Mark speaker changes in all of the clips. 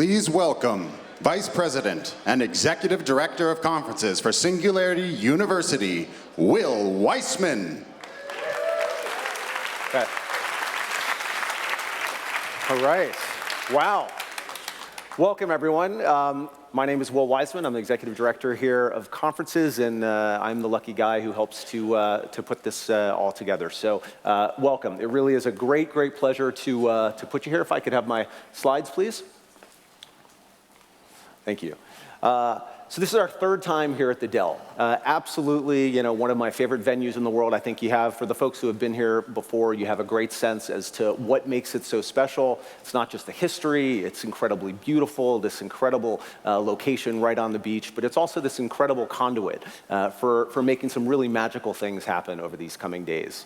Speaker 1: Please welcome Vice President and Executive Director of Conferences for Singularity University, Will Weissman.
Speaker 2: Okay. All right. Wow. Welcome, everyone. My name is Will Weissman. I'm the Executive Director here of Conferences, and I'm the lucky guy who helps to put this all together. So welcome. It really is a great, great pleasure to put you here. If I could have my slides, please. Thank you. So this is our third time here at the Dell. Absolutely, one of my favorite venues in the world. I think you have, for the folks who have been here before, you have a great sense as to what makes it so special. It's not just the history, it's incredibly beautiful, this incredible location right on the beach, but it's also this incredible conduit for making some really magical things happen over these coming days.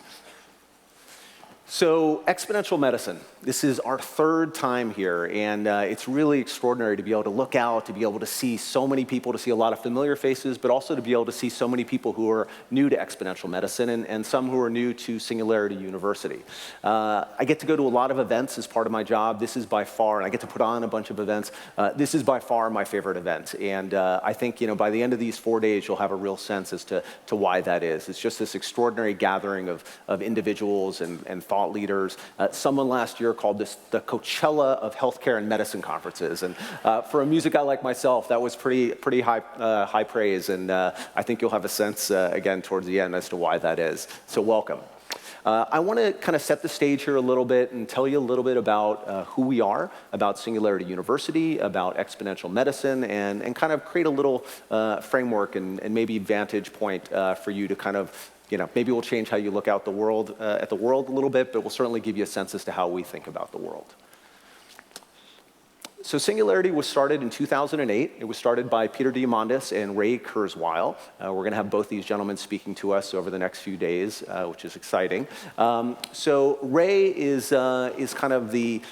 Speaker 2: So exponential medicine, this is our third time here, and it's really extraordinary to be able to look out, to be able to see so many people, to see a lot of familiar faces, but also to be able to see so many people who are new to exponential medicine and some who are new to Singularity University. I get to go to a lot of events as part of my job. This is by far, and I get to put on a bunch of events, this is by far my favorite event. And I think by the end of these 4 days, you'll have a real sense as to why that is. It's just this extraordinary gathering of individuals and thought leaders. Someone last year called this the Coachella of healthcare and medicine conferences. And for a music guy like myself, that was pretty high praise. And I think you'll have a sense, again, towards the end as to why that is. So welcome. I want to kind of set the stage here a little bit and tell you a little bit about who we are, about Singularity University, about exponential medicine, and kind of create a little framework and maybe vantage point for you to kind of maybe we'll change how you look out at the world a little bit, but we'll certainly give you a sense as to how we think about the world. So Singularity was started in 2008. It was started by Peter Diamandis and Ray Kurzweil. We're going to have both these gentlemen speaking to us over the next few days, which is exciting. So Ray is kind of the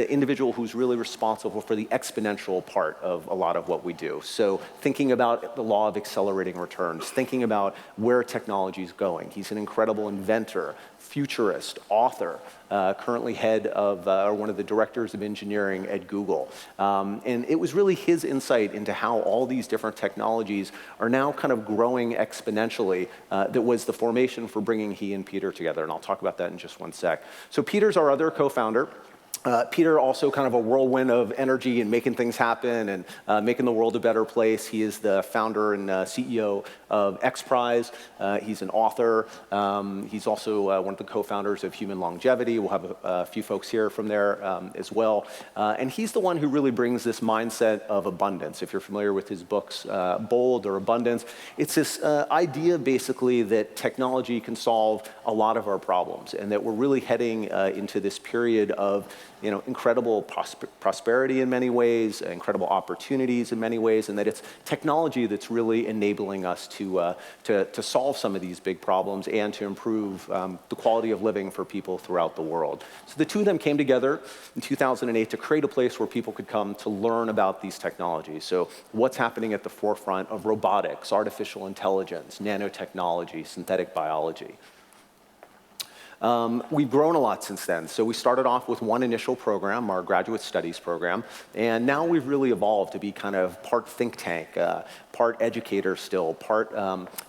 Speaker 2: individual who's really responsible for the exponential part of a lot of what we do. So thinking about the law of accelerating returns, thinking about where technology is going. He's an incredible inventor, futurist, author, currently head of, or one of the directors of engineering at Google. And it was really his insight into how all these different technologies are now kind of growing exponentially that was the formation for bringing he and Peter together. And I'll talk about that in just one sec. So Peter's our other co-founder. Peter also kind of a whirlwind of energy and making things happen and making the world a better place. He is the founder and CEO of XPRIZE. He's an author. He's also one of the co-founders of Human Longevity. We'll have a few folks here from there as well. And he's the one who really brings this mindset of abundance. If you're familiar with his books, Bold or Abundance, it's this idea basically that technology can solve a lot of our problems and that we're really heading into this period of incredible prosperity in many ways, incredible opportunities in many ways, and that it's technology that's really enabling us to solve some of these big problems and to improve the quality of living for people throughout the world. So the two of them came together in 2008 to create a place where people could come to learn about these technologies. So what's happening at the forefront of robotics, artificial intelligence, nanotechnology, synthetic biology. We've grown a lot since then. So we started off with one initial program, our graduate studies program, and now we've really evolved to be kind of part think tank, part educator still, part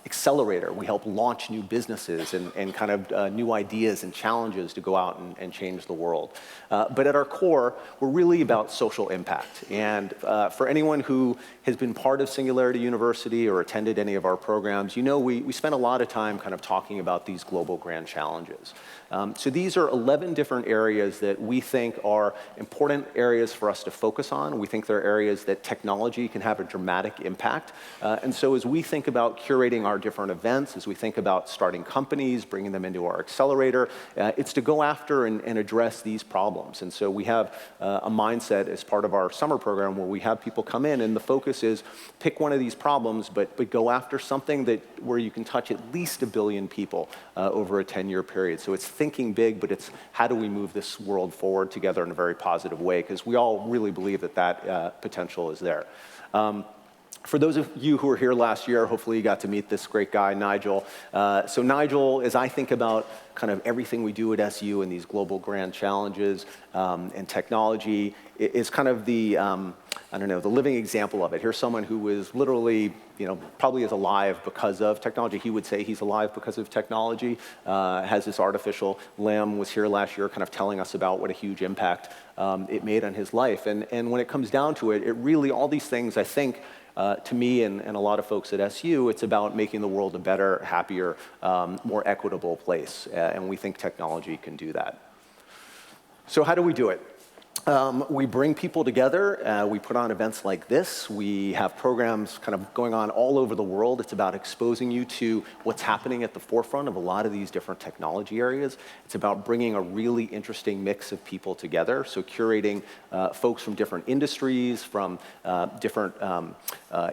Speaker 2: accelerator. We help launch new businesses and kind of new ideas and challenges to go out and change the world. But at our core, we're really about social impact. And for anyone who has been part of Singularity University or attended any of our programs, we spend a lot of time kind of talking about these global grand challenges. So these are 11 different areas that we think are important areas for us to focus on. We think they're areas that technology can have a dramatic impact. And so as we think about curating our different events, as we think about starting companies, bringing them into our accelerator, it's to go after and address these problems. And so we have a mindset as part of our summer program where we have people come in and the focus is pick one of these problems, but go after something where you can touch at least 1 billion people over a 10-year period. So it's thinking big, but it's how do we move this world forward together in a very positive way, because we all really believe that potential is there. For those of you who were here last year, hopefully you got to meet this great guy, Nigel. So Nigel, as I think about kind of everything we do at SU and these global grand challenges and technology, is kind of the, I don't know, the living example of it. Here's someone who is literally, probably is alive because of technology. He would say he's alive because of technology, has this artificial limb, was here last year kind of telling us about what a huge impact it made on his life. And when it comes down to it, it really, all these things, I think, to me and a lot of folks at SU, it's about making the world a better, happier, more equitable place. And we think technology can do that. So how do we do it? We bring people together. We put on events like this. We have programs kind of going on all over the world. It's about exposing you to what's happening at the forefront of a lot of these different technology areas. It's about bringing a really interesting mix of people together. So curating folks from different industries, from different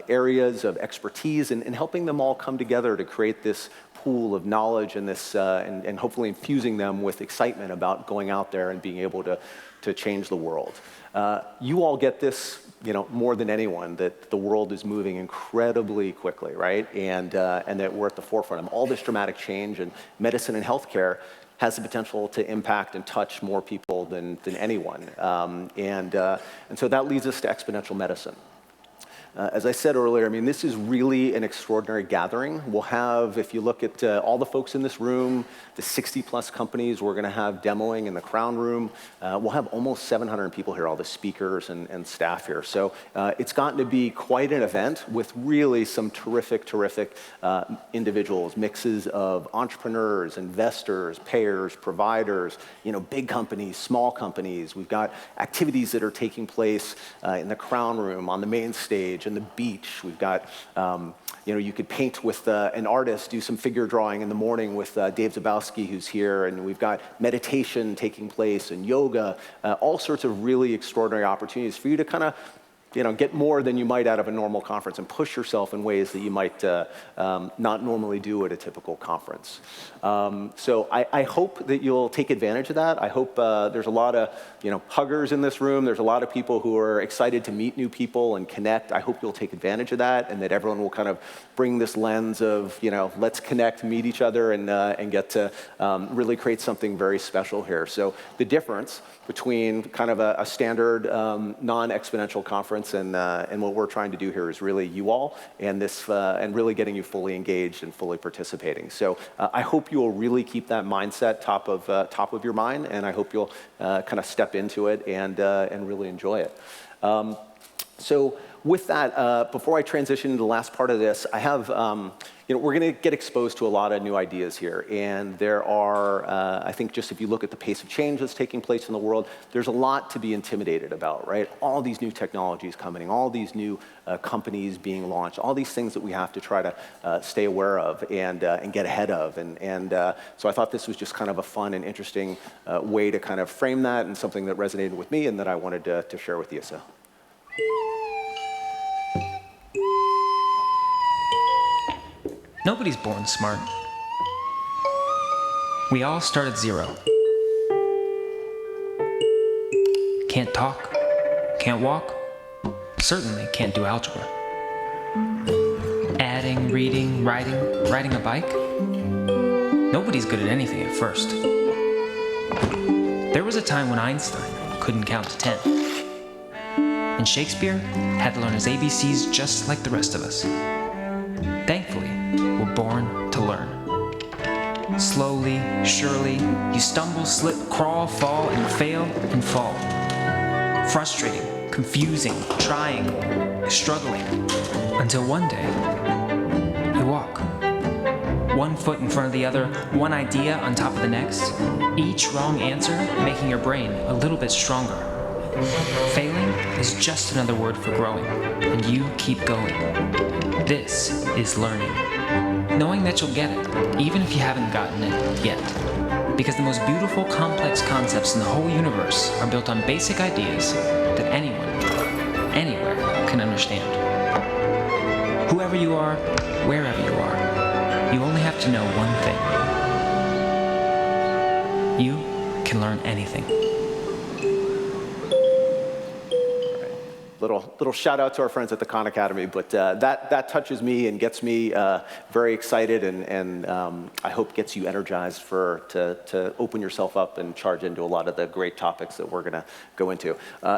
Speaker 2: areas of expertise, and helping them all come together to create this pool of knowledge and this, and hopefully infusing them with excitement about going out there and being able to change the world. You all get this, more than anyone, that the world is moving incredibly quickly, right? And that we're at the forefront of all this dramatic change, and medicine and healthcare has the potential to impact and touch more people than anyone. And so that leads us to exponential medicine. As I said earlier, this is really an extraordinary gathering. We'll have, if you look at all the folks in this room, the 60-plus companies we're going to have demoing in the Crown Room, we'll have almost 700 people here, all the speakers and staff here. So it's gotten to be quite an event with really some terrific individuals, mixes of entrepreneurs, investors, payers, providers, big companies, small companies. We've got activities that are taking place in the Crown Room, on the main stage, and the beach. We've got, you could paint with an artist, do some figure drawing in the morning with Dave Zabowski, who's here, and we've got meditation taking place and yoga, all sorts of really extraordinary opportunities for you to kind of get more than you might out of a normal conference and push yourself in ways that you might not normally do at a typical conference. So I hope that you'll take advantage of that. I hope there's a lot of huggers in this room. There's a lot of people who are excited to meet new people and connect. I hope you'll take advantage of that, and that everyone will kind of bring this lens of let's connect, meet each other, and get to really create something very special here. So the difference between kind of a standard non-exponential conference and what we're trying to do here is really you all and this and really getting you fully engaged and fully participating. So I hope you will really keep that mindset top of your mind, and I hope you'll kind of step into it and really enjoy it. So with that, before I transition into the last part of this, I have, we're going to get exposed to a lot of new ideas here. And there are, I think just if you look at the pace of change that's taking place in the world, there's a lot to be intimidated about, right? All these new technologies coming, all these new companies being launched, all these things that we have to try to stay aware of and get ahead of. And so I thought this was just kind of a fun and interesting way to kind of frame that, and something that resonated with me and that I wanted to share with you. So.
Speaker 3: Nobody's born smart. We all start at zero. Can't talk, can't walk, certainly can't do algebra. Adding, reading, riding a bike. Nobody's good at anything at first. There was a time when Einstein couldn't count to 10. And Shakespeare had to learn his ABCs just like the rest of us. Thankfully, we're born to learn. Slowly, surely, you stumble, slip, crawl, fall, and fail and fall. Frustrating, confusing, trying, struggling, until one day, you walk. One foot in front of the other, one idea on top of the next, each wrong answer making your brain a little bit stronger. Failing is just another word for growing, and you keep going. This is learning. Knowing that you'll get it, even if you haven't gotten it yet. Because the most beautiful, complex concepts in the whole universe are built on basic ideas that anyone, anywhere, can understand. Whoever you are, wherever you are, you only have to know one thing. You can learn anything.
Speaker 2: little shout out to our friends at the Khan Academy, but that touches me and gets me very excited, and I hope gets you energized to open yourself up and charge into a lot of the great topics that we're going to go into.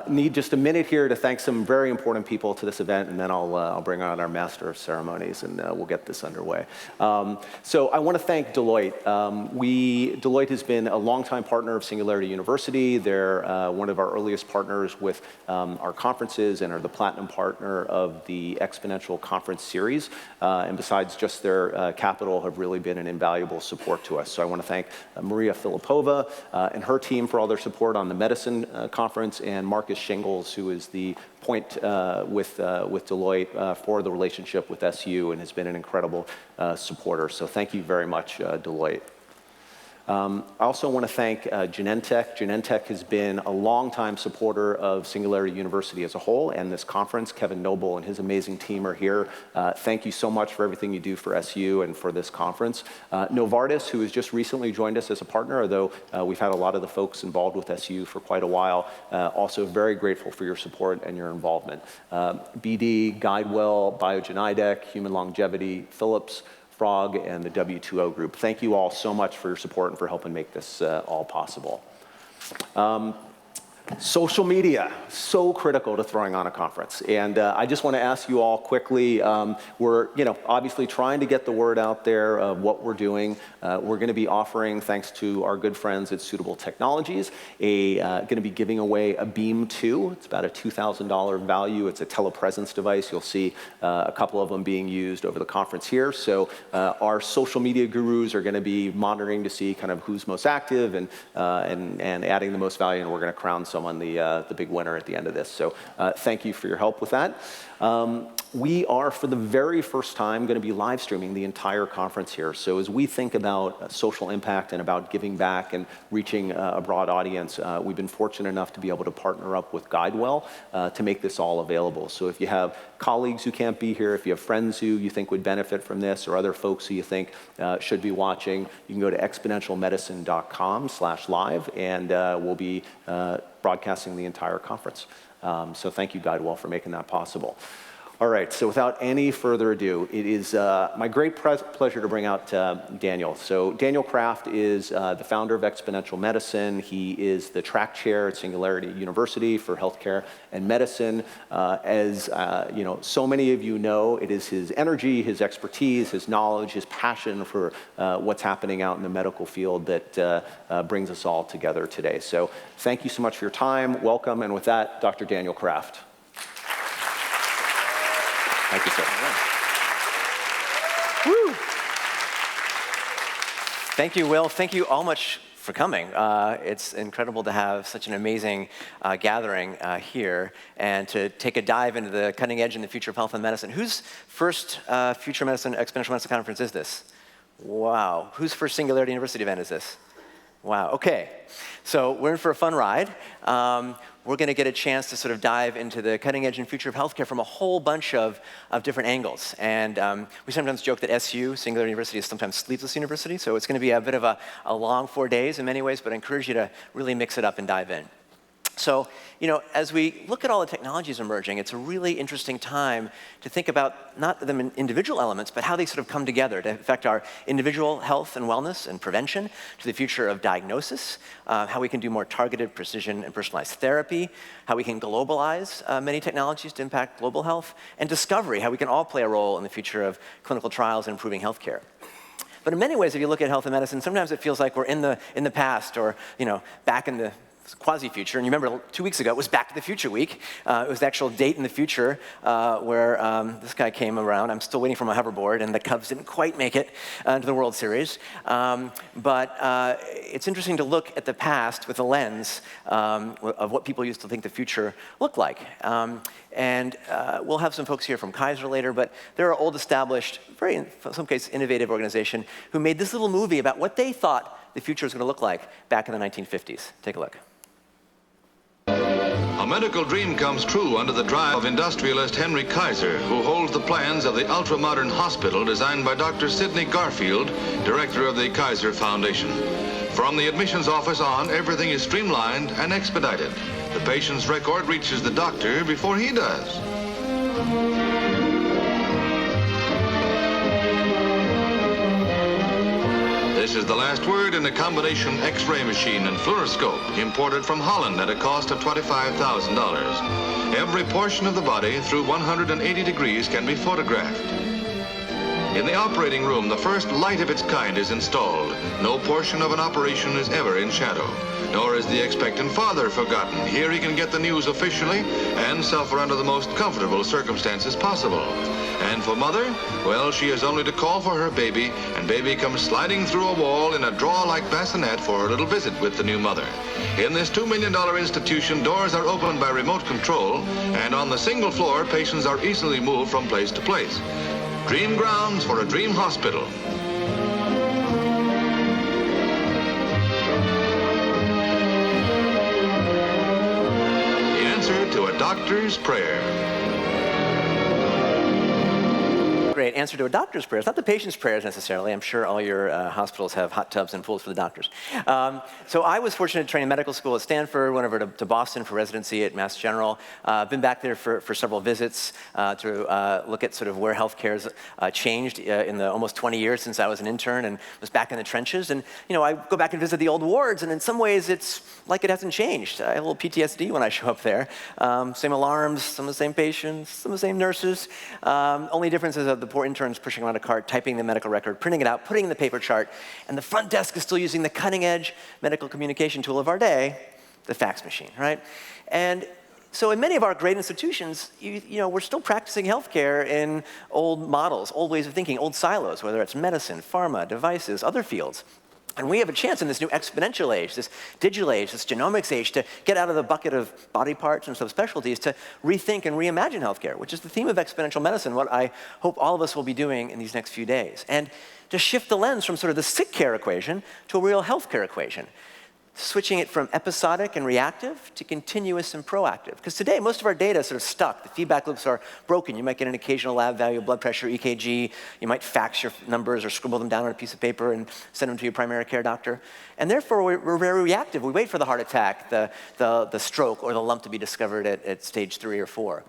Speaker 2: Need just a minute here to thank some very important people to this event, and then I'll bring on our Master of Ceremonies, and we'll get this underway. So I want to thank Deloitte. Deloitte has been a longtime partner of Singularity University. They're one of our earliest partners with our conferences and are the platinum partner of the Exponential Conference Series. And besides just their capital, have really been an invaluable support to us. So I want to thank Maria Filipova and her team for all their support on the medicine conference, and Marcus Shingles, who is the point with Deloitte for the relationship with SU and has been an incredible supporter. So thank you very much, Deloitte. I also want to thank Genentech. Genentech has been a longtime supporter of Singularity University as a whole and this conference. Kevin Noble and his amazing team are here. Thank you so much for everything you do for SU and for this conference. Novartis, who has just recently joined us as a partner, although we've had a lot of the folks involved with SU for quite a while, also very grateful for your support and your involvement. BD, Guidewell, Biogen IDEC, Human Longevity, Philips, Frog, and the W2O group. Thank you all so much for your support and for helping make this all possible. Social media, so critical to throwing on a conference. And I just want to ask you all quickly, we're obviously trying to get the word out there of what we're doing. We're going to be offering, thanks to our good friends at Suitable Technologies, going to be giving away a Beam 2. It's about a $2,000 value. It's a telepresence device. You'll see a couple of them being used over the conference here. So our social media gurus are going to be monitoring to see kind of who's most active and adding the most value, and we're going to crown someone the big winner at the end of this. So thank you for your help with that. We are, for the very first time, going to be live streaming the entire conference here. So as we think about social impact and about giving back and reaching a broad audience, we've been fortunate enough to be able to partner up with Guidewell to make this all available. So if you have colleagues who can't be here, if you have friends who you think would benefit from this, or other folks who you think should be watching, you can go to exponentialmedicine.com/live, and we'll be broadcasting the entire conference. So thank you, Guidewell, for making that possible. All right, so without any further ado, it is my great pleasure to bring out Daniel. So Daniel Kraft is the founder of Exponential Medicine. He is the track chair at Singularity University for Healthcare and Medicine. As so many of you know, it is his energy, his expertise, his knowledge, his passion for what's happening out in the medical field that brings us all together today. So thank you so much for your time. Welcome, and with that, Dr. Daniel Kraft. Thank you, sir.
Speaker 4: Woo. Thank you, Will. Thank you all much for coming. It's incredible to have such an amazing gathering here and to take a dive into the cutting edge in the future of health and medicine. Whose first Future Medicine, Exponential Medicine Conference is this? Wow. Whose first Singularity University event is this? Wow, okay. So we're in for a fun ride. We're going to get a chance to sort of dive into the cutting edge and future of healthcare from a whole bunch of different angles. And we sometimes joke that SU, Singularity University, is sometimes sleepless university. So it's going to be a bit of a long 4 days in many ways, but I encourage you to really mix it up and dive in. So, as we look at all the technologies emerging, it's a really interesting time to think about not them in individual elements, but how they sort of come together to affect our individual health and wellness and prevention, to the future of diagnosis, how we can do more targeted precision and personalized therapy, how we can globalize many technologies to impact global health, and discovery, how we can all play a role in the future of clinical trials and improving healthcare. But in many ways, if you look at health and medicine, sometimes it feels like we're in the past, or back in the quasi-future. And you remember 2 weeks ago, it was Back to the Future Week. It was the actual date in the future where this guy came around. I'm still waiting for my hoverboard, and the Cubs didn't quite make it to the World Series. But it's interesting to look at the past with a lens of what people used to think the future looked like. And we'll have some folks here from Kaiser later, but they're an old established, very, in some cases, innovative organization who made this little movie about what they thought the future was going to look like back in the 1950s. Take a look.
Speaker 5: A medical dream comes true under the drive of industrialist Henry Kaiser, who holds the plans of the ultra-modern hospital designed by Dr. Sidney Garfield, director of the Kaiser Foundation. From the admissions office on, everything is streamlined and expedited. The patient's record reaches the doctor before he does. This is the last word in a combination X-ray machine and fluoroscope imported from Holland at a cost of $25,000. Every portion of the body through 180 degrees can be photographed. In the operating room, the first light of its kind is installed. No portion of an operation is ever in shadow, nor is the expectant father forgotten. Here he can get the news officially and suffer under the most comfortable circumstances possible. And for mother, well, she has only to call for her baby, and baby comes sliding through a wall in a draw-like bassinet for a little visit with the new mother. In this $2 million institution, doors are opened by remote control, and on the single floor, patients are easily moved from place to place. Dream grounds for a dream hospital. The answer to a doctor's prayer.
Speaker 4: Great answer to a doctor's prayer. It's not the patient's prayers necessarily. I'm sure all your hospitals have hot tubs and pools for the doctors. So I was fortunate to train in medical school at Stanford, went over to Boston for residency at Mass General. Been back there for several visits to look at sort of where healthcare's changed in the almost 20 years since I was an intern and was back in the trenches. And I go back and visit the old wards, and in some ways it's like it hasn't changed. I have a little PTSD when I show up there. Same alarms, some of the same patients, some of the same nurses. Only difference is that the poor interns pushing around a cart, typing the medical record, printing it out, putting in the paper chart, and the front desk is still using the cutting-edge medical communication tool of our day, the fax machine, right? And so in many of our great institutions, we're still practicing healthcare in old models, old ways of thinking, old silos, whether it's medicine, pharma, devices, other fields. And we have a chance in this new exponential age, this digital age, this genomics age, to get out of the bucket of body parts and subspecialties to rethink and reimagine healthcare, which is the theme of exponential medicine, what I hope all of us will be doing in these next few days. And to shift the lens from sort of the sick care equation to a real healthcare equation, switching it from episodic and reactive to continuous and proactive. Because today, most of our data is sort of stuck. The feedback loops are broken. You might get an occasional lab value, blood pressure, EKG. You might fax your numbers or scribble them down on a piece of paper and send them to your primary care doctor. And therefore, we're very reactive. We wait for the heart attack, the stroke, or the lump to be discovered at stage 3 or 4.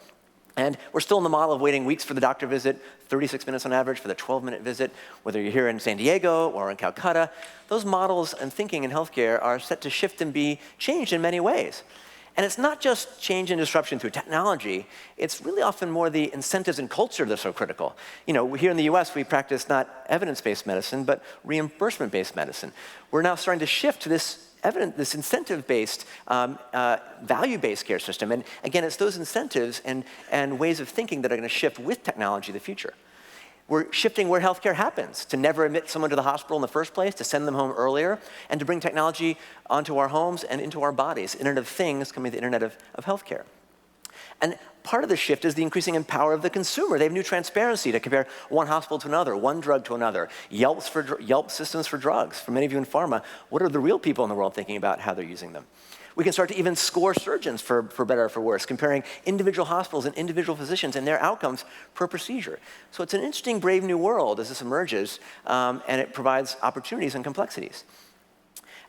Speaker 4: And we're still in the model of waiting weeks for the doctor visit, 36 minutes on average for the 12-minute visit, whether you're here in San Diego or in Calcutta. Those models and thinking in healthcare are set to shift and be changed in many ways. And it's not just change and disruption through technology, it's really often more the incentives and culture that are so critical. Here in the US, we practice not evidence-based medicine, but reimbursement-based medicine. We're now starting to shift to this incentive-based, value-based care system. And again, it's those incentives and ways of thinking that are going to shift with technology in the future. We're shifting where healthcare happens, to never admit someone to the hospital in the first place, to send them home earlier, and to bring technology onto our homes and into our bodies. Internet of Things coming the Internet of healthcare. And part of the shift is the increasing power of the consumer. They have new transparency to compare one hospital to another, one drug to another, Yelp systems for drugs. For many of you in pharma, what are the real people in the world thinking about how they're using them? We can start to even score surgeons for better or for worse, comparing individual hospitals and individual physicians and their outcomes per procedure. So it's an interesting, brave new world as this emerges, and it provides opportunities and complexities.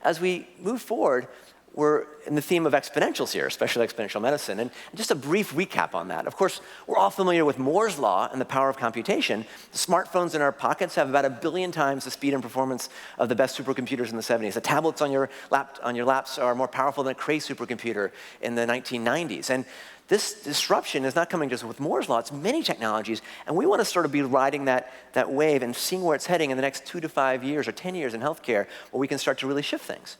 Speaker 4: As we move forward, we're in the theme of exponentials here, especially exponential medicine. And just a brief recap on that. Of course, we're all familiar with Moore's law and the power of computation. The smartphones in our pockets have about 1 billion times the speed and performance of the best supercomputers in the 70s. The tablets on your laps are more powerful than a Cray supercomputer in the 1990s. And this disruption is not coming just with Moore's law, it's many technologies, and we want to sort of be riding that wave and seeing where it's heading in the next 2 to 5 years or 10 years in healthcare, where we can start to really shift things.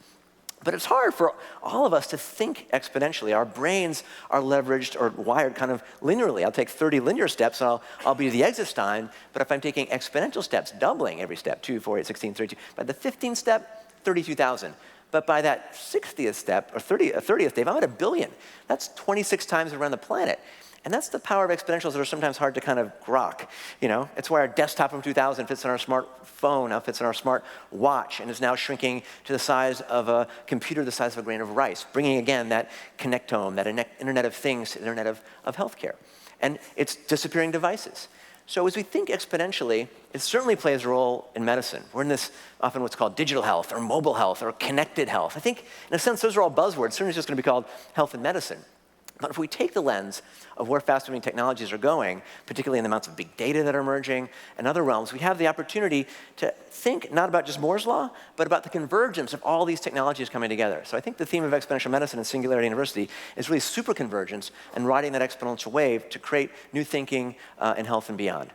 Speaker 4: But it's hard for all of us to think exponentially. Our brains are leveraged or wired kind of linearly. I'll take 30 linear steps, and I'll be to the exit sign. But if I'm taking exponential steps, doubling every step, 2, 4, 8, 16, 32, by the 15th step, 32,000. But by that 60th step, or 30th Dave, I'm at 1 billion. That's 26 times around the planet. And that's the power of exponentials that are sometimes hard to kind of grok. It's why our desktop from 2000 fits on our smartphone, now fits on our smart watch, and is now shrinking to the size of a computer the size of a grain of rice, bringing again that connectome, that Internet of Things to the Internet of healthcare. And it's disappearing devices. So as we think exponentially, it certainly plays a role in medicine. We're in this often what's called digital health or mobile health or connected health. I think in a sense those are all buzzwords. Certainly it's just going to be called health and medicine. But if we take the lens of where fast-moving technologies are going, particularly in the amounts of big data that are emerging and other realms, we have the opportunity to think not about just Moore's law, but about the convergence of all these technologies coming together. So I think the theme of exponential medicine and Singularity University is really superconvergence and riding that exponential wave to create new thinking in health and beyond.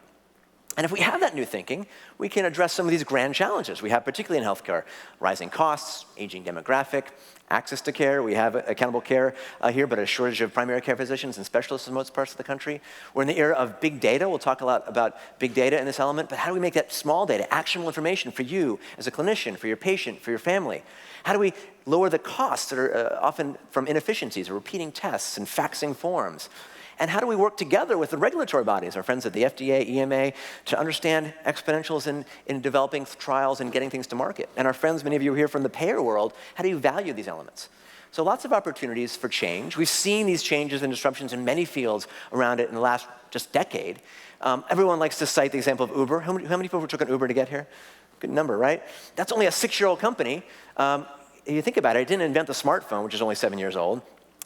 Speaker 4: And if we have that new thinking, we can address some of these grand challenges we have, particularly in healthcare: rising costs, aging demographic, access to care. We have accountable care here, but a shortage of primary care physicians and specialists in most parts of the country. We're in the era of big data. We'll talk a lot about big data in this element, but how do we make that small data actionable information for you as a clinician, for your patient, for your family? How do we lower the costs that are often from inefficiencies, or repeating tests and faxing forms? And how do we work together with the regulatory bodies, our friends at the FDA, EMA, to understand exponentials in developing trials and getting things to market? And our friends, many of you here from the payer world, how do you value these elements? So lots of opportunities for change. We've seen these changes and disruptions in many fields around it in the last just decade. Everyone likes to cite the example of Uber. How many people took an Uber to get here? Good number, right? That's only a 6-year-old company. You think about it, it didn't invent the smartphone, which is only 7 years old.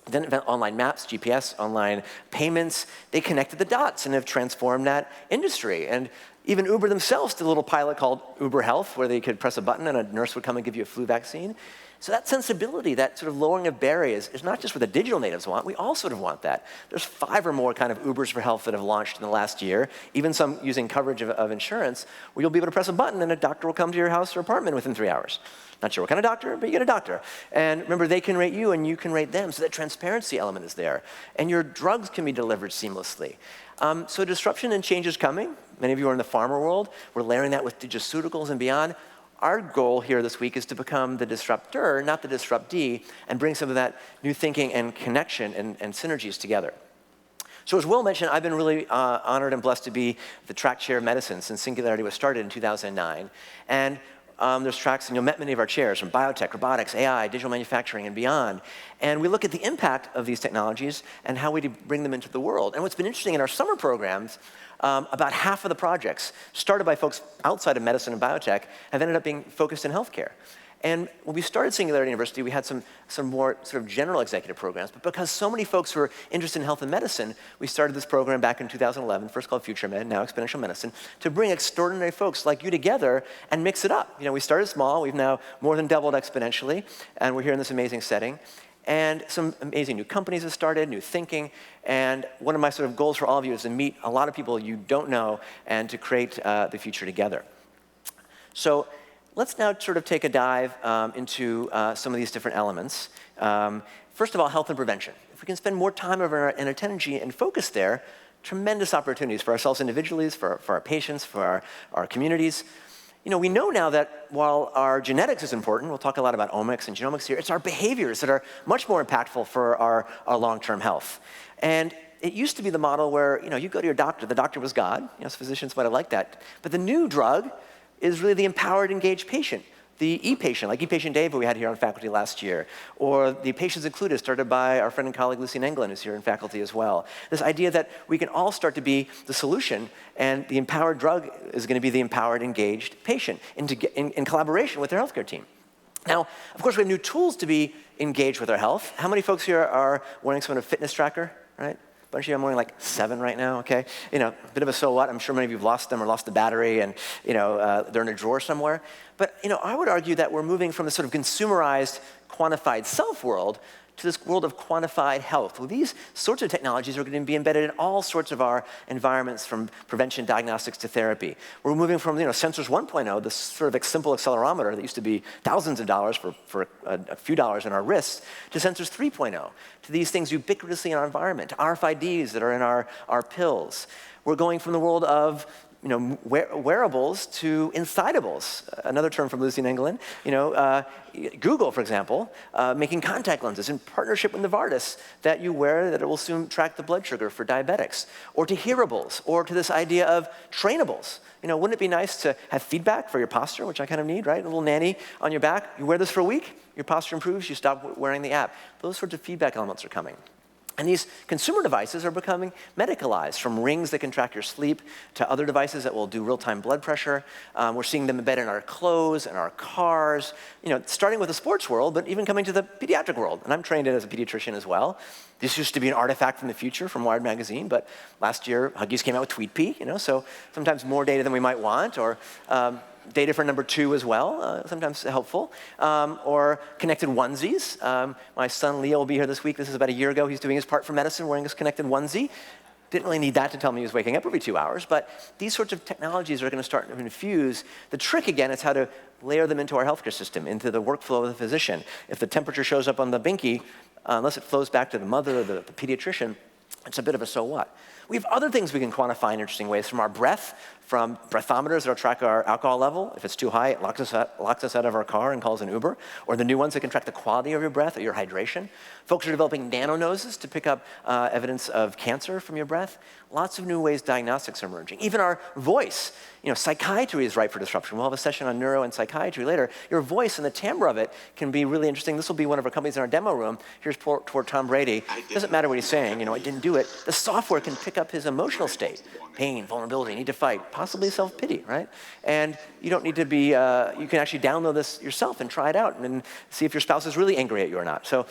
Speaker 4: Didn't invent online maps, GPS, online payments. They connected the dots and have transformed that industry. And even Uber themselves did a little pilot called Uber Health, where they could press a button and a nurse would come and give you a flu vaccine. So that sensibility, that sort of lowering of barriers, is not just what the digital natives want. We all sort of want that. There's 5 or more kind of Ubers for health that have launched in the last year, even some using coverage of insurance, where you'll be able to press a button and a doctor will come to your house or apartment within 3 hours. Not sure what kind of doctor, but you get a doctor. And remember, they can rate you and you can rate them, so that transparency element is there. And your drugs can be delivered seamlessly. So disruption and change is coming. Many of you are in the pharma world. We're layering that with digiceuticals and beyond. Our goal here this week is to become the disruptor, not the disruptee, and bring some of that new thinking and connection and synergies together. So as Will mentioned, I've been really honored and blessed to be the track chair of medicine since Singularity was started in 2009. And there's tracks, and you'll met many of our chairs from biotech, robotics, AI, digital manufacturing, and beyond. And we look at the impact of these technologies and how we bring them into the world. And what's been interesting in our summer programs, about half of the projects started by folks outside of medicine and biotech have ended up being focused in healthcare. And when we started Singularity University, we had some more sort of general executive programs, but because so many folks were interested in health and medicine, we started this program back in 2011, first called Future Med, now Exponential Medicine, to bring extraordinary folks like you together and mix it up. You know, we started small, we've now more than doubled exponentially, and we're here in this amazing setting. And some amazing new companies have started, new thinking, and one of my sort of goals for all of you is to meet a lot of people you don't know and to create the future together. So let's now sort of take a dive into some of these different elements. First of all, health and prevention. If we can spend more time and energy and focus there, tremendous opportunities for ourselves individually, for our patients, for our communities. You know, we know now that while our genetics is important, we'll talk a lot about omics and genomics here, it's our behaviors that are much more impactful for our long-term health. And it used to be the model where, you know, you go to your doctor, the doctor was God. You know, physicians might have liked that. But the new drug is really the empowered, engaged patient. The e-patient, like e-patient Dave, who we had here on faculty last year, or the Patients Included, started by our friend and colleague Lucy Englund, who's here in faculty as well. This idea that we can all start to be the solution, and the empowered drug is going to be the empowered, engaged patient in collaboration with their healthcare team. Now, of course, we have new tools to be engaged with our health. How many folks here are wearing some kind of fitness tracker, right? A bunch of you, I'm wearing like 7 right now, okay? You know, a bit of a so what. I'm sure many of you have lost them or lost the battery and, you know, they're in a drawer somewhere. But, you know, I would argue that we're moving from the sort of consumerized, quantified self world to this world of quantified health. Well, these sorts of technologies are going to be embedded in all sorts of our environments, from prevention, diagnostics to therapy. We're moving from, you know, sensors 1.0, this sort of simple accelerometer that used to be thousands of dollars for a few dollars in our wrists, to sensors 3.0, to these things ubiquitously in our environment, to RFIDs that are in our pills. We're going from the world of, you know, wearables to insidables, another term from Lucy Englund. You know, Google, for example, making contact lenses in partnership with Novartis that you wear that it will soon track the blood sugar for diabetics, or to hearables, or to this idea of trainables. You know, wouldn't it be nice to have feedback for your posture, which I kind of need, right? A little nanny on your back. You wear this for a week, your posture improves, you stop wearing the app. Those sorts of feedback elements are coming. And these consumer devices are becoming medicalized, from rings that can track your sleep to other devices that will do real-time blood pressure. We're seeing them embedded in our clothes and our cars, starting with the sports world, but even coming to the pediatric world. And I'm trained as a pediatrician as well. This used to be an artifact from the future from Wired magazine, but last year Huggies came out with TweetPea, so sometimes more data than we might want, or data for number 2 as well, sometimes helpful, or connected onesies. My son Leo will be here this week. This is about a year ago. He's doing his part for medicine wearing his connected onesie. Didn't really need that to tell me he was waking up every 2 hours, but these sorts of technologies are going to start to infuse. The trick, again, is how to layer them into our healthcare system, into the workflow of the physician. If the temperature shows up on the binky, unless it flows back to the mother or the pediatrician, it's a bit of a so what. We have other things we can quantify in interesting ways, from our breath, from breathometers that'll track our alcohol level. If it's too high, it locks us out of our car and calls an Uber. Or the new ones that can track the quality of your breath or your hydration. Folks are developing nano noses to pick up evidence of cancer from your breath. Lots of new ways diagnostics are emerging. Even our voice. Psychiatry is ripe for disruption. We'll have a session on neuro and psychiatry later. Your voice and the timbre of it can be really interesting. This will be one of our companies in our demo room. Here's toward Tom Brady. It doesn't matter what he's saying. I didn't do it. The software can pick up his emotional state. Pain, vulnerability, need to fight, possibly self-pity, right? And you don't need to be, you can actually download this yourself and try it out and see if your spouse is really angry at you or not. So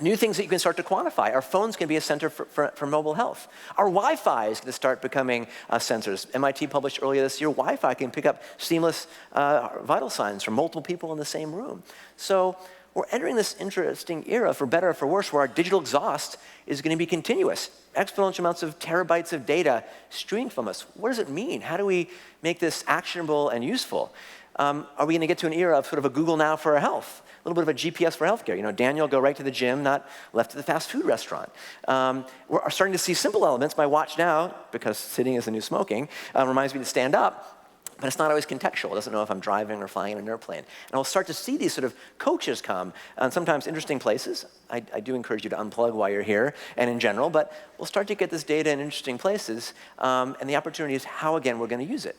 Speaker 4: new things that you can start to quantify. Our phones can be a center for mobile health. Our Wi-Fi is going to start becoming sensors. MIT published earlier this year, Wi-Fi can pick up seamless vital signs from multiple people in the same room. So we're entering this interesting era, for better or for worse, where our digital exhaust is going to be continuous. Exponential amounts of terabytes of data streamed from us. What does it mean? How do we make this actionable and useful? Are we going to get to an era of sort of a Google Now for our health? A little bit of a GPS for healthcare. Daniel, go right to the gym, not left to the fast food restaurant. We're starting to see simple elements. My watch now, because sitting is the new smoking, reminds me to stand up. But it's not always contextual. It doesn't know if I'm driving or flying in an airplane. And I'll start to see these sort of coaches come, and sometimes interesting places. I do encourage you to unplug while you're here and in general, but we'll start to get this data in interesting places, and the opportunity is how, again, we're going to use it.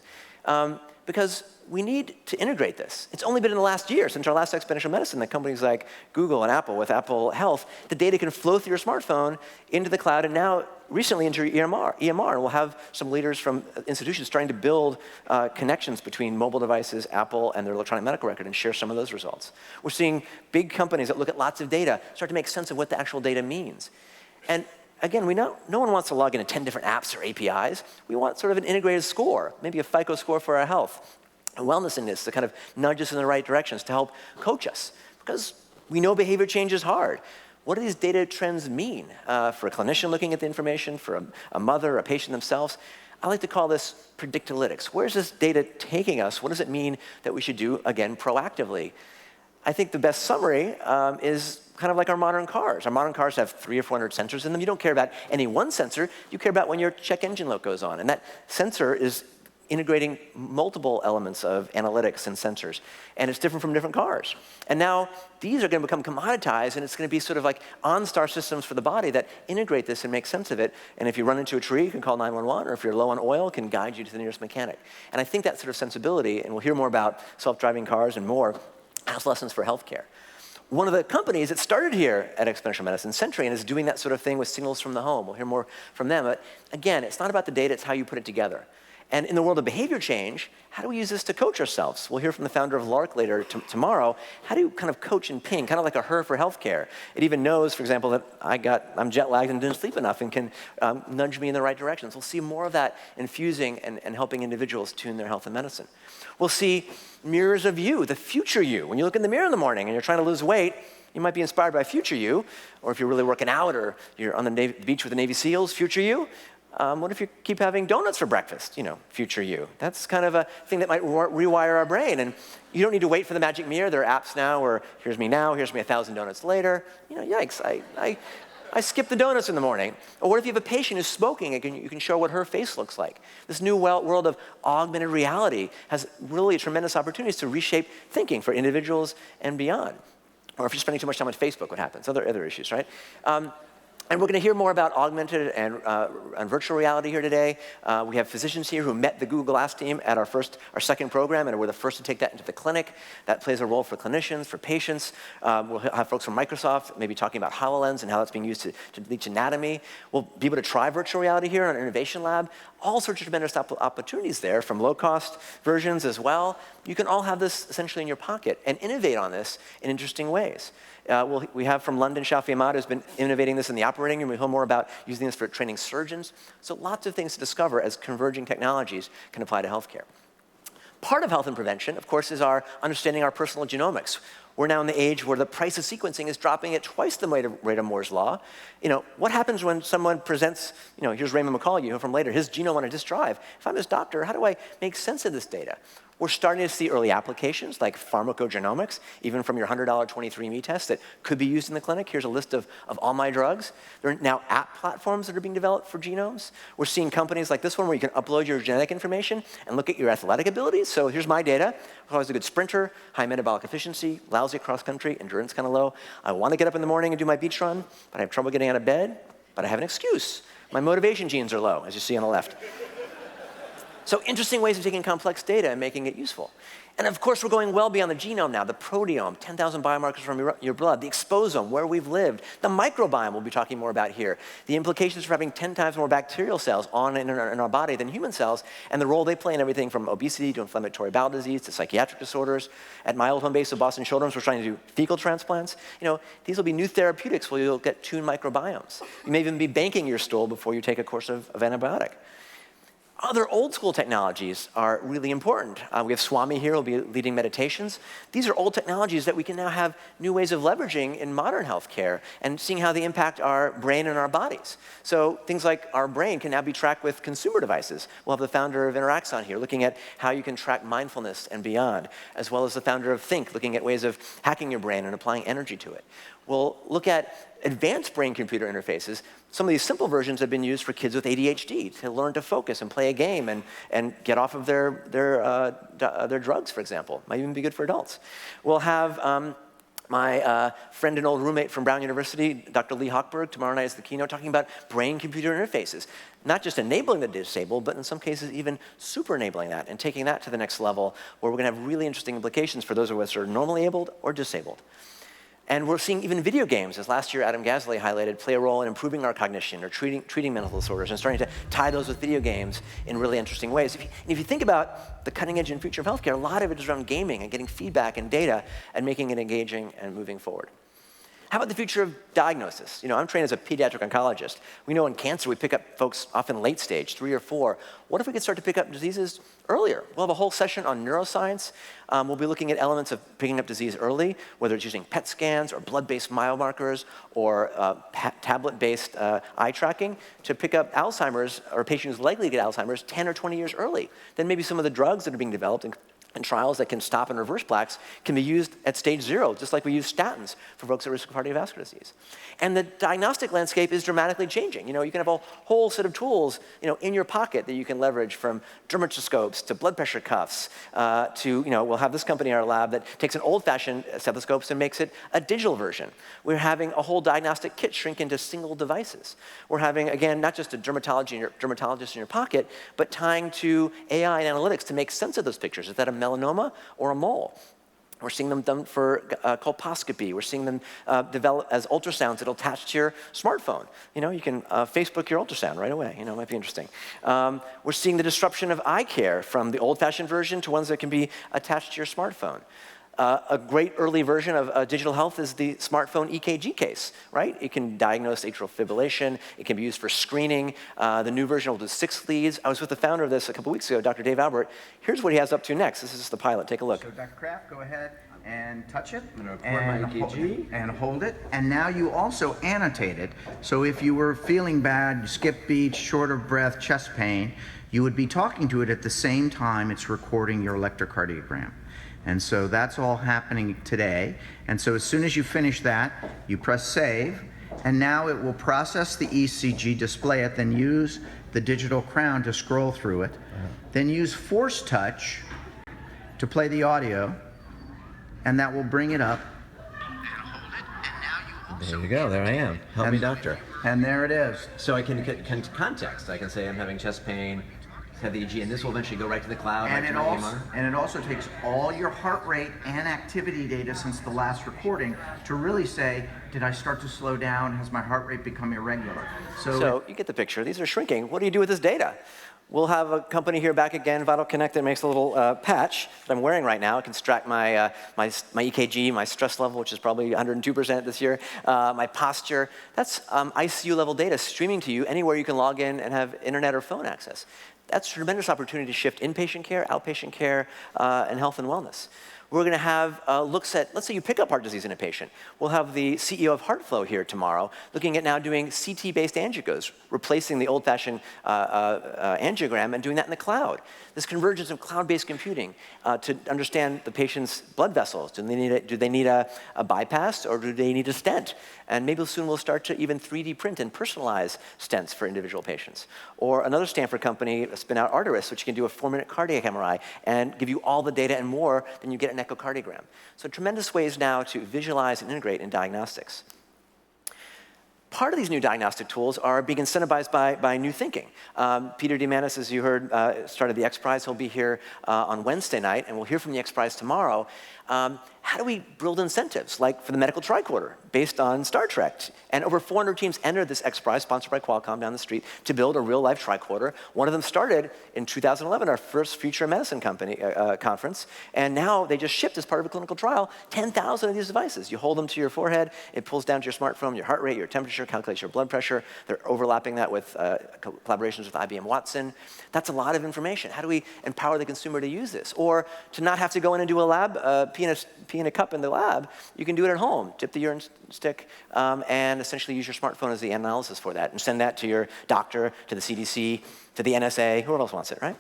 Speaker 4: Because we need to integrate this. It's only been in the last year, since our last exponential medicine, that companies like Google and Apple, with Apple Health, the data can flow through your smartphone into the cloud, and now recently into your EMR. And we'll have some leaders from institutions starting to build connections between mobile devices, Apple, and their electronic medical record, and share some of those results. We're seeing big companies that look at lots of data start to make sense of what the actual data means. And again, no one wants to log into 10 different apps or APIs. We want sort of an integrated score, maybe a FICO score for our health, a wellness index to kind of nudge us in the right directions to help coach us. Because we know behavior change is hard. What do these data trends mean for a clinician looking at the information, for a mother, a patient themselves? I like to call this predictalytics. Where's this data taking us? What does it mean that we should do, again, proactively? I think the best summary is kind of like our modern cars. Our modern cars have 300 or 400 sensors in them. You don't care about any one sensor. You care about when your check engine light goes on. And that sensor is integrating multiple elements of analytics and sensors. And it's different from different cars. And now these are going to become commoditized, and it's going to be sort of like OnStar systems for the body that integrate this and make sense of it. And if you run into a tree, you can call 911, or if you're low on oil, it can guide you to the nearest mechanic. And I think that sort of sensibility, and we'll hear more about self-driving cars and more, has lessons for healthcare. One of the companies that started here at Exponential Medicine, Centrian, is doing that sort of thing with signals from the home. We'll hear more from them. But again, it's not about the data, it's how you put it together. And in the world of behavior change, how do we use this to coach ourselves? We'll hear from the founder of Lark later tomorrow. How do you kind of coach and ping, kind of like a her for healthcare? It even knows, for example, that I'm jet lagged and didn't sleep enough and can nudge me in the right directions. We'll see more of that infusing and helping individuals tune their health and medicine. We'll see mirrors of you, the future you. When you look in the mirror in the morning and you're trying to lose weight, you might be inspired by future you, or if you're really working out or you're on the beach with the Navy SEALs, future you. What if you keep having donuts for breakfast? Future you. That's kind of a thing that might rewire our brain. And you don't need to wait for the magic mirror. There are apps now where here's me now, here's me 1,000 donuts later. Yikes, I skip the donuts in the morning. Or what if you have a patient who's smoking and you can show what her face looks like? This new world of augmented reality has really tremendous opportunities to reshape thinking for individuals and beyond. Or if you're spending too much time on Facebook, what happens? Other issues, right? And we're going to hear more about augmented and virtual reality here today. We have physicians here who met the Google Glass team at our second program, and we're the first to take that into the clinic. That plays a role for clinicians, for patients. We'll have folks from Microsoft maybe talking about HoloLens and how that's being used to teach anatomy. We'll be able to try virtual reality here in our innovation lab. All sorts of tremendous opportunities there, from low-cost versions as well. You can all have this essentially in your pocket and innovate on this in interesting ways. We have from London, Shafi Ahmad, who's been innovating this in the operating room. We'll hear more about using this for training surgeons. So lots of things to discover as converging technologies can apply to healthcare. Part of health and prevention, of course, is our understanding our personal genomics. We're now in the age where the price of sequencing is dropping at twice the rate of Moore's law. What happens when someone presents, here's Raymond McCall, you know from later, his genome on a disk drive. If I'm his doctor, how do I make sense of this data? We're starting to see early applications like pharmacogenomics, even from your $100 23andMe test that could be used in the clinic. Here's a list of all my drugs. There are now app platforms that are being developed for genomes. We're seeing companies like this one where you can upload your genetic information and look at your athletic abilities. So here's my data. I was a good sprinter, high metabolic efficiency, lousy cross country, endurance kind of low. I want to get up in the morning and do my beach run, but I have trouble getting out of bed, but I have an excuse. My motivation genes are low, as you see on the left. So interesting ways of taking complex data and making it useful. And of course, we're going well beyond the genome now. The proteome, 10,000 biomarkers from your blood. The exposome, where we've lived. The microbiome, we'll be talking more about here. The implications for having 10 times more bacterial cells in our body than human cells, and the role they play in everything from obesity to inflammatory bowel disease to psychiatric disorders. At my old home base of Boston Children's, we're trying to do fecal transplants. These will be new therapeutics where you'll get tuned microbiomes. You may even be banking your stool before you take a course of antibiotic. Other old school technologies are really important. We have Swami here who'll be leading meditations. These are old technologies that we can now have new ways of leveraging in modern healthcare and seeing how they impact our brain and our bodies. So things like our brain can now be tracked with consumer devices. We'll have the founder of Interaxon here looking at how you can track mindfulness and beyond, as well as the founder of Think looking at ways of hacking your brain and applying energy to it. We'll look at advanced brain-computer interfaces. Some of these simple versions have been used for kids with ADHD to learn to focus and play a game and get off of their drugs, for example. Might even be good for adults. We'll have my friend and old roommate from Brown University, Dr. Lee Hochberg, tomorrow night is the keynote, talking about brain-computer interfaces. Not just enabling the disabled, but in some cases even super enabling that and taking that to the next level where we're going to have really interesting implications for those of us who are normally abled or disabled. And we're seeing even video games, as last year Adam Gasley highlighted, play a role in improving our cognition or treating mental disorders and starting to tie those with video games in really interesting ways. If you think about the cutting edge and future of healthcare, a lot of it is around gaming and getting feedback and data and making it engaging and moving forward. How about the future of diagnosis? I'm trained as a pediatric oncologist. We know in cancer we pick up folks often late stage, 3 or 4. What if we could start to pick up diseases earlier? We'll have a whole session on neuroscience. We'll be looking at elements of picking up disease early, whether it's using PET scans or blood-based biomarkers or tablet-based eye tracking to pick up Alzheimer's or patients likely to get Alzheimer's 10 or 20 years early. Then maybe some of the drugs that are being developed and trials that can stop and reverse plaques can be used at stage 0, just like we use statins for folks at risk of cardiovascular disease. And the diagnostic landscape is dramatically changing. You can have a whole set of tools, in your pocket that you can leverage, from dermatoscopes to blood pressure cuffs to, we'll have this company in our lab that takes an old-fashioned stethoscope and makes it a digital version. We're having a whole diagnostic kit shrink into single devices. We're having, again, not just a dermatologist in your pocket, but tying to AI and analytics to make sense of those pictures. Is that a melanoma or a mole? We're seeing them done for colposcopy. We're seeing them develop as ultrasounds that'll attach to your smartphone. You can Facebook your ultrasound right away. It might be interesting. We're seeing the disruption of eye care from the old-fashioned version to ones that can be attached to your smartphone. A great early version of digital health is the smartphone EKG case, right? It can diagnose atrial fibrillation. It can be used for screening. The new version will do 6 leads. I was with the founder of this a couple weeks ago, Dr. Dave Albert. Here's what he has up to next. This is just the pilot. Take a look.
Speaker 6: So Dr. Kraft, go ahead and touch it.
Speaker 7: I'm going to record my EKG.
Speaker 6: And hold it. And now you also annotate it. So if you were feeling bad, skip beats, short of breath, chest pain, you would be talking to it at the same time it's recording your electrocardiogram. And so that's all happening today. And so as soon as you finish that, you press save, and now it will process the ECG, display it, then use the digital crown to scroll through it, then use force touch to play the audio, and that will bring it up.
Speaker 7: There you go. There I am. Help me, doctor.
Speaker 6: And there it is.
Speaker 7: So I can context. I can say I'm having chest pain, have the EG, and this will eventually go right to the cloud.
Speaker 6: And
Speaker 7: right
Speaker 6: it
Speaker 7: to my
Speaker 6: also
Speaker 7: EMR.
Speaker 6: and it also takes all your heart rate and activity data since the last recording to really say, did I start to slow down? Has my heart rate become irregular?
Speaker 4: So you get the picture. These are shrinking. What do you do with this data? We'll have a company here back again, Vital Connect, that makes a little patch that I'm wearing right now. It can track my EKG, my stress level, which is probably 102% this year, my posture. That's ICU level data streaming to you anywhere you can log in and have internet or phone access. That's a tremendous opportunity to shift inpatient care, outpatient care, and health and wellness. We're going to have looks at, let's say you pick up heart disease in a patient. We'll have the CEO of HeartFlow here tomorrow looking at now doing CT-based angiogos, replacing the old-fashioned angiogram and doing that in the cloud. This convergence of cloud-based computing to understand the patient's blood vessels. Do they need a bypass or do they need a stent? And maybe soon we'll start to even 3D print and personalize stents for individual patients. Or another Stanford company, spin out Arteris, which can do a 4-minute cardiac MRI and give you all the data and more than you get an echocardiogram. So tremendous ways now to visualize and integrate in diagnostics. Part of these new diagnostic tools are being incentivized by new thinking. Peter Diamandis, as you heard, started the X Prize. He'll be here on Wednesday night, and we'll hear from the X Prize tomorrow. How do we build incentives, like for the medical tricorder, based on Star Trek? And over 400 teams entered this X Prize, sponsored by Qualcomm down the street, to build a real-life tricorder. One of them started in 2011, our first Future Medicine company conference, and now they just shipped as part of a clinical trial 10,000 of these devices. You hold them to your forehead, it pulls down to your smartphone, your heart rate, your temperature, calculates your blood pressure. They're overlapping that with collaborations with IBM Watson. That's a lot of information. How do we empower the consumer to use this? Or to not have to go in and do a lab, pee in a cup in the lab, you can do it at home. Dip the urine stick and essentially use your smartphone as the analysis for that and send that to your doctor, to the CDC, to the NSA. Who else wants it, right?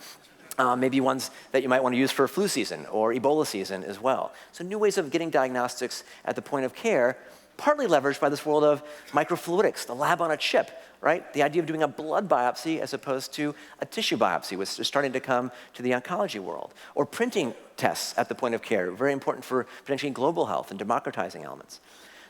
Speaker 4: Maybe ones that you might want to use for flu season or Ebola season as well. So new ways of getting diagnostics at the point of care, partly leveraged by this world of microfluidics, the lab on a chip, right? The idea of doing a blood biopsy as opposed to a tissue biopsy, which is starting to come to the oncology world. Or printing tests at the point of care, very important for potentially global health and democratizing elements.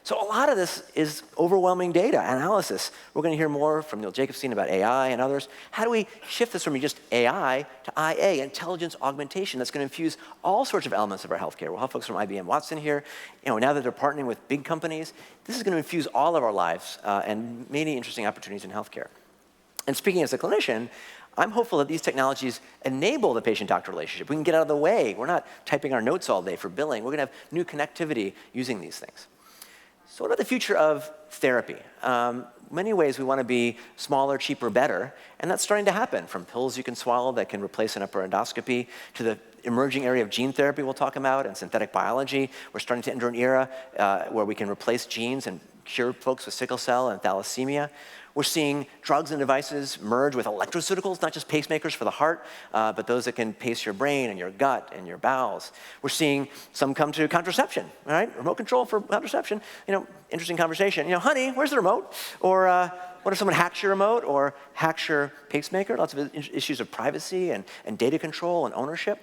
Speaker 4: So a lot of this is overwhelming data analysis. We're going to hear more from Neil Jacobstein about AI and others. How do we shift this from just AI to IA, intelligence augmentation, that's going to infuse all sorts of elements of our healthcare? We'll have folks from IBM Watson here. Now that they're partnering with big companies, this is going to infuse all of our lives and many interesting opportunities in healthcare. And speaking as a clinician, I'm hopeful that these technologies enable the patient-doctor relationship. We can get out of the way. We're not typing our notes all day for billing. We're going to have new connectivity using these things. So what about the future of therapy? Many ways we want to be smaller, cheaper, better, and that's starting to happen, from pills you can swallow that can replace an upper endoscopy to the emerging area of gene therapy we'll talk about and synthetic biology. We're starting to enter an era where we can replace genes and cure folks with sickle cell and thalassemia. We're seeing drugs and devices merge with electroceuticals, not just pacemakers for the heart, but those that can pace your brain and your gut and your bowels. We're seeing some come to contraception, all right? Remote control for contraception. Interesting conversation. Honey, where's the remote? Or what if someone hacks your remote or hacks your pacemaker? Lots of issues of privacy and data control and ownership.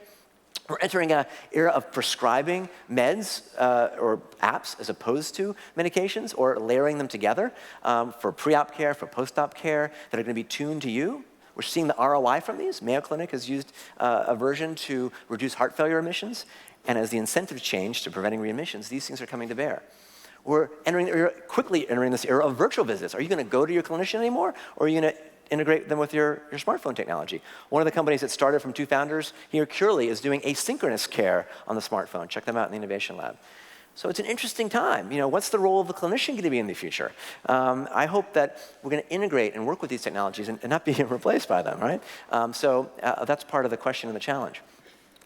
Speaker 4: We're entering an era of prescribing meds or apps as opposed to medications, or layering them together for pre-op care, for post-op care that are going to be tuned to you. We're seeing the ROI from these. Mayo Clinic has used a version to reduce heart failure emissions, and as the incentives change to preventing readmissions, these things are coming to bear. We're quickly entering this era of virtual visits. Are you going to go to your clinician anymore, or are you going to integrate them with your smartphone technology? One of the companies that started from two founders here, Curely, is doing asynchronous care on the smartphone. Check them out in the Innovation Lab. So it's an interesting time. What's the role of the clinician going to be in the future? I hope that we're going to integrate and work with these technologies and not be replaced by them, right? So that's part of the question and the challenge.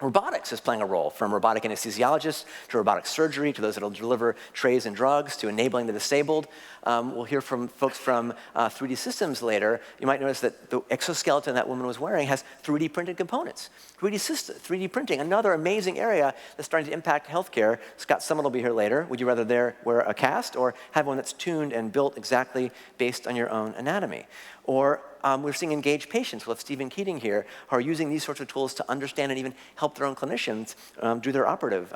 Speaker 4: Robotics is playing a role, from robotic anesthesiologists to robotic surgery to those that will deliver trays and drugs to enabling the disabled. We'll hear from folks from 3D Systems later. You might notice that the exoskeleton that woman was wearing has 3D printed components. 3D printing, another amazing area that's starting to impact healthcare. Scott Summit will be here later. Would you rather wear a cast or have one that's tuned and built exactly based on your own anatomy? Or we're seeing engaged patients. We'll have Stephen Keating here, who are using these sorts of tools to understand and even help their own clinicians do their operative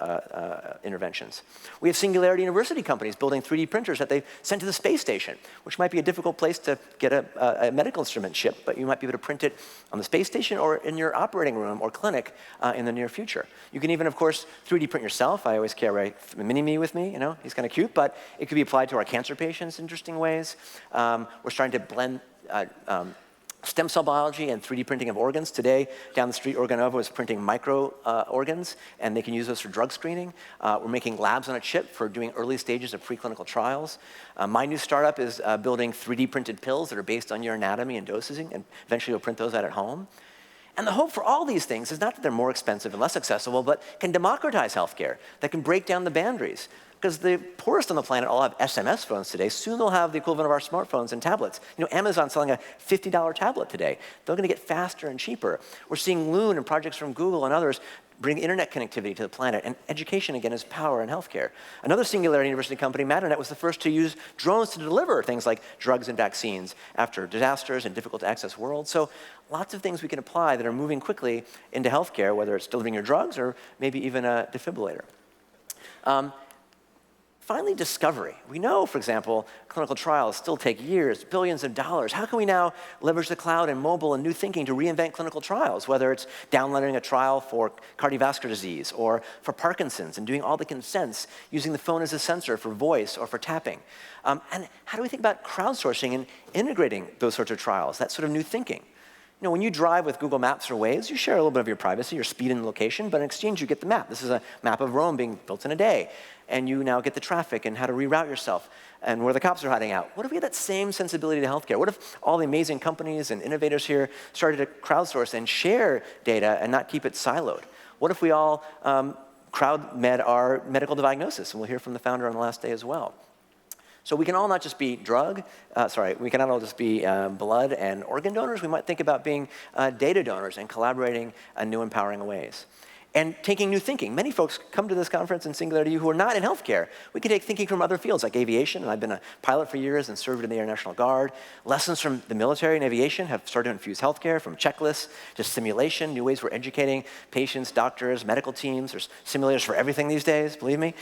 Speaker 4: interventions. We have Singularity University companies building 3D printers that they've sent to the space station, which might be a difficult place to get a medical instrument shipped, but you might be able to print it on the space station or in your operating room or clinic in the near future. You can even, of course, 3D print yourself. I always carry a mini-me with me, he's kind of cute, but it could be applied to our cancer patients in interesting ways. We're starting to blend stem cell biology and 3D printing of organs. Today, down the street, Organovo is printing micro organs, and they can use those for drug screening. We're making labs on a chip for doing early stages of preclinical trials. My new startup is building 3D printed pills that are based on your anatomy and dosing, and eventually we'll print those out at home. And the hope for all these things is not that they're more expensive and less accessible, but can democratize healthcare, that can break down the boundaries. Because the poorest on the planet all have SMS phones today. Soon they'll have the equivalent of our smartphones and tablets. Amazon's selling a $50 tablet today. They're going to get faster and cheaper. We're seeing Loon and projects from Google and others bring internet connectivity to the planet, and education, again, is power in healthcare. Another Singularity University company, Matternet, was the first to use drones to deliver things like drugs and vaccines after disasters and difficult-to-access worlds. So lots of things we can apply that are moving quickly into healthcare, whether it's delivering your drugs or maybe even a defibrillator. Finally, discovery. We know, for example, clinical trials still take years, billions of dollars. How can we now leverage the cloud and mobile and new thinking to reinvent clinical trials, whether it's downloading a trial for cardiovascular disease or for Parkinson's and doing all the consents, using the phone as a sensor for voice or for tapping? And how do we think about crowdsourcing and integrating those sorts of trials, that sort of new thinking? When you drive with Google Maps or Waze, you share a little bit of your privacy, your speed and location, but in exchange you get the map. This is a map of Rome being built in a day. And you now get the traffic and how to reroute yourself and where the cops are hiding out. What if we had that same sensibility to healthcare? What if all the amazing companies and innovators here started to crowdsource and share data and not keep it siloed? What if we all crowd-med our medical diagnosis? And we'll hear from the founder on the last day as well. So we can all not just be we cannot all just be blood and organ donors. We might think about being data donors and collaborating in new empowering ways. And taking new thinking. Many folks come to this conference in Singularity who are not in healthcare. We can take thinking from other fields like aviation, and I've been a pilot for years and served in the Air National Guard. Lessons from the military and aviation have started to infuse healthcare, from checklists to simulation, new ways we're educating patients, doctors, medical teams. There's simulators for everything these days, believe me.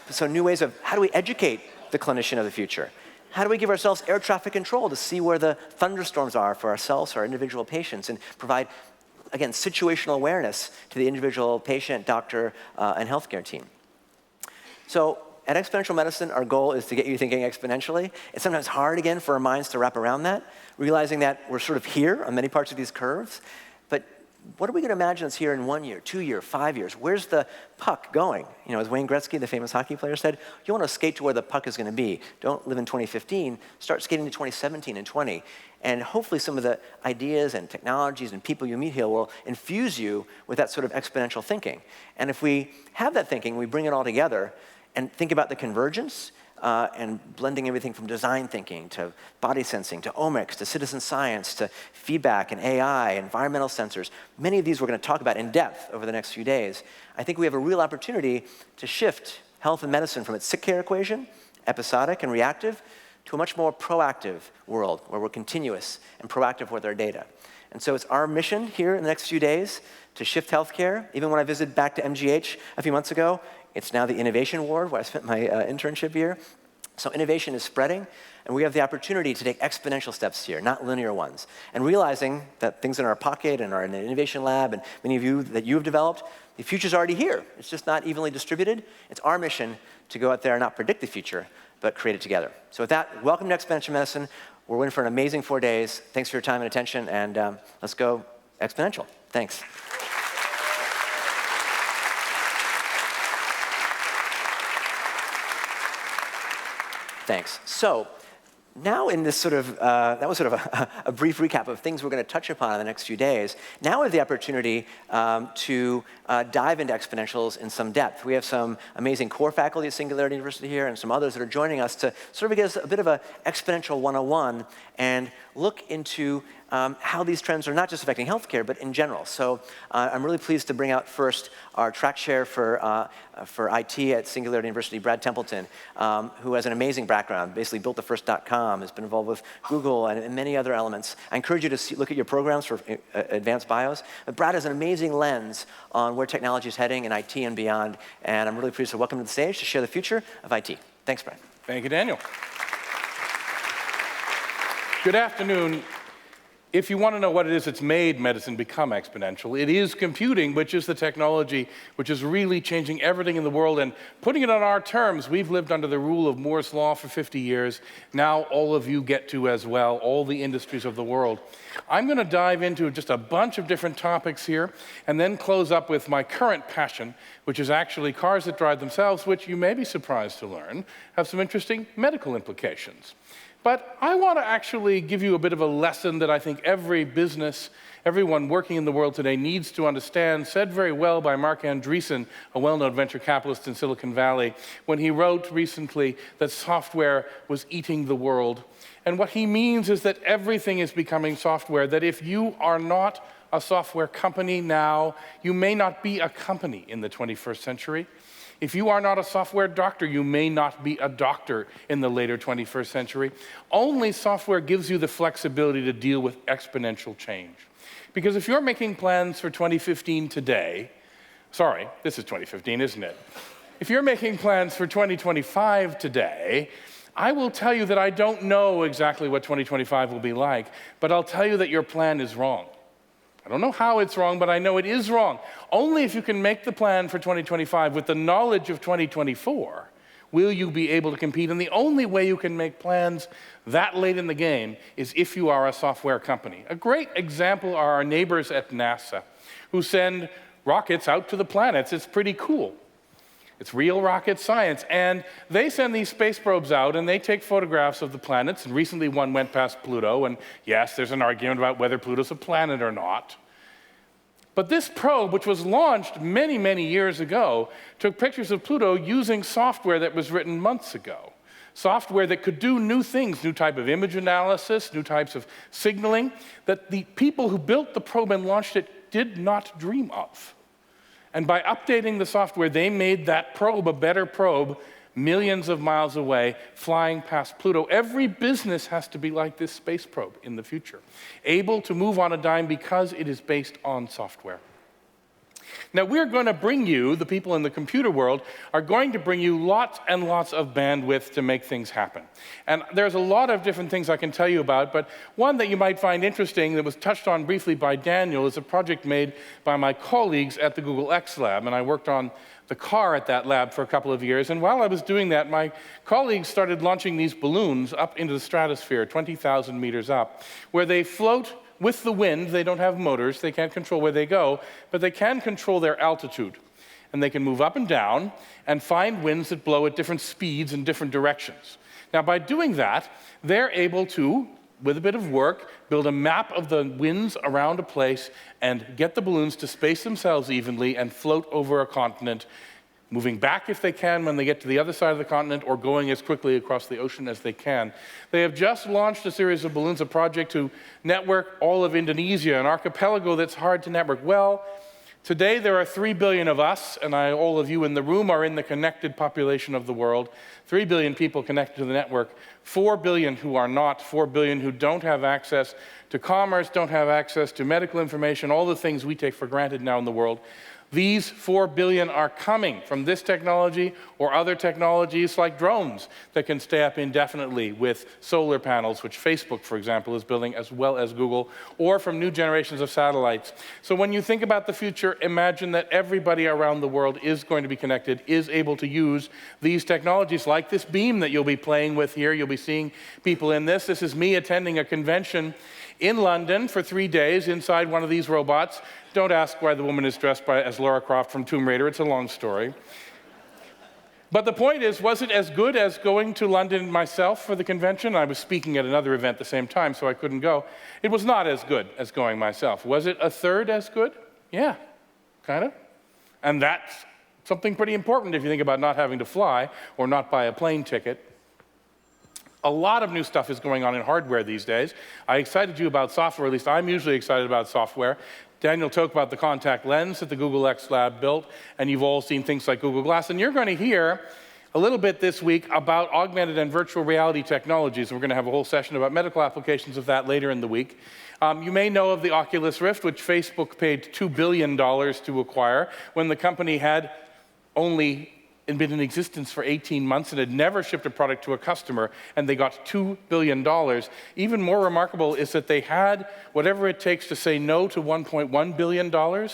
Speaker 4: So new ways of how do we educate the clinician of the future? How do we give ourselves air traffic control to see where the thunderstorms are for ourselves, our individual patients, and provide, again, situational awareness to the individual patient, doctor, and healthcare team? So at Exponential Medicine, our goal is to get you thinking exponentially. It's sometimes hard, again, for our minds to wrap around that, realizing that we're sort of here on many parts of these curves. But what are we going to imagine is here in 1 year, 2 years, 5 years? Where's the puck going? As Wayne Gretzky, the famous hockey player, said, you want to skate to where the puck is going to be. Don't live in 2015. Start skating to 2017 and 20. And hopefully some of the ideas and technologies and people you meet here will infuse you with that sort of exponential thinking. And if we have that thinking, we bring it all together and think about the convergence and blending everything from design thinking to body sensing to omics to citizen science to feedback and AI, environmental sensors. Many of these we're going to talk about in depth over the next few days. I think we have a real opportunity to shift health and medicine from its sick care equation, episodic and reactive, to a much more proactive world where we're continuous and proactive with our data. And so it's our mission here in the next few days to shift healthcare. Even when I visited back to MGH a few months ago, it's now the Innovation Ward where I spent my internship year. So innovation is spreading, and we have the opportunity to take exponential steps here, not linear ones. And realizing that things in our pocket and are in an innovation lab, and many of you that you have developed, the future's already here. It's just not evenly distributed. It's our mission to go out there and not predict the future, but create it together. So with that, welcome to Exponential Medicine. We're in for an amazing 4 days. Thanks for your time and attention, and let's go exponential. Thanks. Thanks. So now in this sort of, that was sort of a brief recap of things we're going to touch upon in the next few days. Now we have the opportunity to dive into exponentials in some depth. We have some amazing core faculty at Singularity University here and some others that are joining us to sort of give us a bit of an exponential 101 and look into how these trends are not just affecting healthcare, but in general. So I'm really pleased to bring out first our track chair for IT at Singularity University, Brad Templeton, who has an amazing background, basically built the first .com, has been involved with Google and many other elements. I encourage you to look at your programs for advanced bios. But Brad has an amazing lens on where technology is heading in IT and beyond, and I'm really pleased to welcome him to the stage to share the future of IT. Thanks, Brad.
Speaker 8: Thank you, Daniel. Good afternoon. If you want to know what it is that's made medicine become exponential, it is computing, which is the technology which is really changing everything in the world. And putting it on our terms, we've lived under the rule of Moore's Law for 50 years. Now all of you get to as well, all the industries of the world. I'm going to dive into just a bunch of different topics here, and then close up with my current passion, which is actually cars that drive themselves, which you may be surprised to learn have some interesting medical implications. But I want to actually give you a bit of a lesson that I think every business, everyone working in the world today needs to understand, said very well by Mark Andreessen, a well-known venture capitalist in Silicon Valley, when he wrote recently that software was eating the world. And what he means is that everything is becoming software, that if you are not a software company now, you may not be a company in the 21st century. If you are not a software doctor, you may not be a doctor in the later 21st century. Only software gives you the flexibility to deal with exponential change. Because if you're making plans for 2015 today, sorry, this is 2015, isn't it? If you're making plans for 2025 today, I will tell you that I don't know exactly what 2025 will be like, but I'll tell you that your plan is wrong. I don't know how it's wrong, but I know it is wrong. Only if you can make the plan for 2025 with the knowledge of 2024 will you be able to compete. And the only way you can make plans that late in the game is if you are a software company. A great example are our neighbors at NASA, who send rockets out to the planets. It's pretty cool. It's real rocket science. And they send these space probes out, and they take photographs of the planets. And recently one went past Pluto, and yes, there's an argument about whether Pluto's a planet or not. But this probe, which was launched many, many years ago, took pictures of Pluto using software that was written months ago. Software that could do new things, new type of image analysis, new types of signaling, that the people who built the probe and launched it did not dream of. And by updating the software, they made that probe a better probe millions of miles away, flying past Pluto. Every business has to be like this space probe in the future, able to move on a dime because it is based on software. Now, we're going to bring you, the people in the computer world, are going to bring you lots and lots of bandwidth to make things happen. And there's a lot of different things I can tell you about, but one that you might find interesting that was touched on briefly by Daniel is a project made by my colleagues at the Google X Lab, and I worked on the car at that lab for a couple of years. And while I was doing that, my colleagues started launching these balloons up into the stratosphere, 20,000 meters up, where they float with the wind. They don't have motors, they can't control where they go, but they can control their altitude. And they can move up and down and find winds that blow at different speeds in different directions. Now, by doing that, they're able to, with a bit of work, build a map of the winds around a place and get the balloons to space themselves evenly and float over a continent, moving back if they can when they get to the other side of the continent, or going as quickly across the ocean as they can. They have just launched a series of balloons, a project to network all of Indonesia, an archipelago that's hard to network. Well, today there are 3 billion of us, and all of you in the room are in the connected population of the world. 3 billion people connected to the network, 4 billion who are not, 4 billion who don't have access to commerce, don't have access to medical information, all the things we take for granted now in the world. These 4 billion are coming from this technology or other technologies like drones that can stay up indefinitely with solar panels, which Facebook, for example, is building, as well as Google, or from new generations of satellites. So when you think about the future, imagine that everybody around the world is going to be connected, is able to use these technologies, like this beam that you'll be playing with here. You'll be seeing people in this. This is me attending a convention in London for 3 days inside one of these robots. Don't ask why the woman is dressed as Lara Croft from Tomb Raider. It's a long story. But the point is, was it as good as going to London myself for the convention? I was speaking at another event at the same time, so I couldn't go. It was not as good as going myself. Was it a third as good? Yeah, kind of. And that's something pretty important if you think about not having to fly or not buy a plane ticket. A lot of new stuff is going on in hardware these days. I excited you about software, at least I'm usually excited about software. Daniel talked about the contact lens that the Google X Lab built, and you've all seen things like Google Glass. And you're going to hear a little bit this week about augmented and virtual reality technologies. And we're going to have a whole session about medical applications of that later in the week. You may know of the Oculus Rift, which Facebook paid $2 billion to acquire when the company had only been in existence for 18 months and had never shipped a product to a customer, and they got $2 billion. Even more remarkable is that they had whatever it takes to say no to $1.1 billion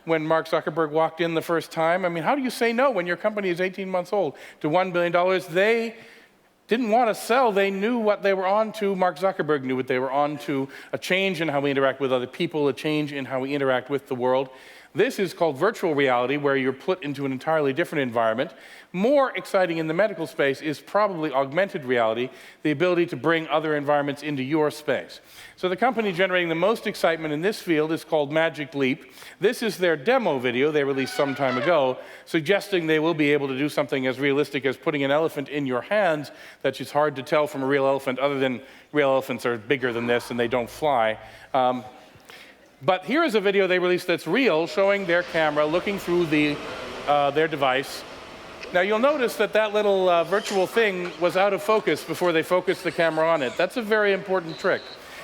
Speaker 8: when Mark Zuckerberg walked in the first time. I mean, how do you say no when your company is 18 months old to $1 billion? They didn't want to sell. They knew what they were on to. Mark Zuckerberg knew what they were on to, a change in how we interact with other people, a change in how we interact with the world. This is called virtual reality, where you're put into an entirely different environment. More exciting in the medical space is probably augmented reality, the ability to bring other environments into your space. So the company generating the most excitement in this field is called Magic Leap. This is their demo video they released some time ago, suggesting they will be able to do something as realistic as putting an elephant in your hands that is hard to tell from a real elephant, other than real elephants are bigger than this and they don't fly. But here is a video they released that's real, showing their camera looking through their device. Now you'll notice that that little virtual thing was out of focus before they focused the camera on it. That's a very important trick.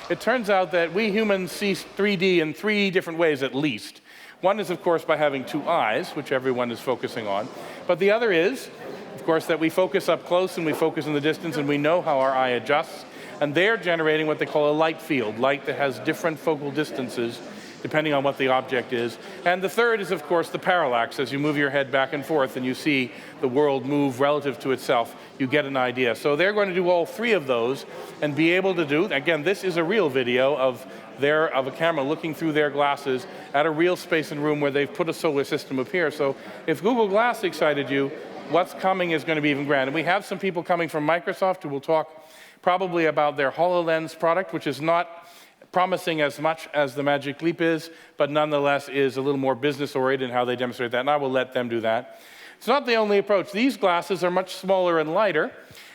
Speaker 8: It turns out that we humans see 3D in 3 different ways at least. One is, of course, by having 2 eyes, which everyone is focusing on. But the other is, of course, that we focus up close and we focus in the distance, and we know how our eye adjusts. And they're generating what they call a light field, light that has different focal distances depending on what the object is. And the third is, of course, the parallax. As you move your head back and forth and you see the world move relative to itself, you get an idea. So they're going to do all 3 of those and be able to do, again, this is a real video of a camera looking through their glasses at a real space and room where they've put a solar system up here. So if Google Glass excited you, what's coming is going to be even grand. And we have some people coming from Microsoft who will talk probably about their HoloLens product, which is not promising as much as the Magic Leap is, but nonetheless is a little more business-oriented in how they demonstrate that, and I will let them do that. It's not the only approach. These glasses are much smaller and lighter.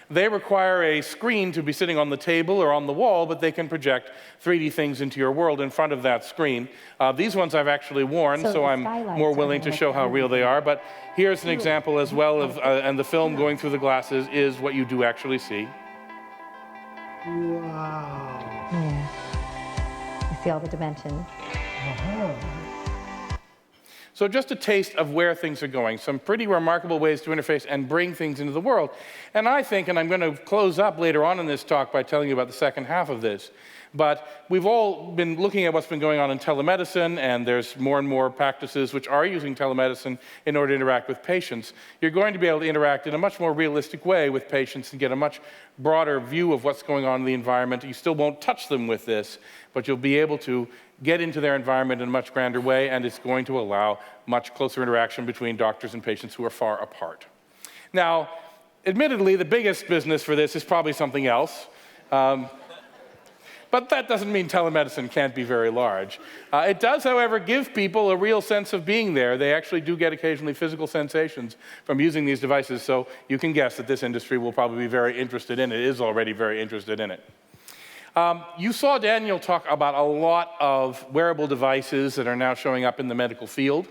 Speaker 8: They require a screen to be sitting on the table or on the wall, but they can project 3D things into your world in front of that screen. These ones I've actually worn, so I'm more willing to show how real they are, but here's an example as well of, and the film going through the glasses is what you do actually see.
Speaker 9: Wow. Yeah. You see all the dimensions.
Speaker 8: So just a taste of where things are going, some pretty remarkable ways to interface and bring things into the world. And I think, and I'm going to close up later on in this talk by telling you about the second half of this, but we've all been looking at what's been going on in telemedicine, and there's more and more practices which are using telemedicine in order to interact with patients. You're going to be able to interact in a much more realistic way with patients and get a much broader view of what's going on in the environment. You still won't touch them with this, but you'll be able to get into their environment in a much grander way, and it's going to allow much closer interaction between doctors and patients who are far apart. Now, admittedly, the biggest business for this is probably something else. But that doesn't mean telemedicine can't be very large. It does, however, give people a real sense of being there. They actually do get occasionally physical sensations from using these devices, so you can guess that this industry will probably be very interested in it, is already very interested in it. You saw Daniel talk about a lot of wearable devices that are now showing up in the medical field.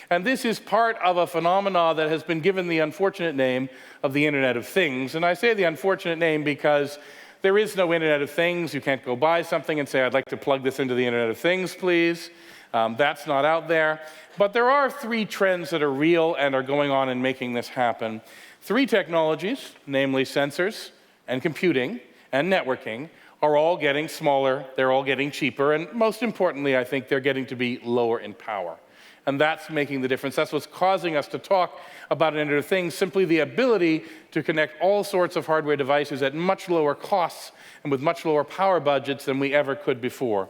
Speaker 8: And this is part of a phenomena that has been given the unfortunate name of the Internet of Things. And I say the unfortunate name because there is no Internet of Things. You can't go buy something and say, I'd like to plug this into the Internet of Things, please. That's not out there. But there are 3 trends that are real and are going on in making this happen. 3 technologies, namely sensors and computing and networking, are all getting smaller, they're all getting cheaper, and most importantly, I think they're getting to be lower in power. And that's making the difference. That's what's causing us to talk about Internet of Things, simply the ability to connect all sorts of hardware devices at much lower costs and with much lower power budgets than we ever could before.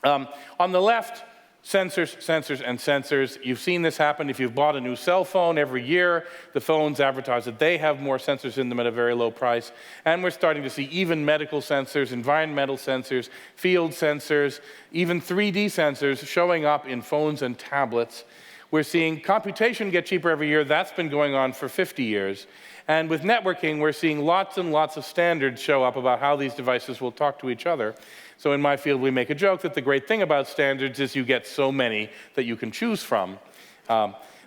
Speaker 8: On the left, sensors, sensors, and sensors. You've seen this happen if you've bought a new cell phone every year. The phones advertise that they have more sensors in them at a very low price. And we're starting to see even medical sensors, environmental sensors, field sensors, even 3D sensors showing up in phones and tablets. We're seeing computation get cheaper every year. That's been going on for 50 years. And with networking, we're seeing lots and lots of standards show up about how these devices will talk to each other. So in my field, we make a joke that the great thing about standards is you get so many that you can choose from.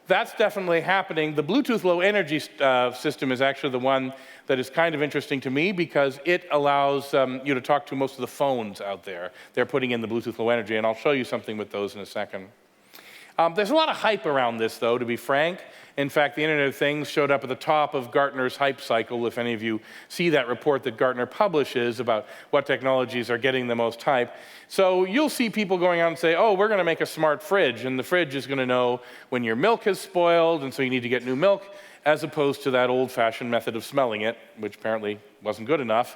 Speaker 8: That's definitely happening. The Bluetooth Low Energy system is actually the one that is kind of interesting to me because it allows you to talk to most of the phones out there. They're putting in the Bluetooth Low Energy, and I'll show you something with those in a second. There's a lot of hype around this, though, to be frank. In fact, the Internet of Things showed up at the top of Gartner's hype cycle, if any of you see that report that Gartner publishes about what technologies are getting the most hype. So you'll see people going out and say, oh, we're going to make a smart fridge, and the fridge is going to know when your milk has spoiled, and so you need to get new milk, as opposed to that old-fashioned method of smelling it, which apparently wasn't good enough.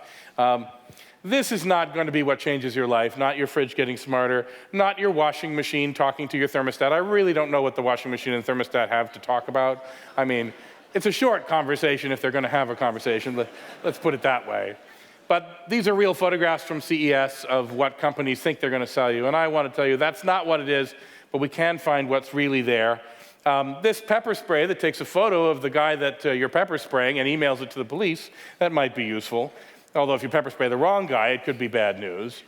Speaker 8: This is not going to be what changes your life, not your fridge getting smarter, not your washing machine talking to your thermostat. I really don't know what the washing machine and thermostat have to talk about. I mean, it's a short conversation if they're going to have a conversation, let's put it that way. But these are real photographs from CES of what companies think they're going to sell you, and I want to tell you that's not what it is, but we can find what's really there. This pepper spray that takes a photo of the guy that you're pepper spraying and emails it to the police, that might be useful. Although if you pepper spray the wrong guy, it could be bad news.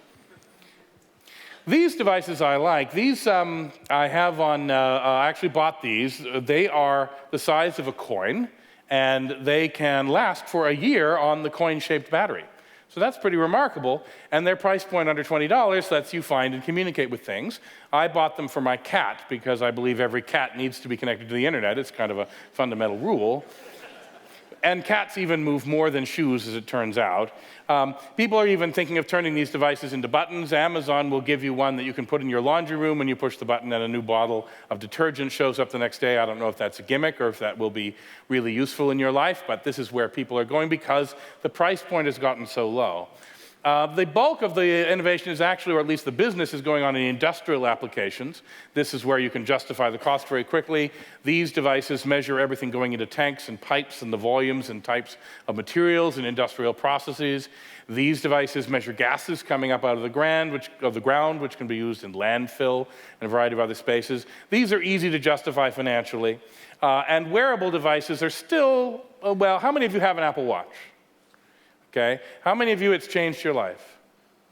Speaker 8: These devices I like. These I have on, I actually bought these. They are the size of a coin, and they can last for a year on the coin-shaped battery. So that's pretty remarkable, and their price point under $20 lets you find and communicate with things. I bought them for my cat because I believe every cat needs to be connected to the internet. It's kind of a fundamental rule. And cats even move more than shoes, as it turns out. People are even thinking of turning these devices into buttons. Amazon will give you one that you can put in your laundry room when you push the button and a new bottle of detergent shows up the next day. I don't know if that's a gimmick or if that will be really useful in your life, but this is where people are going because the price point has gotten so low. The bulk of the innovation is actually, or at least the business, is going on in industrial applications. This is where you can justify the cost very quickly. These devices measure everything going into tanks and pipes and the volumes and types of materials in industrial processes. These devices measure gases coming up out of the ground, which can be used in landfill and a variety of other spaces. These are easy to justify financially. And wearable devices are still, well, how many of you have an Apple Watch? Okay. How many of you it's changed your life?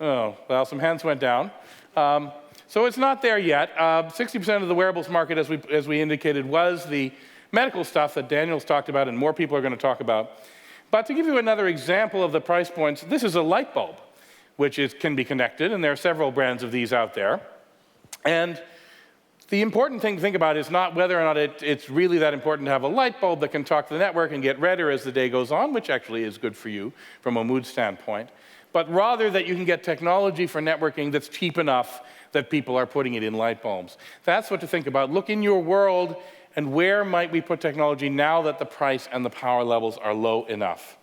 Speaker 8: Oh, well, some hands went down. So it's not there yet. 60% of the wearables market, as we indicated, was the medical stuff that Daniel's talked about and more people are going to talk about. But to give you another example of the price points, this is a light bulb, which can be connected, and there are several brands of these out there. And the important thing to think about is not whether or not it's really that important to have a light bulb that can talk to the network and get redder as the day goes on, which actually is good for you from a mood standpoint, but rather that you can get technology for networking that's cheap enough that people are putting it in light bulbs. That's what to think about. Look in your world and where might we put technology now that the price and the power levels are low enough.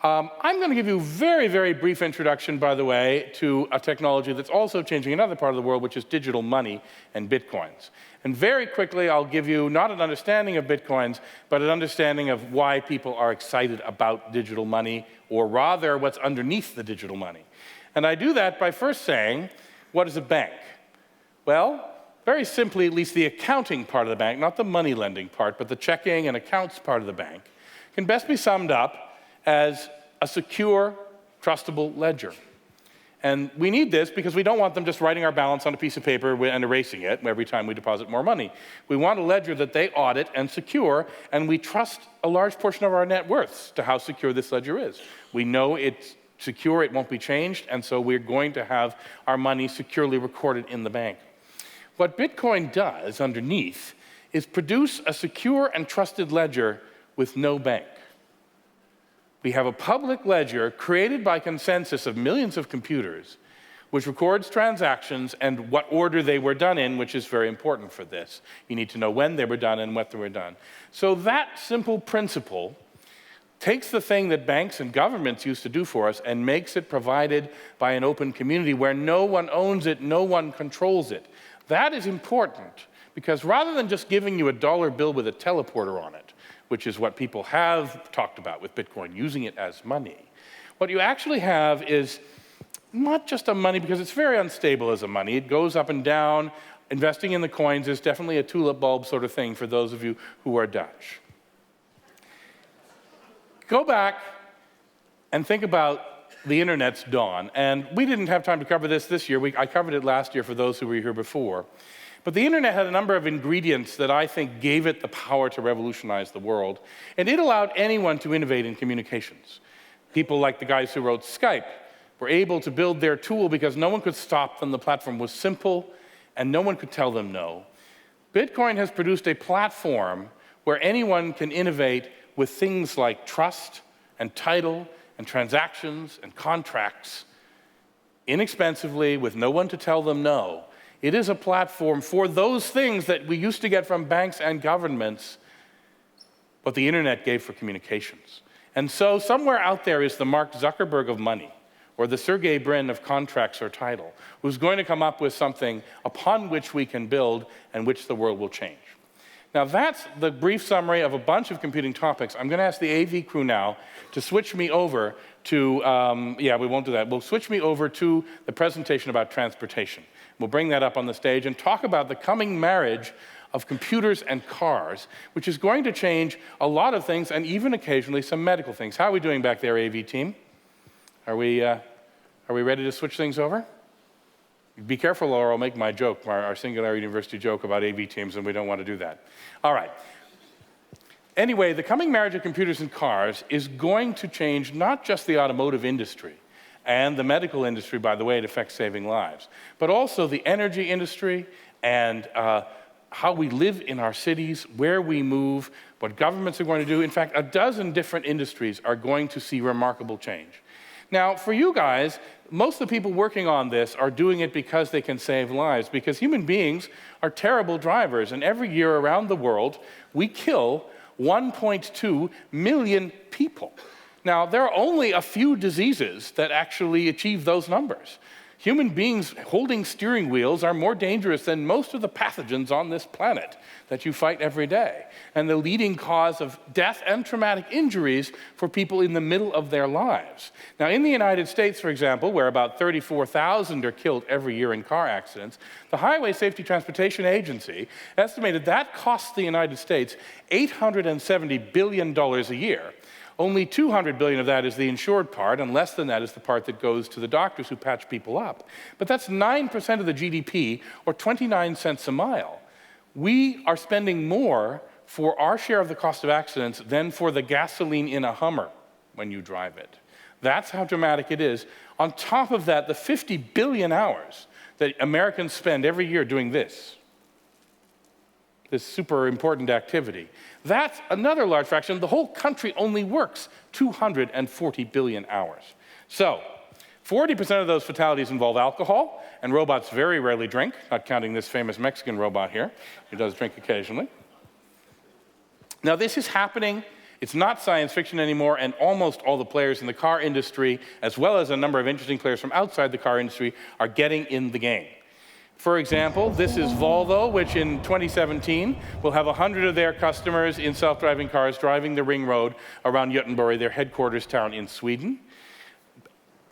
Speaker 8: I'm going to give you a very, very brief introduction, by the way, to a technology that's also changing another part of the world, which is digital money and bitcoins. And very quickly, I'll give you not an understanding of bitcoins, but an understanding of why people are excited about digital money, or rather, what's underneath the digital money. And I do that by first saying, what is a bank? Well, very simply, at least the accounting part of the bank, not the money lending part, but the checking and accounts part of the bank, can best be summed up as a secure, trustable ledger. And we need this because we don't want them just writing our balance on a piece of paper and erasing it every time we deposit more money. We want a ledger that they audit and secure, and we trust a large portion of our net worths to how secure this ledger is. We know it's secure, it won't be changed, and so we're going to have our money securely recorded in the bank. What Bitcoin does underneath is produce a secure and trusted ledger with no bank. We have a public ledger created by consensus of millions of computers, which records transactions and what order they were done in, which is very important for this. You need to know when they were done and what they were done. So that simple principle takes the thing that banks and governments used to do for us and makes it provided by an open community where no one owns it, no one controls it. That is important because rather than just giving you a dollar bill with a teleporter on it, which is what people have talked about with Bitcoin, using it as money, what you actually have is not just a money, because it's very unstable as a money. It goes up and down. investing in the coins is definitely a tulip bulb sort of thing for those of you who are Dutch. Go back and think about the internet's dawn. And we didn't have time to cover this year. I covered it last year for those who were here before. But the internet had a number of ingredients that I think gave it the power to revolutionize the world. And it allowed anyone to innovate in communications. People like the guys who wrote Skype were able to build their tool because no one could stop them. The platform was simple, and no one could tell them no. Bitcoin has produced a platform where anyone can innovate with things like trust and title and transactions and contracts inexpensively with no one to tell them no. It is a platform for those things that we used to get from banks and governments, but the internet gave for communications. And so somewhere out there is the Mark Zuckerberg of money, or the Sergey Brin of contracts or title, who's going to come up with something upon which we can build and which the world will change. Now that's the brief summary of a bunch of computing topics. I'm going to ask the AV crew now to switch me over to, we won't do that. We'll switch me over to the presentation about transportation. We'll bring that up on the stage and talk about the coming marriage of computers and cars, which is going to change a lot of things and even occasionally some medical things. How are we doing back there, AV team? Are we ready to switch things over? Be careful or I'll make my joke, our Singularity University joke about AV teams, and we don't want to do that. All right. Anyway, the coming marriage of computers and cars is going to change not just the automotive industry and the medical industry, by the way, it affects saving lives, but also the energy industry and how we live in our cities, where we move, what governments are going to do. In fact, a dozen different industries are going to see remarkable change. Now, for you guys, most of the people working on this are doing it because they can save lives, because human beings are terrible drivers, and every year around the world, we kill 1.2 million people. Now, there are only a few diseases that actually achieve those numbers. Human beings holding steering wheels are more dangerous than most of the pathogens on this planet that you fight every day, and the leading cause of death and traumatic injuries for people in the middle of their lives. Now, in the United States, for example, where about 34,000 are killed every year in car accidents, the Highway Safety Transportation Agency estimated that costs the United States $870 billion a year. Only $200 billion of that is the insured part, and less than that is the part that goes to the doctors who patch people up. But that's 9% of the GDP, or 29 cents a mile. We are spending more for our share of the cost of accidents than for the gasoline in a Hummer when you drive it. That's how dramatic it is. On top of that, the 50 billion hours that Americans spend every year doing this super important activity. That's another large fraction. The whole country only works 240 billion hours. So, 40% of those fatalities involve alcohol, and robots very rarely drink, not counting this famous Mexican robot here, who does drink occasionally. Now, this is happening. It's not science fiction anymore, and almost all the players in the car industry, as well as a number of interesting players from outside the car industry, are getting in the game. For example, this is Volvo, which in 2017 will have 100 of their customers in self-driving cars driving the ring road around Göteborg, their headquarters town in Sweden.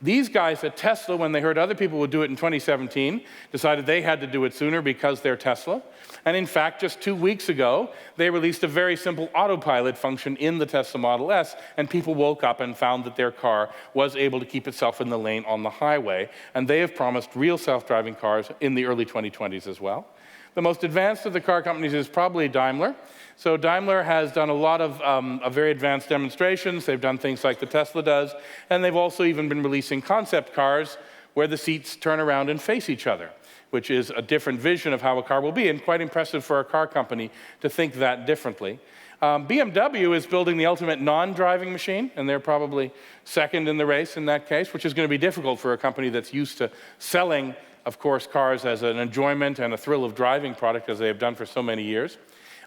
Speaker 8: These guys at Tesla, when they heard other people would do it in 2017, decided they had to do it sooner because they're Tesla. And in fact, just 2 weeks ago, they released a very simple autopilot function in the Tesla Model S, and people woke up and found that their car was able to keep itself in the lane on the highway. And they have promised real self-driving cars in the early 2020s as well. The most advanced of the car companies is probably Daimler. So Daimler has done a lot of very advanced demonstrations. They've done things like the Tesla does, and they've also even been releasing concept cars where the seats turn around and face each other, which is a different vision of how a car will be, and quite impressive for a car company to think that differently. BMW is building the ultimate non-driving machine, and they're probably second in the race in that case, which is going to be difficult for a company that's used to selling, of course, cars as an enjoyment and a thrill of driving product, as they have done for so many years.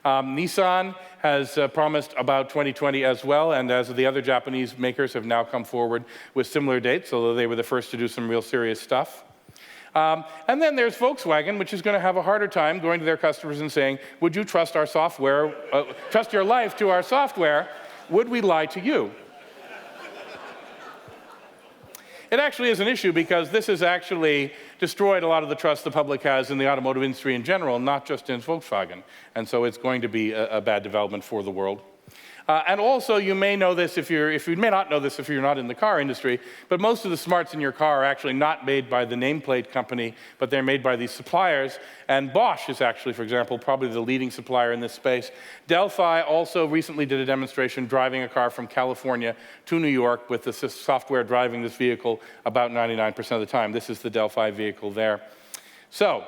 Speaker 8: Nissan has promised about 2020 as well, and as the other Japanese makers have now come forward with similar dates, although they were the first to do some real serious stuff. And then there's Volkswagen, which is going to have a harder time going to their customers and saying, would you trust our software, trust your life to our software? Would we lie to you? It actually is an issue because this is actually destroyed a lot of the trust the public has in the automotive industry in general, not just in Volkswagen. And so it's going to be a bad development for the world. And also, you may know this you may not know this if you're not in the car industry, but most of the smarts in your car are actually not made by the nameplate company, but they're made by these suppliers. And Bosch is actually, for example, probably the leading supplier in this space. Delphi also recently did a demonstration driving a car from California to New York with the software driving this vehicle about 99% of the time. This is the Delphi vehicle there. So,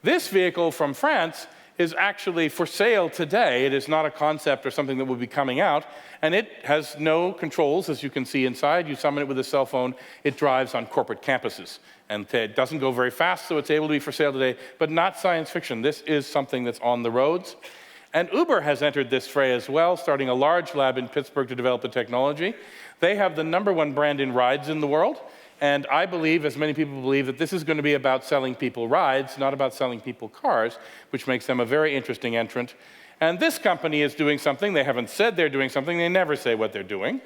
Speaker 8: this vehicle from France is actually for sale today. It is not a concept or something that will be coming out, and it has no controls, as you can see inside. You summon it with a cell phone. It drives on corporate campuses, and it doesn't go very fast, so it's able to be for sale today, but not science fiction. This is something that's on the roads. And Uber has entered this fray as well, starting a large lab in Pittsburgh to develop the technology. They have the #1 brand in rides in the world. And I believe, as many people believe, that this is going to be about selling people rides, not about selling people cars, which makes them a very interesting entrant. And this company is doing something. They haven't said they're doing something. They never say what they're doing.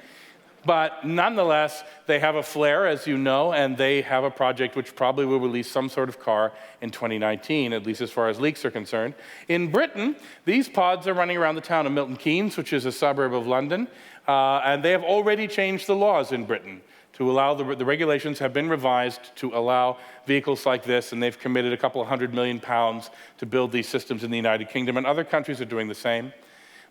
Speaker 8: But nonetheless, they have a flare, as you know, and they have a project which probably will release some sort of car in 2019, at least as far as leaks are concerned. In Britain, these pods are running around the town of Milton Keynes, which is a suburb of London, and they have already changed the laws in Britain to allow the regulations have been revised to allow vehicles like this, and they've committed a couple of £100 million to build these systems in the United Kingdom, and other countries are doing the same.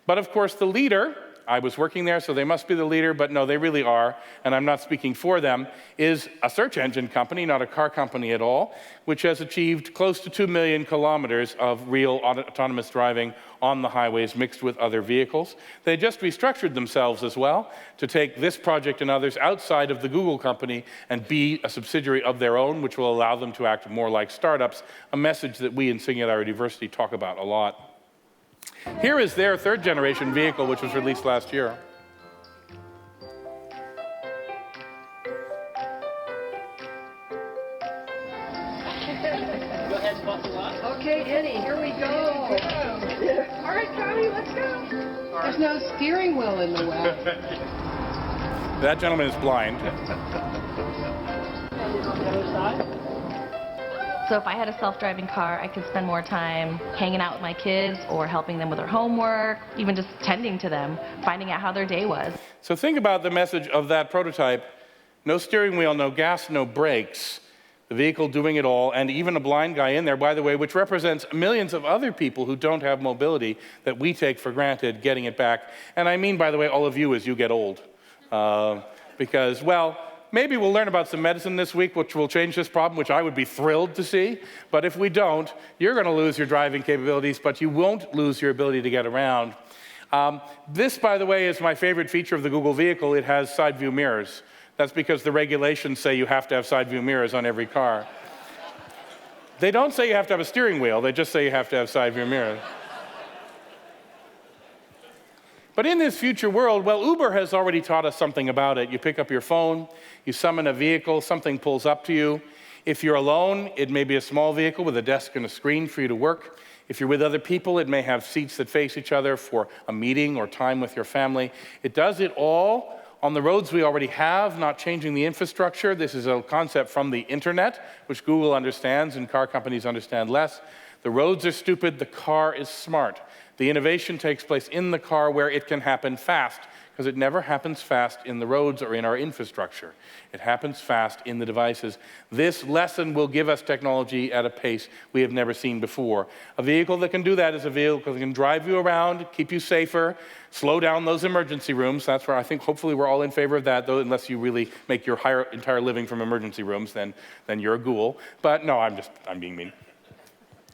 Speaker 8: But of course, the leader, I was working there, so they must be the leader, but no, they really are, and I'm not speaking for them, is a search engine company, not a car company at all, which has achieved close to 2 million kilometers of real autonomous driving on the highways mixed with other vehicles. They just restructured themselves as well to take this project and others outside of the Google company and be a subsidiary of their own, which will allow them to act more like startups, a message that we in Singularity University talk about a lot. Here is their 3rd generation vehicle, which was released last year.
Speaker 10: Okay, Eddie, here we go. All right, Connie, let's go. There's no steering wheel in the way.
Speaker 8: That gentleman is blind.
Speaker 11: So if I had a self-driving car, I could spend more time hanging out with my kids or helping them with their homework, even just tending to them, finding out how their day was.
Speaker 8: So think about the message of that prototype. No steering wheel, no gas, no brakes. The vehicle doing it all, and even a blind guy in there, by the way, which represents millions of other people who don't have mobility that we take for granted, getting it back. And I mean, by the way, all of you as you get old. Because, well, maybe we'll learn about some medicine this week which will change this problem, which I would be thrilled to see. But if we don't, you're going to lose your driving capabilities, but you won't lose your ability to get around. This, by the way, is my favorite feature of the Google vehicle. It has side view mirrors. That's because the regulations say you have to have side view mirrors on every car. They don't say you have to have a steering wheel. They just say you have to have side view mirrors. But in this future world, well, Uber has already taught us something about it. You pick up your phone, you summon a vehicle, something pulls up to you. If you're alone, it may be a small vehicle with a desk and a screen for you to work. If you're with other people, it may have seats that face each other for a meeting or time with your family. It does it all on the roads we already have, not changing the infrastructure. This is a concept from the internet, which Google understands and car companies understand less. The roads are stupid, the car is smart. The innovation takes place in the car where it can happen fast, because it never happens fast in the roads or in our infrastructure. It happens fast in the devices. This lesson will give us technology at a pace we have never seen before. A vehicle that can do that is a vehicle that can drive you around, keep you safer, slow down those emergency rooms. That's where I think hopefully we're all in favor of that, though, unless you really make your entire living from emergency rooms, then you're a ghoul. But no, I'm being mean.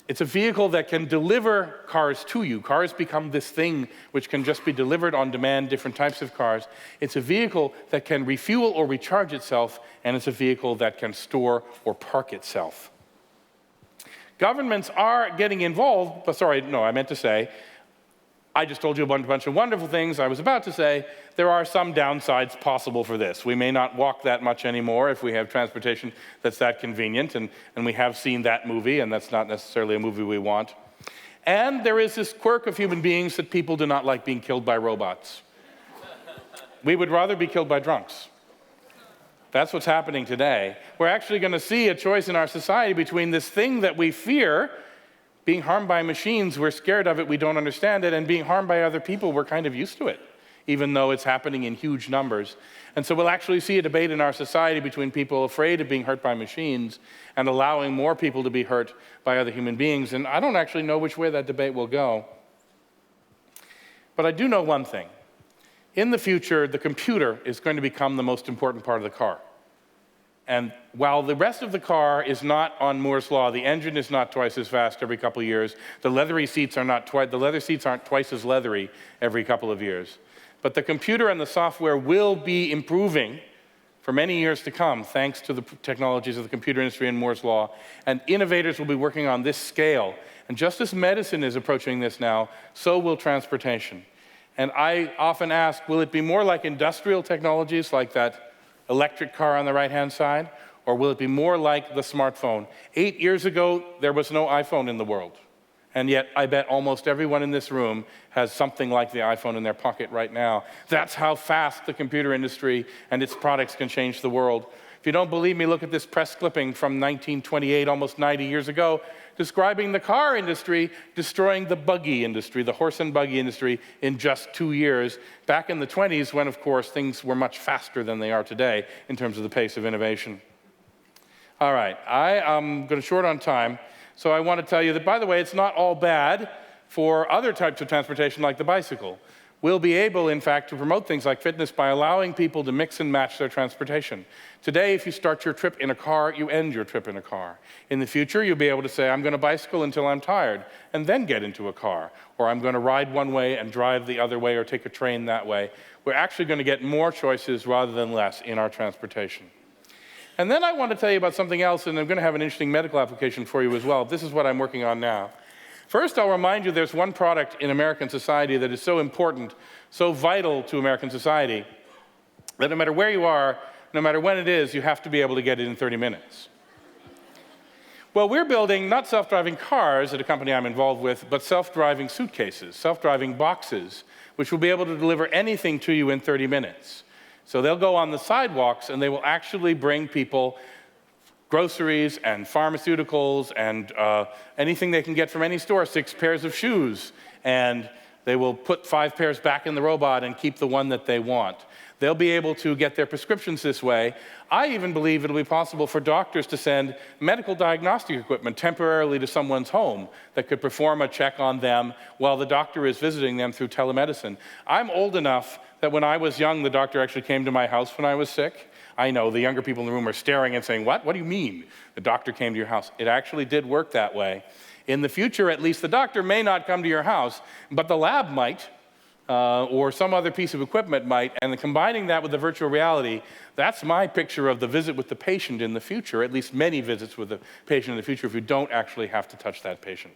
Speaker 8: It's a vehicle that can deliver cars to you. Cars become this thing which can just be delivered on demand, different types of cars. It's a vehicle that can refuel or recharge itself, and it's a vehicle that can store or park itself. Governments are getting involved, but I just told you a bunch of wonderful things. I was about to say there are some downsides possible for this. We may not walk that much anymore if we have transportation that's that convenient, and we have seen that movie, and that's not necessarily a movie we want. And there is this quirk of human beings that people do not like being killed by robots. We would rather be killed by drunks. That's what's happening today. We're actually going to see a choice in our society between this thing that we fear, being harmed by machines, we're scared of it, we don't understand it, and being harmed by other people, we're kind of used to it, even though it's happening in huge numbers. And so we'll actually see a debate in our society between people afraid of being hurt by machines and allowing more people to be hurt by other human beings. And I don't actually know which way that debate will go. But I do know one thing. In the future, the computer is going to become the most important part of the car. And while the rest of the car is not on Moore's law, the engine is not twice as fast every couple of years, the leather seats aren't twice as leathery every couple of years. But the computer and the software will be improving for many years to come, thanks to the technologies of the computer industry and Moore's law. And innovators will be working on this scale. And just as medicine is approaching this now, so will transportation. And I often ask, will it be more like industrial technologies, like that electric car on the right-hand side, or will it be more like the smartphone? 8 years ago, there was no iPhone in the world. And yet, I bet almost everyone in this room has something like the iPhone in their pocket right now. That's how fast the computer industry and its products can change the world. If you don't believe me, look at this press clipping from 1928, almost 90 years ago, describing the car industry destroying the buggy industry, the horse and buggy industry, in just 2 years, back in the 20s, when, of course, things were much faster than they are today in terms of the pace of innovation. All right, I am going to short on time. So I want to tell you that, by the way, it's not all bad for other types of transportation like the bicycle. We'll be able, in fact, to promote things like fitness by allowing people to mix and match their transportation. Today, if you start your trip in a car, you end your trip in a car. In the future, you'll be able to say, I'm going to bicycle until I'm tired, and then get into a car. Or I'm going to ride one way and drive the other way, or take a train that way. We're actually going to get more choices rather than less in our transportation. And then I want to tell you about something else, and I'm going to have an interesting medical application for you as well. This is what I'm working on now. First, I'll remind you there's one product in American society that is so important, so vital to American society, that no matter where you are, no matter when it is, you have to be able to get it in 30 minutes. Well, we're building not self-driving cars at a company I'm involved with, but self-driving suitcases, self-driving boxes, which will be able to deliver anything to you in 30 minutes. So they'll go on the sidewalks, and they will actually bring people groceries and pharmaceuticals and anything they can get from any store, 6 pairs of shoes, and they will put 5 pairs back in the robot and keep the one that they want. They'll be able to get their prescriptions this way. I even believe it'll be possible for doctors to send medical diagnostic equipment temporarily to someone's home that could perform a check on them while the doctor is visiting them through telemedicine. I'm old enough that when I was young, the doctor actually came to my house when I was sick. I know the younger people in the room are staring and saying, what? What do you mean the doctor came to your house? It actually did work that way. In the future, at least, the doctor may not come to your house, but the lab might, or some other piece of equipment might, and combining that with the virtual reality, that's my picture of the visit with the patient in the future, at least many visits with the patient in the future, if you don't actually have to touch that patient.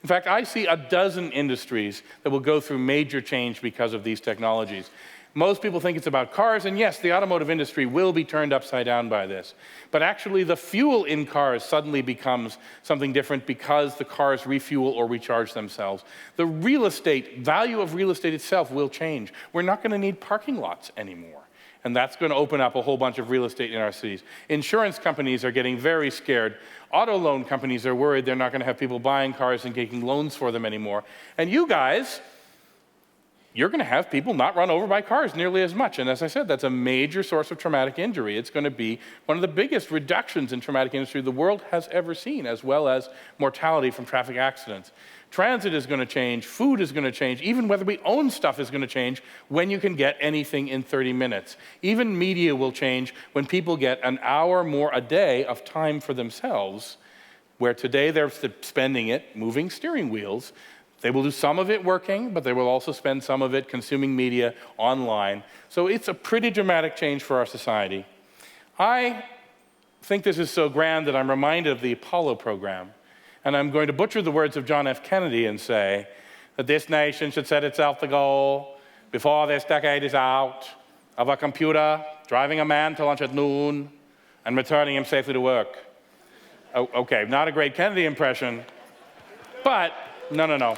Speaker 8: In fact, I see a dozen industries that will go through major change because of these technologies. Most people think it's about cars, and yes, the automotive industry will be turned upside down by this. But actually, the fuel in cars suddenly becomes something different because the cars refuel or recharge themselves. The real estate, value of real estate itself will change. We're not going to need parking lots anymore. And that's going to open up a whole bunch of real estate in our cities. Insurance companies are getting very scared. Auto loan companies are worried they're not going to have people buying cars and taking loans for them anymore. And you guys, you're going to have people not run over by cars nearly as much. And as I said, that's a major source of traumatic injury. It's going to be one of the biggest reductions in traumatic injury the world has ever seen, as well as mortality from traffic accidents. Transit is going to change, food is going to change, even whether we own stuff is going to change when you can get anything in 30 minutes. Even media will change when people get an hour more a day of time for themselves, where today they're spending it moving steering wheels. They will do some of it working, but they will also spend some of it consuming media online. So it's a pretty dramatic change for our society. I think this is so grand that I'm reminded of the Apollo program. And I'm going to butcher the words of John F. Kennedy and say that this nation should set itself the goal before this decade is out of a computer driving a man to lunch at noon and returning him safely to work. Oh, okay, not a great Kennedy impression, but no.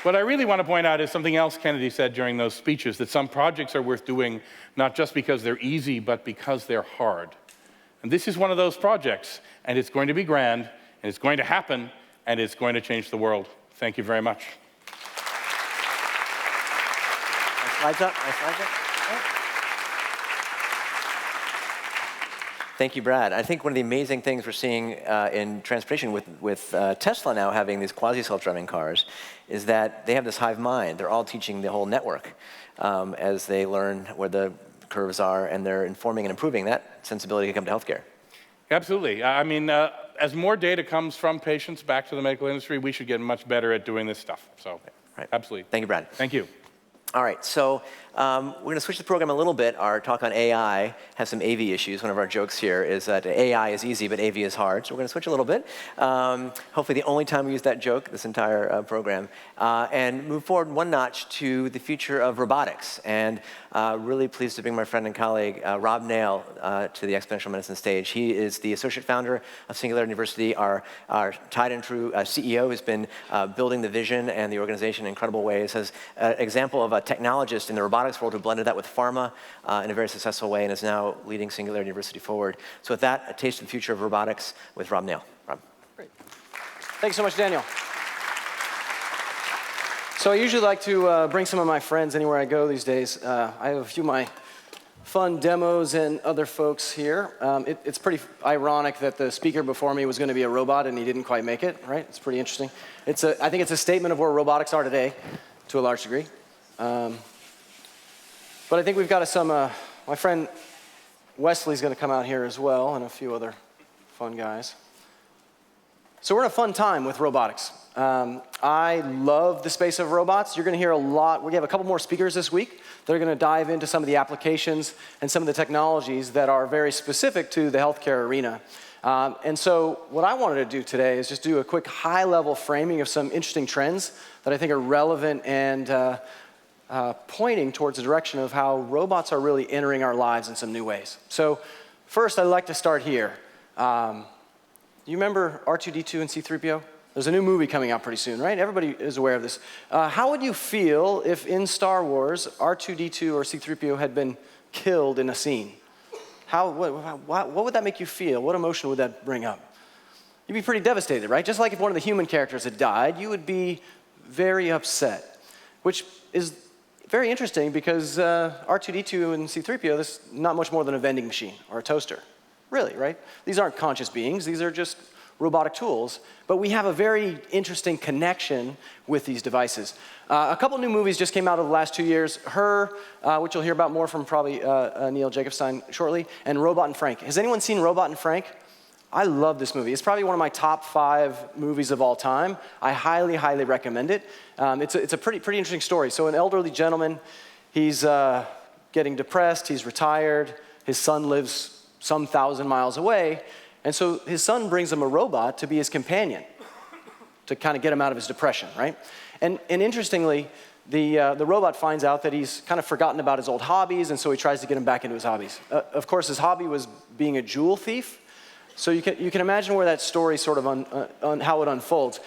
Speaker 8: What I really want to point out is something else Kennedy said during those speeches, that some projects are worth doing not just because they're easy, but because they're hard. And this is one of those projects, and it's going to be grand, and it's going to happen, and it's going to change the world. Thank you very much.
Speaker 4: Slides up, slides up. Thank you, Brad. I think one of the amazing things we're seeing in transportation with Tesla now having these quasi-self-driving cars is that they have this hive mind. They're all teaching the whole network as they learn where the curves are, and they're informing and improving that sensibility to come to healthcare.
Speaker 8: Absolutely. I mean, as more data comes from patients back to the medical industry, we should get much better at doing this stuff. So,
Speaker 4: right.
Speaker 8: Absolutely.
Speaker 4: Thank you, Brad.
Speaker 8: Thank you.
Speaker 4: All right, so we're going to switch the program a little bit. Our talk on AI has some AV issues. One of our jokes here is that AI is easy, but AV is hard. So we're going to switch a little bit. Hopefully the only time we use that joke this entire program. And move forward one notch to the future of robotics. And really pleased to bring my friend and colleague, Rob Nail, to the Exponential Medicine stage. He is the associate founder of Singularity University, our tried and true CEO who's been building the vision and the organization in incredible ways, has an example of a technologist in the robotics world who blended that with pharma in a very successful way and is now leading Singularity University forward. So with that, a taste of the future of robotics with Rob Nail. Rob.
Speaker 12: Great. Thanks so much, Daniel. So I usually like to bring some of my friends anywhere I go these days. I have a few of my fun demos and other folks here. It's pretty ironic that the speaker before me was going to be a robot and he didn't quite make it, right? It's pretty interesting. I think it's a statement of where robotics are today, to a large degree. But I think we've got some, my friend Wesley's going to come out here as well, and a few other fun guys. So we're in a fun time with robotics. I love the space of robots. You're going to hear a lot. We have a couple more speakers this week that are going to dive into some of the applications and some of the technologies that are very specific to the healthcare arena. And so what I wanted to do today is just do a quick high-level framing of some interesting trends that I think are relevant and pointing towards the direction of how robots are really entering our lives in some new ways. So first, I'd like to start here. You remember R2-D2 and C-3PO? There's a new movie coming out pretty soon, right? Everybody is aware of this. How would you feel if in Star Wars, R2-D2 or C-3PO had been killed in a scene? What would that make you feel? What emotion would that bring up? You'd be pretty devastated, right? Just like if one of the human characters had died, you would be very upset, which is very interesting because R2-D2 and C-3PO, this is not much more than a vending machine or a toaster. Really, right? These aren't conscious beings. These are just robotic tools. But we have a very interesting connection with these devices. A couple new movies just came out over the last 2 years. Her, which you'll hear about more from probably Neil Jacobstein shortly, and Robot and Frank. Has anyone seen Robot and Frank? I love this movie. It's probably one of my top 5 movies of all time. I highly, highly recommend it. It's a pretty interesting story. So an elderly gentleman, he's getting depressed, he's retired, his son lives some 1,000 miles away, and so his son brings him a robot to be his companion, to kind of get him out of his depression, right? And interestingly, the robot finds out that he's kind of forgotten about his old hobbies, and so he tries to get him back into his hobbies. Of course, his hobby was being a jewel thief, so you can imagine where that story sort of on how it unfolds.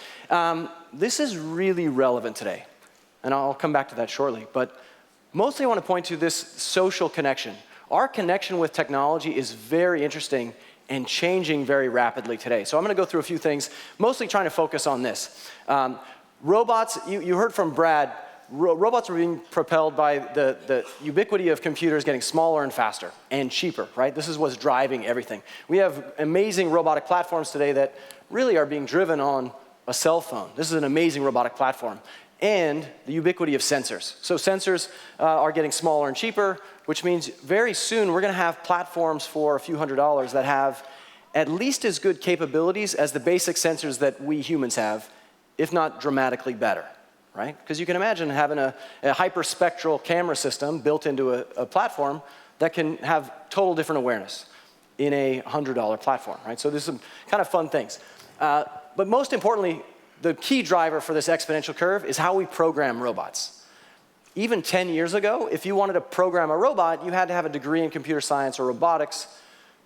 Speaker 12: This is really relevant today, and I'll come back to that shortly, but mostly I want to point to this social connection. Our connection with technology is very interesting and changing very rapidly today. So I'm going to go through a few things, mostly trying to focus on this. Robots, you heard from Brad, robots are being propelled by the ubiquity of computers getting smaller and faster and cheaper, right? This is what's driving everything. We have amazing robotic platforms today that really are being driven on a cell phone. This is an amazing robotic platform. And the ubiquity of sensors. So sensors are getting smaller and cheaper, which means very soon we're going to have platforms for a few $100s that have at least as good capabilities as the basic sensors that we humans have, if not dramatically better, right? Because you can imagine having a hyperspectral camera system built into a platform that can have total different awareness in a $100 platform, right? So there's some kind of fun things. But most importantly, the key driver for this exponential curve is how we program robots. Even 10 years ago, if you wanted to program a robot, you had to have a degree in computer science or robotics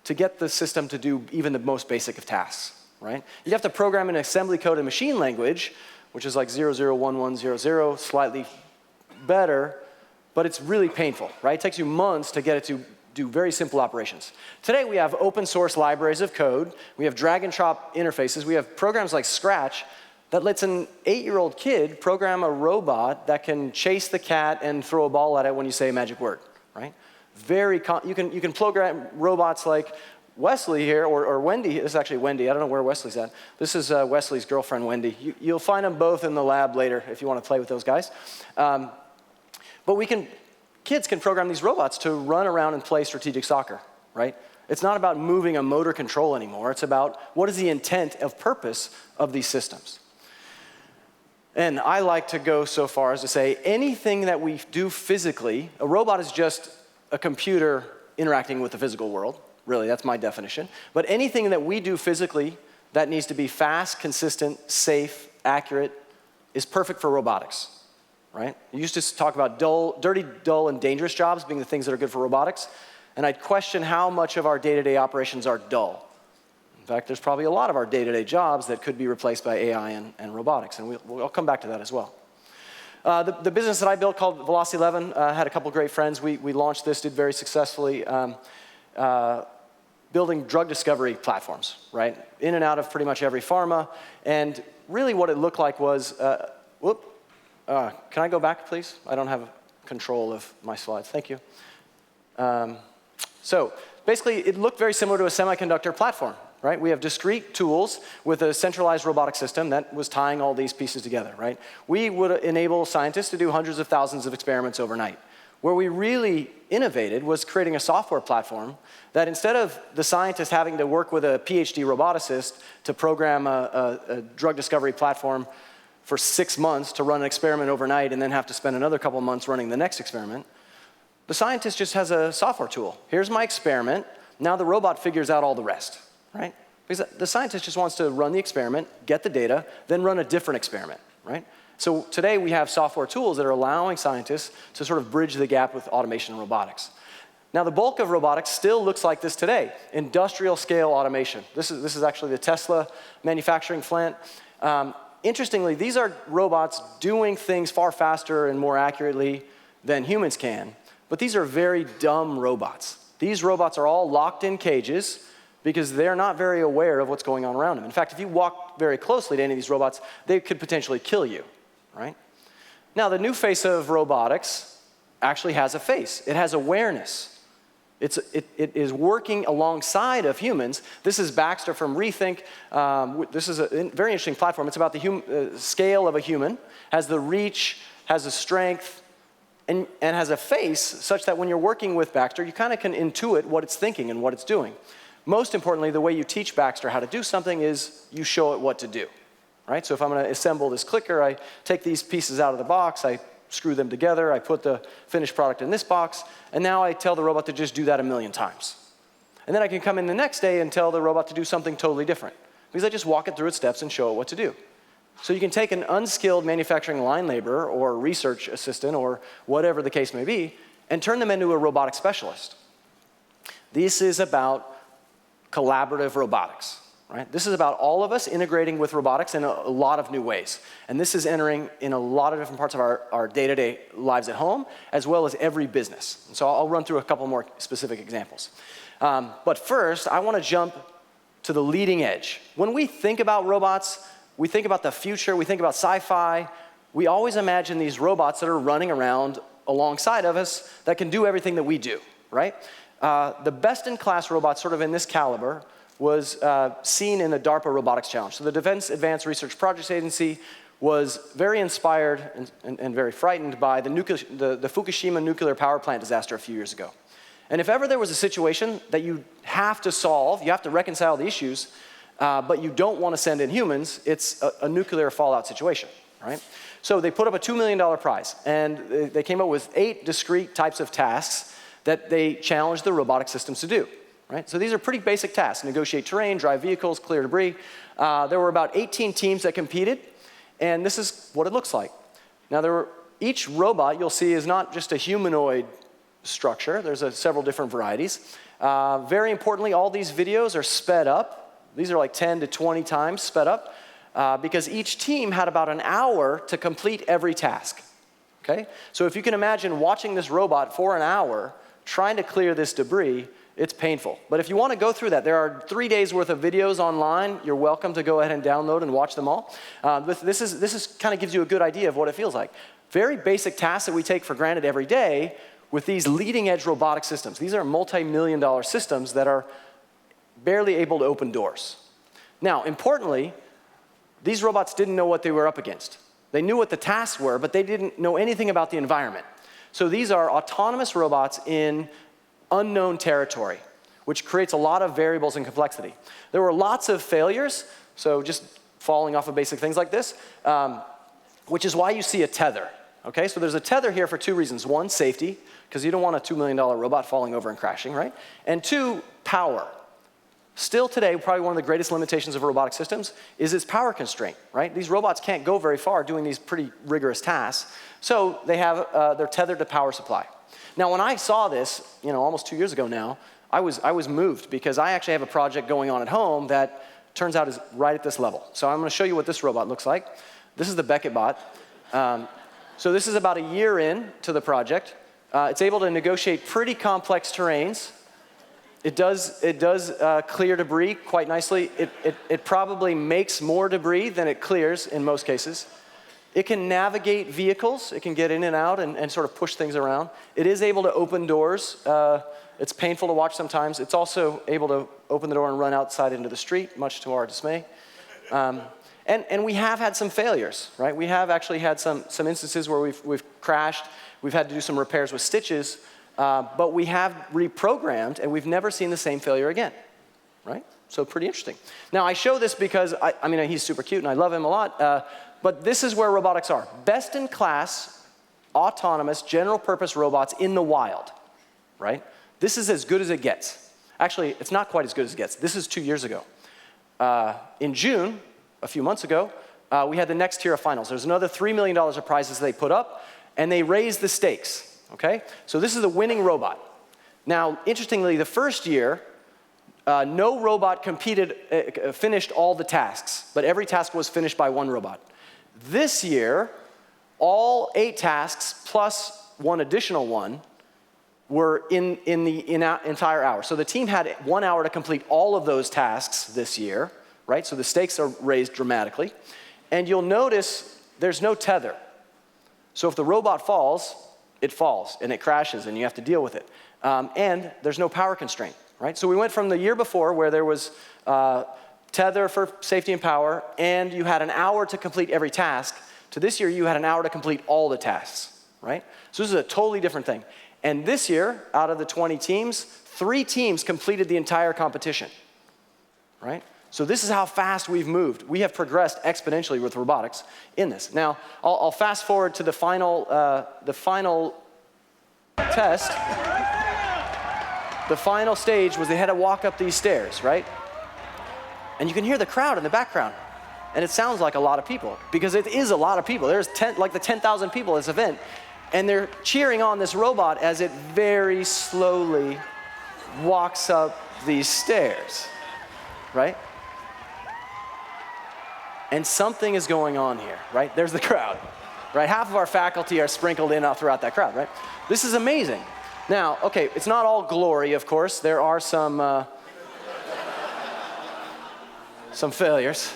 Speaker 12: to get the system to do even the most basic of tasks, right? You'd have to program in assembly code and machine language, which is like 001100, slightly better, but it's really painful, right? It takes you months to get it to do very simple operations. Today we have open source libraries of code, we have drag and drop interfaces, we have programs like Scratch that lets an 8-year-old kid program a robot that can chase the cat and throw a ball at it when you say a magic word, right? You can program robots like Wesley here, or Wendy. This is actually Wendy. I don't know where Wesley's at. This is Wesley's girlfriend, Wendy. You'll find them both in the lab later if you want to play with those guys. But kids can program these robots to run around and play strategic soccer, right? It's not about moving a motor control anymore. It's about what is the intent of purpose of these systems. And I like to go so far as to say anything that we do physically, a robot is just a computer interacting with the physical world. Really, that's my definition. But anything that we do physically that needs to be fast, consistent, safe, accurate, is perfect for robotics, right? You used to talk about dirty, dull, and dangerous jobs being the things that are good for robotics. And I'd question how much of our day-to-day operations are dull. In fact, there's probably a lot of our day-to-day jobs that could be replaced by AI and robotics, and I'll come back to that as well. The business that I built called Velocity 11 had a couple great friends. We launched this, did very successfully. Building drug discovery platforms, right? In and out of pretty much every pharma. And really what it looked like was, can I go back, please? I don't have control of my slides. Thank you. So basically, it looked very similar to a semiconductor platform, right? We have discrete tools with a centralized robotic system that was tying all these pieces together, right? We would enable scientists to do hundreds of thousands of experiments overnight. Where we really innovated was creating a software platform that instead of the scientist having to work with a PhD roboticist to program a drug discovery platform for 6 months to run an experiment overnight and then have to spend another couple months running the next experiment, the scientist just has a software tool. Here's my experiment. Now the robot figures out all the rest, right? Because the scientist just wants to run the experiment, get the data, then run a different experiment, right? So today we have software tools that are allowing scientists to sort of bridge the gap with automation and robotics. Now the bulk of robotics still looks like this today, industrial scale automation. This is actually the Tesla manufacturing plant. Interestingly, these are robots doing things far faster and more accurately than humans can, but these are very dumb robots. These robots are all locked in cages because they're not very aware of what's going on around them. In fact, if you walk very closely to any of these robots, they could potentially kill you. Right? Now, the new face of robotics actually has a face. It has awareness. It is working alongside of humans. This is Baxter from Rethink. This is a very interesting platform. It's about the scale of a human, has the reach, has the strength, and has a face such that when you're working with Baxter, you kind of can intuit what it's thinking and what it's doing. Most importantly, the way you teach Baxter how to do something is you show it what to do. Right? So if I'm going to assemble this clicker, I take these pieces out of the box, I screw them together, I put the finished product in this box, and now I tell the robot to just do that 1,000,000 times. And then I can come in the next day and tell the robot to do something totally different, because I just walk it through its steps and show it what to do. So you can take an unskilled manufacturing line laborer or research assistant or whatever the case may be, and turn them into a robotic specialist. This is about collaborative robotics. Right? This is about all of us integrating with robotics in a lot of new ways. And this is entering in a lot of different parts of our day-to-day lives at home, as well as every business. And so I'll run through a couple more specific examples. But first, I want to jump to the leading edge. When we think about robots, we think about the future, we think about sci-fi. We always imagine these robots that are running around alongside of us that can do everything that we do, right? The best-in-class robots sort of in this caliber was seen in the DARPA Robotics Challenge. So the Defense Advanced Research Projects Agency was very inspired and very frightened by the Fukushima nuclear power plant disaster a few years ago. And if ever there was a situation that you have to solve, you have to reconcile the issues, but you don't want to send in humans, it's a nuclear fallout situation, right? So they put up a $2 million prize, and they came up with 8 discrete types of tasks that they challenged the robotic systems to do. Right? So these are pretty basic tasks: negotiate terrain, drive vehicles, clear debris. There were about 18 teams that competed, and this is what it looks like. Now, each robot you'll see is not just a humanoid structure. There's several different varieties. Very importantly, all these videos are sped up. These are like 10 to 20 times sped up. because each team had about an hour to complete every task. Okay? So if you can imagine watching this robot for an hour trying to clear this debris, it's painful. But if you want to go through that, there are 3 days worth of videos online. You're welcome to go ahead and download and watch them all. This is kind of gives you a good idea of what it feels like. Very basic tasks that we take for granted every day with these leading edge robotic systems. These are multi-million-dollar systems that are barely able to open doors. Now, importantly, these robots didn't know what they were up against. They knew what the tasks were, but they didn't know anything about the environment. So these are autonomous robots in unknown territory, which creates a lot of variables and complexity. There were lots of failures, so just falling off of basic things like this, which is why you see a tether. Okay, so there's a tether here for 2 reasons. 1, safety, because you don't want a $2 million robot falling over and crashing, right? And 2, power. Still today, probably one of the greatest limitations of robotic systems is its power constraint, right? These robots can't go very far doing these pretty rigorous tasks, so they're tethered to power supply. Now, when I saw this, almost 2 years ago now, I was moved because I actually have a project going on at home that turns out is right at this level. So I'm going to show you what this robot looks like. This is the Beckett bot. So this is about a year in to the project. It's able to negotiate pretty complex terrains. It does clear debris quite nicely. It probably makes more debris than it clears in most cases. It can navigate vehicles. It can get in and out and sort of push things around. It is able to open doors. It's painful to watch sometimes. It's also able to open the door and run outside into the street, much to our dismay. And we have had some failures, right? We have actually had some instances where we've crashed. We've had to do some repairs with stitches. But we have reprogrammed, and we've never seen the same failure again, right? So pretty interesting. Now, I show this because, I mean, he's super cute, and I love him a lot. But this is where robotics are. Best-in-class, autonomous, general-purpose robots in the wild, right? This is as good as it gets. Actually, it's not quite as good as it gets. This is 2 years ago. In June, a few months ago, we had the next tier of finals. There's another $3 million of prizes they put up, and they raised the stakes, okay? So this is the winning robot. Now, interestingly, the first year, no robot finished all the tasks, but every task was finished by one robot. This year, all 8 tasks plus one additional one were in the entire hour. So the team had 1 hour to complete all of those tasks this year, right? So the stakes are raised dramatically. And you'll notice there's no tether. So if the robot falls, it falls and it crashes and you have to deal with it. And there's no power constraint, right? So we went from the year before where there was tether for safety and power and you had an hour to complete every task, to this year you had an hour to complete all the tasks, right? So this is a totally different thing. And this year, out of the 20 teams, 3 teams completed the entire competition, right? So this is how fast we've moved. We have progressed exponentially with robotics in this. Now, I'll fast forward to the final test. The final stage was they had to walk up these stairs, right? And you can hear the crowd in the background. And it sounds like a lot of people, because it is a lot of people. There's like the 10,000 people at this event. And they're cheering on this robot as it very slowly walks up these stairs, right? And something is going on here, right? There's the crowd, right? Half of our faculty are sprinkled in throughout that crowd, right? This is amazing. Now, okay, it's not all glory, of course. There are some failures.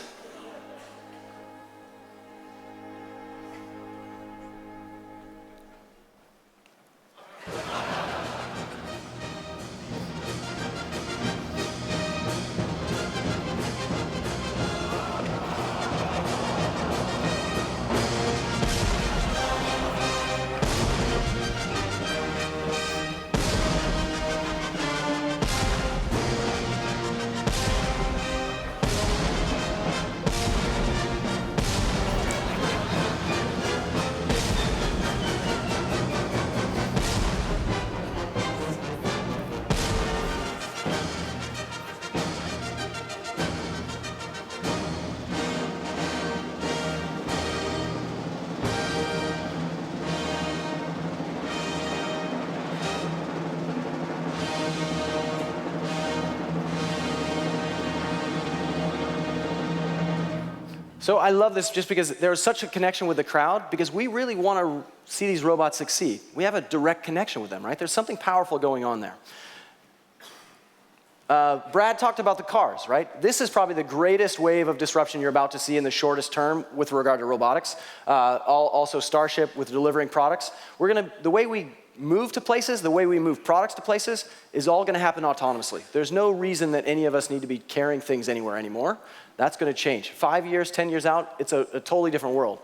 Speaker 12: So I love this just because there's such a connection with the crowd, because we really want to see these robots succeed. We have a direct connection with them, right? There's something powerful going on there. Brad talked about the cars, right? This is probably the greatest wave of disruption you're about to see in the shortest term with regard to robotics. Also Starship with delivering products. The way we move to places, the way we move products to places is all going to happen autonomously. There's no reason that any of us need to be carrying things anywhere anymore. That's going to change. 5 years, 10 years out, it's a totally different world.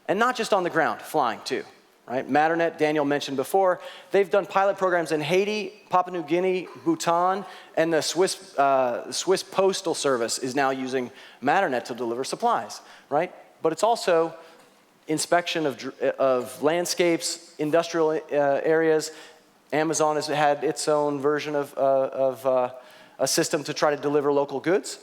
Speaker 12: And not just on the ground, flying too. Right? Matternet, Daniel mentioned before, they've done pilot programs in Haiti, Papua New Guinea, Bhutan, and the Swiss Postal Service is now using Matternet to deliver supplies, right? But it's also inspection of landscapes, industrial areas. Amazon has had its own version of a system to try to deliver local goods.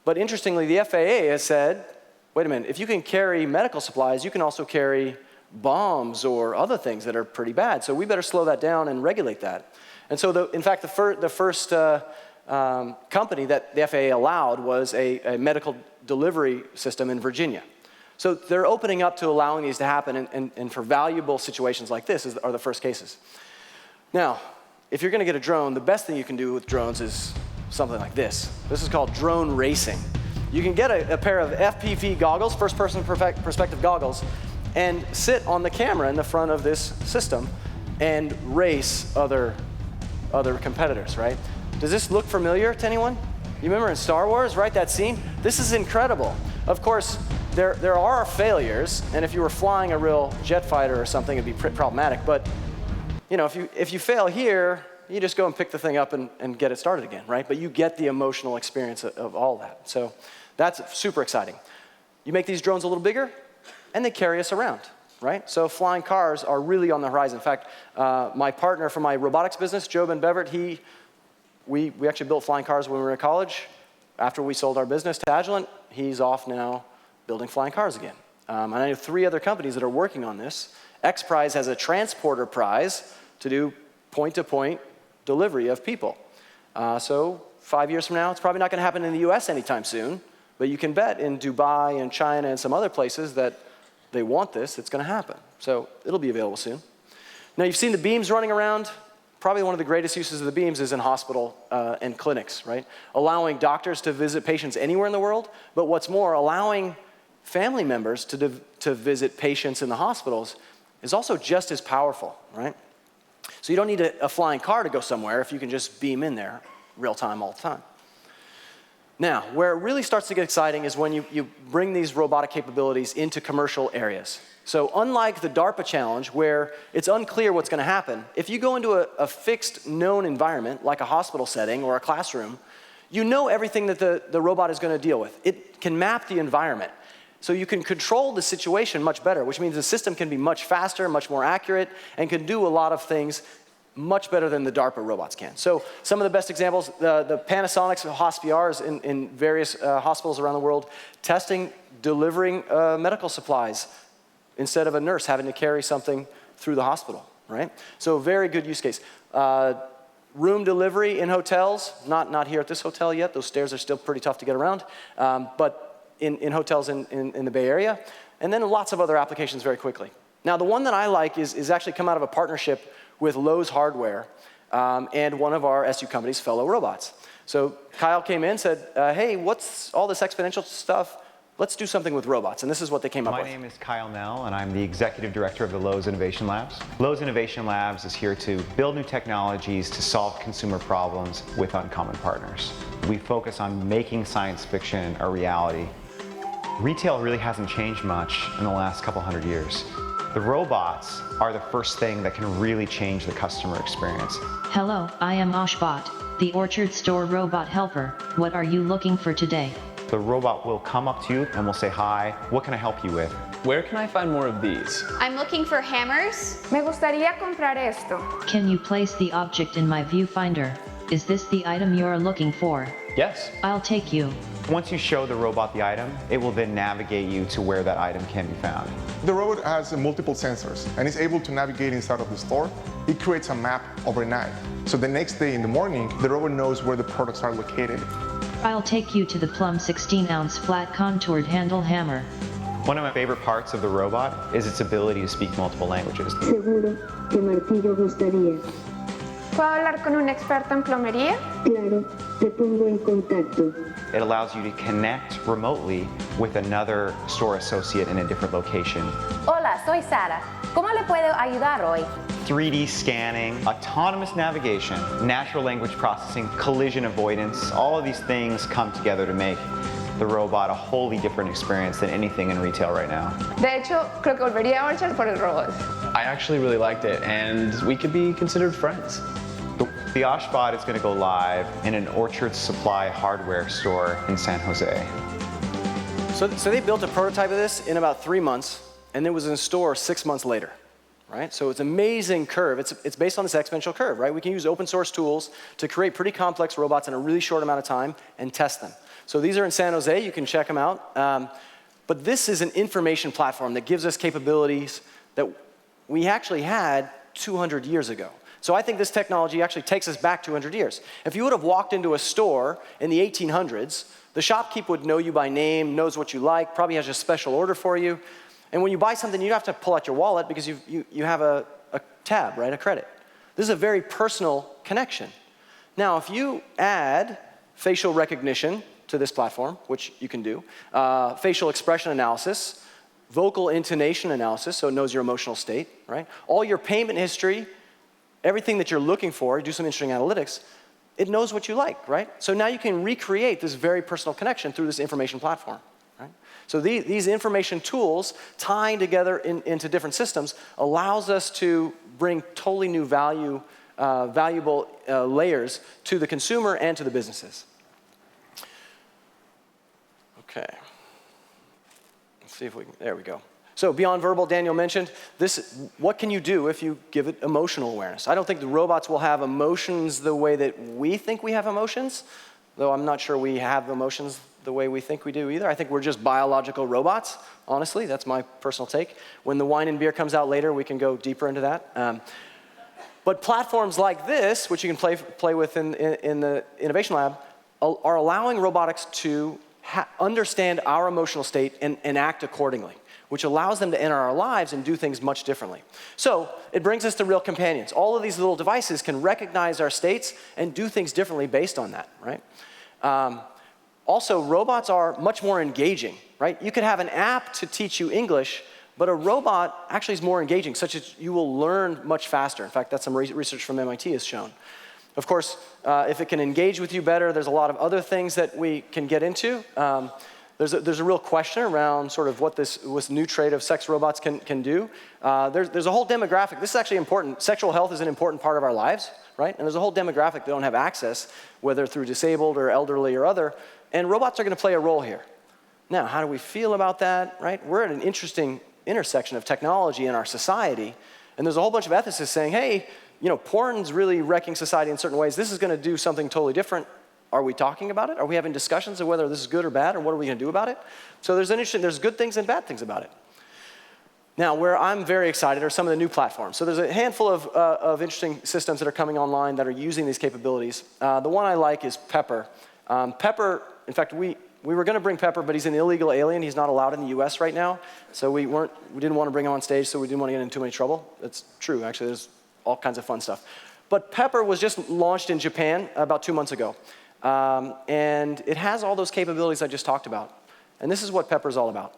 Speaker 12: But interestingly, the FAA has said, wait a minute, if you can carry medical supplies, you can also carry bombs or other things that are pretty bad. So we better slow that down and regulate that. And so, in fact, the first company that the FAA allowed was a medical delivery system in Virginia. So they're opening up to allowing these to happen, and for valuable situations like this are the first cases. Now, if you're going to get a drone, the best thing you can do with drones is something like this. This is called drone racing. You can get a pair of FPV goggles, first-person perspective goggles, and sit on the camera in the front of this system and race other competitors, right? Does this look familiar to anyone? You remember in Star Wars, right, that scene? This is incredible. Of course, there are failures, and if you were flying a real jet fighter or something, it'd be problematic, but you know, if you fail here, you just go and pick the thing up and get it started again, right? But you get the emotional experience of all that. So that's super exciting. You make these drones a little bigger, and they carry us around, right? So flying cars are really on the horizon. In fact, my partner from my robotics business, Joe Ben Beverett, we actually built flying cars when we were in college. After we sold our business to Agilent, he's off now building flying cars again. And I know 3 other companies that are working on this. XPRIZE has a transporter prize to do point-to-point delivery of people. So 5 years from now, it's probably not going to happen in the US anytime soon, but you can bet in Dubai and China and some other places that they want this, it's going to happen. So it'll be available soon. Now, you've seen the beams running around. Probably one of the greatest uses of the beams is in hospital and clinics, right? Allowing doctors to visit patients anywhere in the world, but what's more, allowing family members to visit patients in the hospitals is also just as powerful, right? So you don't need a flying car to go somewhere if you can just beam in there real time all the time. Now, where it really starts to get exciting is when you bring these robotic capabilities into commercial areas. So unlike the DARPA challenge, where it's unclear what's going to happen, if you go into a fixed known environment, like a hospital setting or a classroom, you know everything that the robot is going to deal with. It can map the environment. So you can control the situation much better, which means the system can be much faster, much more accurate, and can do a lot of things much better than the DARPA robots can. So some of the best examples, the Panasonic's Hospiars in various hospitals around the world, delivering medical supplies instead of a nurse having to carry something through the hospital, right? So very good use case. Room delivery in hotels, not here at this hotel yet. Those stairs are still pretty tough to get around, but in hotels in the Bay Area. And then lots of other applications very quickly. Now, the one that I like is actually come out of a partnership with Lowe's Hardware and one of our SU companies, Fellow Robots. So Kyle came in and said, hey, what's all this exponential stuff? Let's do something with robots. And this is what they came up with.
Speaker 13: My name is Kyle Nell, and I'm the Executive Director of the Lowe's Innovation Labs. Lowe's Innovation Labs is here to build new technologies to solve consumer problems with uncommon partners. We focus on making science fiction a reality. Retail really hasn't changed much in the last couple hundred years. The robots are the first thing that can really change the customer experience.
Speaker 14: Hello, I am Oshbot, the Orchard Store Robot Helper. What are you looking for today?
Speaker 13: The robot will come up to you and will say, hi, what can I help you with?
Speaker 15: Where can I find more of these?
Speaker 16: I'm looking for hammers.
Speaker 17: Me gustaría comprar esto.
Speaker 14: Can you place the object in my viewfinder? Is this the item you're looking for?
Speaker 15: Yes.
Speaker 14: I'll take you.
Speaker 13: Once you show the robot the item, it will then navigate you to where that item can be found.
Speaker 18: The robot has multiple sensors and is able to navigate inside of the store. It creates a map overnight. So the next day in the morning, the robot knows where the products are located.
Speaker 14: I'll take you to the Plum 16-ounce flat contoured handle hammer.
Speaker 13: One of my favorite parts of the robot is its ability to speak multiple languages.
Speaker 17: Seguro que Martillo gustaría. ¿Puedo hablar con un experto en plomería? Claro, te pongo en contacto.
Speaker 13: It allows you to connect remotely with another store associate in a different location.
Speaker 9: Hola, soy Sara. ¿Cómo le puedo ayudar hoy?
Speaker 13: 3D scanning, autonomous navigation, natural language processing, collision avoidance, all of these things come together to make the robot a wholly different experience than anything in retail right now.
Speaker 17: De hecho, creo que volvería a marchar por el robot.
Speaker 15: I actually really liked it, and we could be considered friends.
Speaker 13: The Oshbot is going to go live in an Orchard Supply hardware store in San Jose.
Speaker 12: So they built a prototype of this in about 3 months, and it was in store 6 months later, right? So it's an amazing curve. It's based on this exponential curve, right? We can use open source tools to create pretty complex robots in a really short amount of time and test them. So these are in San Jose. You can check them out. But this is an information platform that gives us capabilities that we actually had 200 years ago. So I think this technology actually takes us back 200 years. If you would have walked into a store in the 1800s, the shopkeep would know you by name, knows what you like, probably has a special order for you. And when you buy something, you have to pull out your wallet because you have a tab, right, a credit. This is a very personal connection. Now, if you add facial recognition to this platform, which you can do, facial expression analysis, vocal intonation analysis, so it knows your emotional state, right? All your payment history, everything that you're looking for, do some interesting analytics, it knows what you like, right? So now you can recreate this very personal connection through this information platform, right? So these information tools tying together into different systems allows us to bring totally new valuable layers to the consumer and to the businesses. Okay. Let's see if we can, there we go. So beyond verbal, Daniel mentioned, what can you do if you give it emotional awareness? I don't think the robots will have emotions the way that we think we have emotions, though I'm not sure we have emotions the way we think we do either. I think we're just biological robots, honestly. That's my personal take. When the wine and beer comes out later, we can go deeper into that. But platforms like this, which you can play with in the Innovation Lab, are allowing robotics to understand our emotional state and act accordingly, which allows them to enter our lives and do things much differently. So it brings us to real companions. All of these little devices can recognize our states and do things differently based on that, right? Also, robots are much more engaging, right? You could have an app to teach you English, but a robot actually is more engaging, such that you will learn much faster. In fact, that's some research from MIT has shown. Of course, if it can engage with you better, there's a lot of other things that we can get into. There's a real question around sort of what this new trait of sex robots can do. There's a whole demographic. This is actually important. Sexual health is an important part of our lives, right? And there's a whole demographic that don't have access, whether through disabled or elderly or other. And robots are going to play a role here. Now, how do we feel about that, right? We're at an interesting intersection of technology in our society. And there's a whole bunch of ethicists saying, hey, you know, porn's really wrecking society in certain ways. This is going to do something totally different. Are we talking about it? Are we having discussions of whether this is good or bad, or what are we going to do about it? So there's good things and bad things about it. Now, where I'm very excited are some of the new platforms. So there's a handful of interesting systems that are coming online that are using these capabilities. The one I like is Pepper. Pepper, in fact, we were going to bring Pepper, but he's an illegal alien. He's not allowed in the US right now. So we didn't want to bring him on stage, so we didn't want to get into too many trouble. That's true, actually. There's all kinds of fun stuff. But Pepper was just launched in Japan about 2 months ago. And it has all those capabilities I just talked about. And this is what Pepper is all about.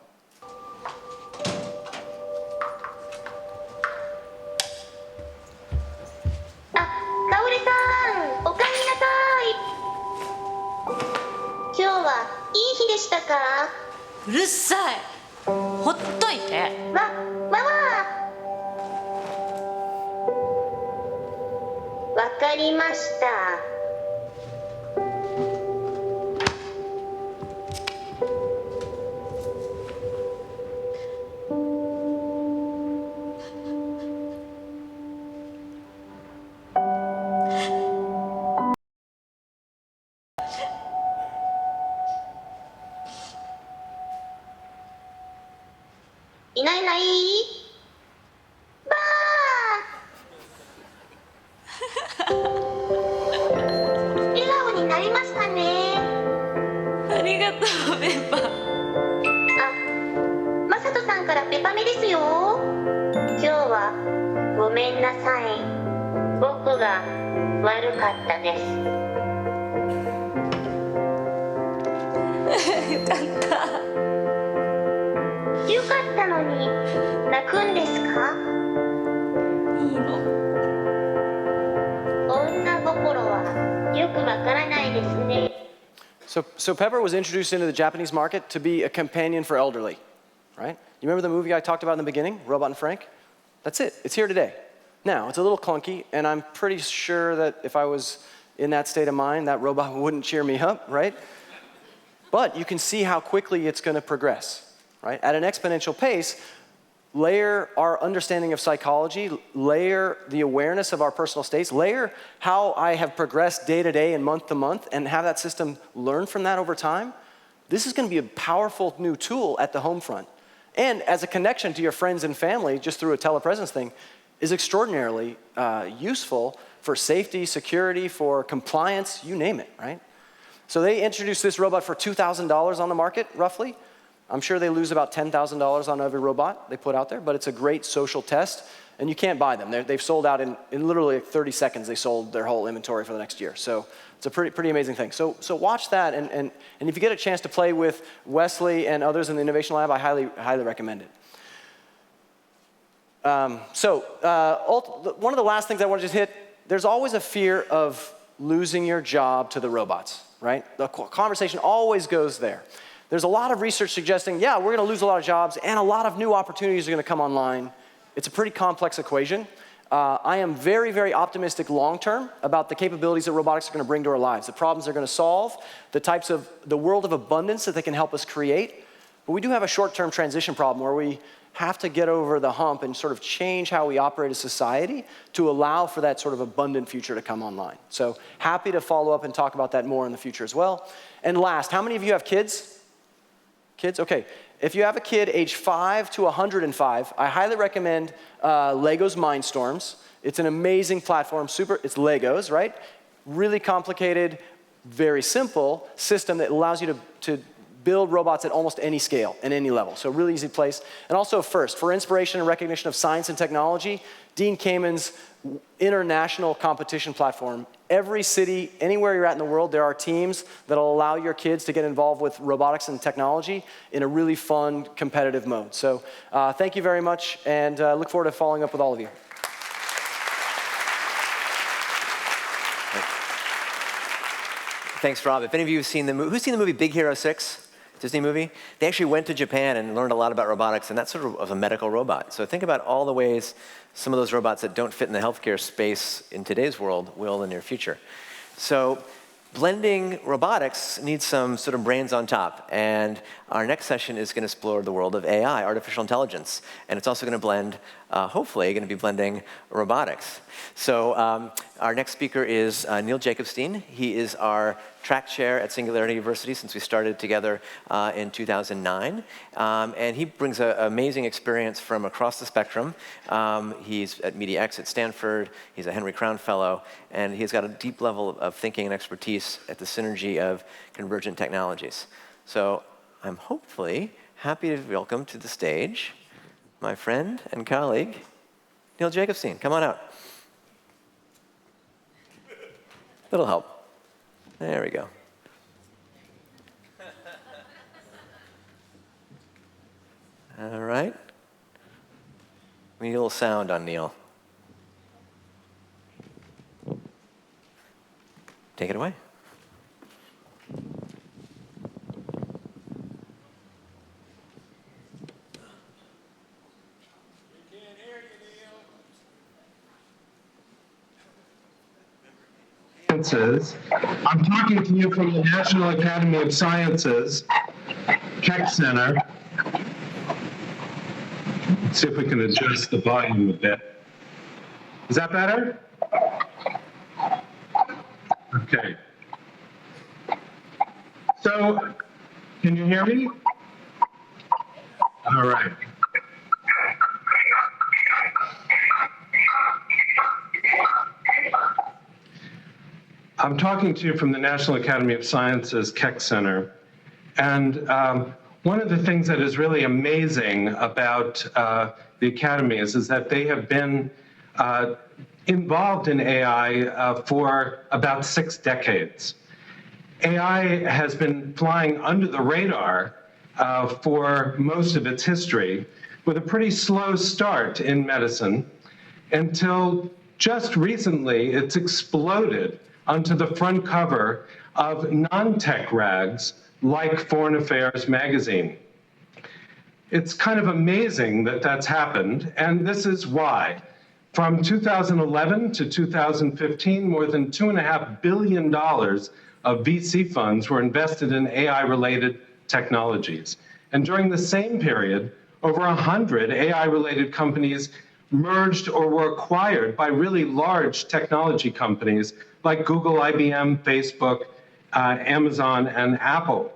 Speaker 19: がとうペッパ。
Speaker 17: マサトさんからペパミですよ。今日はごめんなさい。僕が悪かったです。
Speaker 19: よかった。
Speaker 17: よかったのに泣くんですか？
Speaker 19: いいの。
Speaker 17: 女心はよくわからないですね。
Speaker 12: So Pepper was introduced into the Japanese market to be a companion for elderly, right? You remember the movie I talked about in the beginning, Robot and Frank? That's it. It's here today. Now, it's a little clunky, and I'm pretty sure that if I was in that state of mind, that robot wouldn't cheer me up, right? But you can see how quickly it's going to progress, right? At an exponential pace, layer our understanding of psychology, layer the awareness of our personal states, layer how I have progressed day to day and month to month, and have that system learn from that over time. This is going to be a powerful new tool at the home front. And as a connection to your friends and family, just through a telepresence thing, is extraordinarily useful for safety, security, for compliance, you name it, right? So they introduced this robot for $2,000 on the market, roughly. I'm sure they lose about $10,000 on every robot they put out there, but it's a great social test, and you can't buy them. They've sold out in literally like 30 seconds. They sold their whole inventory for the next year. So it's a pretty amazing thing. So watch that, and if you get a chance to play with Wesley and others in the Innovation Lab, I highly recommend it. One of the last things I want to just hit, there's always a fear of losing your job to the robots, right? The conversation always goes there. There's a lot of research suggesting, yeah, we're going to lose a lot of jobs, and a lot of new opportunities are going to come online. It's a pretty complex equation. I am very, very optimistic long-term about the capabilities that robotics are going to bring to our lives, the problems they're going to solve, the world of abundance that they can help us create. But we do have a short-term transition problem where we have to get over the hump and sort of change how we operate as society to allow for that sort of abundant future to come online. So happy to follow up and talk about that more in the future as well. And last, how many of you have kids? Kids? Okay. If you have a kid age 5 to 105, I highly recommend Lego's Mindstorms. It's an amazing platform. It's Legos, right? Really complicated, very simple system that allows you to build robots at almost any scale and any level. So really easy place. And also FIRST, for inspiration and recognition of science and technology, Dean Kamen's international competition platform. Every city, anywhere you're at in the world, there are teams that will allow your kids to get involved with robotics and technology in a really fun, competitive mode. So thank you very much, and look forward to following up with all of you.
Speaker 4: Thanks, Rob. If any of you have seen the movie, who's seen the movie Big Hero 6? Disney movie? They actually went to Japan and learned a lot about robotics, and that sort of was a medical robot. So think about all the ways some of those robots that don't fit in the healthcare space in today's world will in the near future. So blending robotics needs some sort of brains on top, and our next session is going to explore the world of AI, artificial intelligence, and it's also going to blend, hopefully, going to be blending robotics. So our next speaker is Neil Jacobstein. He is our track chair at Singularity University since we started together in 2009. And he brings an amazing experience from across the spectrum. He's at MediaX at Stanford. He's a Henry Crown Fellow. And he's got a deep level of thinking and expertise at the synergy of convergent technologies. So I'm hopefully happy to welcome to the stage my friend and colleague, Neil Jacobstein. Come on out. Little help. There we go. All right. We need a little sound on Neil. Take it away.
Speaker 20: I'm talking to you from the National Academy of Sciences Tech Center. Let's see if we can adjust the volume a bit. Is that better? Okay. So, can you hear me? All right. I'm talking to you from the National Academy of Sciences Keck Center, And one of the things that is really amazing about the academies is that they have been involved in AI for about 6 decades. AI has been flying under the radar for most of its history, with a pretty slow start in medicine until just recently it's exploded onto the front cover of non-tech rags like Foreign Affairs magazine. It's kind of amazing that that's happened, and this is why. From 2011 to 2015, more than $2.5 billion of VC funds were invested in AI-related technologies. And during the same period, over 100 AI-related companies merged or were acquired by really large technology companies like Google, IBM, Facebook, Amazon, and Apple.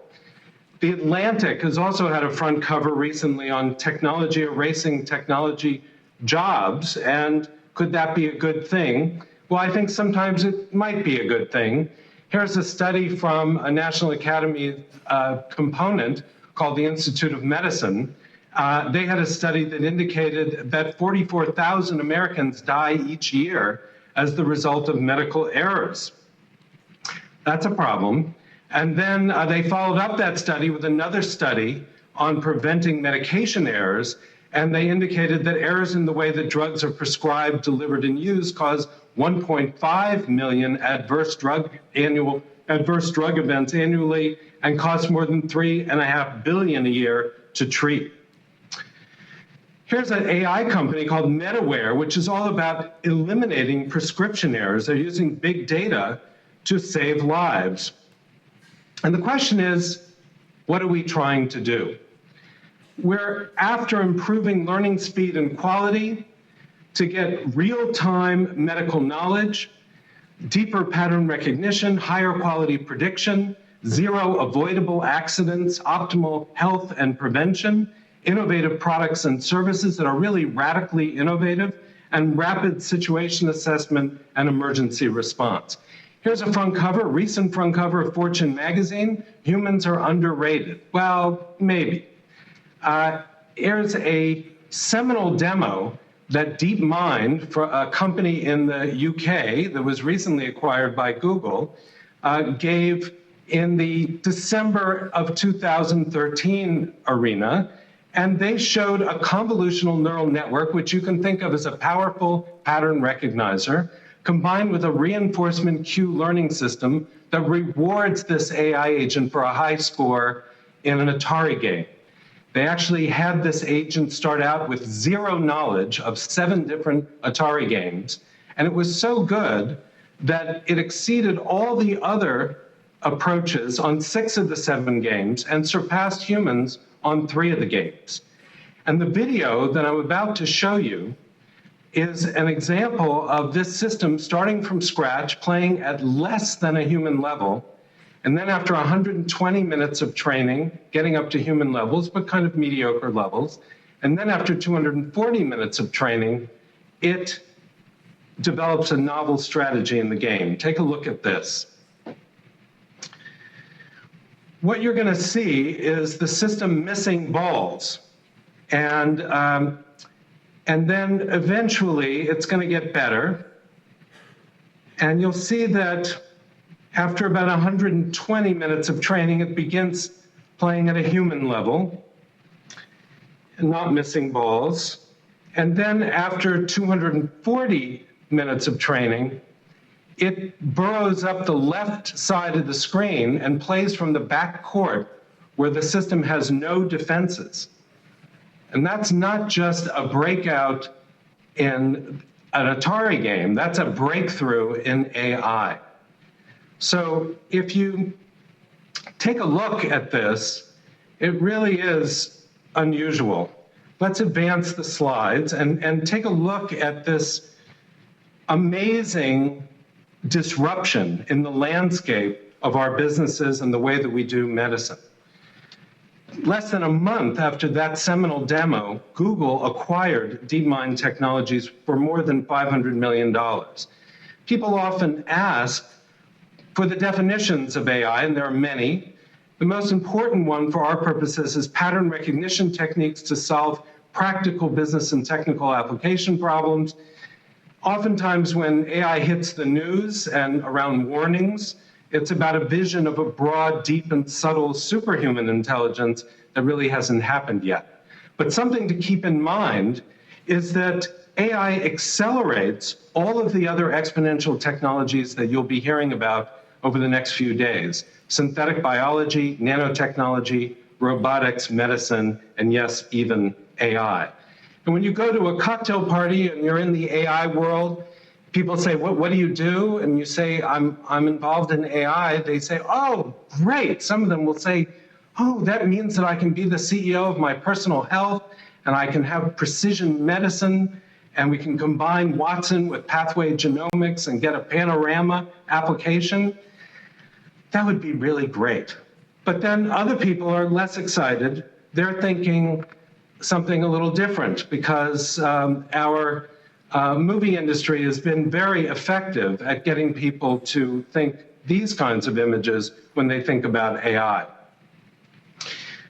Speaker 20: The Atlantic has also had a front cover recently on technology erasing technology jobs, and could that be a good thing? Well, I think sometimes it might be a good thing. Here's a study from a National Academy component called the Institute of Medicine. They had a study that indicated that 44,000 Americans die each year as the result of medical errors. That's a problem. And then they followed up that study with another study on preventing medication errors, and they indicated that errors in the way that drugs are prescribed, delivered, and used cause 1.5 million adverse drug events annually and cost more than $3.5 billion a year to treat. Here's an AI company called MedAware, which is all about eliminating prescription errors. They're using big data to save lives. And the question is, what are we trying to do? We're after improving learning speed and quality to get real-time medical knowledge, deeper pattern recognition, higher quality prediction, zero avoidable accidents, optimal health and prevention, innovative products and services that are really radically innovative, and rapid situation assessment and emergency response. Here's a front cover, a recent front cover of Fortune magazine. Humans are underrated. Well, maybe. Here's a seminal demo that DeepMind, for a company in the UK that was recently acquired by Google, gave in the December of 2013 arena. And they showed a convolutional neural network, which you can think of as a powerful pattern recognizer, combined with a reinforcement cue learning system that rewards this AI agent for a high score in an Atari game. They actually had this agent start out with zero knowledge of 7 different Atari games, and it was so good that it exceeded all the other approaches on 6 of the 7 games and surpassed humans on 3 of the games. And the video that I'm about to show you is an example of this system starting from scratch, playing at less than a human level, and then after 120 minutes of training, getting up to human levels, but kind of mediocre levels, and then after 240 minutes of training, it develops a novel strategy in the game. Take a look at this. What you're going to see is the system missing balls. And then eventually it's going to get better. And you'll see that after about 120 minutes of training, it begins playing at a human level, not missing balls. And then after 240 minutes of training, it burrows up the left side of the screen and plays from the back court where the system has no defenses. And that's not just a breakout in an Atari game, that's a breakthrough in AI. So if you take a look at this, it really is unusual. Let's advance the slides and take a look at this amazing disruption in the landscape of our businesses and the way that we do medicine. Less than a month after that seminal demo, Google acquired DeepMind Technologies for more than $500 million. People often ask for the definitions of AI, and there are many, The most important one for our purposes is pattern recognition techniques to solve practical business and technical application problems. Oftentimes when AI hits the news and around warnings, it's about a vision of a broad, deep, and subtle superhuman intelligence that really hasn't happened yet. But something to keep in mind is that AI accelerates all of the other exponential technologies that you'll be hearing about over the next few days: synthetic biology, nanotechnology, robotics, medicine, and yes, even AI. And when you go to a cocktail party and you're in the AI world, people say, what do you do? And you say, I'm involved in AI. They say, oh, great. Some of them will say, oh, that means that I can be the CEO of my personal health, and I can have precision medicine, and we can combine Watson with pathway genomics and get a panorama application. That would be really great. But then other people are less excited. They're thinking something a little different, because our movie industry has been very effective at getting people to think these kinds of images when they think about AI.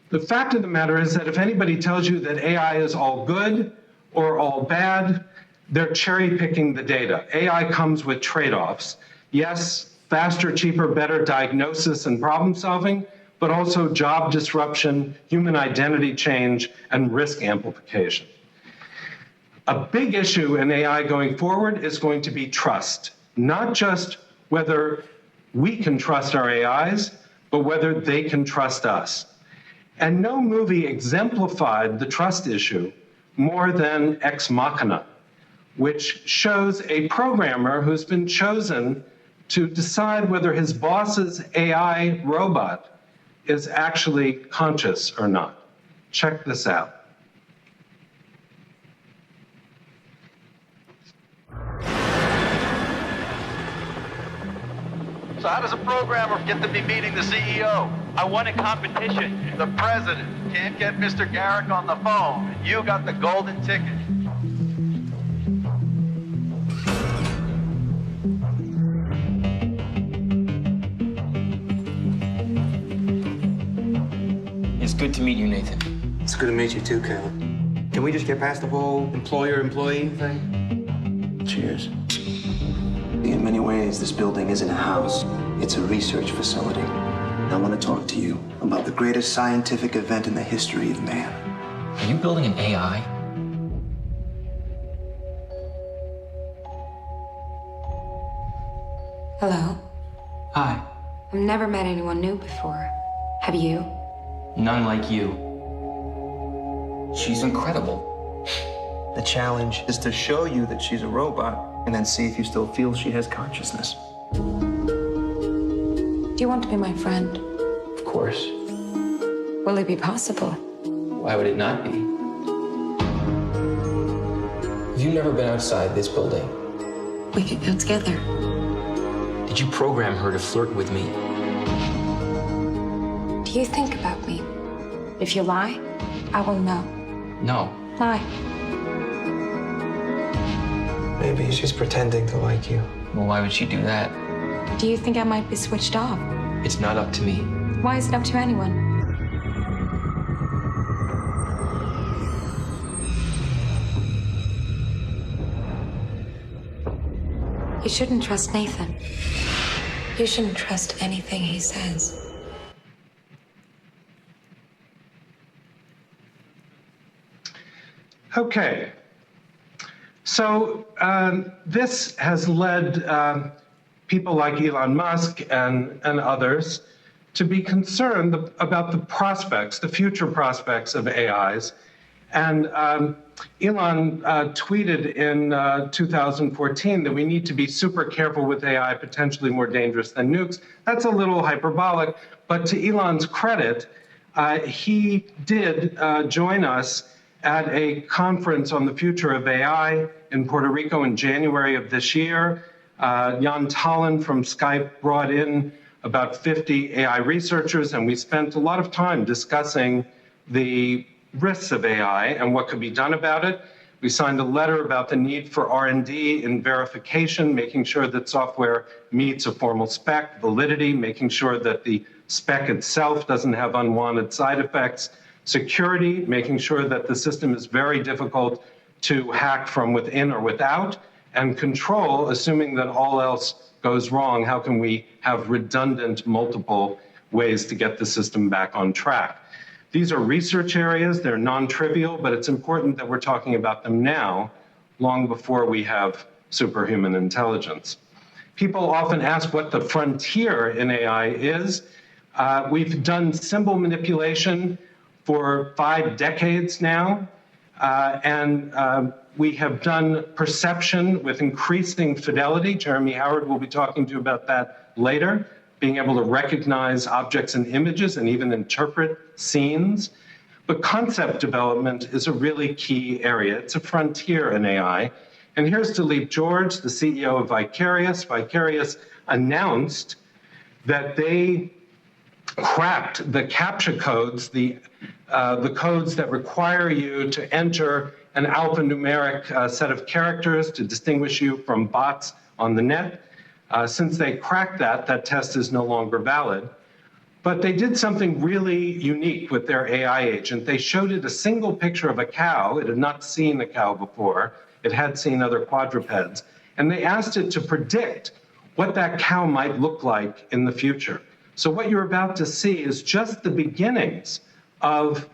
Speaker 20: The fact of the matter is that if anybody tells you that AI is all good or all bad, they're cherry picking the data. AI comes with trade-offs. Yes, faster, cheaper, better diagnosis and problem solving, but also job disruption, human identity change, and risk amplification. A big issue in AI going forward is going to be trust, not just whether we can trust our AIs, but whether they can trust us. And no movie exemplified the trust issue more than Ex Machina, which shows a programmer who's been chosen to decide whether his boss's AI robot is actually conscious or not. Check this out.
Speaker 21: So how does a programmer get to be meeting the CEO? I won a competition. The president can't get Mr. Garrick on the phone. You got the golden ticket.
Speaker 3: It's good to meet you, Nathan.
Speaker 22: It's good to meet you too, Caleb. Can we just get past the whole employer-employee thing? Cheers.
Speaker 23: In many ways, this building isn't a house. It's a research facility. I want to talk to you about the greatest scientific event in the history of man.
Speaker 3: Are you building an AI?
Speaker 24: Hello.
Speaker 3: Hi.
Speaker 24: I've never met anyone new before. Have you?
Speaker 3: None like you. She's incredible.
Speaker 23: The challenge is to show you that she's a robot and then see if you still feel she has consciousness.
Speaker 24: Do you want to be my friend?
Speaker 3: Of course.
Speaker 24: Will it be possible?
Speaker 3: Why would it not be? Have you never been outside this building?
Speaker 24: We could go together.
Speaker 3: Did you program her to flirt with me?
Speaker 24: Do you think about me? If you lie, I will know.
Speaker 3: No.
Speaker 24: Lie.
Speaker 22: Maybe she's pretending to like you.
Speaker 3: Well, why would she do that?
Speaker 24: Do you think I might be switched off?
Speaker 3: It's not up to me.
Speaker 24: Why is it up to anyone? You shouldn't trust Nathan. You shouldn't trust anything he says.
Speaker 20: Okay. So this has led people like Elon Musk and others to be concerned about the prospects, the future prospects of AIs. And Elon tweeted in 2014 that we need to be super careful with AI, potentially more dangerous than nukes. That's a little hyperbolic, but to Elon's credit, he did join us at a conference on the future of AI in Puerto Rico in January of this year. Jan Tallinn from Skype brought in about 50 AI researchers, and we spent a lot of time discussing the risks of AI and what could be done about it. We signed a letter about the need for R&D in verification, making sure that software meets a formal spec, validity, making sure that the spec itself doesn't have unwanted side effects, security, making sure that the system is very difficult to hack from within or without, and control, assuming that all else goes wrong, how can we have redundant multiple ways to get the system back on track? These are research areas, they're non-trivial, but it's important that we're talking about them now, long before we have superhuman intelligence. People often ask what the frontier in AI is. We've done symbol manipulation for 5 decades now, and we have done perception with increasing fidelity. Jeremy Howard will be talking to you about that later, being able to recognize objects and images and even interpret scenes. But concept development is a really key area. It's a frontier in AI. And here's Dilip George, the CEO of Vicarious. Vicarious announced that they cracked the CAPTCHA codes, the codes that require you to enter an alphanumeric set of characters to distinguish you from bots on the net. Since they cracked that, that test is no longer valid. But they did something really unique with their AI agent. They showed it a single picture of a cow. It had not seen a cow before. It had seen other quadrupeds. And they asked it to predict what that cow might look like in the future. So what you're about to see is just the beginnings of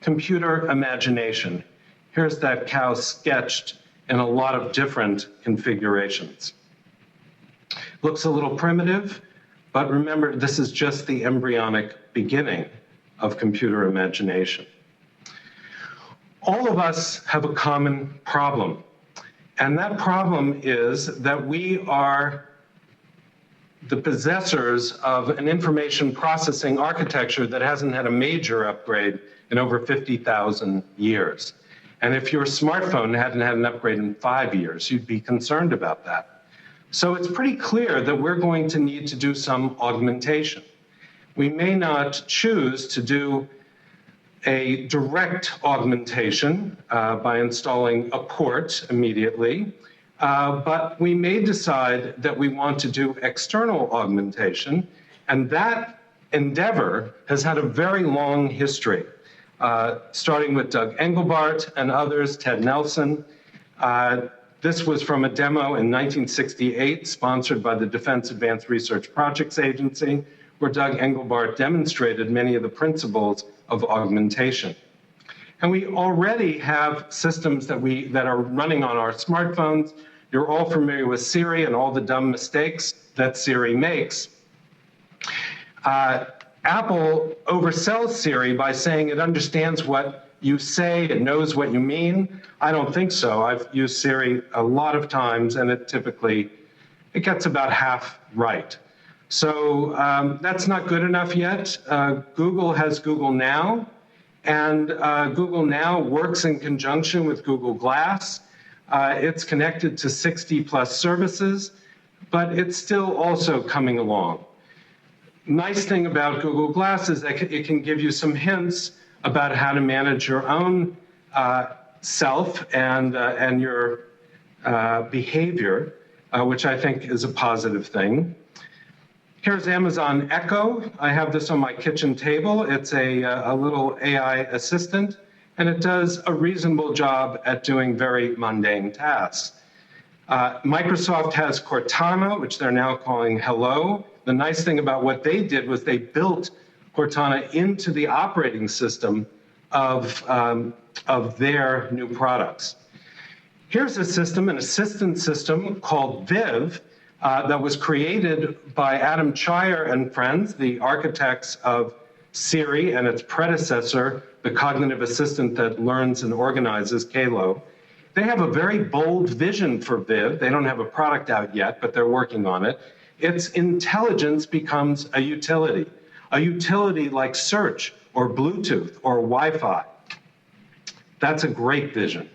Speaker 20: computer imagination. Here's that cow sketched in a lot of different configurations. Looks a little primitive, but remember, this is just the embryonic beginning of computer imagination. All of us have a common problem, and that problem is that we are the possessors of an information processing architecture that hasn't had a major upgrade in over 50,000 years. And if your smartphone hadn't had an upgrade in 5 years, you'd be concerned about that. So it's pretty clear that we're going to need to do some augmentation. We may not choose to do a direct augmentation by installing a port immediately, but we may decide that we want to do external augmentation, and that endeavor has had a very long history, starting with Doug Engelbart and others, Ted Nelson. This was from a demo in 1968, sponsored by the Defense Advanced Research Projects Agency, where Doug Engelbart demonstrated many of the principles of augmentation. And we already have systems that are running on our smartphones. You're all familiar with Siri and all the dumb mistakes that Siri makes. Apple oversells Siri by saying it understands what you say, it knows what you mean. I don't think so. I've used Siri a lot of times, and it gets about half right. So that's not good enough yet. Google has Google Now, and Google Now works in conjunction with Google Glass. It's connected to 60+ services, but it's still also coming along. Nice thing about Google Glass is that it can give you some hints about how to manage your own self and your behavior, which I think is a positive thing. Here's Amazon Echo. I have this on my kitchen table. It's a little AI assistant, and it does a reasonable job at doing very mundane tasks. Microsoft has Cortana, which they're now calling Hello. The nice thing about what they did was they built Cortana into the operating system of their new products. Here's a system, an assistant system called Viv, that was created by Adam Chyer and friends, the architects of Siri and its predecessor, the cognitive assistant that learns and organizes, Kalo. They have a very bold vision for Viv. They don't have a product out yet, but they're working on it. Its intelligence becomes a utility like search or Bluetooth or Wi-Fi. That's a great vision.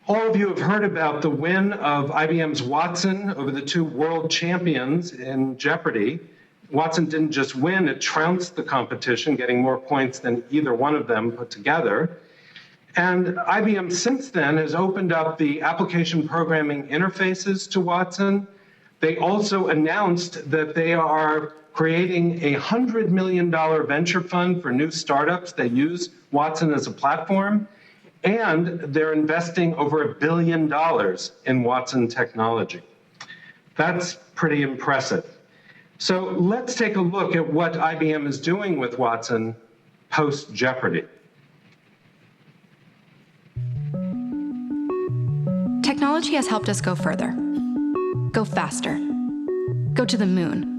Speaker 20: All of you have heard about the win of IBM's Watson over the two world champions in Jeopardy. Watson didn't just win, it trounced the competition, getting more points than either one of them put together. And IBM since then has opened up the application programming interfaces to Watson. They also announced that they are creating a $100 million venture fund for new startups that use Watson as a platform, and they're investing over $1 billion in Watson technology. That's pretty impressive. So let's take a look at what IBM is doing with Watson post-Jeopardy.
Speaker 1: Technology has helped us go further, go faster, go to the moon,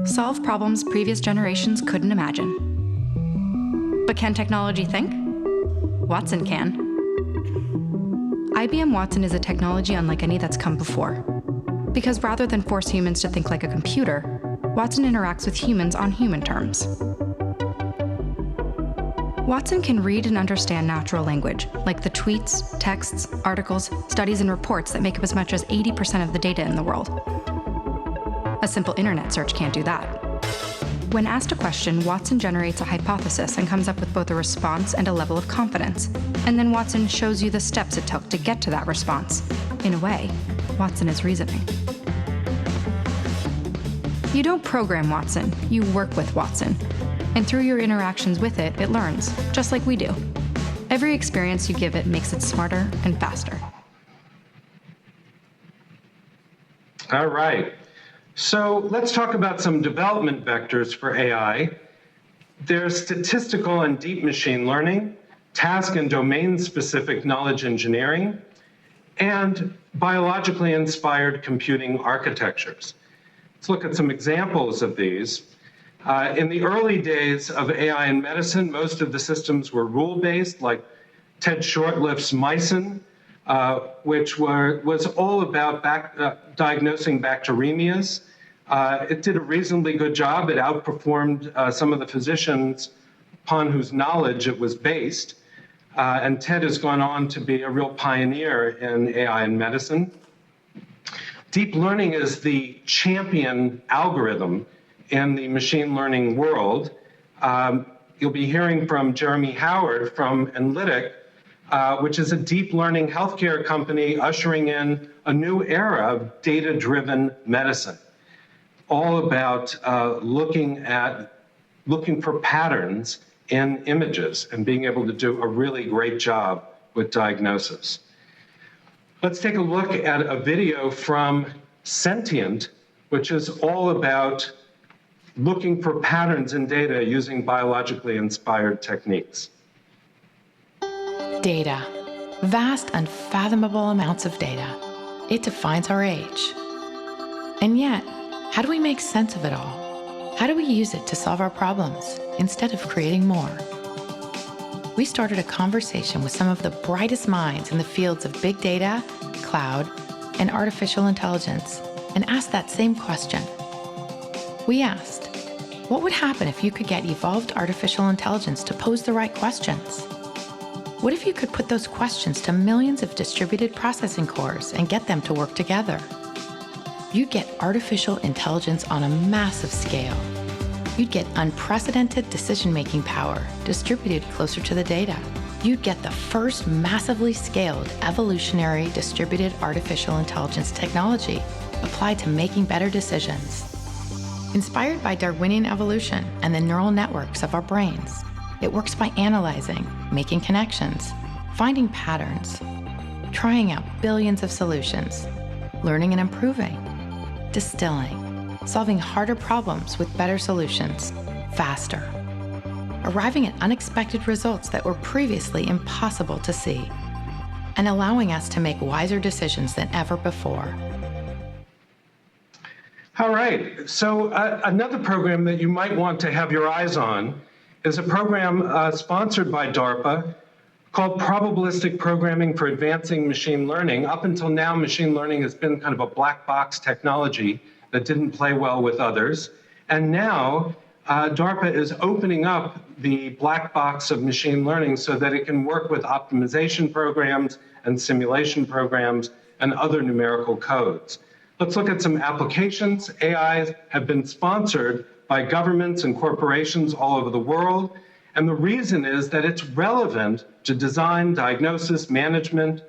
Speaker 1: solve problems previous generations couldn't imagine. But can technology think? Watson can. IBM Watson is a technology unlike any that's come before. Because rather than force humans to think like a computer, Watson interacts with humans on human terms. Watson can read and understand natural language, like the tweets, texts, articles, studies, and reports that make up as much as 80% of the data in the world. A simple internet search can't do that. When asked a question, Watson generates a hypothesis and comes up with both a response and a level of confidence. And then Watson shows you the steps it took to get to that response. In a way, Watson is reasoning. You don't program Watson, you work with Watson. And through your interactions with it, it learns, just like we do. Every experience you give it makes it smarter and faster.
Speaker 20: All right. So let's talk about some development vectors for AI. There's statistical and deep machine learning, task and domain-specific knowledge engineering, and biologically inspired computing architectures. Let's look at some examples of these. In the early days of AI in medicine, most of the systems were rule-based, like Ted Shortlift's Mycin, which was all about diagnosing bacteremias. It did a reasonably good job. It outperformed some of the physicians upon whose knowledge it was based. And Ted has gone on to be a real pioneer in AI in medicine. Deep learning is the champion algorithm in the machine learning world. You'll be hearing from Jeremy Howard from Analytic, which is a deep learning healthcare company ushering in a new era of data-driven medicine, all about looking for patterns in images and being able to do a really great job with diagnosis. Let's take a look at a video from Sentient, which is all about looking for patterns in data using biologically inspired techniques.
Speaker 2: Data. Vast, unfathomable amounts of data. It defines our age. And yet, how do we make sense of it all? How do we use it to solve our problems instead of creating more? We started a conversation with some of the brightest minds in the fields of big data, cloud, and artificial intelligence, and asked that same question. We asked, what would happen if you could get evolved artificial intelligence to pose the right questions? What if you could put those questions to millions of distributed processing cores and get them to work together? You'd get artificial intelligence on a massive scale. You'd get unprecedented decision-making power distributed closer to the data. You'd get the first massively scaled evolutionary distributed artificial intelligence technology applied to making better decisions. Inspired by Darwinian evolution and the neural networks of our brains, it works by analyzing, making connections, finding patterns, trying out billions of solutions, learning and improving, distilling, solving harder problems with better solutions, faster, arriving at unexpected results that were previously impossible to see, and allowing us to make wiser decisions than ever before.
Speaker 20: All right, so another program that you might want to have your eyes on is a program sponsored by DARPA called Probabilistic Programming for Advancing Machine Learning. Up until now, machine learning has been kind of a black box technology that didn't play well with others. And now, DARPA is opening up the black box of machine learning so that it can work with optimization programs and simulation programs and other numerical codes. Let's look at some applications. AIs have been sponsored by governments and corporations all over the world. And the reason is that it's relevant to design, diagnosis, management,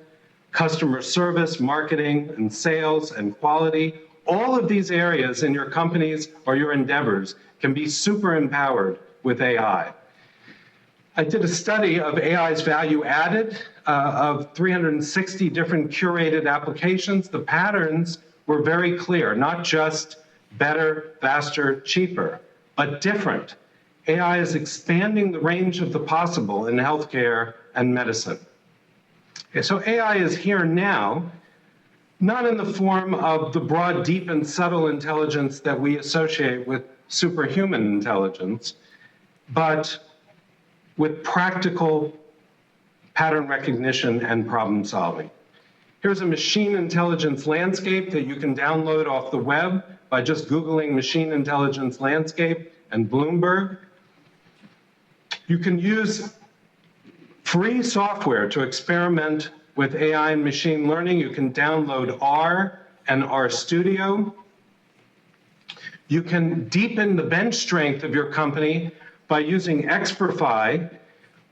Speaker 20: customer service, marketing, and sales, and quality, all of these areas in your companies or your endeavors can be super empowered with AI. I did a study of AI's value added of 360 different curated applications. The patterns were very clear, not just better, faster, cheaper, but different. AI is expanding the range of the possible in healthcare and medicine. So AI is here now, not in the form of the broad, deep, and subtle intelligence that we associate with superhuman intelligence, but with practical pattern recognition and problem solving. Here's a machine intelligence landscape that you can download off the web by just Googling machine intelligence landscape and Bloomberg. You can use free software to experiment with AI and machine learning. You can download R and RStudio. You can deepen the bench strength of your company by using Experfy,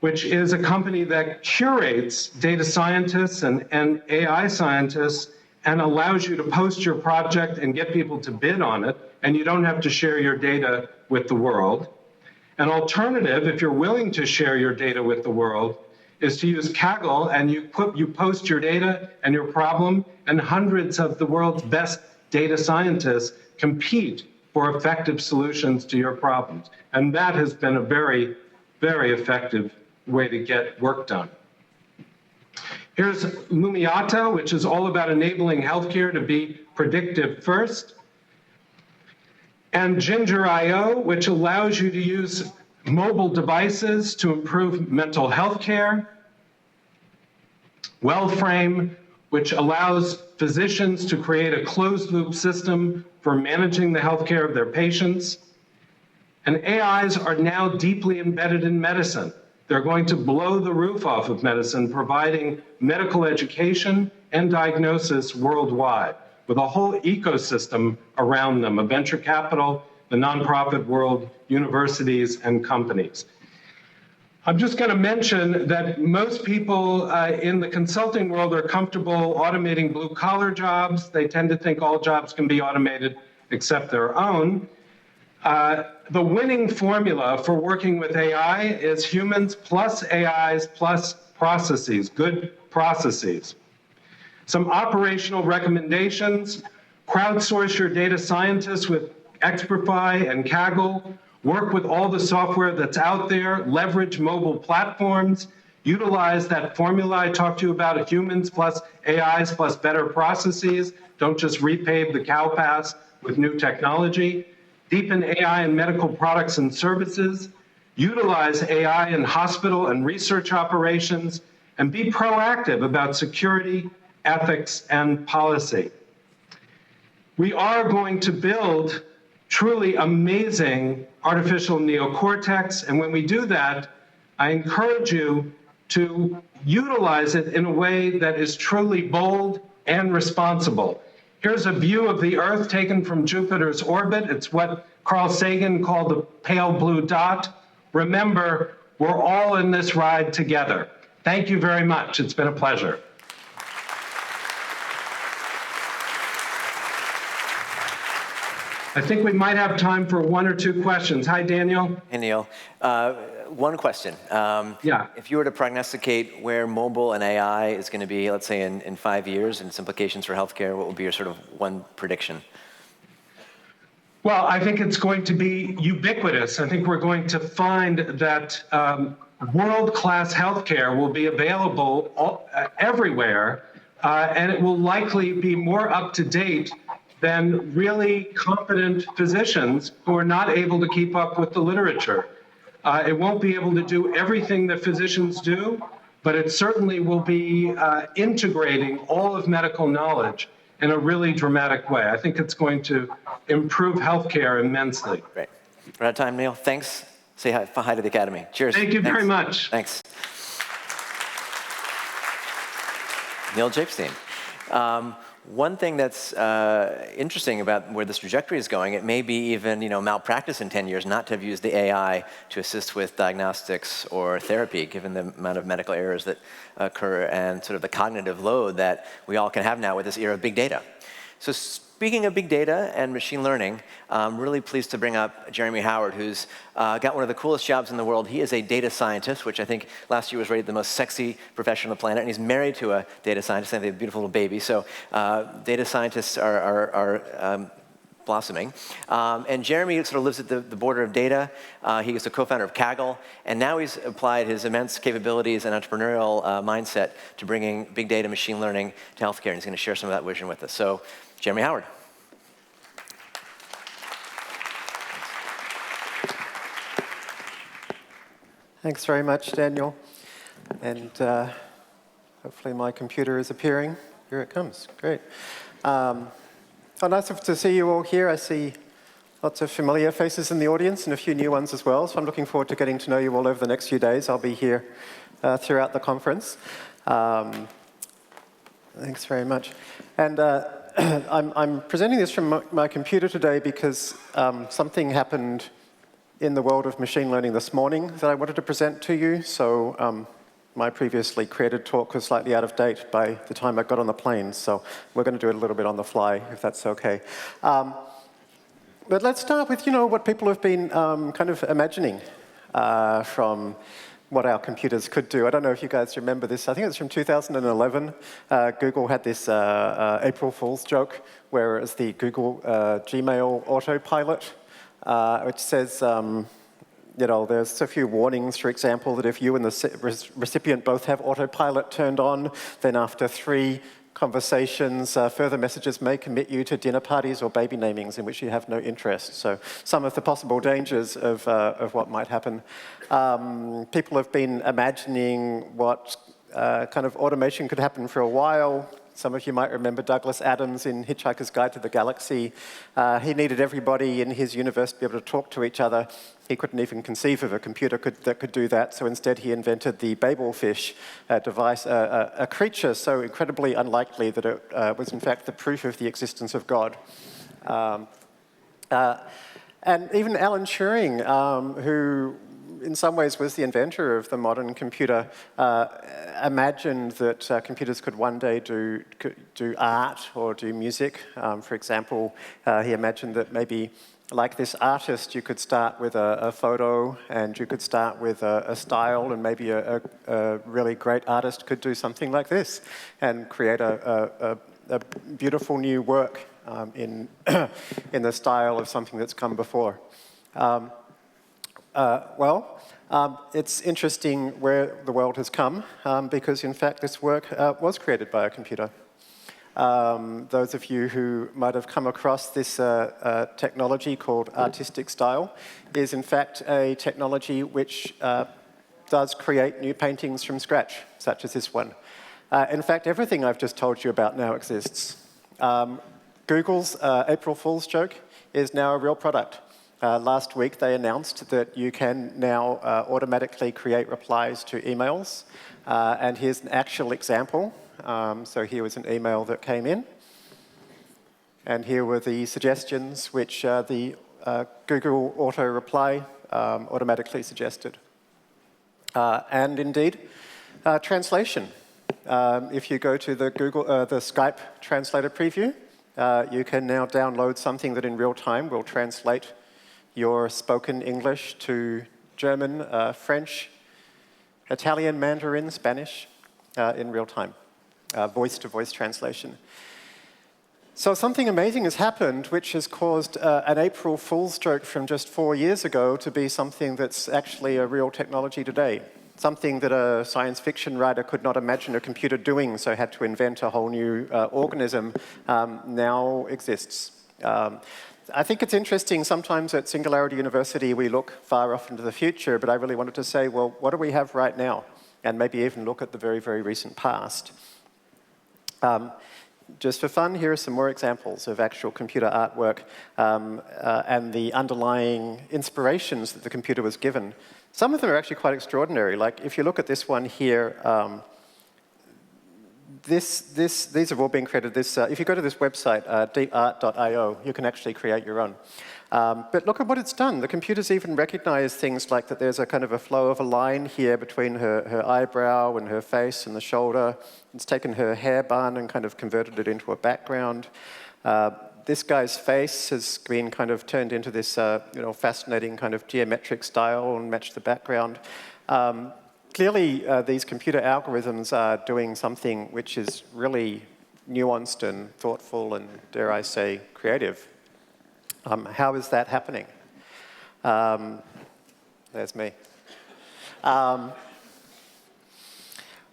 Speaker 20: which is a company that curates data scientists and AI scientists and allows you to post your project and get people to bid on it, and you don't have to share your data with the world. An alternative, if you're willing to share your data with the world, is to use Kaggle, and you post your data and your problem, and hundreds of the world's best data scientists compete for effective solutions to your problems. And that has been a very, very effective way to get work done. Here's Lumiata, which is all about enabling healthcare to be predictive first. And Ginger.io, which allows you to use mobile devices to improve mental health care. WellFrame, which allows physicians to create a closed-loop system for managing the healthcare of their patients. And AIs are now deeply embedded in medicine. They're going to blow the roof off of medicine, providing medical education and diagnosis worldwide, with a whole ecosystem around them, of venture capital, the nonprofit world, universities, and companies. I'm just going to mention that most people in the consulting world are comfortable automating blue-collar jobs. They tend to think all jobs can be automated except their own. The winning formula for working with AI is humans plus AIs plus processes, good processes. Some operational recommendations: crowdsource your data scientists with Experfy and Kaggle, work with all the software that's out there, leverage mobile platforms, utilize that formula I talked to you about, humans plus AIs plus better processes. Don't just repave the cow paths with new technology. Deepen AI in medical products and services. Utilize AI in hospital and research operations, and be proactive about security, ethics, and policy. We are going to build truly amazing artificial neocortex, and when we do that, I encourage you to utilize it in a way that is truly bold and responsible. Here's a view of the Earth taken from Jupiter's orbit. It's what Carl Sagan called the pale blue dot. Remember, we're all in this ride together. Thank you very much. It's been a pleasure. I think we might have time for one or two questions. Hi, Daniel.
Speaker 4: Hey, Neil. One question.
Speaker 20: Yeah.
Speaker 4: If you were to prognosticate where mobile and AI is going to be, let's say in 5 years, and its implications for healthcare, what would be your sort of one prediction?
Speaker 20: Well, I think it's going to be ubiquitous. I think we're going to find that world-class healthcare will be available everywhere, and it will likely be more up-to-date than really competent physicians who are not able to keep up with the literature. It won't be able to do everything that physicians do, but it certainly will be integrating all of medical knowledge in a really dramatic way. I think it's going to improve healthcare immensely.
Speaker 4: Great. We're out of time, Neil. Thanks. Say hi to the Academy. Cheers.
Speaker 20: Thank you very much.
Speaker 4: Thanks. Neil Japestein. One thing that's interesting about where this trajectory is going, it may be even malpractice in 10 years not to have used the AI to assist with diagnostics or therapy, given the amount of medical errors that occur and sort of the cognitive load that we all can have now with this era of big data. So speaking of big data and machine learning, I'm really pleased to bring up Jeremy Howard, who's got one of the coolest jobs in the world. He is a data scientist, which I think last year was rated the most sexy profession on the planet, and he's married to a data scientist, and they have a beautiful little baby. So data scientists are blossoming. And Jeremy sort of lives at the border of data. He is the co-founder of Kaggle, and now he's applied his immense capabilities and entrepreneurial mindset to bringing big data machine learning to healthcare, and he's going to share some of that vision with us. So, Jeremy Howard.
Speaker 5: Thanks very much, Daniel. And hopefully my computer is appearing. Here it comes. Great. Oh, nice to see you all here. I see lots of familiar faces in the audience and a few new ones as well. So I'm looking forward to getting to know you all over the next few days. I'll be here throughout the conference. Thanks very much. And I'm presenting this from my computer today because something happened in the world of machine learning this morning that I wanted to present to you. So my previously created talk was slightly out of date by the time I got on the plane, so we're going to do it a little bit on the fly, if that's okay. But let's start with, what people have been kind of imagining from what our computers could do. I don't know if you guys remember this. I think it's from 2011. Google had this April Fool's joke, where it's the Google Gmail autopilot, which says, there's a few warnings, for example, that if you and the recipient both have autopilot turned on, then after 3 conversations, further messages may commit you to dinner parties or baby namings in which you have no interest. So some of the possible dangers of what might happen. People have been imagining what kind of automation could happen for a while. Some of you might remember Douglas Adams in Hitchhiker's Guide to the Galaxy. He needed everybody in his universe to be able to talk to each other. He couldn't even conceive of a computer that could do that, so instead he invented the Babel fish device, a creature so incredibly unlikely that it was in fact the proof of the existence of God. And even Alan Turing, who in some ways was the inventor of the modern computer, imagined that computers could one day do art or do music. For example, he imagined that maybe like this artist, you could start with a photo and you could start with a style, and maybe a really great artist could do something like this and create a beautiful new work in the style of something that's come before. It's interesting where the world has come because, in fact, this work was created by a computer. Those of you who might have come across this technology called artistic style is, in fact, a technology which does create new paintings from scratch, such as this one. In fact, everything I've just told you about now exists. Google's April Fool's joke is now a real product. Last week, they announced that you can now automatically create replies to emails. And here's an actual example. So here was an email that came in. And here were the suggestions which the Google auto reply automatically suggested. And indeed, translation. If you go to the the Skype translator preview, you can now download something that in real time will translate your spoken English to German, French, Italian, Mandarin, Spanish in real time. Voice-to-voice translation. So something amazing has happened, which has caused an April Fool's joke from just 4 years ago to be something that's actually a real technology today. Something that a science fiction writer could not imagine a computer doing, so had to invent a whole new organism, now exists. I think it's interesting, sometimes at Singularity University we look far off into the future, but I really wanted to say, well, what do we have right now? And maybe even look at the very, very recent past. Just for fun, here are some more examples of actual computer artwork and the underlying inspirations that the computer was given. Some of them are actually quite extraordinary. Like, if you look at this one here, these have all been created. If you go to this website, deepart.io, you can actually create your own. But look at what it's done. The computer's even recognized things like that there's a kind of a flow of a line here between her eyebrow and her face and the shoulder. It's taken her hair bun and kind of converted it into a background. This guy's face has been kind of turned into this fascinating kind of geometric style and matched the background. Clearly, these computer algorithms are doing something which is really nuanced and thoughtful and, dare I say, creative. How is that happening? There's me.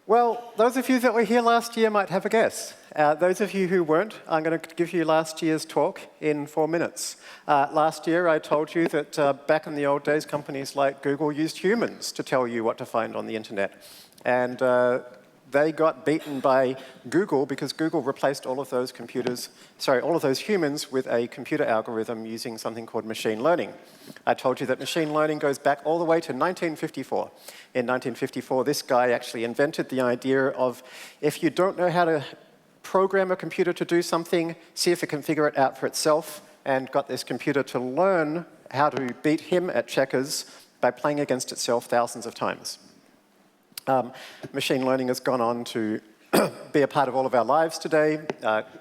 Speaker 5: Well, those of you that were here last year might have a guess. Those of you who weren't, I'm going to give you last year's talk in 4 minutes. Last year, I told you that back in the old days, companies like Google used humans to tell you what to find on the internet. And they got beaten by Google because Google replaced all of those humans with a computer algorithm using something called machine learning. I told you that machine learning goes back all the way to 1954. In 1954, this guy actually invented the idea of if you don't know how to program a computer to do something, see if it can figure it out for itself, and got this computer to learn how to beat him at checkers by playing against itself thousands of times. Machine learning has gone on to be a part of all of our lives today.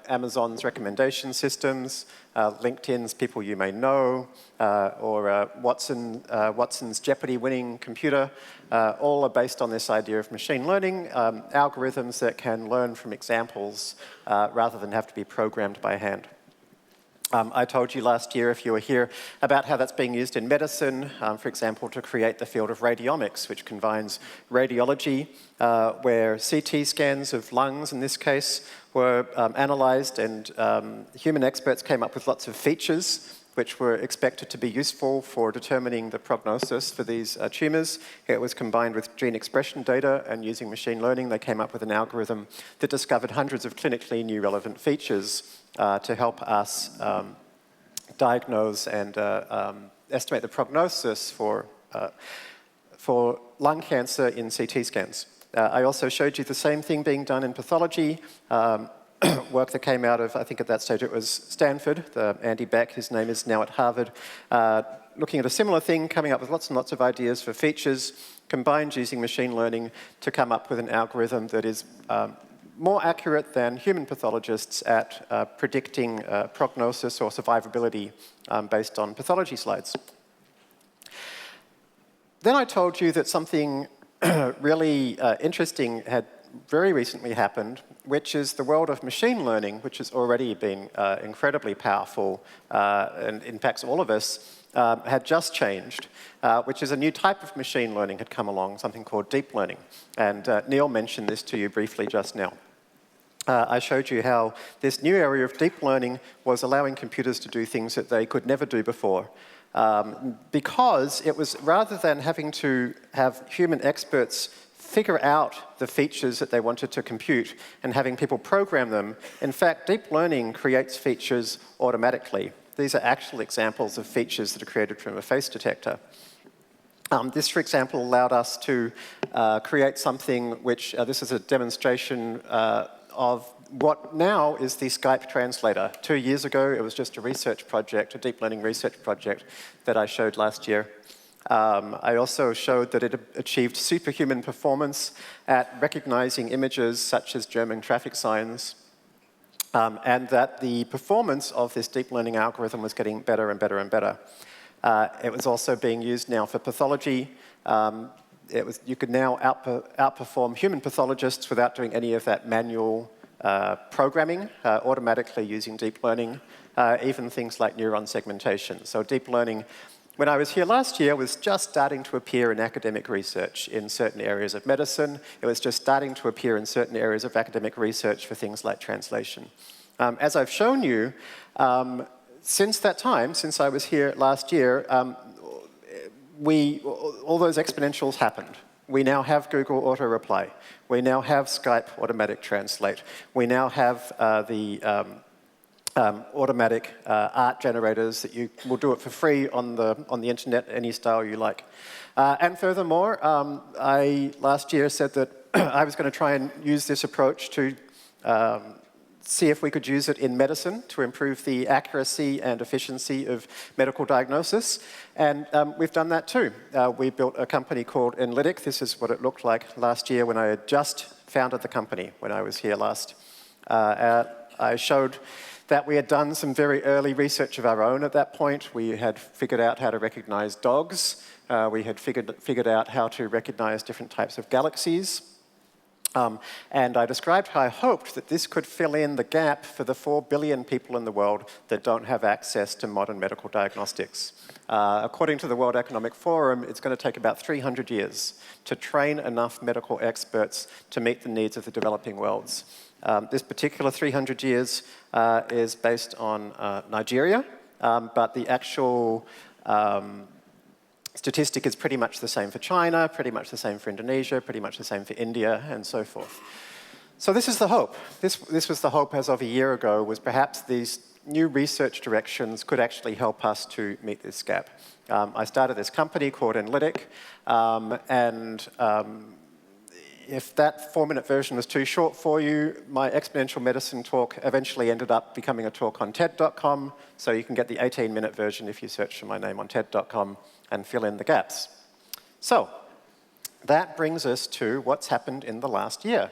Speaker 5: Amazon's recommendation systems, LinkedIn's people you may know, or Watson's Jeopardy-winning computer, all are based on this idea of machine learning, algorithms that can learn from examples rather than have to be programmed by hand. I told you last year, if you were here, about how that's being used in medicine, for example, to create the field of radiomics, which combines radiology, where CT scans of lungs, in this case, were analyzed, and human experts came up with lots of features which were expected to be useful for determining the prognosis for these tumors. It was combined with gene expression data, and using machine learning, they came up with an algorithm that discovered hundreds of clinically new relevant features to help us diagnose and estimate the prognosis for lung cancer in CT scans. I also showed you the same thing being done in pathology, work that came out of, I think at that stage it was Stanford, Andy Beck, his name is now at Harvard, looking at a similar thing, coming up with lots and lots of ideas for features, combined using machine learning to come up with an algorithm that is more accurate than human pathologists at predicting prognosis or survivability based on pathology slides. Then I told you that something really interesting had very recently happened, which is the world of machine learning, which has already been incredibly powerful and impacts all of us, had just changed, which is a new type of machine learning had come along, something called deep learning. And Neil mentioned this to you briefly just now. I showed you how this new area of deep learning was allowing computers to do things that they could never do before. Because it was, rather than having to have human experts figure out the features that they wanted to compute and having people program them, in fact, deep learning creates features automatically. These are actual examples of features that are created from a face detector. This, for example, allowed us to create something which, this is a demonstration of what now is the Skype translator. 2 years ago, it was just a research project, a deep learning research project that I showed last year. I also showed that it achieved superhuman performance at recognizing images such as German traffic signs, and that the performance of this deep learning algorithm was getting better and better and better. It was also being used now for pathology. You could now outperform human pathologists without doing any of that manual programming, automatically using deep learning, even things like neuron segmentation. So deep learning, when I was here last year, was just starting to appear in academic research in certain areas of medicine. It was just starting to appear in certain areas of academic research for things like translation. As I've shown you, since that time, since I was here last year, all those exponentials happened. We now have Google Auto Reply. We now have Skype Automatic Translate. We now have the automatic art generators that you will do it for free on the internet, any style you like. And furthermore, I last year said that I was going to try and use this approach to see if we could use it in medicine to improve the accuracy and efficiency of medical diagnosis. And we've done that too. We built a company called Enlytic. This is what it looked like last year when I had just founded the company, when I was here last. I showed that we had done some very early research of our own at that point. We had figured out how to recognize dogs. We had figured out how to recognize different types of galaxies. And I described how I hoped that this could fill in the gap for the 4 billion people in the world that don't have access to modern medical diagnostics. According to the World Economic Forum, it's going to take about 300 years to train enough medical experts to meet the needs of the developing worlds. This particular 300 years is based on Nigeria, but the actual statistic is pretty much the same for China, pretty much the same for Indonesia, pretty much the same for India, and so forth. So this is the hope. This was the hope as of a year ago, was perhaps these new research directions could actually help us to meet this gap. I started this company called Analytic, if that 4-minute version was too short for you, my exponential medicine talk eventually ended up becoming a talk on TED.com, so you can get the 18-minute version if you search for my name on TED.com and fill in the gaps. So that brings us to what's happened in the last year.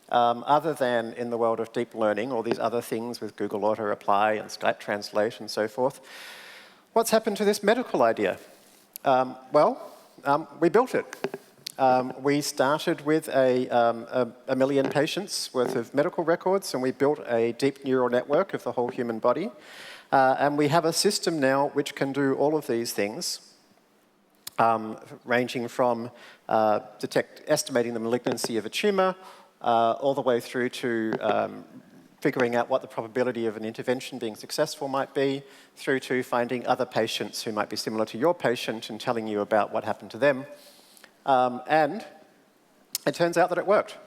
Speaker 5: Other than in the world of deep learning, all these other things with Google Auto Reply and Skype Translate and so forth, what's happened to this medical idea? We built it. We started with a million patients worth of medical records, and we built a deep neural network of the whole human body. And we have a system now which can do all of these things, ranging from estimating the malignancy of a tumor, all the way through to figuring out what the probability of an intervention being successful might be, through to finding other patients who might be similar to your patient and telling you about what happened to them. And it turns out that it worked.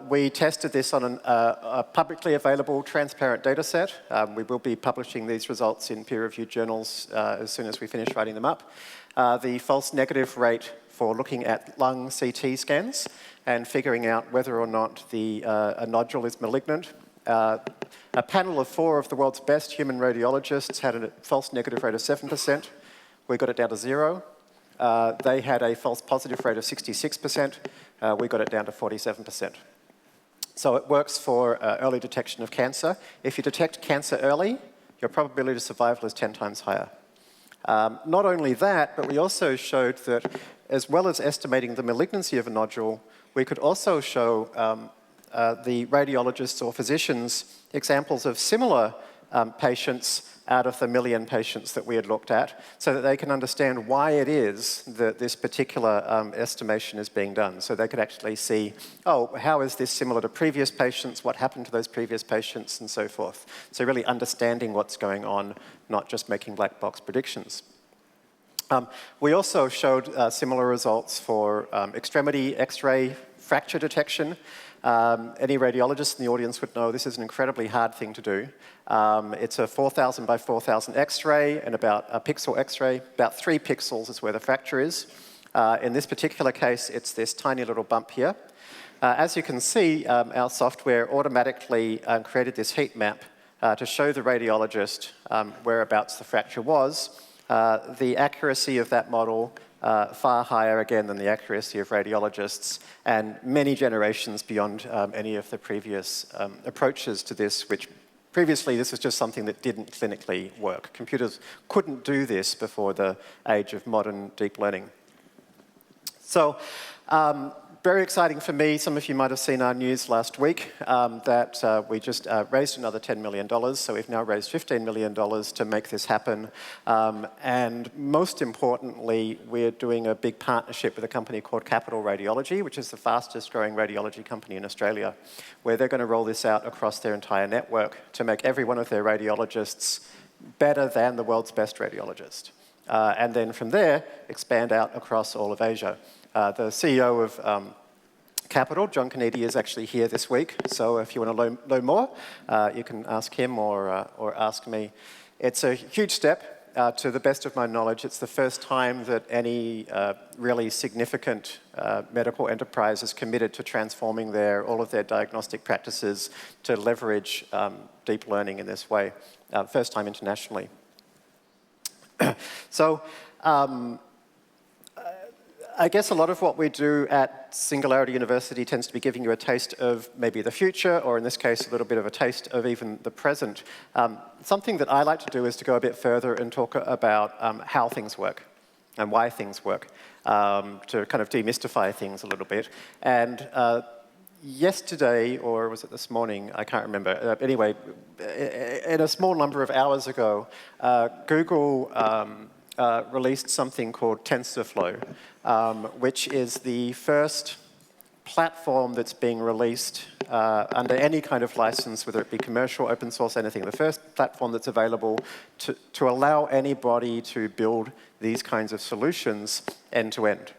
Speaker 5: We tested this on a publicly available, transparent data set. We will be publishing these results in peer-reviewed journals as soon as we finish writing them up. The false negative rate for looking at lung CT scans and figuring out whether or not a nodule is malignant. A panel of 4 of the world's best human radiologists had a false negative rate of 7%. We got it down to 0. They had a false positive rate of 66%. We got it down to 47%. So it works for early detection of cancer. If you detect cancer early, your probability of survival is 10 times higher. Not only that, but we also showed that as well as estimating the malignancy of a nodule, we could also show the radiologists or physicians examples of similar patients out of the million patients that we had looked at, so that they can understand why it is that this particular estimation is being done. So they could actually see, oh, how is this similar to previous patients, what happened to those previous patients, and so forth. So really understanding what's going on, not just making black box predictions. We also showed similar results for extremity X-ray fracture detection. Any radiologist in the audience would know this is an incredibly hard thing to do. It's a 4,000 by 4,000 X-ray and about a pixel X-ray. About 3 pixels is where the fracture is. In this particular case, it's this tiny little bump here. As you can see, our software automatically created this heat map to show the radiologist whereabouts the fracture was. The accuracy of that model far higher again than the accuracy of radiologists, and many generations beyond any of the previous approaches to this, which previously this was just something that didn't clinically work. Computers couldn't do this before the age of modern deep learning. So very exciting for me. Some of you might have seen our news last week that we just raised another $10 million. So we've now raised $15 million to make this happen. And most importantly, we're doing a big partnership with a company called Capital Radiology, which is the fastest growing radiology company in Australia, where they're going to roll this out across their entire network to make every one of their radiologists better than the world's best radiologist. And then from there, expand out across all of Asia. The CEO of Capital, John Kennedy, is actually here this week. So if you want to know more, you can ask him or ask me. It's a huge step. To the best of my knowledge, it's the first time that any really significant medical enterprise is committed to transforming all of their diagnostic practices to leverage deep learning in this way. First time internationally. So I guess a lot of what we do at Singularity University tends to be giving you a taste of maybe the future, or in this case, a little bit of a taste of even the present. Something that I like to do is to go a bit further and talk about how things work and why things work, to kind of demystify things a little bit. And yesterday, or was it this morning? I can't remember. Anyway, in a small number of hours ago, Google released something called TensorFlow, which is the first platform that's being released under any kind of license, whether it be commercial, open source, anything. The first platform that's available to allow anybody to build these kinds of solutions end to end.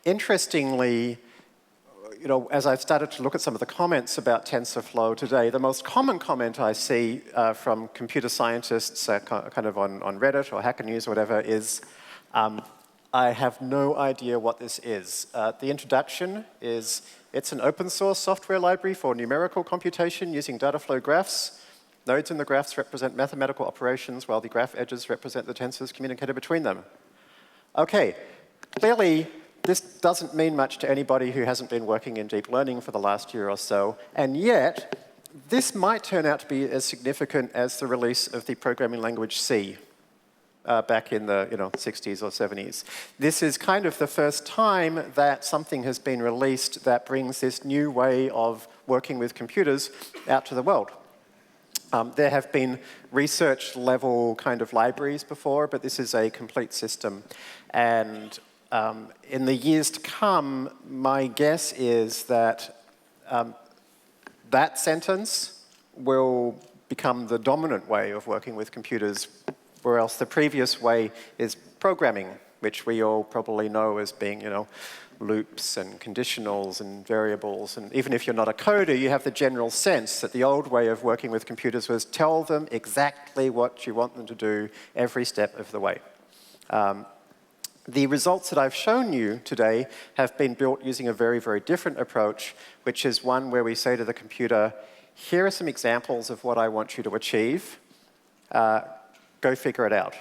Speaker 5: Interestingly, you know, as I've started to look at some of the comments about TensorFlow today, the most common comment I see from computer scientists kind of on Reddit or Hacker News or whatever is, I have no idea what this is. The introduction is, it's an open source software library for numerical computation using data flow graphs. Nodes in the graphs represent mathematical operations, while the graph edges represent the tensors communicated between them. Okay, clearly, this doesn't mean much to anybody who hasn't been working in deep learning for the last year or so, and yet, this might turn out to be as significant as the release of the programming language C back in the 60s or 70s. This is kind of the first time that something has been released that brings this new way of working with computers out to the world. There have been research-level kind of libraries before, but this is a complete system. And in the years to come, my guess is that that sentence will become the dominant way of working with computers, where else the previous way is programming, which we all probably know as being, loops and conditionals and variables. And even if you're not a coder, you have the general sense that the old way of working with computers was tell them exactly what you want them to do every step of the way. The results that I've shown you today have been built using a very, very different approach, which is one where we say to the computer, here are some examples of what I want you to achieve. Go figure it out.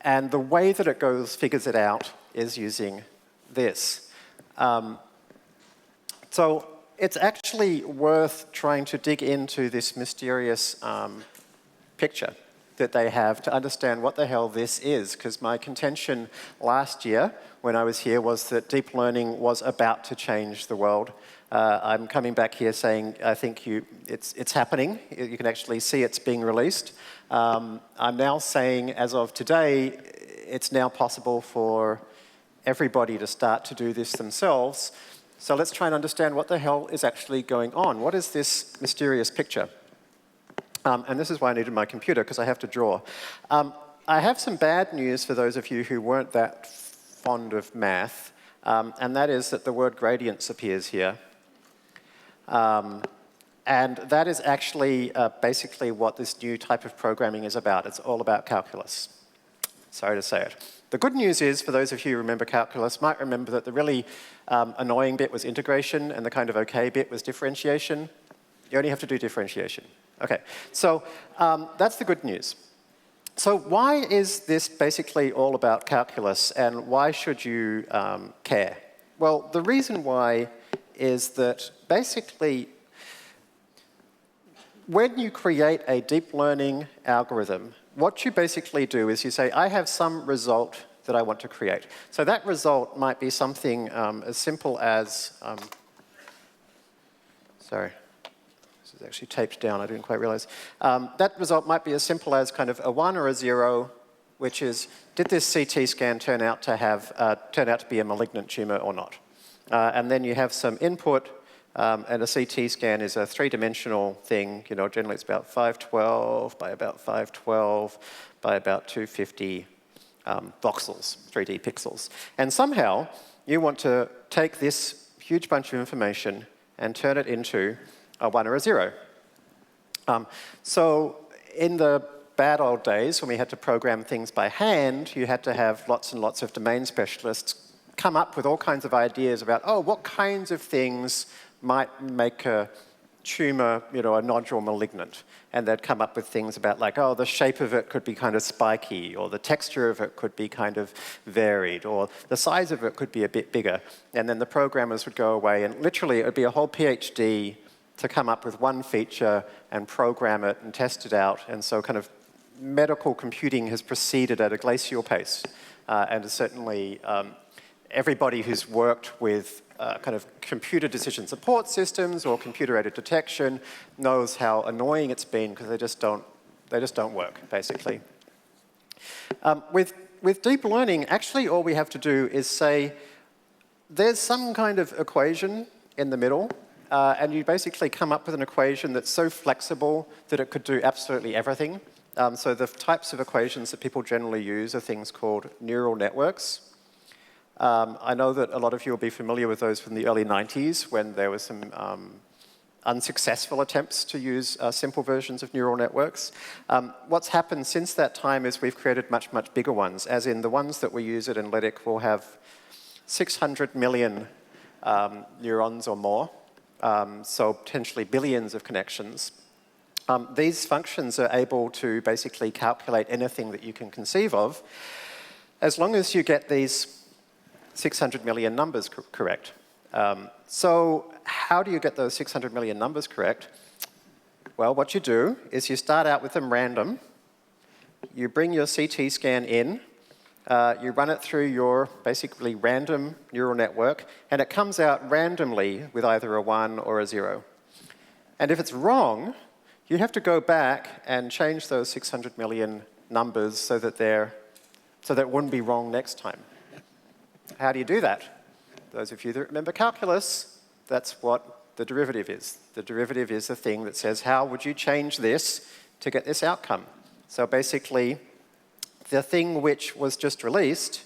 Speaker 5: And the way that it figures it out is using this. So it's actually worth trying to dig into this mysterious picture that they have to understand what the hell this is, because my contention last year when I was here was that deep learning was about to change the world. I'm coming back here saying I think it's happening. You can actually see it's being released. I'm now saying, as of today, it's now possible for everybody to start to do this themselves. So let's try and understand what the hell is actually going on. What is this mysterious picture? And this is why I needed my computer, because I have to draw. I have some bad news for those of you who weren't that fond of math, and that is that the word gradients appears here. And that is actually basically what this new type of programming is about. It's all about calculus. Sorry to say it. The good news is, for those of you who remember calculus, might remember that the really annoying bit was integration, and the kind of okay bit was differentiation. You only have to do differentiation. Okay, so that's the good news. So why is this basically all about calculus, and why should you care? Well, the reason why is that basically when you create a deep learning algorithm, what you basically do is you say, I have some result that I want to create. So that result might be something as simple as, sorry. Actually taped down, I didn't quite realize. That result might be as simple as kind of a 1 or a 0, which is, did this CT scan turn out to be a malignant tumor or not? And then you have some input, and a CT scan is a three-dimensional thing. Generally it's about 512 by about 512 by about 250 voxels, 3D pixels. And somehow you want to take this huge bunch of information and turn it into a 1 or a 0. So in the bad old days, when we had to program things by hand, you had to have lots and lots of domain specialists come up with all kinds of ideas about, what kinds of things might make a tumor, a nodule malignant. And they'd come up with things about like, oh, the shape of it could be kind of spiky, or the texture of it could be kind of varied, or the size of it could be a bit bigger. And then the programmers would go away, and literally it would be a whole PhD to come up with one feature and program it and test it out. And so kind of medical computing has proceeded at a glacial pace. And certainly everybody who's worked with kind of computer decision support systems or computer-aided detection knows how annoying it's been because they just don't work, basically. With deep learning, actually all we have to do is say, there's some kind of equation in the middle, and you basically come up with an equation that's so flexible that it could do absolutely everything. So the types of equations that people generally use are things called neural networks. I know that a lot of you will be familiar with those from the early 90s when there were some unsuccessful attempts to use simple versions of neural networks. What's happened since that time is we've created much, much bigger ones, as in the ones that we use at Analytic will have 600 million neurons or more, so potentially billions of connections. These functions are able to basically calculate anything that you can conceive of, as long as you get these 600 million numbers correct. So how do you get those 600 million numbers correct? Well, what you do is you start out with them random. You bring your CT scan in. You run it through your basically random neural network, and it comes out randomly with either a 1 or a 0. And if it's wrong, you have to go back and change those 600 million numbers so that it wouldn't be wrong next time. How do you do that? Those of you that remember calculus, that's what the derivative is. The derivative is the thing that says, how would you change this to get this outcome? So basically, the thing which was just released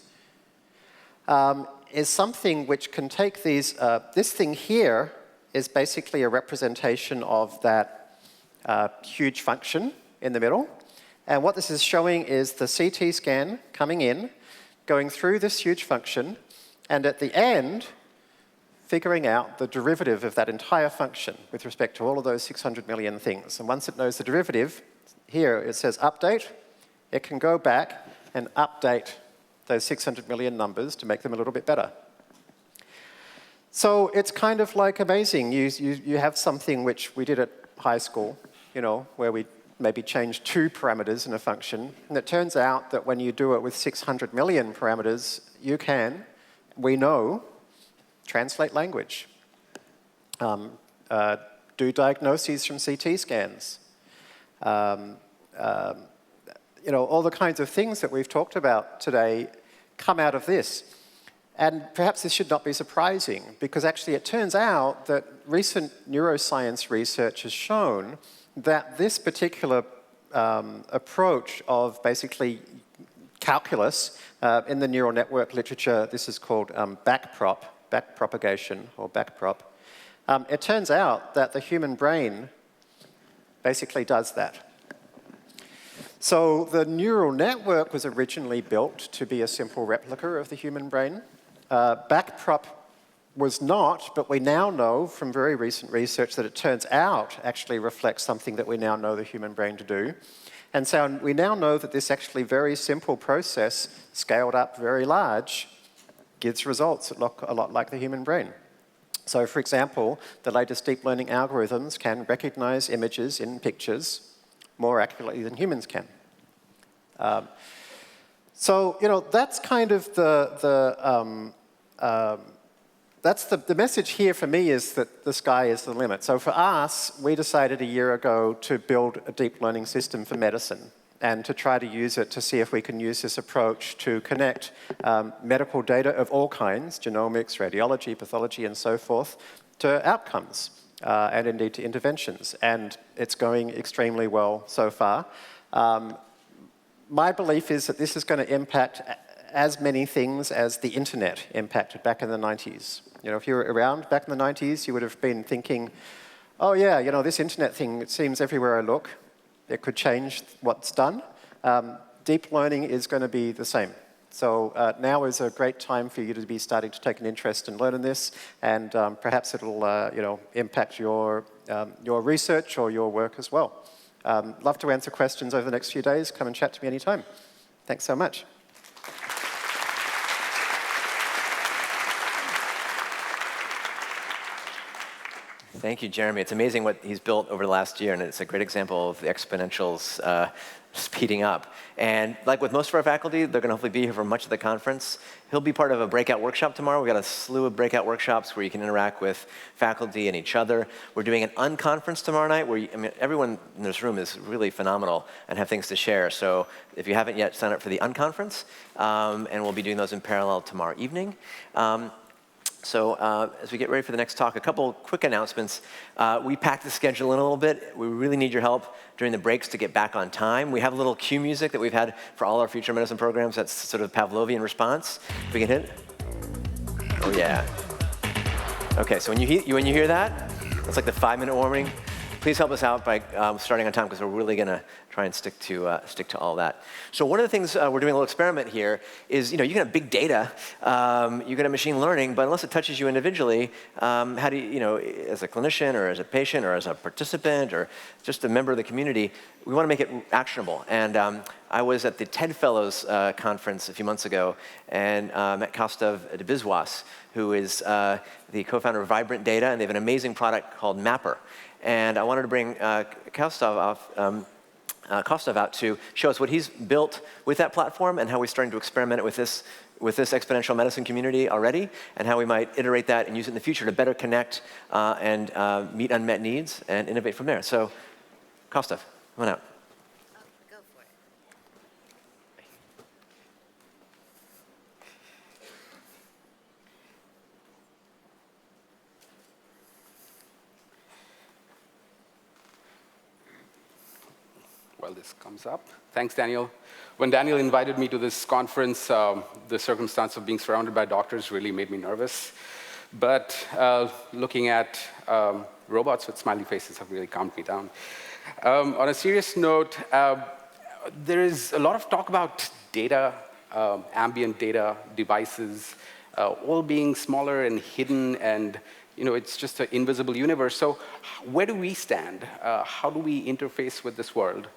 Speaker 5: is something which can take these, this thing here is basically a representation of that huge function in the middle. And what this is showing is the CT scan coming in, going through this huge function, and at the end, figuring out the derivative of that entire function with respect to all of those 600 million things. And once it knows the derivative, here it says update. It can go back and update those 600 million numbers to make them a little bit better. So it's kind of like amazing. You have something which we did at high school, where we maybe change 2 parameters in a function. And it turns out that when you do it with 600 million parameters, you can, we know, translate language, do diagnoses from CT scans, all the kinds of things that we've talked about today come out of this. And perhaps this should not be surprising, because actually it turns out that recent neuroscience research has shown that this particular approach of basically calculus, in the neural network literature, this is called backpropagation, or backprop. It turns out that the human brain basically does that. So the neural network was originally built to be a simple replica of the human brain. Backprop was not, but we now know from very recent research that it turns out actually reflects something that we now know the human brain to do. And so we now know that this actually very simple process, scaled up very large, gives results that look a lot like the human brain. So for example, the latest deep learning algorithms can recognize images in pictures more accurately than humans can. So, that's kind of the message here for me is that the sky is the limit. So for us, we decided a year ago to build a deep learning system for medicine and to try to use it to see if we can use this approach to connect medical data of all kinds, genomics, radiology, pathology, and so forth, to outcomes and indeed to interventions. And it's going extremely well so far. My belief is that this is going to impact as many things as the internet impacted back in the 90s. If you were around back in the 90s, you would have been thinking, oh yeah, this internet thing, it seems everywhere I look, it could change what's done. Deep learning is going to be the same. So now is a great time for you to be starting to take an interest in learning this, and perhaps it'll impact your research or your work as well. Love to answer questions over the next few days. Come and chat to me anytime. Thanks so much.
Speaker 4: Thank you, Jeremy. It's amazing what he's built over the last year, and it's a great example of the exponentials speeding up. And like with most of our faculty, they're going to hopefully be here for much of the conference. He'll be part of a breakout workshop tomorrow. We've got a slew of breakout workshops where you can interact with faculty and each other. We're doing an unconference tomorrow night where everyone in this room is really phenomenal and have things to share. So if you haven't yet, sign up for the unconference, and we'll be doing those in parallel tomorrow evening. So as we get ready for the next talk, a couple quick announcements. We packed the schedule in a little bit. We really need your help during the breaks to get back on time. We have a little cue music that we've had for all our future medicine programs. That's sort of Pavlovian response. If we can hit it. Oh, yeah. OK, so when you hear that, it's like the 5-minute warning. Please help us out by starting on time, because we're really going to try and stick to all that. So one of the things we're doing a little experiment here is, you can have big data, you can have machine learning, but unless it touches you individually, how do you, as a clinician or as a patient or as a participant or just a member of the community, we want to make it actionable. And I was at the TED Fellows conference a few months ago and met Kostov Debizwas, who is the co-founder of Vibrant Data, and they have an amazing product called Mapper. And I wanted to bring Kostov out to show us what he's built with that platform and how we're starting to experiment with this exponential medicine community already, and how we might iterate that and use it in the future to better connect and meet unmet needs and innovate from there. So, Kostov, come on out.
Speaker 6: Go for it.
Speaker 7: Well, this comes up. Thanks, Daniel. When Daniel invited me to this conference, the circumstance of being surrounded by doctors really made me nervous. But looking at robots with smiley faces have really calmed me down. On a serious note, there is a lot of talk about data, ambient data, devices, all being smaller and hidden, and it's just an invisible universe. So where do we stand? How do we interface with this world?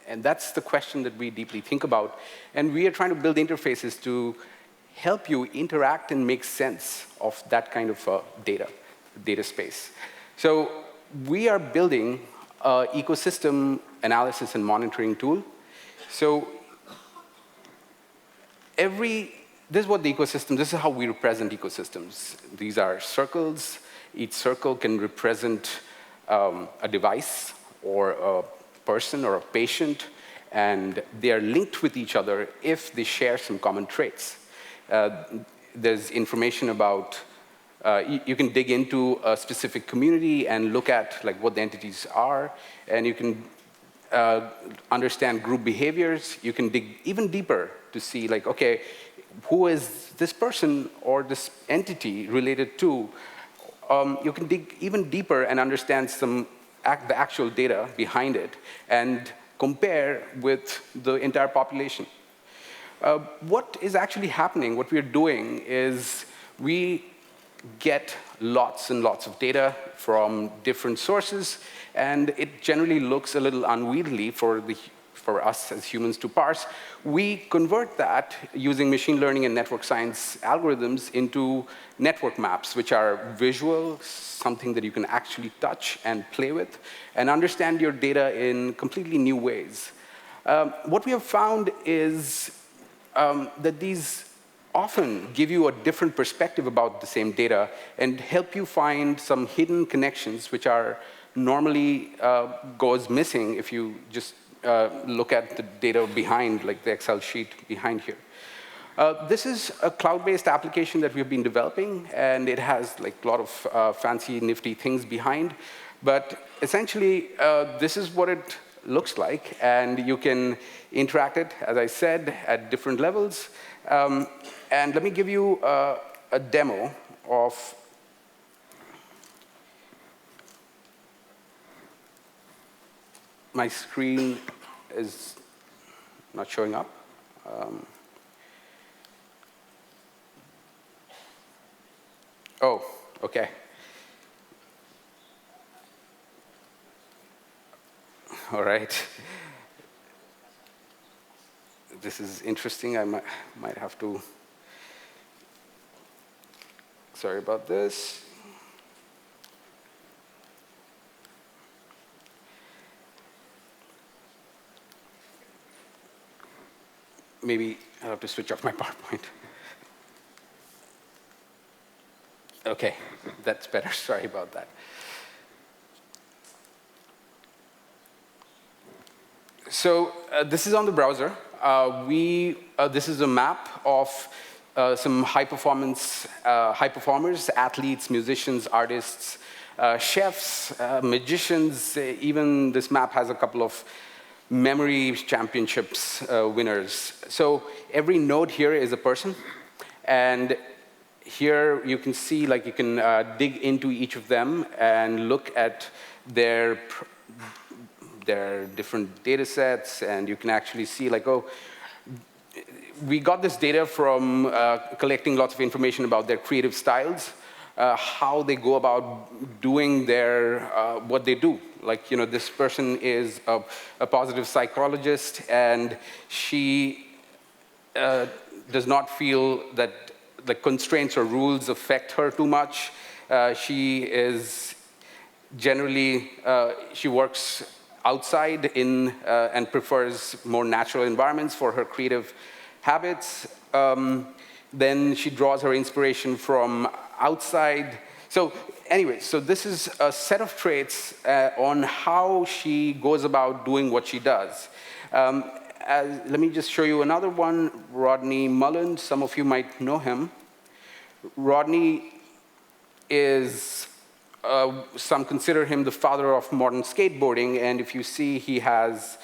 Speaker 7: And that's the question that we deeply think about. And we are trying to build interfaces to help you interact and make sense of that kind of data space. So we are building an ecosystem analysis and monitoring tool. So this is what the ecosystem, this is how we represent ecosystems. These are circles. Each circle can represent a device or a person or a patient, and they are linked with each other if they share some common traits. There's information about, you can dig into a specific community and look at what the entities are, and you can understand group behaviors. You can dig even deeper to see, okay, who is this person or this entity related to? You can dig even deeper and understand the actual data behind it and compare with the entire population. What is actually happening, what we're doing is we get lots and lots of data from different sources, and it generally looks a little unwieldy for us as humans to parse. We convert that using machine learning and network science algorithms into network maps, which are visual, something that you can actually touch and play with, and understand your data in completely new ways. What we have found is that these often give you a different perspective about the same data and help you find some hidden connections which are normally goes missing if you just look at the data behind, the Excel sheet behind here. This is a cloud-based application that we've been developing, and it has a lot of fancy, nifty things behind. But essentially, this is what it looks like, and you can interact it, as I said, at different levels. And let me give you a demo of my screen is not showing up. Okay. All right. This is interesting. I might have to. Sorry about this. Maybe I'll have to switch off my PowerPoint. Okay, that's better. Sorry about that. So this is on the browser. This is a map of some high performers, athletes, musicians, artists, chefs, magicians. Even this map has a couple of memory championships winners. So every node here is a person, and here you can see, like, you can dig into each of them and look at their different data sets, and you can actually see, like, oh, we got this data from collecting lots of information about their creative styles, how they go about doing their, what they do. Like, you know, this person is a positive psychologist, and she does not feel that the constraints or rules affect her too much. She is generally, she works outside and prefers more natural environments for her creative habits. Then she draws her inspiration from outside. So anyway, so this is a set of traits on how she goes about doing what she does. Let me just show you another one, Rodney Mullen. Some of you might know him. Rodney is, some consider him the father of modern skateboarding, and if you see, he has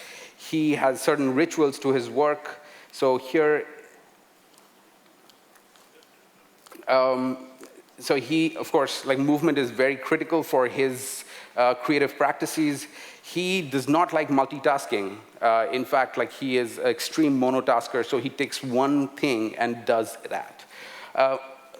Speaker 7: certain rituals to his work. So here, so he, of course, like, movement is very critical for his creative practices. He does not like multitasking. In fact, like, he is an extreme monotasker, so he takes one thing and does that.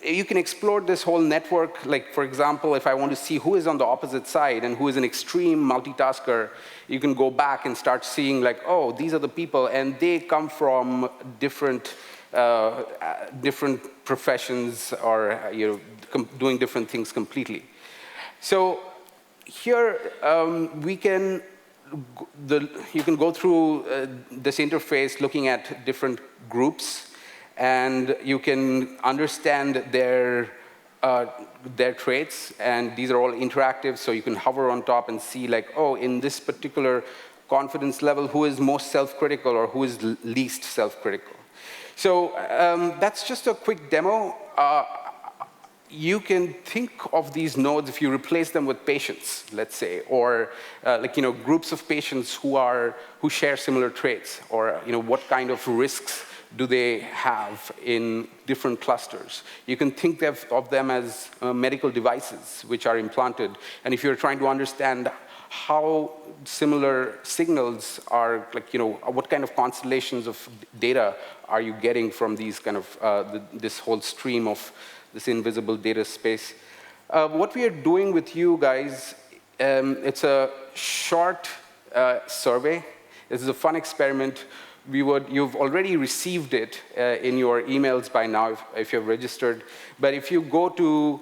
Speaker 7: You can explore this whole network. Like, for example, if I want to see who is on the opposite side and who is an extreme multitasker, you can go back and start seeing, like, oh, these are the people, and they come from different professions, or doing different things completely. So here you can go through this interface looking at different groups, and you can understand their traits, and these are all interactive, so you can hover on top and see, like, oh, in this particular confidence level, who is most self-critical or who is least self-critical. So that's just a quick demo. You can think of these nodes if you replace them with patients, let's say, or groups of patients who share similar traits, or what kind of risks do they have in different clusters. You can think of them as medical devices which are implanted, and if you're trying to understand how similar signals are, what kind of constellations of data are you getting from these kind of, this whole stream of this invisible data space. What we are doing with you guys, it's a short survey. This is a fun experiment. You've already received it in your emails by now if you've registered. But if you go to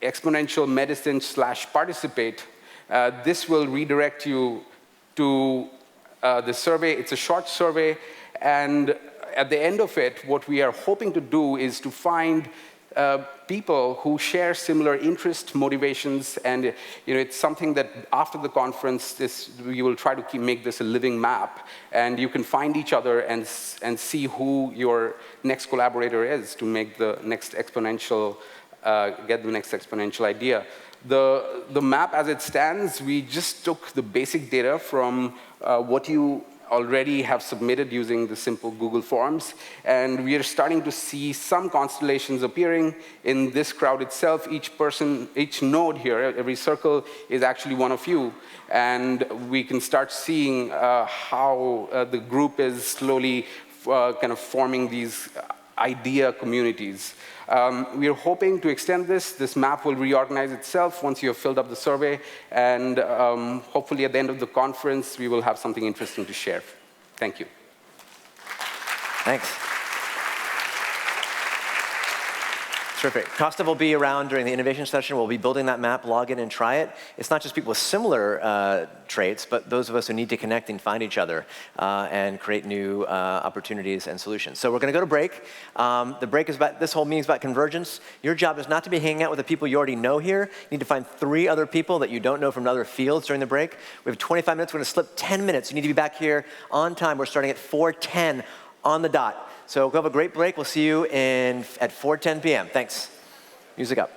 Speaker 7: exponential medicine/participate, this will redirect you to the survey. It's a short survey, and at the end of it, what we are hoping to do is to find people who share similar interests, motivations, and it's something that after the conference, we will try to make this a living map, and you can find each other and see who your next collaborator is to make the next exponential, get the next exponential idea. The map as it stands, we just took the basic data from what you already have submitted using the simple Google Forms, and we are starting to see some constellations appearing in this crowd itself. Each node here, every circle is actually one of you, and we can start seeing how the group is slowly kind of forming these idea communities. We are hoping to extend this. This map will reorganize itself once you have filled up the survey, and hopefully at the end of the conference, we will have something interesting to share. Thank you.
Speaker 4: Thanks. Terrific. Costa will be around during the innovation session. We'll be building that map, log in and try it. It's not just people with similar traits, but those of us who need to connect and find each other and create new opportunities and solutions. So we're going to go to break. The break is about, this whole meeting is about convergence. Your job is not to be hanging out with the people you already know here. You need to find 3 other people that you don't know from other fields during the break. We have 25 minutes. We're going to slip 10 minutes. You need to be back here on time. We're starting at 4:10 on the dot. So we'll have a great break. We'll see you at 4:10 p.m. Thanks. Music up.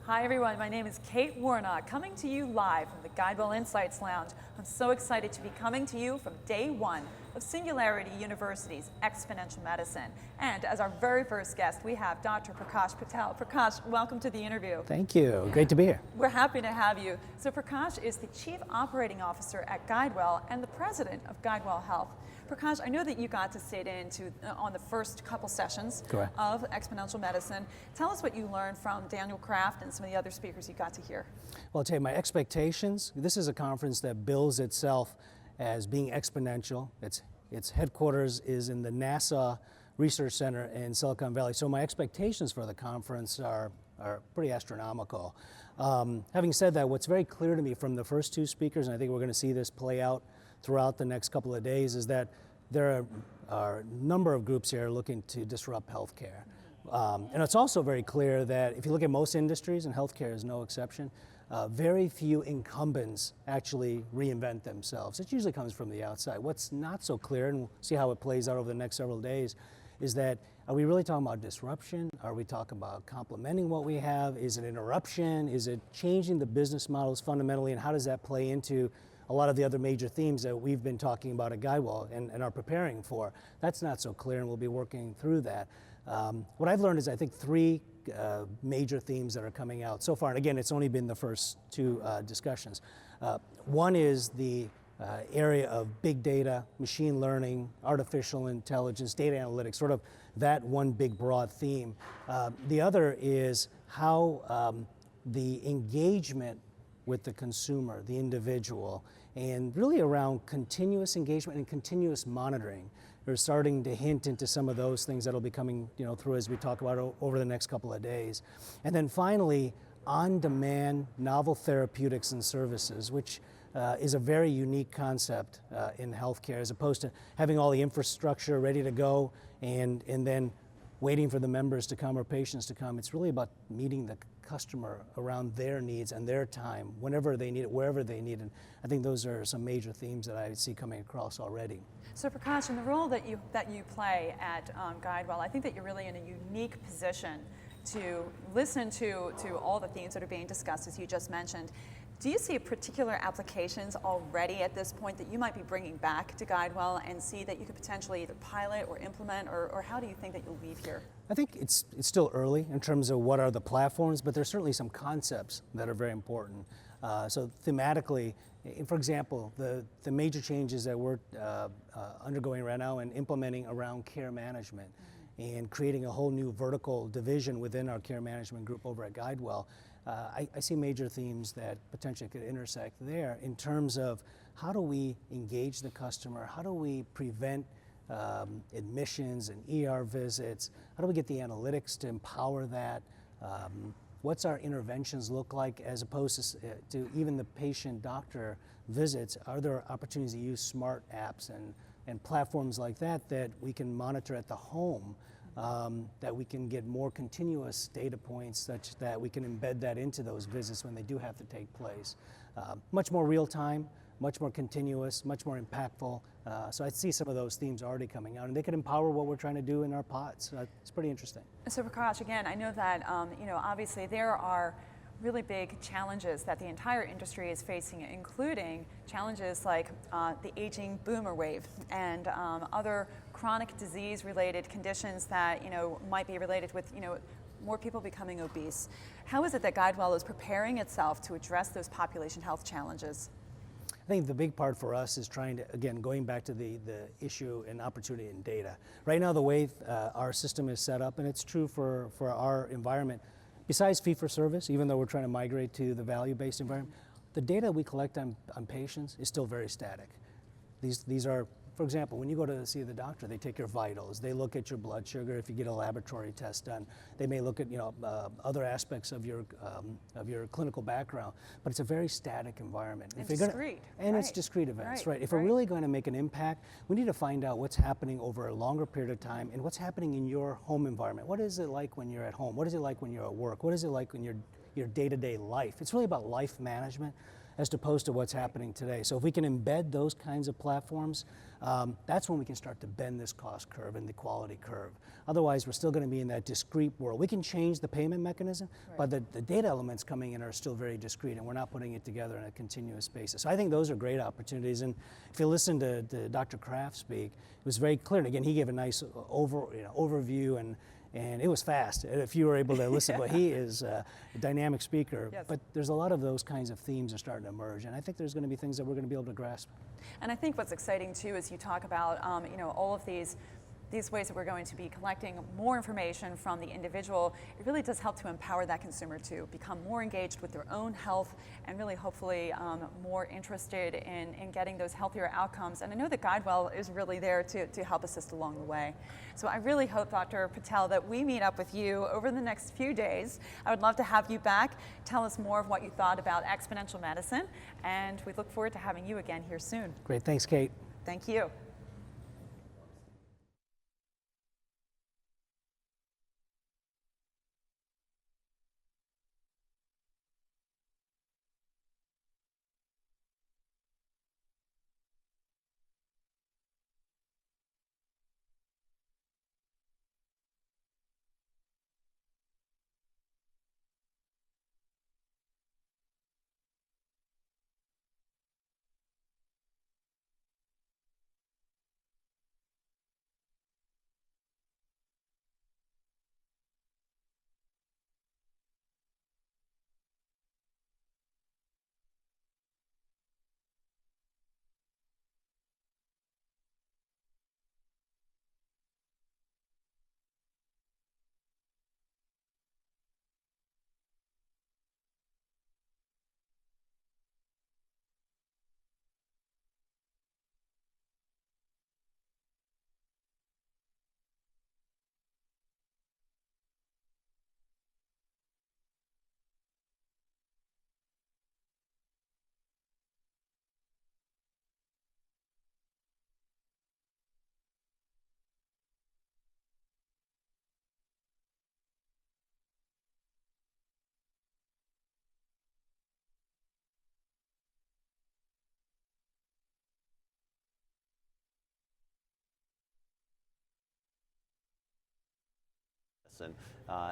Speaker 8: Hi everyone, my name is Kate Warnock, coming to you live from the Guidewell Insights Lounge. I'm so excited to be coming to you from day 1 of Singularity University's Exponential Medicine. And as our very first guest, we have Dr. Prakash Patel. Prakash, welcome to the interview.
Speaker 10: Thank you, great to be here.
Speaker 8: We're happy to have you. So Prakash is the Chief Operating Officer at Guidewell and the President of Guidewell Health. Prakash, I know that you got to sit in on the first couple sessions of Exponential Medicine. Tell us what you learned from Daniel Kraft and some of the other speakers you got to hear.
Speaker 10: Well, I'll tell you, my expectations, this is a conference that bills itself as being exponential. Its headquarters is in the NASA Research Center in Silicon Valley. So my expectations for the conference are pretty astronomical. Having said that, what's very clear to me from the first 2 speakers, and I think we're going to see this play out throughout the next couple of days, is that there are a number of groups here looking to disrupt healthcare. And it's also very clear that if you look at most industries, and healthcare is no exception, very few incumbents actually reinvent themselves. It usually comes from the outside. What's not so clear, and we'll see how it plays out over the next several days, is that are we really talking about disruption? Are we talking about complementing what we have? Is it interruption? Is it changing the business models fundamentally? And how does that play into a lot of the other major themes that we've been talking about at Guidewell and are preparing for? That's not so clear, and we'll be working through that. What I've learned is I think 3 major themes that are coming out so far, and again, it's only been the first 2 discussions. One is the area of big data, machine learning, artificial intelligence, data analytics, sort of that one big broad theme. The other is how the engagement with the consumer, the individual, and really around continuous engagement and continuous monitoring. We're starting to hint into some of those things that'll be coming through as we talk about over the next couple of days. And then finally, on-demand novel therapeutics and services, which is a very unique concept in healthcare, as opposed to having all the infrastructure ready to go and then waiting for the members to come or patients to come. It's really about meeting the customer around their needs and their time, whenever they need it, wherever they need it. I think those are some major themes that I see coming across already.
Speaker 8: So Prakash, in the role that you play at Guidewell, I think that you're really in a unique position to listen to all the themes that are being discussed, as you just mentioned. Do you see particular applications already at this point that you might be bringing back to Guidewell and see that you could potentially either pilot or implement, or how do you think that you'll leave here?
Speaker 10: I think it's still early in terms of what are the platforms, but there's certainly some concepts that are very important. So thematically, for example, the major changes that we're undergoing right now and implementing around care management and creating a whole new vertical division within our care management group over at Guidewell, I see major themes that potentially could intersect there in terms of how do we engage the customer, how do we prevent admissions and ER visits, how do we get the analytics to empower that, what's our interventions look like as opposed to even the patient-doctor visits? Are there opportunities to use smart apps and platforms like that we can monitor at the home, that we can get more continuous data points such that we can embed that into those visits when they do have to take place. Much more real time, much more continuous, much more impactful. So I see some of those themes already coming out, and they could empower what we're trying to do in our pods. It's pretty interesting.
Speaker 8: So Prakash, again, I know that obviously there are really big challenges that the entire industry is facing, including challenges like the aging boomer wave and other chronic disease-related conditions that might be related with more people becoming obese. How is it that GuideWell is preparing itself to address those population health challenges?
Speaker 10: I think the big part for us is trying to, again, going back to the issue and opportunity in data. Right now, the way our system is set up, and it's true for our environment, besides fee-for-service, even though we're trying to migrate to the value-based environment, the data we collect on patients is still very static. These are, for example, when you go to see the doctor, they take your vitals, they look at your blood sugar if you get a laboratory test done. They may look at other aspects of your clinical background, but it's a very static environment.
Speaker 8: And discrete.
Speaker 10: It's discrete events, right? If we're really going to make an impact, we need to find out what's happening over a longer period of time and what's happening in your home environment. What is it like when you're at home? What is it like when you're at work? What is it like in your day-to-day life? It's really about life management as opposed to what's happening today. So if we can embed those kinds of platforms, that's when we can start to bend this cost curve and the quality curve. Otherwise, we're still going to be in that discrete world. We can change the payment mechanism, but the data elements coming in are still very discrete, and we're not putting it together on a continuous basis. So I think those are great opportunities. And if you listen to Dr. Kraft speak, it was very clear. And again, he gave a nice overview, and it was fast if you were able to listen, but he is a dynamic speaker.
Speaker 8: Yes.
Speaker 10: But there's a lot of those kinds of themes are starting to emerge, and I think there's going to be things that we're going to be able to grasp.
Speaker 8: And I think what's exciting too is you talk about all of these ways that we're going to be collecting more information from the individual. It really does help to empower that consumer to become more engaged with their own health and really hopefully more interested in getting those healthier outcomes. And I know that GuideWell is really there to help assist along the way. So I really hope, Dr. Patel, that we meet up with you over the next few days. I would love to have you back, tell us more of what you thought about exponential medicine, and we look forward to having you again here soon.
Speaker 10: Great, thanks, Kate.
Speaker 8: Thank you.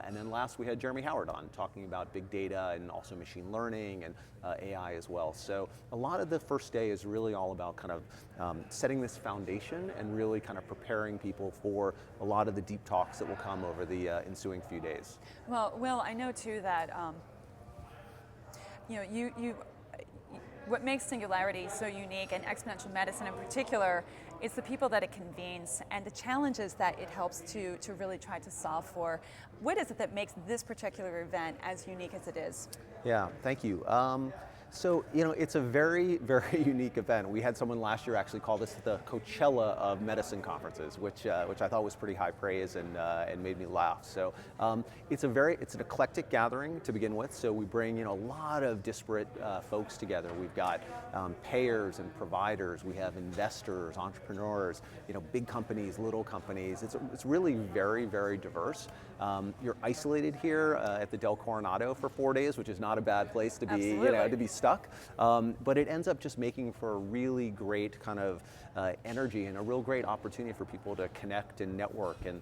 Speaker 11: And then last we had Jeremy Howard on talking about big data and also machine learning and AI as well. So a lot of the first day is really all about kind of setting this foundation and really kind of preparing people for a lot of the deep talks that will come over the ensuing few days.
Speaker 8: Well, Will, I know too that what makes Singularity so unique, and exponential medicine in particular, is the people that it convenes and the challenges that it helps to really try to solve for. What is it that makes this particular event as unique as it is?
Speaker 11: Yeah, thank you. So, it's a very, very unique event. We had someone last year actually call this the Coachella of medicine conferences, which I thought was pretty high praise and made me laugh. So it's an eclectic gathering to begin with. So we bring a lot of disparate folks together. We've got payers and providers. We have investors, entrepreneurs, big companies, little companies. It's really very, very diverse. You're isolated here at the Del Coronado for 4 days, which is not a bad place to be, to be stuck. But it ends up just making for a really great kind of energy and a real great opportunity for people to connect and network. And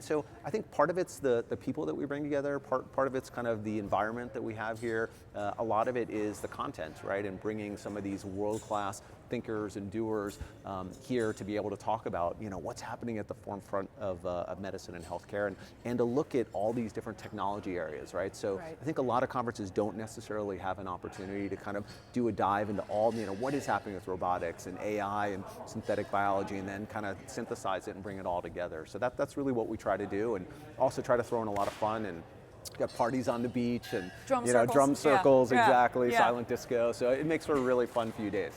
Speaker 11: so I think part of it's the people that we bring together, part of it's kind of the environment that we have here. A lot of it is the content, right? And bringing some of these world-class thinkers and doers here to be able to talk about, what's happening at the forefront of medicine and healthcare, and to look at all these different technology areas, right? So I think a lot of conferences don't necessarily have an opportunity to kind of do a dive into all, what is happening with robotics and AI and synthetic biology, and then kind of synthesize it and bring it all together. So that's really what we try to do, and also try to throw in a lot of fun and got parties on the beach and drum circles, exactly, silent disco. So it makes for a really fun few days.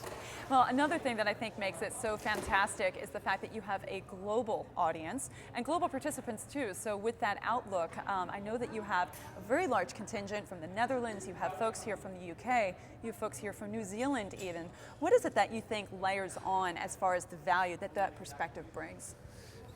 Speaker 8: Well, another thing that I think makes it so fantastic is the fact that you have a global audience and global participants too. So with that outlook, I know that you have a very large contingent from the Netherlands, you have folks here from the UK, you have folks here from New Zealand even. What is it that you think layers on as far as the value that perspective brings?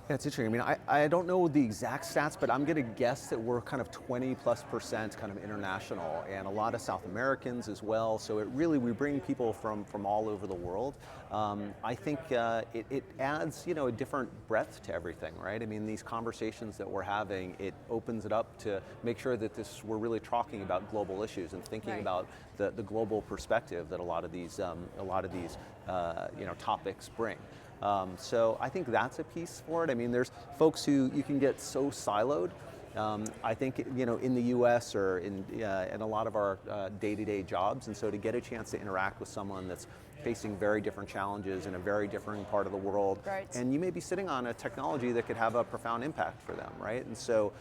Speaker 11: That's interesting. I mean, I don't know the exact stats, but I'm going to guess that we're kind of 20+% kind of international, and a lot of South Americans as well. So we bring people from all over the world. I think it adds, a different breadth to everything, right? I mean, these conversations that we're having, it opens it up to make sure that we're really talking about global issues and thinking about the global perspective that a lot of these topics bring. So I think that's a piece for it. I mean, there's folks who you can get so siloed. I think, in the US or in a lot of our day-to-day jobs, and so to get a chance to interact with someone that's facing very different challenges in a very different part of the world, and you may be sitting on a technology that could have a profound impact for them, right? And so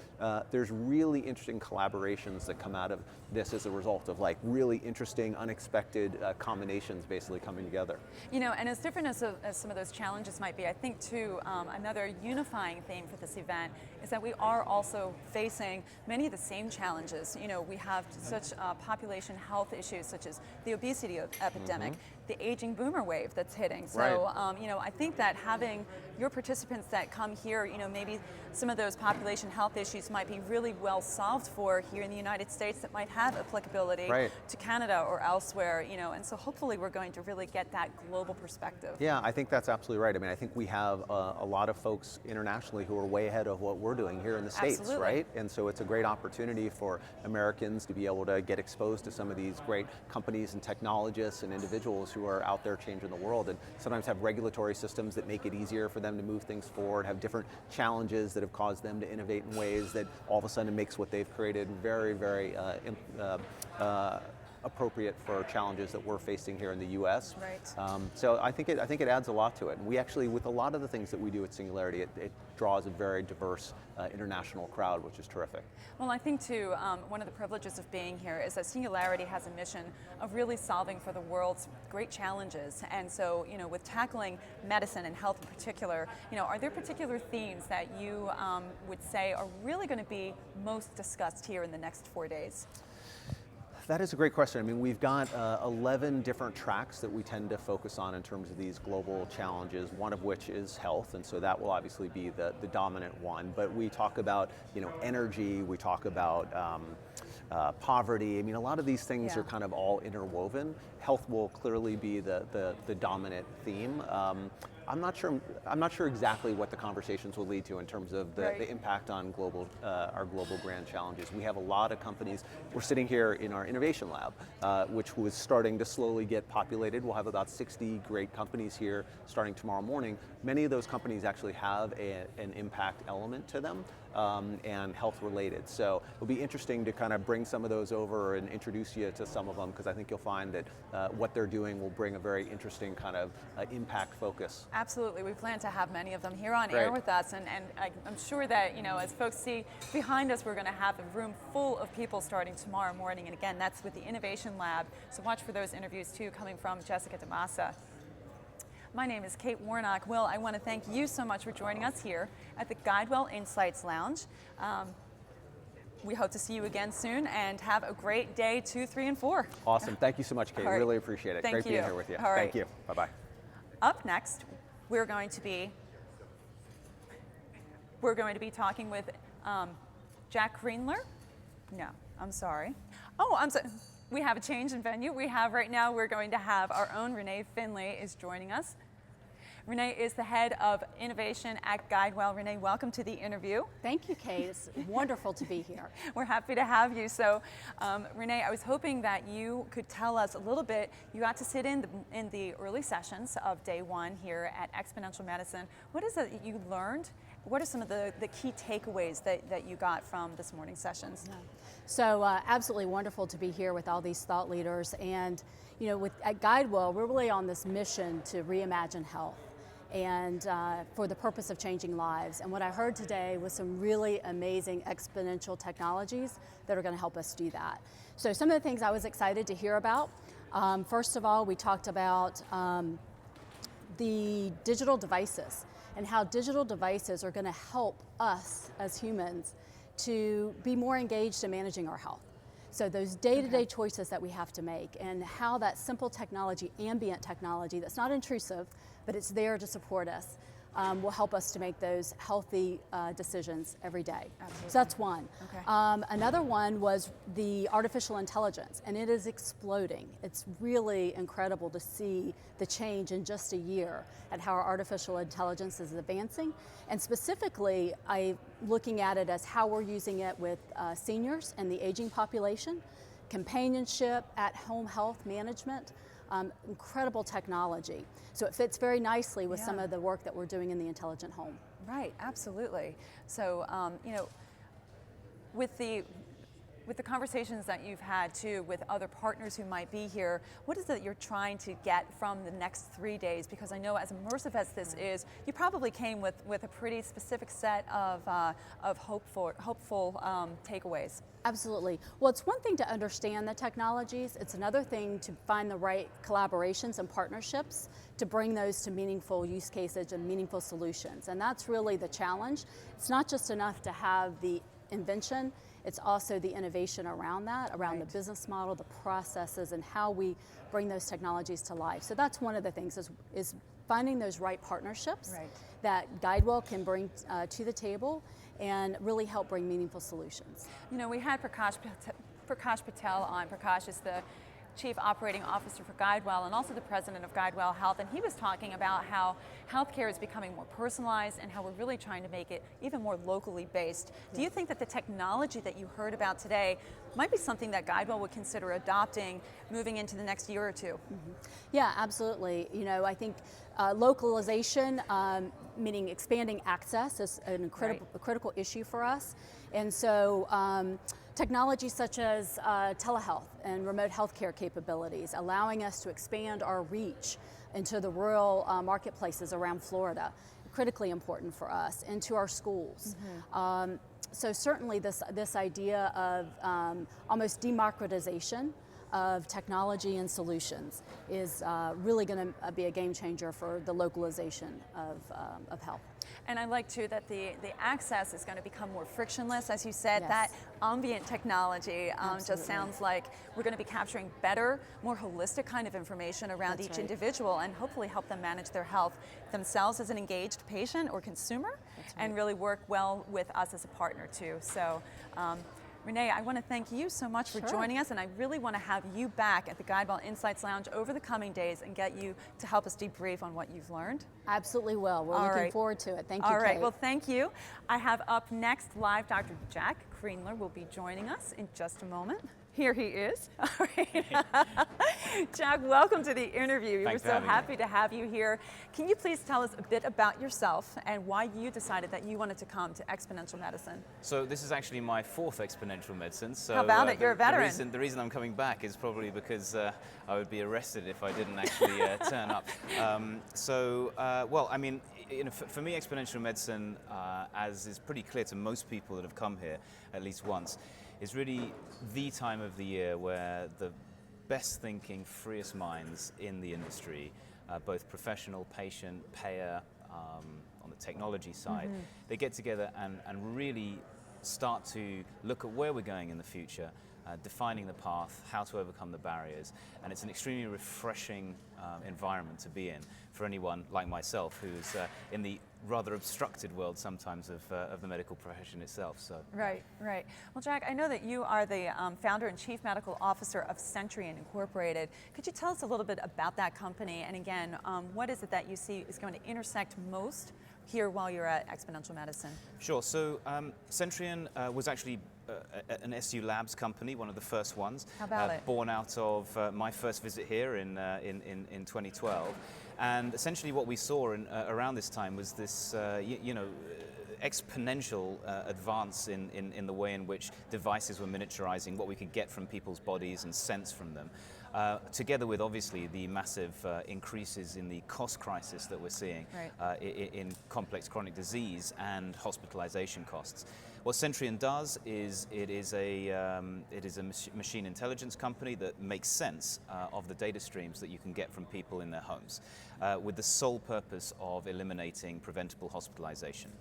Speaker 11: there's really interesting collaborations that come out of this as a result of really interesting, unexpected combinations basically coming together.
Speaker 8: And as different as some of those challenges might be, I think too, another unifying theme for this event is that we are also facing many of the same challenges. We have such population health issues such as the obesity epidemic, the aging boomer wave that's hitting. So, I think that having your participants that come here, maybe some of those population health issues might be really well solved for here in the United States that might have applicability to Canada or elsewhere, and so hopefully we're going to really get that global perspective.
Speaker 11: Yeah, I think that's absolutely right. I mean, I think we have a lot of folks internationally who are way ahead of what we're doing here in the States, right? And so it's a great opportunity for Americans to be able to get exposed to some of these great companies and technologists and individuals who are out there changing the world, and sometimes have regulatory systems that make it easier for them to move things forward, have different challenges that have caused them to innovate in ways that all of a sudden makes what they've created very, very appropriate for challenges that we're facing here in the U.S. So I think it adds a lot to it. And we actually, with a lot of the things that we do at Singularity, it draws a very diverse international crowd, which is terrific.
Speaker 8: Well, I think too, one of the privileges of being here is that Singularity has a mission of really solving for the world's great challenges. And so, with tackling medicine and health in particular, are there particular themes that you would say are really going to be most discussed here in the next 4 days?
Speaker 11: That is a great question. I mean, we've got 11 different tracks that we tend to focus on in terms of these global challenges, one of which is health, and so that will obviously be the dominant one. But we talk about, energy, we talk about poverty. I mean, a lot of these things are kind of all interwoven. Health will clearly be the dominant theme. I'm not sure exactly what the conversations will lead to in terms of the impact on our global grand challenges. We have a lot of companies. We're sitting here in our innovation lab, which was starting to slowly get populated. We'll have about 60 great companies here starting tomorrow morning. Many of those companies actually have an impact element to them and health related. So it'll be interesting to kind of bring some of those over and introduce you to some of them, because I think you'll find that what they're doing will bring a very interesting kind of impact focus.
Speaker 8: Absolutely. We plan to have many of them here on air with us, and I'm sure that, as folks see behind us, we're going to have a room full of people starting tomorrow morning, and again, that's with the Innovation Lab, so watch for those interviews too, coming from Jessica DeMassa. My name is Kate Warnock. Will, I want to thank you so much for joining us here at the GuideWell Insights Lounge. We hope to see you again soon, and have a great day 2, 3, and 4.
Speaker 11: Awesome. Thank you so much, Kate. Really appreciate it. Great being here with you. Thank you. Bye-bye.
Speaker 8: Up next, we're going to be talking with Jack Greenler. No, I'm sorry. Oh, I'm sorry. we have a change in venue. We're going to have our own Renee Finley is joining us. Renee is the head of innovation at GuideWell. Renee, welcome to the interview.
Speaker 9: Thank you, Kate. It's wonderful to be here.
Speaker 8: We're happy to have you. So, Renee, I was hoping that you could tell us a little bit. You got to sit in the early sessions of day one here at Exponential Medicine. What is it that you learned? What are some of the key takeaways that you got from this morning's sessions?
Speaker 9: Yeah. So absolutely wonderful to be here with all these thought leaders. And at GuideWell, we're really on this mission to reimagine health and for the purpose of changing lives. And what I heard today was some really amazing exponential technologies that are going to help us do that. So some of the things I was excited to hear about, first of all, we talked about the digital devices and how digital devices are going to help us as humans to be more engaged in managing our health. So those day-to-day choices that we have to make, and how that simple technology, ambient technology that's not intrusive, but it's there to support us, will help us to make those healthy decisions every day.
Speaker 8: Absolutely.
Speaker 9: So that's one.
Speaker 8: Okay.
Speaker 9: Another one was the artificial intelligence, and it is exploding. It's really incredible to see the change in just a year at how our artificial intelligence is advancing. And specifically, I'm looking at it as how we're using it with seniors and the aging population, companionship, at-home health management, incredible technology. So it fits very nicely with some of the work that we're doing in the intelligent home.
Speaker 8: Right, absolutely. So, with the conversations that you've had too with other partners who might be here, what is it you're trying to get from the next 3 days? Because I know as immersive as this is, you probably came with a pretty specific set of hopeful takeaways.
Speaker 9: Absolutely. Well, it's one thing to understand the technologies. It's another thing to find the right collaborations and partnerships to bring those to meaningful use cases and meaningful solutions. And that's really the challenge. It's not just enough to have the invention, it's also the innovation around that, around the business model, the processes, and how we bring those technologies to life. So that's one of the things is finding those right partnerships that GuideWell can bring to the table and really help bring meaningful solutions.
Speaker 8: We had Prakash Patel on. Prakash is the Chief Operating Officer for GuideWell and also the President of GuideWell Health, and he was talking about how healthcare is becoming more personalized and how we're really trying to make it even more locally based. Do you think that the technology that you heard about today might be something that GuideWell would consider adopting moving into the next year or two?
Speaker 9: Mm-hmm. Yeah, absolutely. I think localization, meaning expanding access, is a critical issue for us. And so technology such as telehealth and remote healthcare capabilities, allowing us to expand our reach into the rural marketplaces around Florida, critically important for us, into our schools. Mm-hmm. So certainly this idea of almost democratization of technology and solutions is really going to be a game changer for the localization of health.
Speaker 8: And I like too that the access is going to become more frictionless, as you said. That ambient technology just sounds like we're going to be capturing better, more holistic kind of information around each individual, and hopefully help them manage their health themselves as an engaged patient or consumer, and really work well with us as a partner too. So. Renee, I want to thank you so much for joining us, and I really want to have you back at the GuideWell Insights Lounge over the coming days and get you to help us debrief on what you've learned.
Speaker 9: Absolutely will. We're looking forward to it. Thank you,
Speaker 8: All right,
Speaker 9: Kate.
Speaker 8: well, thank you. I have up next live Dr. Jack Krienler will be joining us in just a moment. Here he is. All right. Jack, welcome to the interview. We're so happy to have you here. Can you please tell us a bit about yourself and why you decided that you wanted to come to Exponential Medicine?
Speaker 14: So this is actually my 4th Exponential Medicine. So
Speaker 8: how about it? You're a veteran.
Speaker 14: The reason I'm coming back is probably because I would be arrested if I didn't actually turn up. Well, I mean, for me, Exponential Medicine, as is pretty clear to most people that have come here at least once, is really the time of the year where the best thinking, freest minds in the industry, both professional, patient, payer, on the technology side, they get together and really start to look at where we're going in the future defining the path, how to overcome the barriers, and it's an extremely refreshing environment to be in for anyone like myself who's in the rather obstructed world sometimes of the medical profession itself. So.
Speaker 8: Right, right. Well, Jack, I know that you are the founder and chief medical officer of Centrion Incorporated. Could you tell us a little bit about that company? And again, what is it that you see is going to intersect most here while you're at Exponential Medicine?
Speaker 14: Sure. So Centrion was actually an SU Labs company, one of the first ones.
Speaker 8: How about it?
Speaker 14: Born out of my first visit here in 2012. And essentially what we saw around this time was this, exponential advance in the way in which devices were miniaturizing what we could get from people's bodies and sense from them, together with obviously the massive increases in the cost crisis that we're seeing in complex chronic disease and hospitalization costs. What Centrion does is it is a machine intelligence company that makes sense of the data streams that you can get from people in their homes, with the sole purpose of eliminating preventable hospitalization.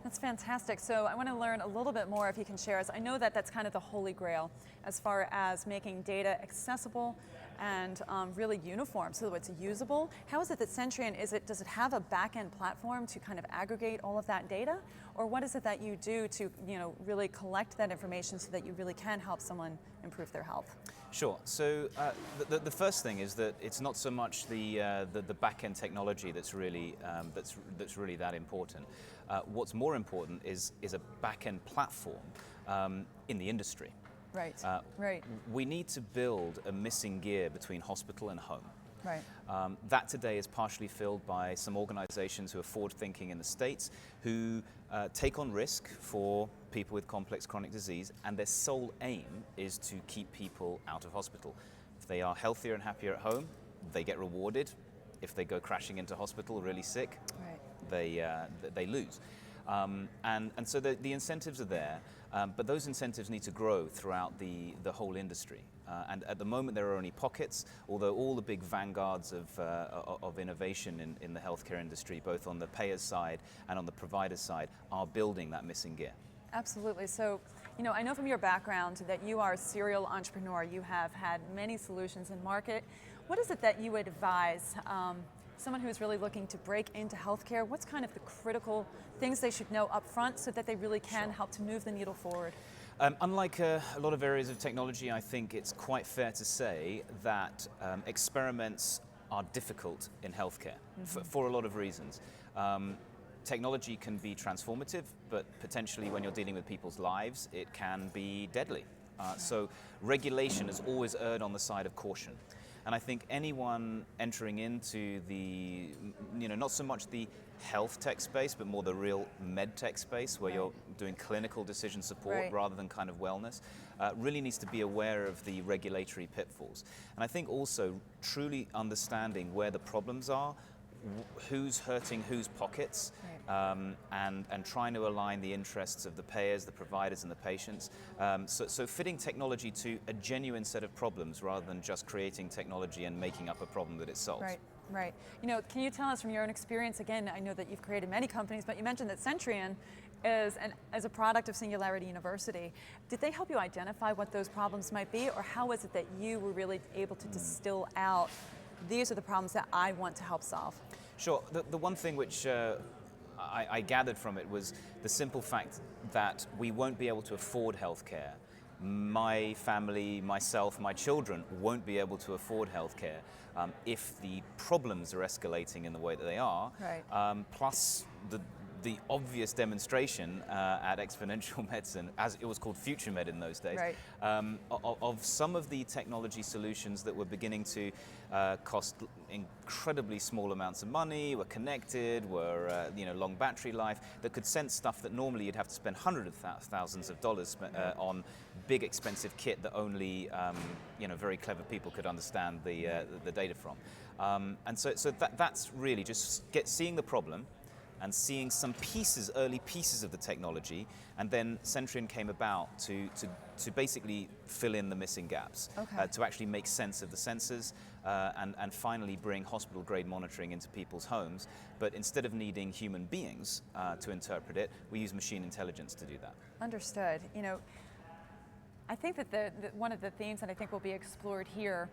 Speaker 8: That's fantastic. So I want to learn a little bit more if you can share us. I know that that's kind of the holy grail as far as making data accessible and really uniform so that it's usable. How is it that Centrion, does it have a back-end platform to kind of aggregate all of that data? Or what is it that you do to really collect that information so that you really can help someone improve their health?
Speaker 14: Sure. So the first thing is that it's not so much the back-end technology that's really that important. What's more important is a back-end platform in the industry.
Speaker 8: Right. Right.
Speaker 14: We need to build a missing gear between hospital and home.
Speaker 8: Right.
Speaker 14: That today is partially filled by some organizations who are forward-thinking in the States, who take on risk for people with complex chronic disease, and their sole aim is to keep people out of hospital. If they are healthier and happier at home, they get rewarded. If they go crashing into hospital really sick, they lose. And so the incentives are there, but those incentives need to grow throughout the whole industry. And at the moment there are only pockets, although all the big vanguards of innovation in the healthcare industry, both on the payer's side and on the provider's side, are building that missing gear.
Speaker 8: Absolutely. So, I know from your background that you are a serial entrepreneur. You have had many solutions in market. What is it that you would advise someone who's really looking to break into healthcare? What's kind of the critical things they should know up front so that they really can help to move the needle forward?
Speaker 14: Unlike a lot of areas of technology, I think it's quite fair to say that experiments are difficult in healthcare for a lot of reasons. Technology can be transformative, but potentially when you're dealing with people's lives, it can be deadly. So regulation has always erred on the side of caution. And I think anyone entering into the, not so much the health tech space, but more the real med tech space where you're doing clinical decision support rather than kind of wellness, really needs to be aware of the regulatory pitfalls. And I think also truly understanding where the problems are, who's hurting whose pockets, and trying to align the interests of the payers, the providers, and the patients. So fitting technology to a genuine set of problems rather than just creating technology and making up a problem that it solves.
Speaker 8: Right, right. Can you tell us from your own experience, again, I know that you've created many companies, but you mentioned that Centrion is a product of Singularity University. Did they help you identify what those problems might be, or how is it that you were really able to distill out, these are the problems that I want to help solve?
Speaker 14: Sure. The one thing which I gathered from it was the simple fact that we won't be able to afford healthcare. My family, myself, my children won't be able to afford healthcare if the problems are escalating in the way that they are.
Speaker 8: Right.
Speaker 14: Plus the obvious demonstration at Exponential Medicine, as it was called Future Med in those days, of some of the technology solutions that were beginning to cost incredibly small amounts of money, were connected, were long battery life, that could sense stuff that normally you'd have to spend hundreds of thousands of dollars on big expensive kit that only very clever people could understand the data from. And so that's really just seeing the problem and seeing some early pieces of the technology, and then Centrion came about to basically fill in the missing gaps, to actually make sense of the sensors, and finally bring hospital-grade monitoring into people's homes. But instead of needing human beings to interpret it, we use machine intelligence to do that.
Speaker 8: Understood. I think that one of the themes that I think will be explored here,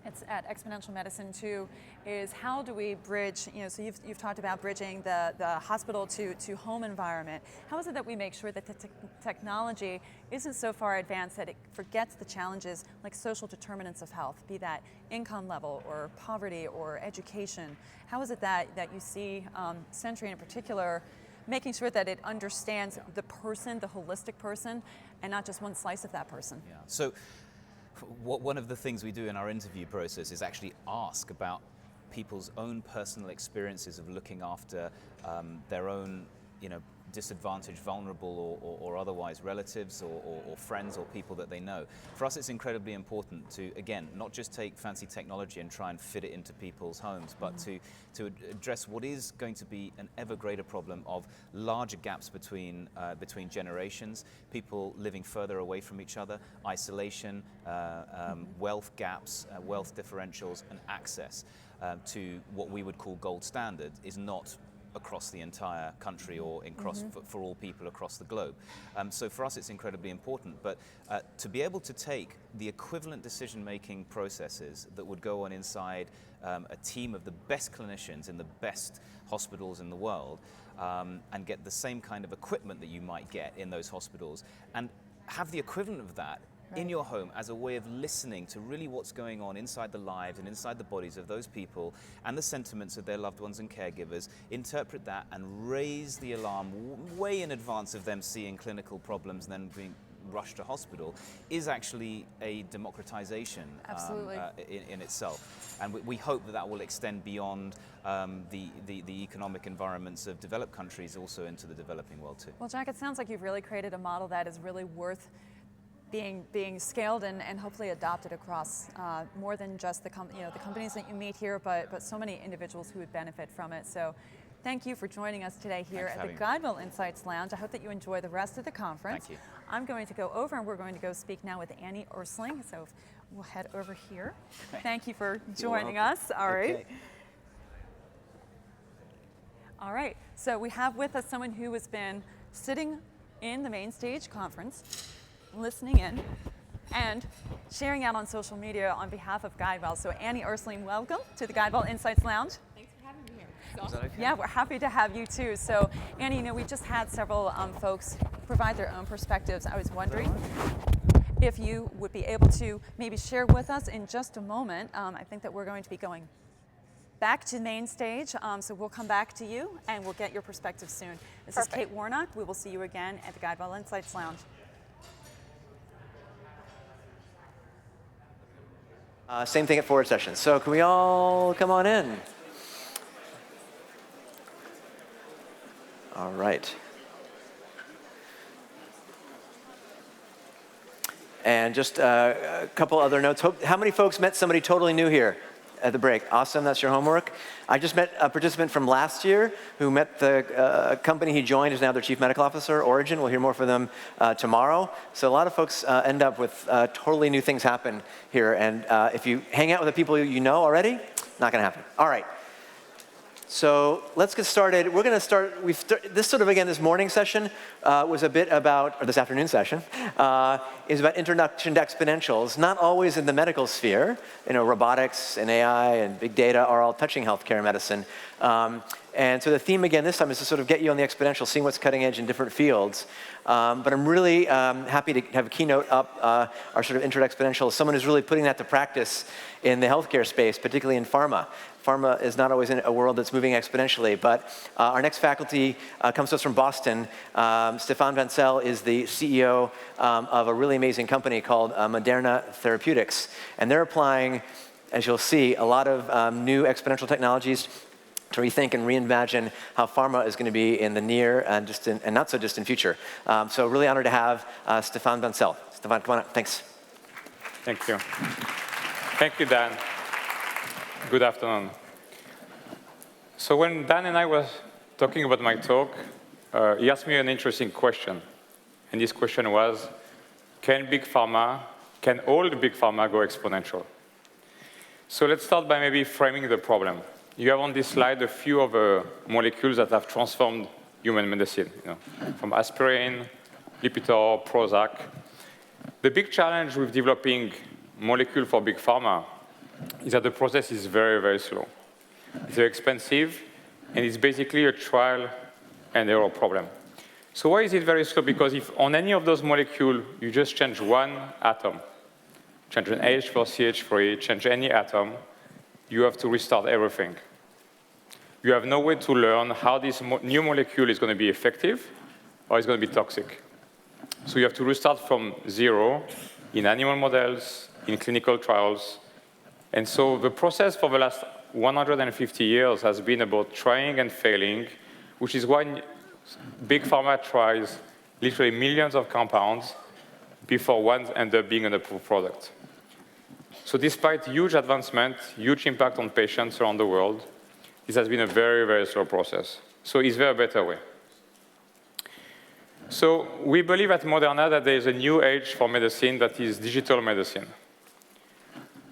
Speaker 8: it's at Exponential Medicine too, is how do we bridge, so you've talked about bridging the hospital to home environment. How is it that we make sure that the technology isn't so far advanced that it forgets the challenges like social determinants of health, be that income level or poverty or education? How is it that you see Sentry in particular making sure that it understands the person, the holistic person, and not just one slice of that person?
Speaker 14: Yeah. So one of the things we do in our interview process is actually ask about people's own personal experiences of looking after their own, disadvantaged, vulnerable, or otherwise relatives or friends or people that they know. For us, it's incredibly important to, again, not just take fancy technology and try and fit it into people's homes, but to address what is going to be an ever greater problem of larger gaps between generations, people living further away from each other, isolation, wealth gaps, wealth differentials, and access to what we would call gold standard is not across the entire country or for all people across the globe. So for us it's incredibly important, but to be able to take the equivalent decision-making processes that would go on inside a team of the best clinicians in the best hospitals in the world and get the same kind of equipment that you might get in those hospitals and have the equivalent of that in your home as a way of listening to really what's going on inside the lives and inside the bodies of those people and the sentiments of their loved ones and caregivers, interpret that and raise the alarm way in advance of them seeing clinical problems and then being rushed to hospital, is actually a democratization in itself. And we hope that will extend beyond the economic environments of developed countries also into the developing world too.
Speaker 8: Well, Jack, it sounds like you've really created a model that is really worth being scaled and hopefully adopted across more than just the companies that you meet here, but so many individuals who would benefit from it. So thank you for joining us today here at the Guidewell Insights Lounge. I hope that you enjoy the rest of the conference.
Speaker 14: Thank you.
Speaker 8: I'm going to go over and we're going to go speak now with Annie Ursling. So we'll head over here. Thank you for joining us. All right.
Speaker 14: Okay.
Speaker 8: All right. So we have with us someone who has been sitting in the main stage conference, listening in, and sharing out on social media on behalf of Guidewell. So Annie Ursling, welcome to the Guidewell Insights Lounge.
Speaker 13: Thanks for having me here.
Speaker 14: Is that okay?
Speaker 8: Yeah, we're happy to have you too. So Annie, we just had several folks provide their own perspectives. I was wondering if you would be able to maybe share with us in just a moment. I think that we're going to be going back to main stage, so we'll come back to you and we'll get your perspective soon. This is Kate Warnock. We will see you again at the Guidewell Insights Lounge.
Speaker 4: Same thing at forward session. So can we all come on in? All right. And just a couple other notes. How many folks met somebody totally new here at the break? Awesome, that's your homework. I just met a participant from last year who met the company he joined, is now their chief medical officer, Origin. We'll hear more from them tomorrow. So a lot of folks end up with totally new things happen here. And if you hang out with the people you know already, not gonna happen. All right. So let's get started. We're going to start, this morning session was a bit about, or this afternoon session, is about introduction to exponentials, not always in the medical sphere. Robotics and AI and big data are all touching healthcare and medicine. And so the theme again this time is to sort of get you on the exponential, seeing what's cutting edge in different fields. But I'm really happy to have a keynote up, our sort of intro to exponential, someone who's really putting that to practice in the healthcare space, particularly in pharma. Pharma is not always in a world that's moving exponentially, but our next faculty comes to us from Boston. Stefan Vancel is the CEO of a really amazing company called Moderna Therapeutics. And they're applying, as you'll see, a lot of new exponential technologies to rethink and reimagine how pharma is going to be in the near and distant and not so distant future. So really honored to have Stefan Vancel. Stefan, come on up. Thanks.
Speaker 15: Thank you. Thank you, Dan. Good afternoon. So when Dan and I were talking about my talk, he asked me an interesting question. And this question was, can all the big pharma go exponential? So let's start by maybe framing the problem. You have on this slide a few of the molecules that have transformed human medicine, from aspirin, Lipitor, Prozac. The big challenge with developing molecule for big pharma is that the process is very, very slow. It's very expensive, and it's basically a trial and error problem. So why is it very slow? Because if on any of those molecules, you just change one atom, change an H for CH3, change any atom, you have to restart everything. You have no way to learn how this new molecule is going to be effective or is going to be toxic. So you have to restart from zero in animal models, in clinical trials. And so the process for the last 150 years has been about trying and failing, which is why big pharma tries literally millions of compounds before one ends up being an approved product. So despite huge advancement, huge impact on patients around the world, this has been a very, very slow process. So is there a better way? So we believe at Moderna that there is a new age for medicine that is digital medicine.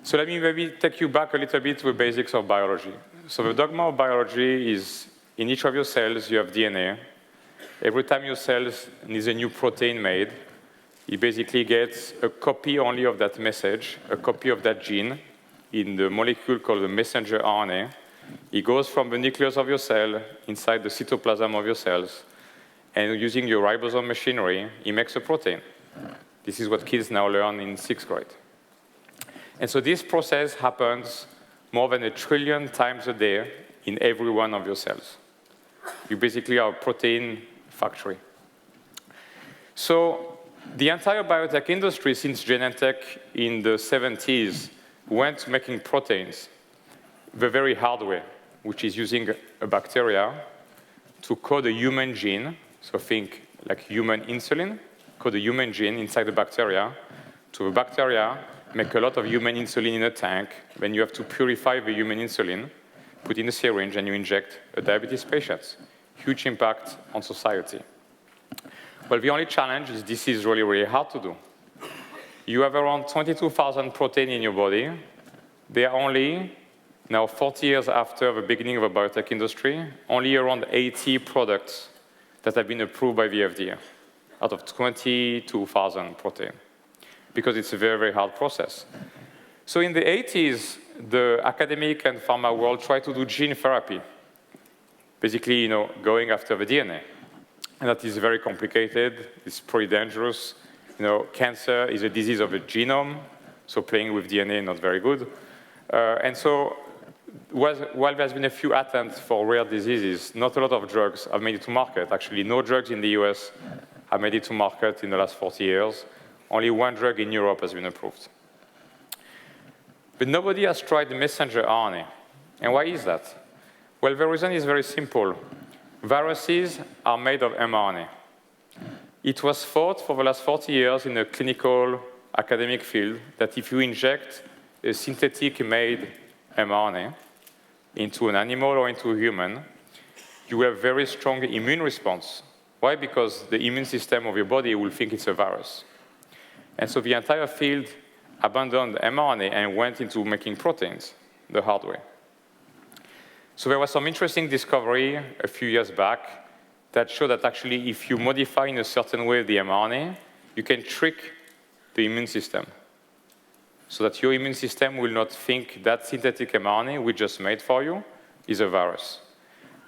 Speaker 15: So let me maybe take you back a little bit to the basics of biology. So the dogma of biology is in each of your cells you have DNA. Every time your cells needs a new protein made, it basically gets a copy only of that message, a copy of that gene in the molecule called the messenger RNA. It goes from the nucleus of your cell inside the cytoplasm of your cells, and using your ribosome machinery, it makes a protein. This is what kids now learn in 6th grade. And so this process happens more than 1 trillion times a day in every one of your cells. You basically are a protein factory. So the entire biotech industry since Genentech in the 70s went to making proteins the very hard way, which is using a bacteria to code a human gene. So think like human insulin, code a human gene inside the bacteria. So the bacteria make a lot of human insulin in a tank. Then you have to purify the human insulin, put in a syringe, and you inject a diabetes patient. Huge impact on society. Well, the only challenge is this is really, really hard to do. You have around 22,000 proteins in your body. They are only, now 40 years after the beginning of the biotech industry, only around 80 products that have been approved by the FDA out of 22,000 proteins, because it's a very, very hard process. So in the 80s, the academic and pharma world tried to do gene therapy, basically, going after the DNA. And that is very complicated. It's pretty dangerous. Cancer is a disease of the genome, so playing with DNA is not very good. And so while there's been a few attempts for rare diseases, not a lot of drugs have made it to market. Actually, no drugs in the US have made it to market in the last 40 years. Only one drug in Europe has been approved. But nobody has tried the messenger RNA. And why is that? Well, the reason is very simple. Viruses are made of mRNA. It was thought for the last 40 years in the clinical academic field that if you inject a synthetic made mRNA into an animal or into a human, you will have very strong immune response. Why? Because the immune system of your body will think it's a virus. And so the entire field abandoned mRNA and went into making proteins the hard way. So there was some interesting discovery a few years back that showed that actually if you modify in a certain way the mRNA, you can trick the immune system so that your immune system will not think that synthetic mRNA we just made for you is a virus.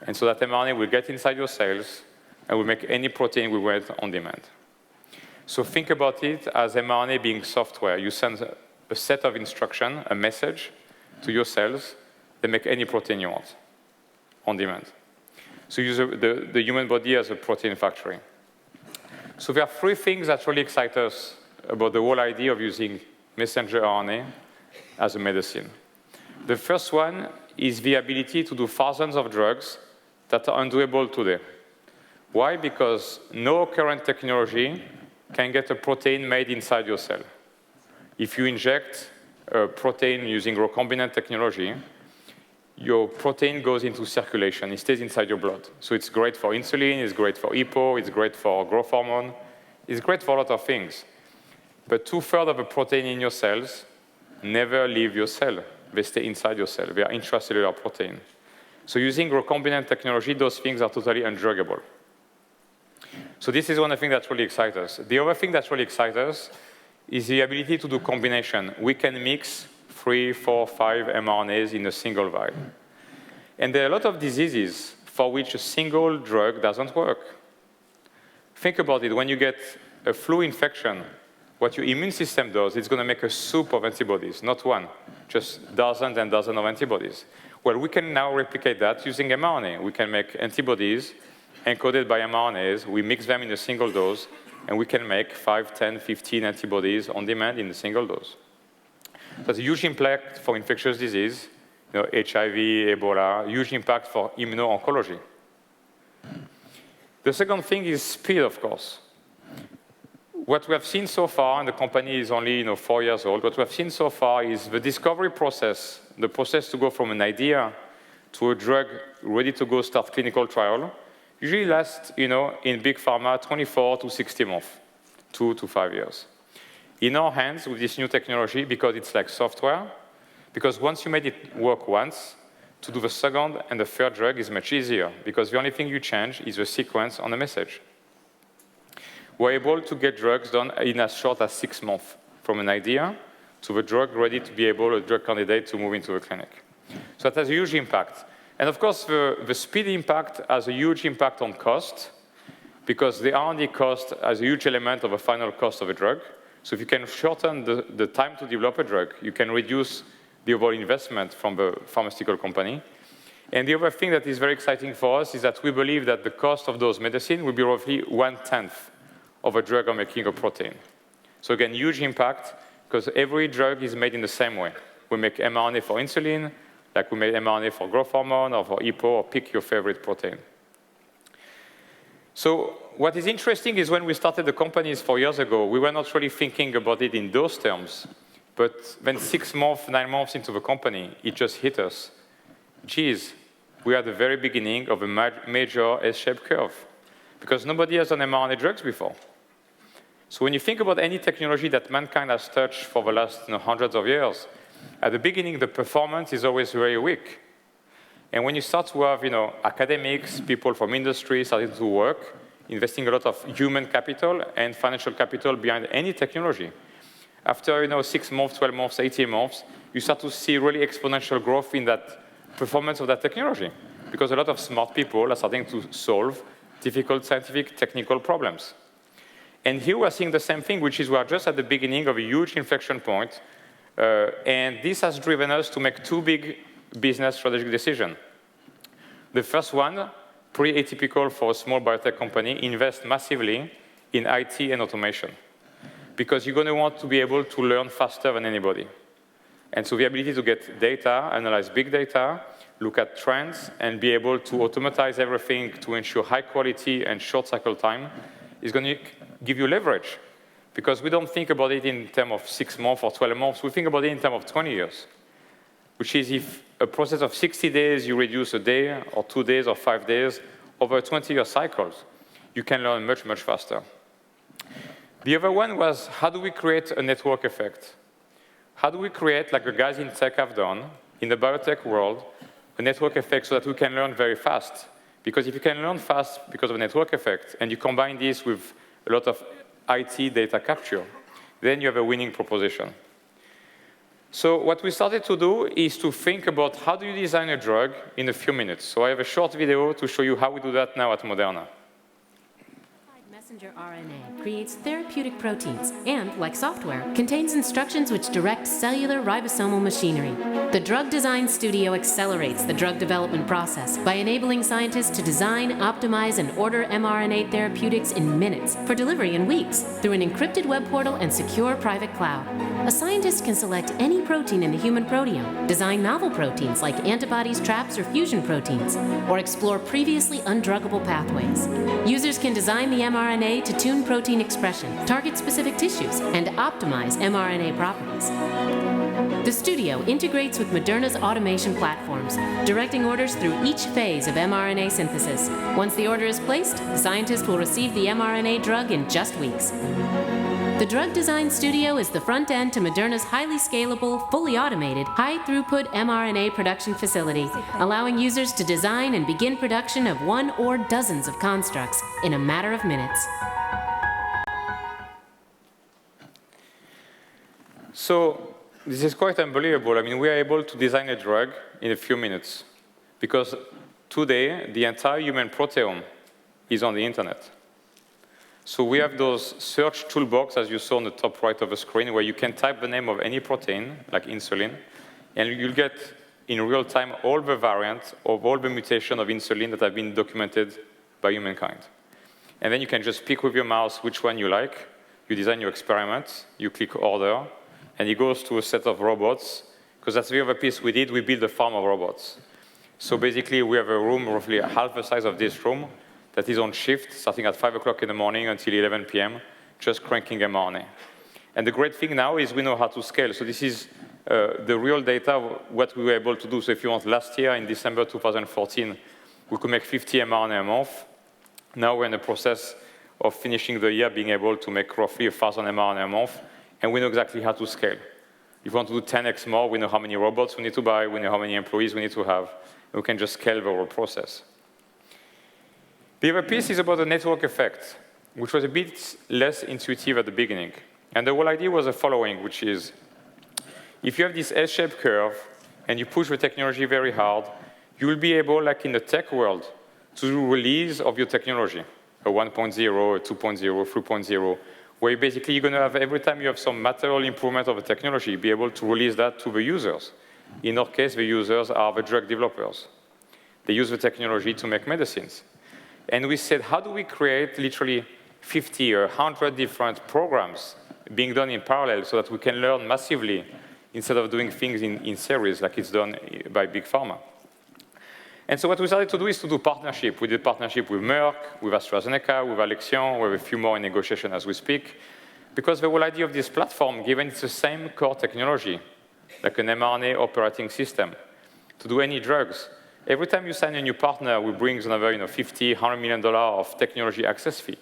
Speaker 15: And so that mRNA will get inside your cells and will make any protein we want on demand. So think about it as mRNA being software. You send a set of instructions, a message to your cells. They make any protein you want on demand. So use the human body as a protein factory. So there are three things that really excite us about the whole idea of using messenger RNA as a medicine. The first one is the ability to do thousands of drugs that are undoable today. Why? Because no current technology can get a protein made inside your cell. If you inject a protein using recombinant technology, your protein goes into circulation. It stays inside your blood. So it's great for insulin, it's great for EPO, it's great for growth hormone, it's great for a lot of things. But 2/3 of the protein in your cells never leave your cell. They stay inside your cell. They are intracellular protein. So using recombinant technology, those things are totally undruggable. So this is one of the things that really excites us. The other thing that really excites us is the ability to do combination. We can mix 3, 4, 5 mRNAs in a single vial. And there are a lot of diseases for which a single drug doesn't work. Think about it. When you get a flu infection, what your immune system does, it's going to make a soup of antibodies, not one, just dozens and dozens of antibodies. Well, we can now replicate that using mRNA. We can make antibodies encoded by mRNAs. We mix them in a single dose, and we can make 5, 10, 15 antibodies on demand in a single dose. That's a huge impact for infectious disease, HIV, Ebola, huge impact for immuno-oncology. The second thing is speed, of course. What we have seen so far, and the company is only 4 years old, what we have seen so far is the discovery process, the process to go from an idea to a drug ready to go start clinical trial, usually lasts, in big pharma, 24 to 60 months, 2 to 5 years. In our hands with this new technology, because it's like software, because once you made it work once, to do the second and the third drug is much easier, because the only thing you change is the sequence on the message. We're able to get drugs done in as short as 6 months, from an idea to the drug ready to be able, a drug candidate, to move into the clinic. So that has a huge impact. And of course, the speed impact has a huge impact on cost, because the R&D cost has a huge element of the final cost of a drug. So if you can shorten the time to develop a drug, you can reduce the overall investment from the pharmaceutical company. And the other thing that is very exciting for us is that we believe that the cost of those medicines will be roughly 1/10 of a drug or making a protein. So again, huge impact, because every drug is made in the same way. We make mRNA for insulin, like we made mRNA for growth hormone or for EPO, or pick your favorite protein. So what is interesting is when we started the companies 4 years ago, we were not really thinking about it in those terms. But then 6 months, 9 months into the company, it just hit us. Geez, we are at the very beginning of a major S-shaped curve, because nobody has done mRNA drugs before. So when you think about any technology that mankind has touched for the last hundreds of years, at the beginning, the performance is always very weak. And when you start to have academics, people from industry starting to work, investing a lot of human capital and financial capital behind any technology, after 6 months, 12 months, 18 months, you start to see really exponential growth in that performance of that technology, because a lot of smart people are starting to solve difficult scientific, technical problems. And here we're seeing the same thing, which is we are just at the beginning of a huge inflection point, and this has driven us to make 2 big business strategic decisions. The first one, pretty atypical for a small biotech company, invest massively in IT and automation, because you're going to want to be able to learn faster than anybody. And so the ability to get data, analyze big data, look at trends, and be able to automatize everything to ensure high quality and short cycle time is going to give you leverage. Because we don't think about it in terms of 6 months or 12 months, we think about it in terms of 20 years, which is if a process of 60 days, you reduce a day or 2 days or 5 days, over 20-year cycles, you can learn much, much faster. The other one was, how do we create a network effect? How do we create, like the guys in tech have done, in the biotech world, a network effect so that we can learn very fast? Because if you can learn fast because of a network effect, and you combine this with a lot of IT data capture, then you have a winning proposition. So what we started to do is to think about how do you design a drug in a few minutes. So I have a short video to show you how we do that now at Moderna.
Speaker 13: Messenger RNA creates therapeutic proteins and, like software, contains instructions which direct cellular ribosomal machinery. The Drug Design Studio accelerates the drug development process by enabling scientists to design, optimize, and order mRNA therapeutics in minutes for delivery in weeks through an encrypted web portal and secure private cloud. A scientist can select any protein in the human proteome, design novel proteins like antibodies, traps, or fusion proteins, or explore previously undruggable pathways. Users can design the mRNA to tune protein expression, target specific tissues, and optimize mRNA properties. The studio integrates with Moderna's automation platforms, directing orders through each phase of mRNA synthesis. Once the order is placed, the scientist will receive the mRNA drug in just weeks. The Drug Design Studio is the front end to Moderna's highly scalable, fully automated, high-throughput mRNA production facility, allowing users to design and begin production of 1 or dozens of constructs in a matter of minutes.
Speaker 15: So this is quite unbelievable. I mean, we are able to design a drug in a few minutes because today, the entire human proteome is on the internet. So we have those search toolbox, as you saw on the top right of the screen, where you can type the name of any protein, like insulin, and you'll get in real time all the variants of all the mutations of insulin that have been documented by humankind. And then you can just pick with your mouse which one you like. You design your experiment, you click order, and it goes to a set of robots, because that's the other piece we did. We built a farm of robots. So basically, we have a room roughly half the size of this room that is on shift, starting at 5 o'clock in the morning until 11 p.m., just cranking mRNA. And the great thing now is we know how to scale. So this is the real data of what we were able to do. So if you want, last year, in December 2014, we could make 50 mRNA a month. Now we're in the process of finishing the year being able to make roughly 1,000 mRNA a month, and we know exactly how to scale. If we want to do 10x more, we know how many robots we need to buy, we know how many employees we need to have, and we can just scale the whole process. The other piece is about the network effect, which was a bit less intuitive at the beginning. And the whole idea was the following, which is, if you have this S-shaped curve and you push the technology very hard, you will be able, like in the tech world, to do release of your technology, a 1.0, a 2.0, 3.0, where basically you're going to have, every time you have some material improvement of a technology, be able to release that to the users. In our case, the users are the drug developers. They use the technology to make medicines. And we said, how do we create literally 50 or 100 different programs being done in parallel so that we can learn massively instead of doing things in series like it's done by Big Pharma? And so what we started to do is to do partnership. We did partnership with Merck, with AstraZeneca, with Alexion. We have a few more in negotiation as we speak. Because the whole idea of this platform, given it's the same core technology, like an mRNA operating system, to do any drugs, every time you sign a new partner, we bring another $50, $100 million of technology access fee.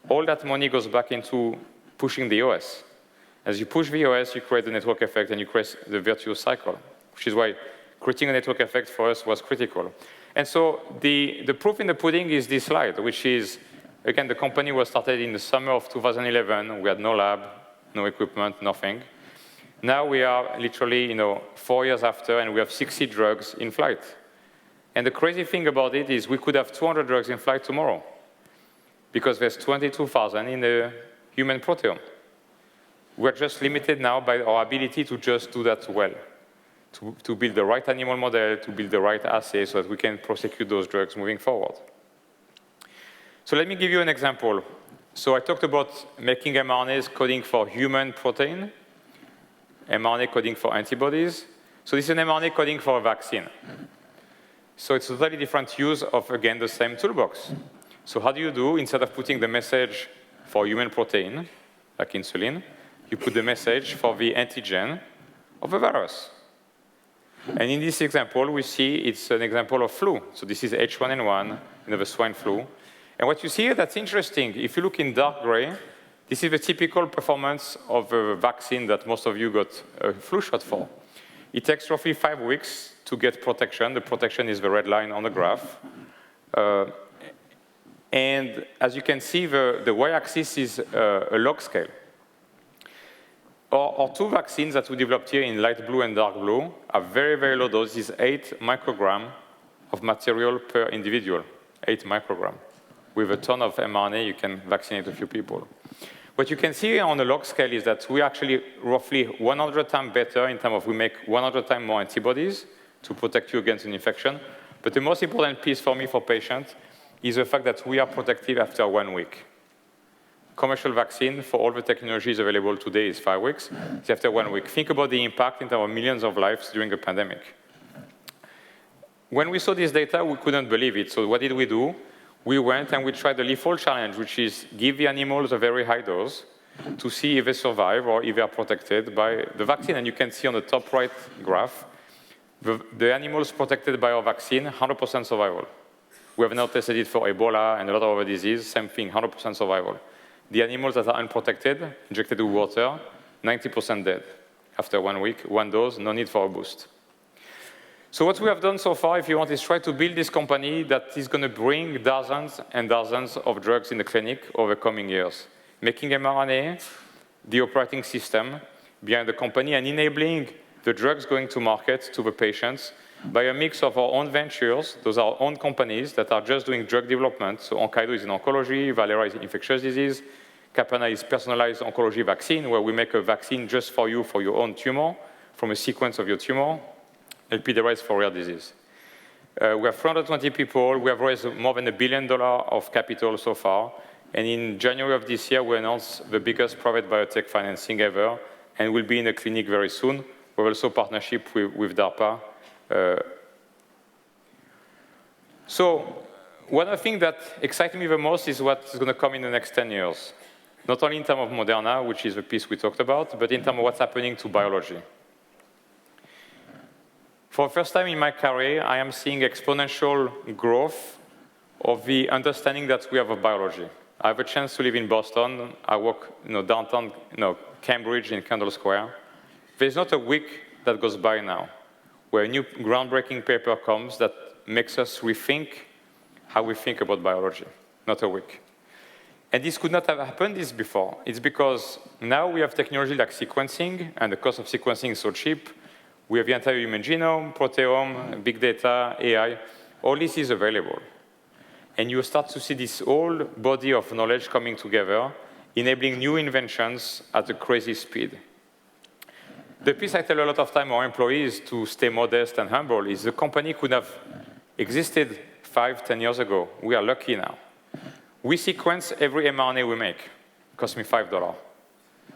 Speaker 15: All that money goes back into pushing the OS. As you push the OS, you create the network effect and you create the virtuous cycle, which is why creating a network effect for us was critical. And so the proof in the pudding is this slide, which is, again, the company was started in the summer of 2011. We had no lab, no equipment, nothing. Now we are literally 4 years after, and we have 60 drugs in flight. And the crazy thing about it is we could have 200 drugs in flight tomorrow, because there's 22,000 in the human proteome. We're just limited now by our ability to just do that well, to build the right animal model, to build the right assay so that we can prosecute those drugs moving forward. So let me give you an example. So I talked about making mRNAs coding for human protein, mRNA coding for antibodies. So this is an mRNA coding for a vaccine. So it's a totally different use of, again, the same toolbox. So how do you do, instead of putting the message for human protein, like insulin, you put the message for the antigen of a virus. And in this example, we see it's an example of flu. So this is H1N1, the swine flu. And what you see here that's interesting, if you look in dark gray, this is the typical performance of a vaccine that most of you got a flu shot for. It takes roughly 5 weeks to get protection. The protection is the red line on the graph. And as you can see, the y-axis is a log scale. Our two vaccines that we developed here in light blue and dark blue are very, very low dose. This is 8 micrograms of material per individual, 8 micrograms. With a ton of mRNA, you can vaccinate a few people. What you can see on the log scale is that we actually roughly 100 times better in terms of we make 100 times more antibodies to protect you against an infection. But the most important piece for me for patients is the fact that we are protective after 1 week. Commercial vaccine for all the technologies available today is 5 weeks. It's after 1 week. Think about the impact in terms of millions of lives during a pandemic. When we saw this data, we couldn't believe it. So what did we do? We went and we tried the lethal challenge, which is give the animals a very high dose to see if they survive or if they are protected by the vaccine. And you can see on the top right graph, the animals protected by our vaccine, 100% survival. We have now tested it for Ebola and a lot of other diseases, same thing, 100% survival. The animals that are unprotected, injected with water, 90% dead after 1 week, 1 dose, no need for a boost. So what we have done so far, if you want, is try to build this company that is going to bring dozens and dozens of drugs in the clinic over the coming years, making mRNA the operating system, behind the company and enabling the drugs going to market to the patients by a mix of our own ventures. Those are our own companies that are just doing drug development. So Onkaido is in oncology, Valera is in infectious disease, Capana is personalized oncology vaccine, where we make a vaccine just for you for your own tumor, from a sequence of your tumor, Elpidera is for rare disease. We have 420 people. We have raised more than $1 billion of capital so far. And in January of this year, we announced the biggest private biotech financing ever, and we'll be in a clinic very soon. We have also partnership with DARPA. So one of the things that excites me the most is what's going to come in the next 10 years. Not only in terms of Moderna, which is the piece we talked about, but in terms of what's happening to biology. For the first time in my career, I am seeing exponential growth of the understanding that we have of biology. I have a chance to live in Boston. I work downtown Cambridge in Kendall Square. There's not a week that goes by now where a new groundbreaking paper comes that makes us rethink how we think about biology. Not a week. And this could not have happened this before. It's because now we have technology like sequencing, and the cost of sequencing is so cheap. We have the entire human genome, proteome, big data, AI. All this is available. And you start to see this whole body of knowledge coming together, enabling new inventions at a crazy speed. The piece I tell a lot of time our employees to stay modest and humble is the company could have existed 5, 10 years ago. We are lucky now. We sequence every mRNA we make. It costs me $5.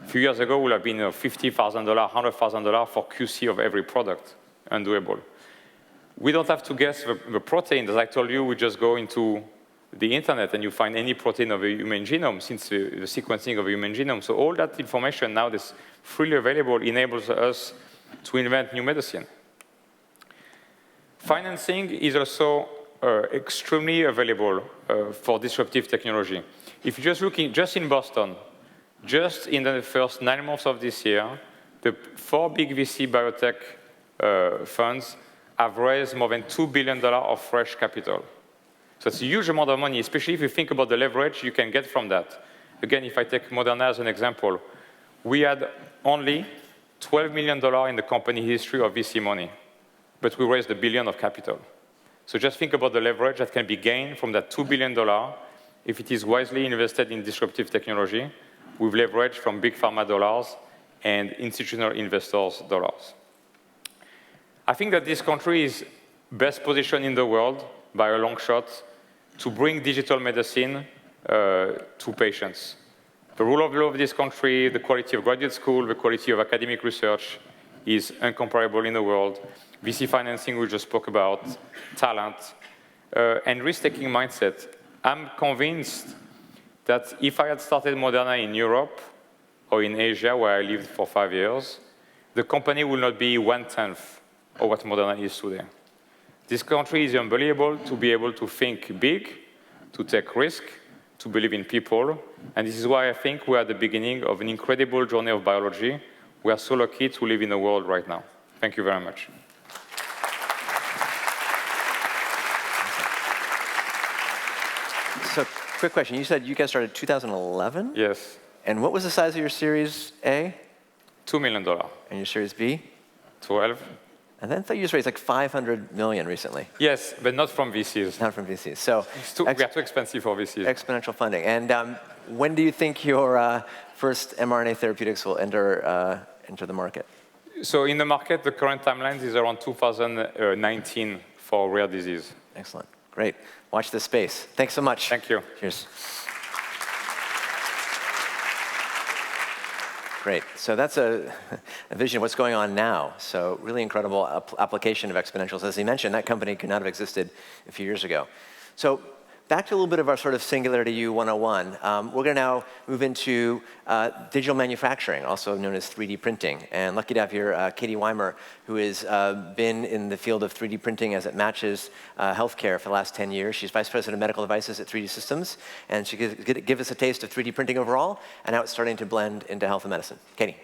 Speaker 15: A few years ago, it would have been $50,000, $100,000 for QC of every product. Undoable. We don't have to guess the protein. As I told you, we just go into the internet and you find any protein of a human genome since the sequencing of a human genome. So all that information now that's freely available enables us to invent new medicine. Financing is also extremely available for disruptive technology. If you're just looking just in Boston, just in the first 9 months of this year, the 4 big VC biotech funds have raised more than $2 billion of fresh capital. So it's a huge amount of money, especially if you think about the leverage you can get from that. Again, if I take Moderna as an example, we had only $12 million in the company history of VC money, but we raised $1 billion of capital. So just think about the leverage that can be gained from that $2 billion if it is wisely invested in disruptive technology with leverage from big pharma dollars and institutional investors' dollars. I think that this country is best positioned in the world by a long shot to bring digital medicine to patients. The rule of law of this country, the quality of graduate school, the quality of academic research is incomparable in the world. VC financing we just spoke about, talent, and risk-taking mindset. I'm convinced that if I had started Moderna in Europe or in Asia, where I lived for 5 years, the company will not be 1/10 of what Moderna is today. This country is unbelievable to be able to think big, to take risk, to believe in people, and this is why I think we are at the beginning of an incredible journey of biology. We are so lucky to live in the world right now. Thank you very much.
Speaker 4: So, quick question. You said you guys started 2011?
Speaker 15: Yes.
Speaker 4: And what was the size of your Series A?
Speaker 15: $2 million.
Speaker 4: And your Series B?
Speaker 15: 12.
Speaker 4: And then I thought you just raised like $500 million recently.
Speaker 15: Yes, but not from VCs.
Speaker 4: Not from VCs. So
Speaker 15: we are too expensive for VCs.
Speaker 4: Exponential funding. And when do you think your first mRNA therapeutics will enter the market?
Speaker 15: So in the market, the current timeline is around 2019 for rare disease.
Speaker 4: Excellent. Great. Watch this space. Thanks so much.
Speaker 15: Thank you.
Speaker 4: Cheers. Great. So that's a vision of what's going on now. So really incredible application of exponentials. As he mentioned, that company could not have existed a few years ago. So back to a little bit of our sort of Singularity U 101. We're going to now move into digital manufacturing, also known as 3D printing. And lucky to have here Katie Weimer, who has been in the field of 3D printing as it matches healthcare for the last 10 years. She's Vice President of Medical Devices at 3D Systems. And she could give us a taste of 3D printing overall and how it's starting to blend into health and medicine. Katie.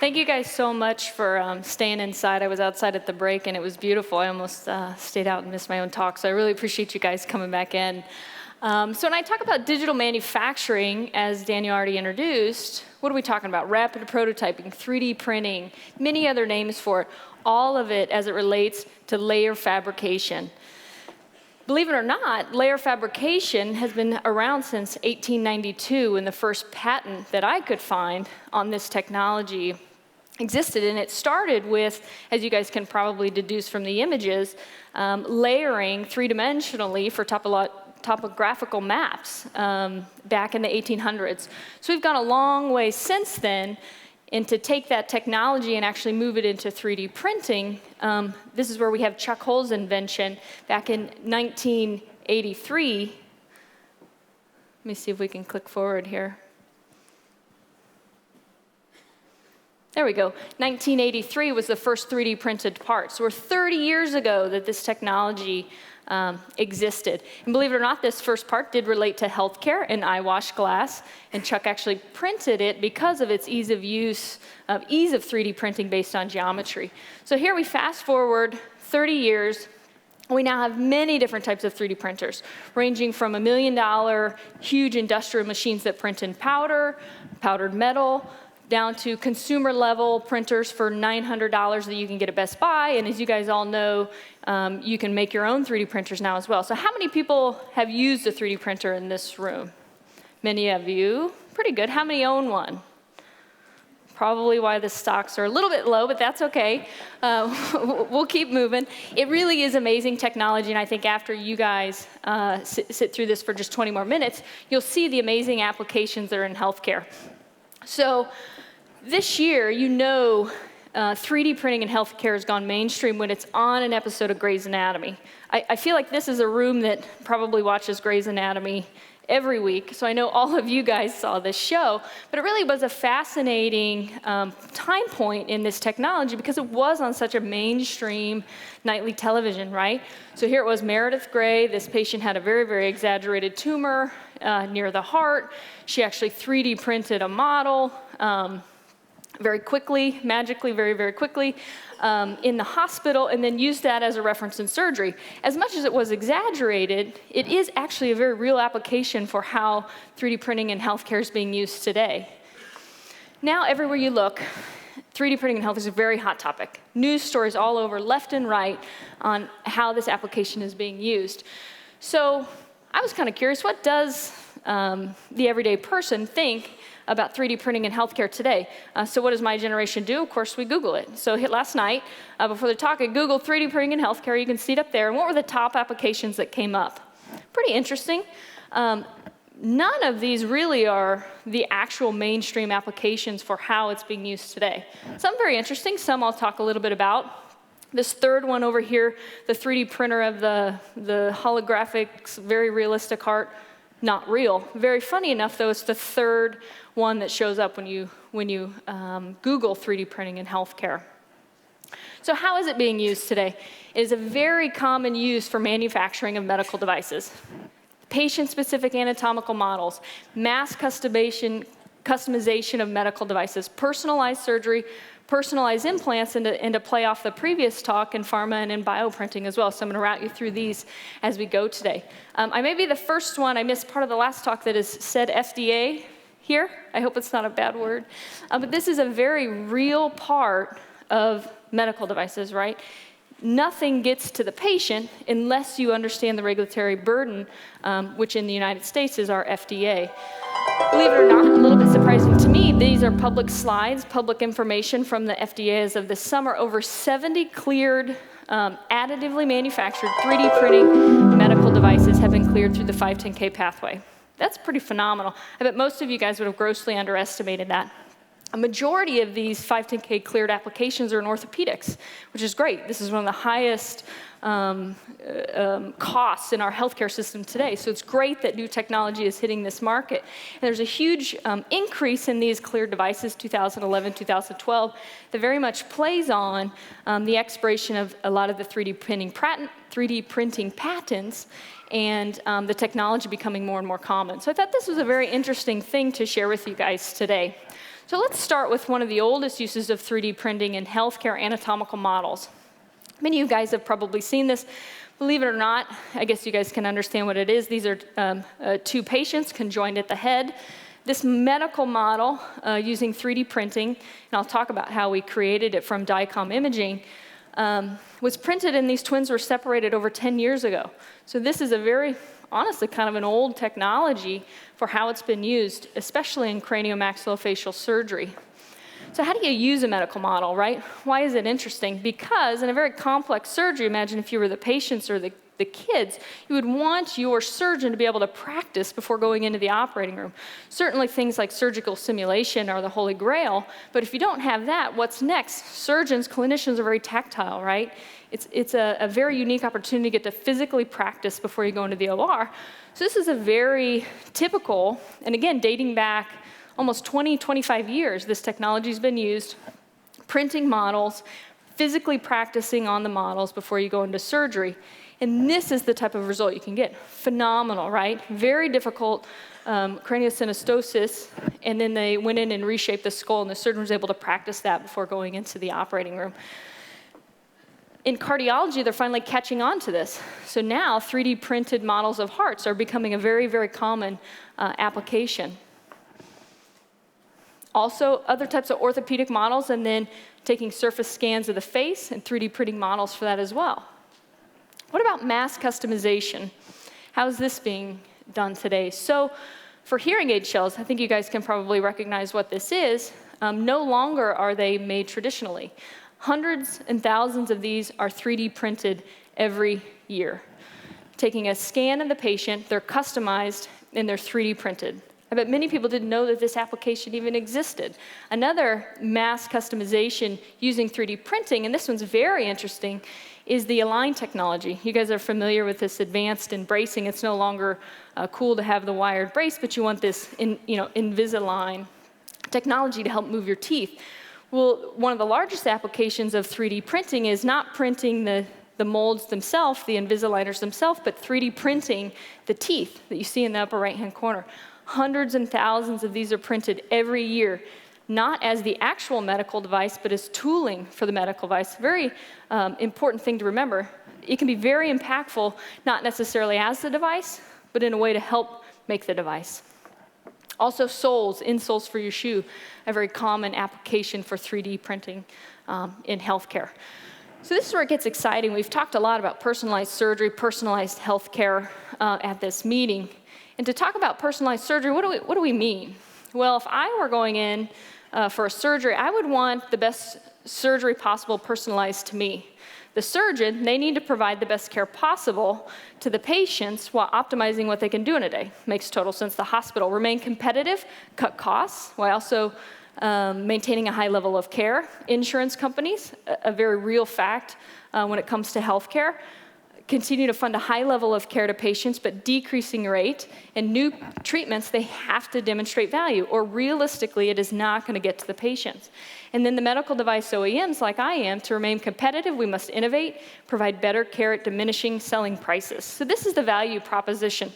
Speaker 16: Thank you guys so much for staying inside. I was outside at the break, and it was beautiful. I almost stayed out and missed my own talk, so I really appreciate you guys coming back in. So when I talk about digital manufacturing, as Daniel already introduced, what are we talking about? Rapid prototyping, 3D printing, many other names for it, all of it as it relates to layer fabrication. Believe it or not, layer fabrication has been around since 1892, and the first patent that I could find on this technology existed, and it started with, as you guys can probably deduce from the images, layering three-dimensionally for topographical maps back in the 1800s. So we've gone a long way since then, and to take that technology and actually move it into 3D printing, this is where we have Chuck Hull's invention back in 1983. Let me see if we can click forward here. There we go. 1983 was the first 3D printed part. So we're 30 years ago that this technology existed. And believe it or not, this first part did relate to healthcare and eyewash glass, and Chuck actually printed it because of its ease of use, ease of 3D printing based on geometry. So here we fast forward 30 years. We now have many different types of 3D printers, ranging from $1 million huge industrial machines that print in powder, powdered metal, down to consumer-level printers for $900 that you can get at Best Buy. And as you guys all know, you can make your own 3D printers now as well. So how many people have used a 3D printer in this room? Many of you. Pretty good. How many own one? Probably why the stocks are a little bit low, but that's okay. We'll keep moving. It really is amazing technology, and I think after you guys sit through this for just 20 more minutes, you'll see the amazing applications that are in healthcare. So this year, 3D printing in healthcare has gone mainstream when it's on an episode of Grey's Anatomy. I feel like this is a room that probably watches Grey's Anatomy every week, so I know all of you guys saw this show, but it really was a fascinating time point in this technology because it was on such a mainstream nightly television, right? So here it was, Meredith Grey. This patient had a very, very exaggerated tumor near the heart. She actually 3D printed a model very quickly, magically, very, very quickly, in the hospital, and then used that as a reference in surgery. As much as it was exaggerated, it is actually a very real application for how 3D printing in healthcare is being used today. Now, everywhere you look, 3D printing in health is a very hot topic. News stories all over, left and right, on how this application is being used. So I was kind of curious, what does the everyday person think about 3D printing in healthcare today? So what does my generation do? Of course, we Google it. So last night, before the talk, I Googled 3D printing in healthcare. You can see it up there. And what were the top applications that came up? Pretty interesting. None of these really are the actual mainstream applications for how it's being used today. Some very interesting, some I'll talk a little bit about. This third one over here, the 3D printer of the holographics, very realistic heart, not real. Very funny enough, though, it's the third one that shows up when you Google 3D printing in healthcare. So how is it being used today? It is a very common use for manufacturing of medical devices. Patient-specific anatomical models, mass customization of medical devices, personalized surgery, personalized implants, and to play off the previous talk in pharma and in bioprinting as well. So I'm going to route you through these as we go today. I may be the first one, I missed part of the last talk that has said FDA here. I hope it's not a bad word. But this is a very real part of medical devices, right? Nothing gets to the patient unless you understand the regulatory burden, which in the United States is our FDA. Believe it or not, a little bit surprising to me, these are public slides, public information from the FDA as of this summer. Over 70 cleared, additively manufactured 3D printing medical devices have been cleared through the 510K pathway. That's pretty phenomenal. I bet most of you guys would have grossly underestimated that. A majority of these 510K cleared applications are in orthopedics, which is great. This is one of the highest costs in our healthcare system today. So it's great that new technology is hitting this market. And there's a huge increase in these cleared devices, 2011, 2012, that very much plays on the expiration of a lot of the 3D printing patents and the technology becoming more and more common. So I thought this was a very interesting thing to share with you guys today. So let's start with one of the oldest uses of 3D printing in healthcare anatomical models. Many of you guys have probably seen this, Believe it or not, I guess you guys can understand what it is. These are 2 patients conjoined at the head. This medical model using 3D printing, and I'll talk about how we created it from DICOM imaging, was printed, and these twins were separated over 10 years ago. So this is a very, honestly, kind of an old technology for how it's been used, especially in craniomaxillofacial surgery. So how do you use a medical model, right? Why is it interesting? Because in a very complex surgery, imagine if you were the patients or the kids, you would want your surgeon to be able to practice before going into the operating room. Certainly things like surgical simulation are the holy grail, but if you don't have that, what's next? Surgeons, clinicians are very tactile, right? It's a very unique opportunity to get to physically practice before you go into the OR. So this is a very typical, and again, dating back almost 20, 25 years, this technology's been used, printing models, physically practicing on the models before you go into surgery. And this is the type of result you can get. Phenomenal, right? Very difficult craniosynostosis, and then they went in and reshaped the skull, and the surgeon was able to practice that before going into the operating room. In cardiology, they're finally catching on to this. So now 3D printed models of hearts are becoming a very, very common application. Also, other types of orthopedic models, and then taking surface scans of the face and 3D printing models for that as well. What about mass customization? How is this being done today? So for hearing aid shells, I think you guys can probably recognize what this is. No longer are they made traditionally. Hundreds and thousands of these are 3D printed every year. Taking a scan of the patient, they're customized, and they're 3D printed. I bet many people didn't know that this application even existed. Another mass customization using 3D printing, and this one's very interesting, is the Align technology. You guys are familiar with this advanced in bracing. It's no longer cool to have the wired brace, but you want this Invisalign technology to help move your teeth. Well, one of the largest applications of 3D printing is not printing the molds themselves, the Invisaligners themselves, but 3D printing the teeth that you see in the upper right-hand corner. Hundreds and thousands of these are printed every year, not as the actual medical device, but as tooling for the medical device. Very important thing to remember. It can be very impactful, not necessarily as the device, but in a way to help make the device. Also soles, insoles for your shoe, a very common application for 3D printing in healthcare. So this is where it gets exciting. We've talked a lot about personalized surgery, personalized healthcare at this meeting. And to talk about personalized surgery, what do we mean? Well, if I were going in for a surgery, I would want the best surgery possible personalized to me. The surgeon, they need to provide the best care possible to the patients while optimizing what they can do in a day. Makes total sense. The hospital, remain competitive, cut costs, while also maintaining a high level of care. Insurance companies, a very real fact when it comes to healthcare, continue to fund a high level of care to patients, but decreasing rate. And new treatments, they have to demonstrate value, or realistically, it is not going to get to the patients. And then the medical device OEMs, like I am, to remain competitive, we must innovate, provide better care at diminishing selling prices. So this is the value proposition.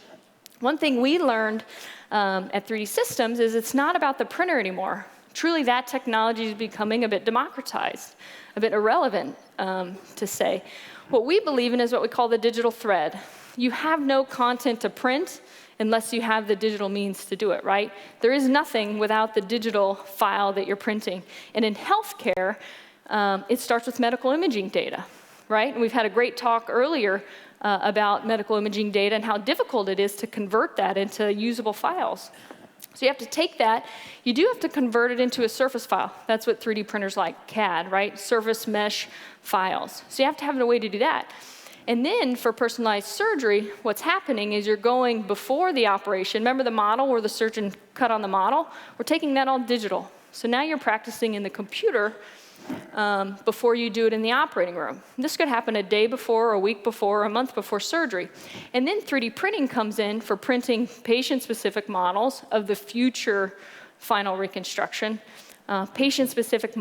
Speaker 16: One thing we learned at 3D Systems is it's not about the printer anymore. Truly, that technology is becoming a bit democratized, a bit irrelevant, to say. What we believe in is what we call the digital thread. You have no content to print unless you have the digital means to do it, right? There is nothing without the digital file that you're printing. And in healthcare, it starts with medical imaging data, right? And we've had a great talk earlier about medical imaging data and how difficult it is to convert that into usable files. So you have to take that, you do have to convert it into a surface file. That's what 3D printers like, CAD, right? Surface mesh files. So you have to have a way to do that. And then for personalized surgery, what's happening is you're going before the operation. Remember the model where the surgeon cut on the model? We're taking that all digital. So now you're practicing in the computer before you do it in the operating room. This could happen a day before, a week before, a month before surgery. And then 3D printing comes in for printing patient-specific models of the future final reconstruction, patient-specific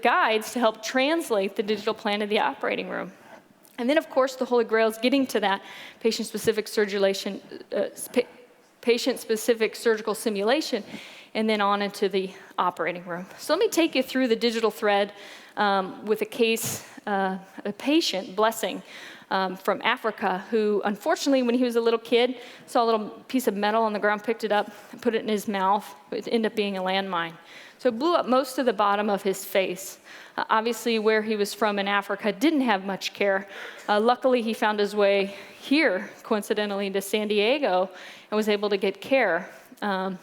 Speaker 16: guides to help translate the digital plan to the operating room. And then, of course, the Holy Grail is getting to that patient-specific surgical simulation, and then on into the operating room. So let me take you through the digital thread with a case, a patient, Blessing. from Africa, who unfortunately, when he was a little kid, saw a little piece of metal on the ground, picked it up, and put it in his mouth. It ended up being a landmine. So it blew up most of the bottom of his face. Obviously, where he was from in Africa didn't have much care. Luckily, he found his way here, coincidentally, to San Diego, and was able to get care. And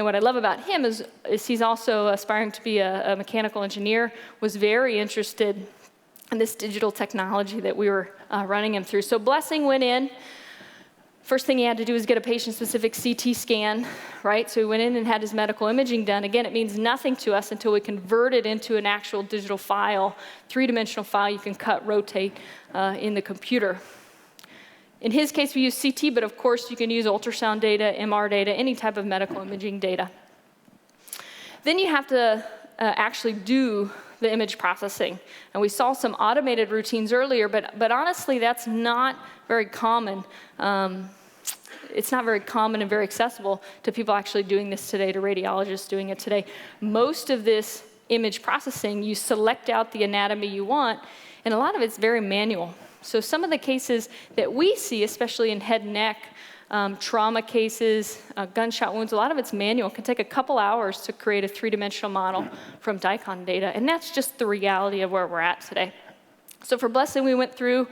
Speaker 16: what I love about him is he's also aspiring to be a mechanical engineer, was very interested in this digital technology that we were running him through. So Blessing went in. First thing he had to do was get a patient-specific CT scan, right? So he went in and had his medical imaging done. Again, it means nothing to us until we convert it into an actual digital file, three-dimensional file you can cut, rotate in the computer. In his case, we use CT, but of course you can use ultrasound data, MR data, any type of medical imaging data. Then you have to actually do the image processing. And we saw some automated routines earlier, but honestly, that's not very common. It's not very common and very accessible to people actually doing this today, to radiologists doing it today. Most of this image processing, you select out the anatomy you want, and a lot of it's very manual. So some of the cases that we see, especially in head and neck, trauma cases, gunshot wounds, a lot of it's manual. It can take a couple hours to create a three-dimensional model from DICOM data, and that's just the reality of where we're at today. So for Blessing, we went through,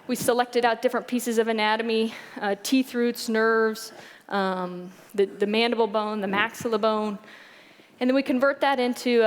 Speaker 16: we selected out different pieces of anatomy, teeth roots, nerves, the mandible bone, the maxilla bone, and then we convert that into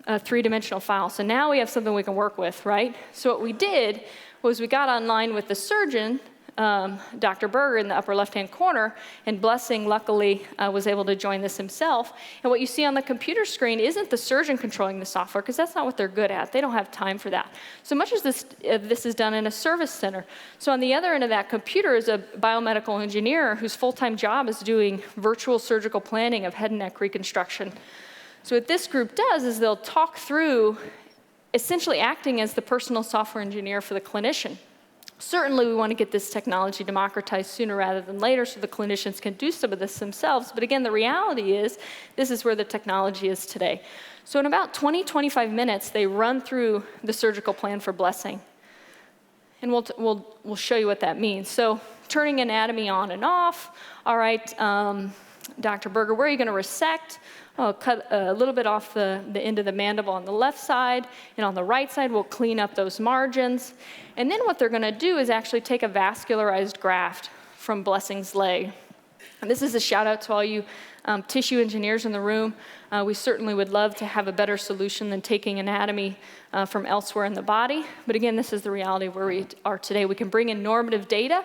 Speaker 16: a three-dimensional file. So now we have something we can work with, right? So what we did was we got online with the surgeon, Dr. Berger in the upper left-hand corner, and Blessing, luckily, was able to join this himself. And what you see on the computer screen isn't the surgeon controlling the software, because that's not what they're good at. They don't have time for that. So much as this is done in a service center. So on the other end of that computer is a biomedical engineer whose full-time job is doing virtual surgical planning of head and neck reconstruction. So what this group does is they'll talk through essentially acting as the personal software engineer for the clinician. Certainly, we want to get this technology democratized sooner rather than later so the clinicians can do some of this themselves. But again, the reality is this is where the technology is today. So in about 20, 25 minutes, they run through the surgical plan for Blessing. And we'll show you what that means. So turning anatomy on and off. All right, Dr. Berger, where are you going to resect? I'll cut a little bit off the end of the mandible on the left side, and on the right side, we'll clean up those margins. And then what they're gonna do is actually take a vascularized graft from Blessing's leg. And this is a shout out to all you tissue engineers in the room. We certainly would love to have a better solution than taking anatomy from elsewhere in the body. But again, this is the reality where we are today. We can bring in normative data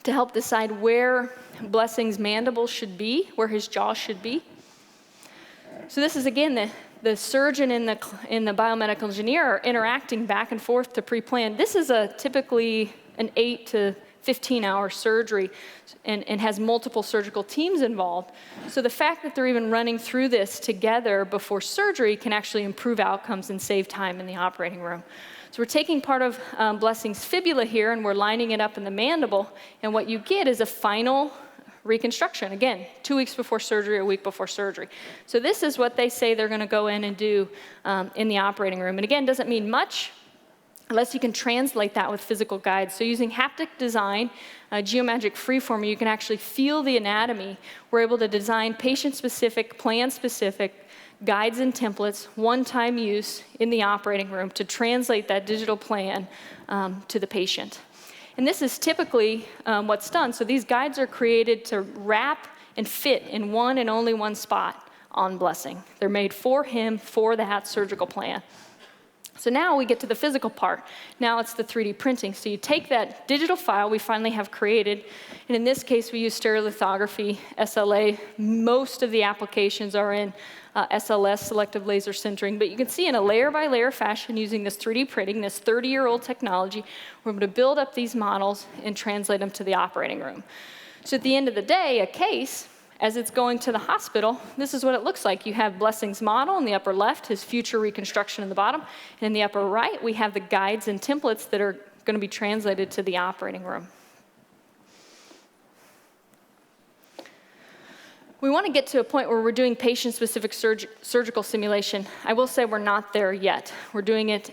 Speaker 16: to help decide where Blessing's mandible should be, where his jaw should be. So this is, again, the surgeon and the biomedical engineer are interacting back and forth to pre-plan. This is typically an 8 to 15-hour surgery and has multiple surgical teams involved. So the fact that they're even running through this together before surgery can actually improve outcomes and save time in the operating room. So we're taking part of Blessing's fibula here, and we're lining it up in the mandible, and what you get is a final reconstruction. Again, 2 weeks before surgery, a week before surgery. So this is what they say they're going to go in and do in the operating room. And again, doesn't mean much unless you can translate that with physical guides. So using haptic design, geometric freeform, you can actually feel the anatomy. We're able to design patient-specific, plan-specific guides and templates, one-time use in the operating room to translate that digital plan to the patient. And this is typically what's done. So these guides are created to wrap and fit in one and only one spot on Blessing. They're made for him, for that surgical plan. So now we get to the physical part. Now it's the 3D printing. So you take that digital file we finally have created, and in this case we use stereolithography, SLA. Most of the applications are in SLS, selective laser sintering, but you can see in a layer-by-layer fashion using this 3D printing, this 30-year-old technology, we're able to build up these models and translate them to the operating room. So at the end of the day, a case, as it's going to the hospital, this is what it looks like. You have Blessing's model in the upper left, his future reconstruction in the bottom, and in the upper right, we have the guides and templates that are going to be translated to the operating room. We want to get to a point where we're doing patient-specific surgical simulation. I will say we're not there yet. We're doing it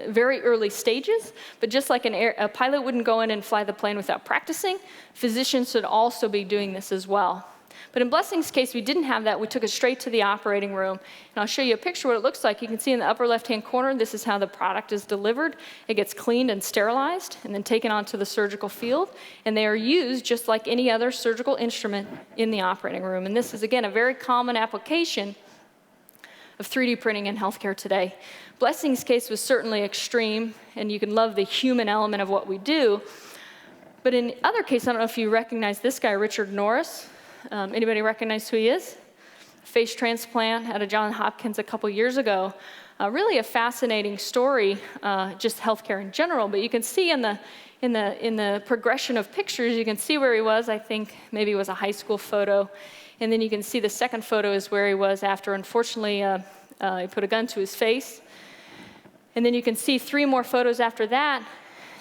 Speaker 16: very early stages, but just like a pilot wouldn't go in and fly the plane without practicing, physicians should also be doing this as well. But in Blessing's case, we didn't have that. We took it straight to the operating room. And I'll show you a picture of what it looks like. You can see in the upper left-hand corner, this is how the product is delivered. It gets cleaned and sterilized and then taken onto the surgical field. And they are used just like any other surgical instrument in the operating room. And this is, again, a very common application of 3D printing in healthcare today. Blessing's case was certainly extreme, and you can love the human element of what we do. But in other cases, I don't know if you recognize this guy, Richard Norris. Anybody recognize who he is? Face transplant out of Johns Hopkins a couple years ago. Really a fascinating story, just healthcare in general. But you can see in the progression of pictures, you can see where he was. I think maybe it was a high school photo. And then you can see the second photo is where he was after, unfortunately, he put a gun to his face. And then you can see 3 more photos after that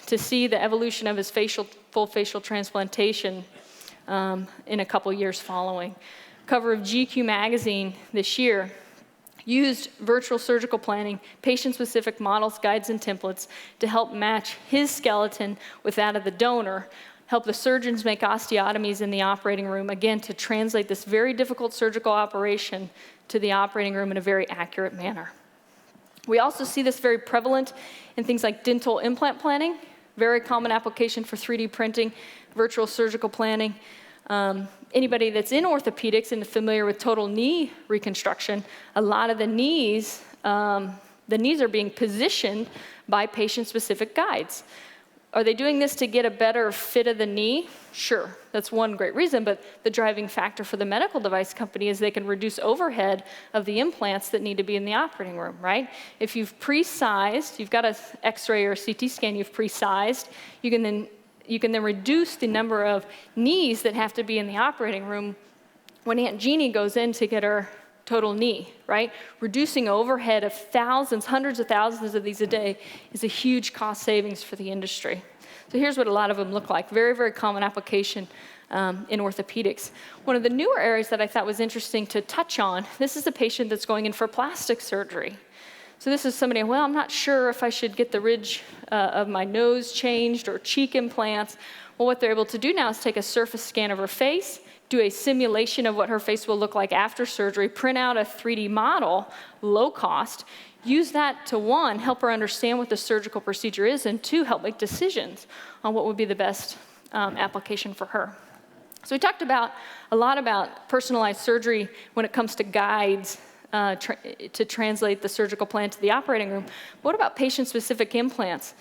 Speaker 16: to see the evolution of his full facial transplantation in a couple years following. Cover of GQ magazine this year used virtual surgical planning, patient-specific models, guides, and templates to help match his skeleton with that of the donor, help the surgeons make osteotomies in the operating room, again, to translate this very difficult surgical operation to the operating room in a very accurate manner. We also see this very prevalent in things like dental implant planning, very common application for 3D printing, virtual surgical planning. Anybody that's in orthopedics and familiar with total knee reconstruction, a lot of the knees are being positioned by patient-specific guides. Are they doing this to get a better fit of the knee? Sure, that's one great reason, but the driving factor for the medical device company is they can reduce overhead of the implants that need to be in the operating room, right? If you've pre-sized, you've got an X-ray or a CT scan you've pre-sized, you can then reduce the number of knees that have to be in the operating room when Aunt Jeannie goes in to get her total knee, right? Reducing overhead of thousands, hundreds of thousands of these a day is a huge cost savings for the industry. So here's what a lot of them look like. Very, very common application in orthopedics. One of the newer areas that I thought was interesting to touch on, this is a patient that's going in for plastic surgery. So this is somebody, well, I'm not sure if I should get the ridge of my nose changed or cheek implants. Well, what they're able to do now is take a surface scan of her face, do a simulation of what her face will look like after surgery, print out a 3D model, low cost, use that to, 1, help her understand what the surgical procedure is, and 2, help make decisions on what would be the best application for her. So we talked a lot about personalized surgery when it comes to guides to translate the surgical plan to the operating room. What about patient-specific implants?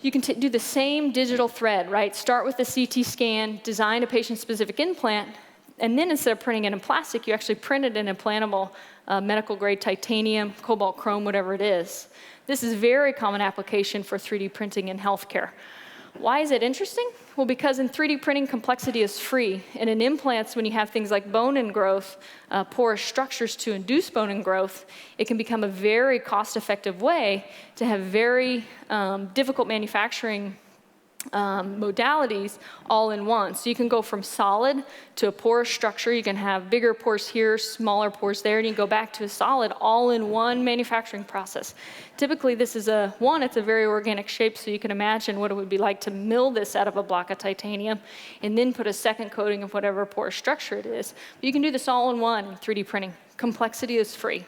Speaker 16: You can do the same digital thread, right? Start with the CT scan, design a patient-specific implant, and then instead of printing it in plastic, you actually print it in implantable medical-grade titanium, cobalt chrome, whatever it is. This is a very common application for 3D printing in healthcare. Why is it interesting? Well, because in 3D printing, complexity is free. And in implants, when you have things like bone ingrowth, porous structures to induce bone ingrowth, it can become a very cost-effective way to have very difficult manufacturing modalities all in one. So you can go from solid to a porous structure. You can have bigger pores here, smaller pores there, and you go back to a solid all in one manufacturing process. Typically, this is it's a very organic shape, so you can imagine what it would be like to mill this out of a block of titanium and then put a second coating of whatever porous structure it is. But you can do this all in one in 3D printing. Complexity is free.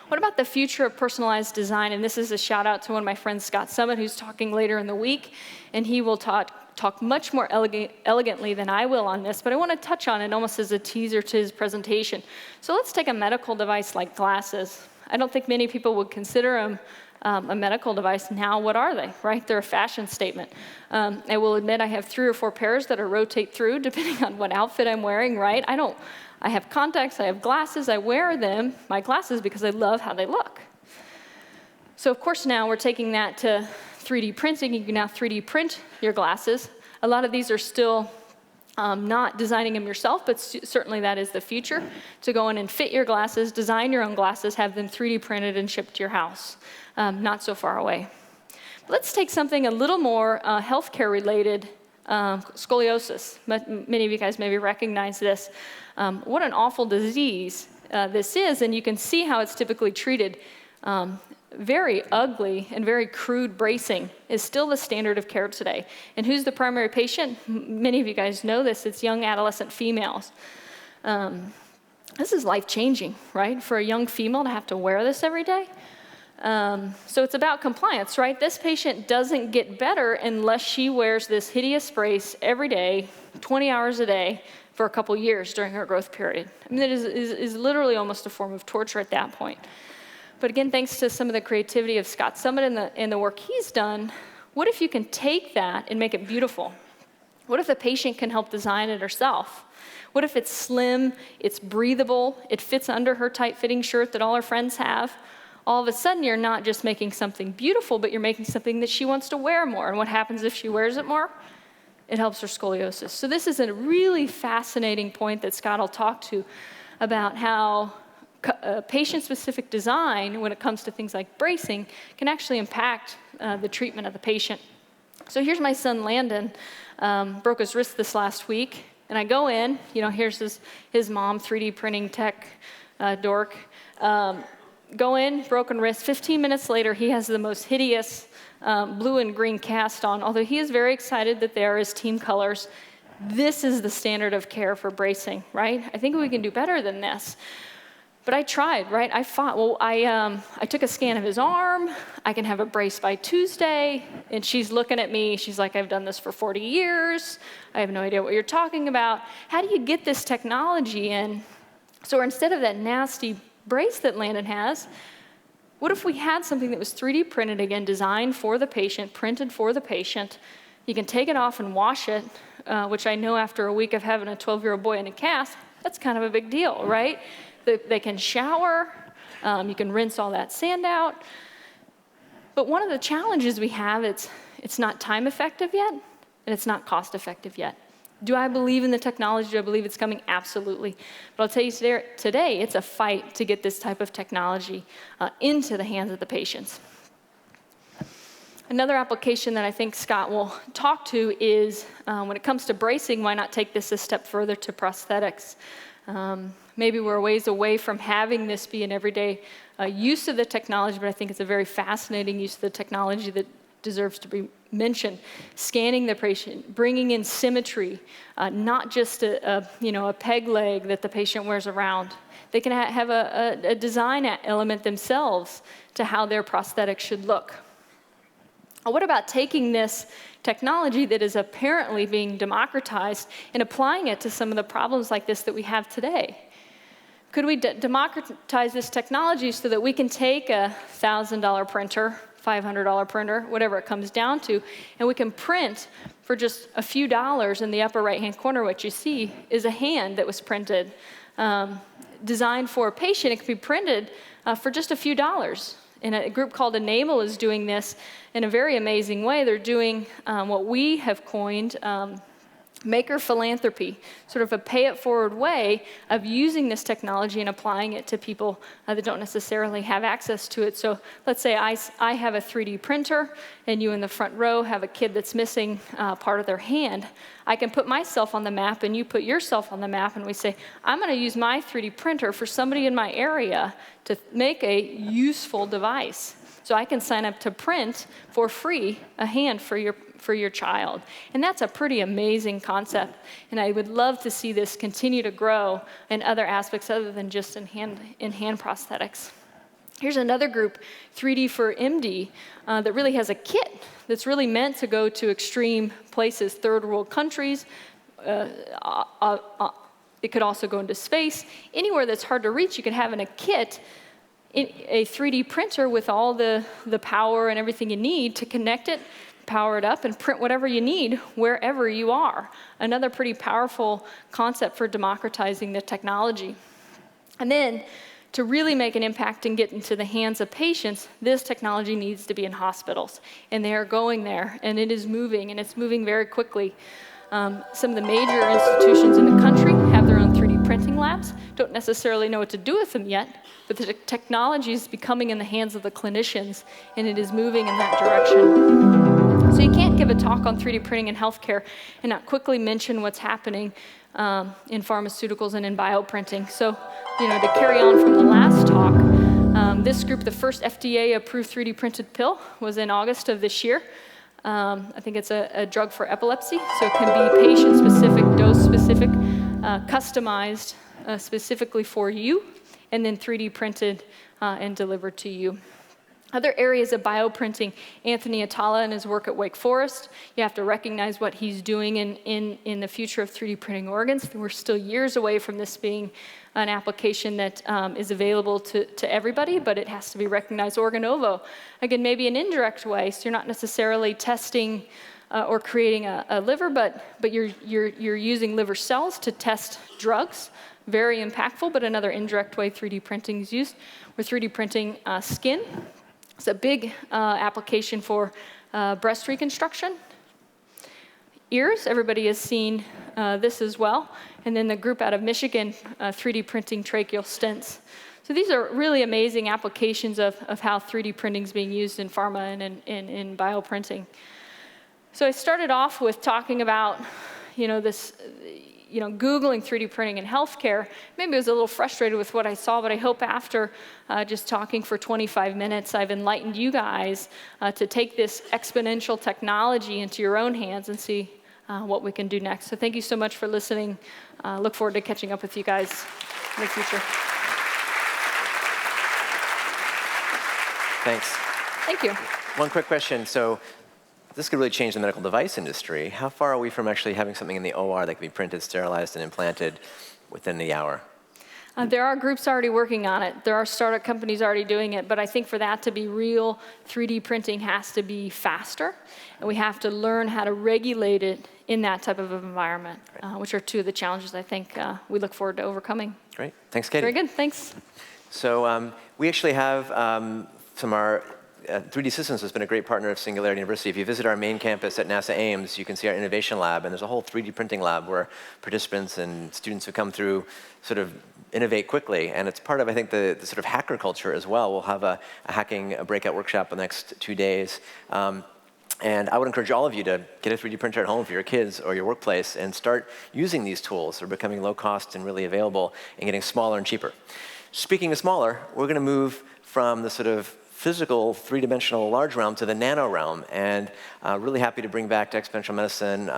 Speaker 16: What about the future of personalized design? And this is a shout out to one of my friends, Scott Summit, who's talking later in the week, and he will talk much more elegantly than I will on this, but I want to touch on it almost as a teaser to his presentation. So let's take a medical device like glasses. I don't think many people would consider them a medical device. Now, what are they, right? They're a fashion statement. I will admit I have 3 or 4 pairs that I rotate through depending on what outfit I'm wearing, right? I have contacts, I have glasses, I wear them, my glasses, because I love how they look. So of course now we're taking that to 3D printing. You can now 3D print your glasses. A lot of these are still not designing them yourself, but certainly that is the future, to go in and fit your glasses, design your own glasses, have them 3D printed and shipped to your house. Not so far away. Let's take something a little more healthcare related, scoliosis. Many of you guys maybe recognize this. What an awful disease this is, and you can see how it's typically treated. very ugly and very crude bracing is still the standard of care today. And who's the primary patient? Many of you guys know this. It's young adolescent females. This is life-changing, right? For a young female to have to wear this every day. So it's about compliance, right? This patient doesn't get better unless she wears this hideous brace every day, 20 hours a day, for a couple years during her growth period. I mean, it is literally almost a form of torture at that point. But again, thanks to some of the creativity of Scott Summit and the work he's done, what if you can take that and make it beautiful? What if the patient can help design it herself? What if it's slim, it's breathable, it fits under her tight-fitting shirt that all her friends have? All of a sudden, you're not just making something beautiful, but you're making something that she wants to wear more. And what happens if she wears it more? It helps her scoliosis. So this is a really fascinating point that Scott will talk to about how patient-specific design, when it comes to things like bracing, can actually impact the treatment of the patient. So here's my son, Landon, broke his wrist this last week. And I go in, here's his mom, 3D printing tech dork. Go in, broken wrist. 15 minutes later, he has the most hideous blue and green cast on, although he is very excited that they are his team colors. This is the standard of care for bracing, right? I think we can do better than this. But I tried, right? I fought. Well, I took a scan of his arm. I can have a brace by Tuesday. And she's looking at me. She's like, I've done this for 40 years. I have no idea what you're talking about. How do you get this technology in? So instead of that nasty brace that Landon has, what if we had something that was 3D printed, again, designed for the patient, printed for the patient? You can take it off and wash it, which I know after a week of having a 12-year-old boy in a cast, that's kind of a big deal, right? They can shower, you can rinse all that sand out. But one of the challenges we have, it's not time effective yet, and it's not cost effective yet. Do I believe in the technology? Do I believe it's coming? Absolutely. But I'll tell you today, it's a fight to get this type of technology into the hands of the patients. Another application that I think Scott will talk to is when it comes to bracing, why not take this a step further to prosthetics? Maybe we're a ways away from having this be an everyday use of the technology, but I think it's a very fascinating use of the technology that deserves to be mentioned. Scanning the patient, bringing in symmetry, not just a peg leg that the patient wears around. They can have a design element themselves to how their prosthetic should look. What about taking this technology that is apparently being democratized and applying it to some of the problems like this that we have today? Could we democratize this technology so that we can take a $1,000 printer, $500 printer, whatever it comes down to, and we can print for just a few dollars? In the upper right-hand corner, what you see is a hand that was printed, designed for a patient. It can be printed for just a few dollars. And a group called Enable is doing this in a very amazing way. They're doing what we have coined maker philanthropy, sort of a pay-it-forward way of using this technology and applying it to people that don't necessarily have access to it. So let's say I have a 3D printer, and you in the front row have a kid that's missing part of their hand. I can put myself on the map, and you put yourself on the map, and we say, I'm going to use my 3D printer for somebody in my area to make a useful device. So I can sign up to print for free a hand for your child. And that's a pretty amazing concept. And I would love to see this continue to grow in other aspects other than just in hand prosthetics. Here's another group, 3D for MD, that really has a kit that's really meant to go to extreme places, third world countries. It could also go into space. Anywhere that's hard to reach, you could have in a kit a 3D printer with all the power and everything you need to connect it, power it up, and print whatever you need wherever you are. Another pretty powerful concept for democratizing the technology. And then, to really make an impact and get into the hands of patients, this technology needs to be in hospitals. And they are going there, and it is moving, and it's moving very quickly. Some of the major institutions in the country have their own 3D printing labs, don't necessarily know what to do with them yet, but the technology is becoming in the hands of the clinicians, and it is moving in that direction. So you can't give a talk on 3D printing in healthcare and not quickly mention what's happening in pharmaceuticals and in bioprinting. So, to carry on from the last talk, this group, the first FDA-approved 3D printed pill was in August of this year. I think it's a drug for epilepsy, so it can be patient-specific, dose-specific, customized specifically for you, and then 3D printed and delivered to you. Other areas of bioprinting, Anthony Atala and his work at Wake Forest, you have to recognize what he's doing in the future of 3D printing organs. We're still years away from this being an application that is available to everybody, but it has to be recognized organovo. Again, maybe an indirect way, so you're not necessarily testing or creating a liver, but you're using liver cells to test drugs. Very impactful, but another indirect way 3D printing is used. We're 3D printing skin. It's a big application for breast reconstruction. Ears, everybody has seen this as well. And then the group out of Michigan, 3D printing tracheal stents. So these are really amazing applications of how 3D printing is being used in pharma and in bioprinting. So I started off with talking about, this, Googling 3D printing in healthcare. Maybe I was a little frustrated with what I saw, but I hope after just talking for 25 minutes, I've enlightened you guys to take this exponential technology into your own hands and see what we can do next. So thank you so much for listening. Look forward to catching up with you guys in the future.
Speaker 4: Thanks.
Speaker 16: Thank you.
Speaker 4: One quick question. So this could really change the medical device industry. How far are we from actually having something in the OR that can be printed, sterilized, and implanted within the hour?
Speaker 16: There are groups already working on it. There are startup companies already doing it, but I think for that to be real, 3D printing has to be faster, and we have to learn how to regulate it in that type of environment, which are two of the challenges I think we look forward to overcoming.
Speaker 4: Great. Thanks, Katie.
Speaker 16: Very good. Thanks.
Speaker 4: So we actually have some of our 3D Systems has been a great partner of Singularity University. If you visit our main campus at NASA Ames, you can see our innovation lab, and there's a whole 3D printing lab where participants and students who come through sort of innovate quickly, and it's part of, I think, the sort of hacker culture as well. We'll have a hacking breakout workshop the next 2 days. And I would encourage all of you to get a 3D printer at home for your kids or your workplace and start using these tools. They're becoming low cost and really available and getting smaller and cheaper. Speaking of smaller, we're going to move from the sort of physical, three-dimensional large realm to the nano realm, and really happy to bring back to Exponential Medicine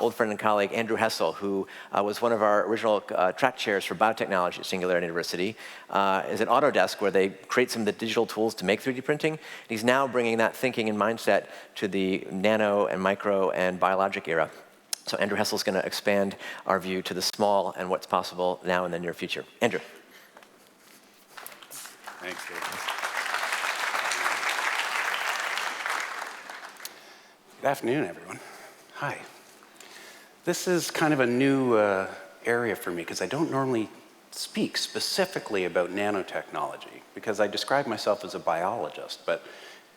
Speaker 4: old friend and colleague Andrew Hessel, who was one of our original track chairs for biotechnology at Singularity University, is at Autodesk, where they create some of the digital tools to make 3D printing. He's now bringing that thinking and mindset to the nano and micro and biologic era. So Andrew Hessel is going to expand our view to the small and what's possible now in the near future. Andrew.
Speaker 12: Thanks, Dave. Good afternoon, everyone. Hi. This is kind of a new area for me because I don't normally speak specifically about nanotechnology because I describe myself as a biologist, but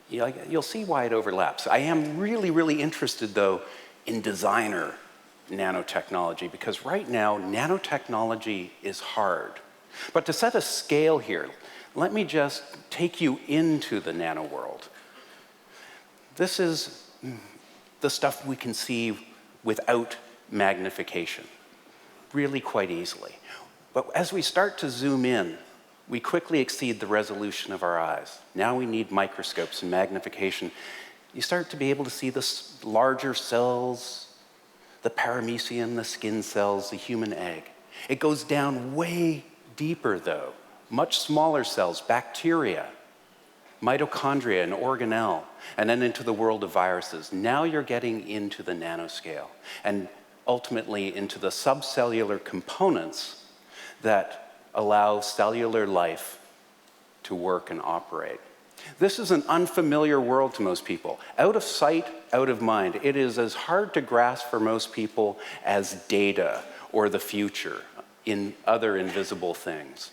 Speaker 12: you'll see why it overlaps. I am really, really interested, though, in designer nanotechnology because right now, nanotechnology is hard. But to set a scale here, let me just take you into the nano world. This is the stuff we can see without magnification, really quite easily. But as we start to zoom in, we quickly exceed the resolution of our eyes. Now we need microscopes and magnification. You start to be able to see the larger cells, the paramecium, the skin cells, the human egg. It goes down way deeper, though. Much smaller cells, bacteria, mitochondria and organelle, and then into the world of viruses. Now you're getting into the nanoscale and ultimately into the subcellular components that allow cellular life to work and operate. This is an unfamiliar world to most people. Out of sight, out of mind. It is as hard to grasp for most people as data or the future in other invisible things.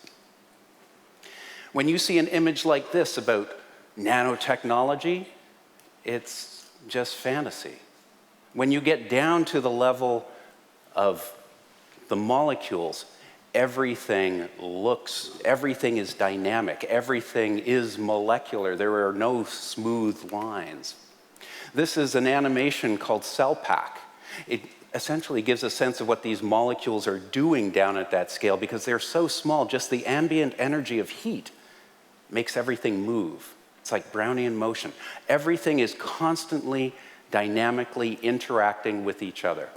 Speaker 12: When you see an image like this about nanotechnology, it's just fantasy. When you get down to the level of the molecules, everything is dynamic, everything is molecular, there are no smooth lines. This is an animation called CellPack. It essentially gives a sense of what these molecules are doing down at that scale because they're so small, just the ambient energy of heat makes everything move. It's like Brownian motion. Everything is constantly, dynamically interacting with each other.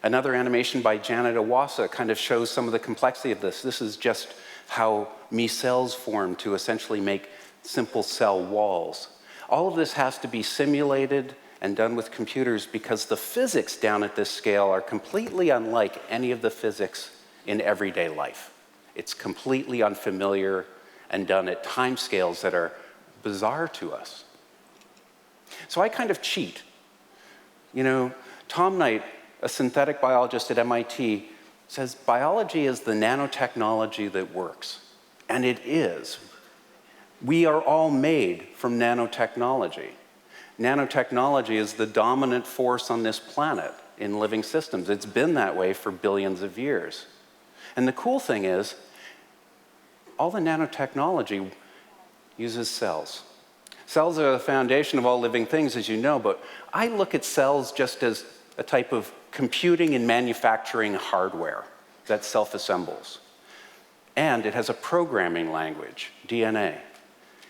Speaker 12: Another animation by Janet Iwasa kind of shows some of the complexity of this. This is just how micelles form to essentially make simple cell walls. All of this has to be simulated and done with computers because the physics down at this scale are completely unlike any of the physics in everyday life. It's completely unfamiliar and done at timescales that are bizarre to us. So I kind of cheat. You know, Tom Knight, a synthetic biologist at MIT, says biology is the nanotechnology that works. And it is. We are all made from nanotechnology. Nanotechnology is the dominant force on this planet in living systems. It's been that way for billions of years. And the cool thing is, all the nanotechnology uses cells. Cells are the foundation of all living things, as you know, but I look at cells just as a type of computing and manufacturing hardware that self-assembles. And it has a programming language, DNA.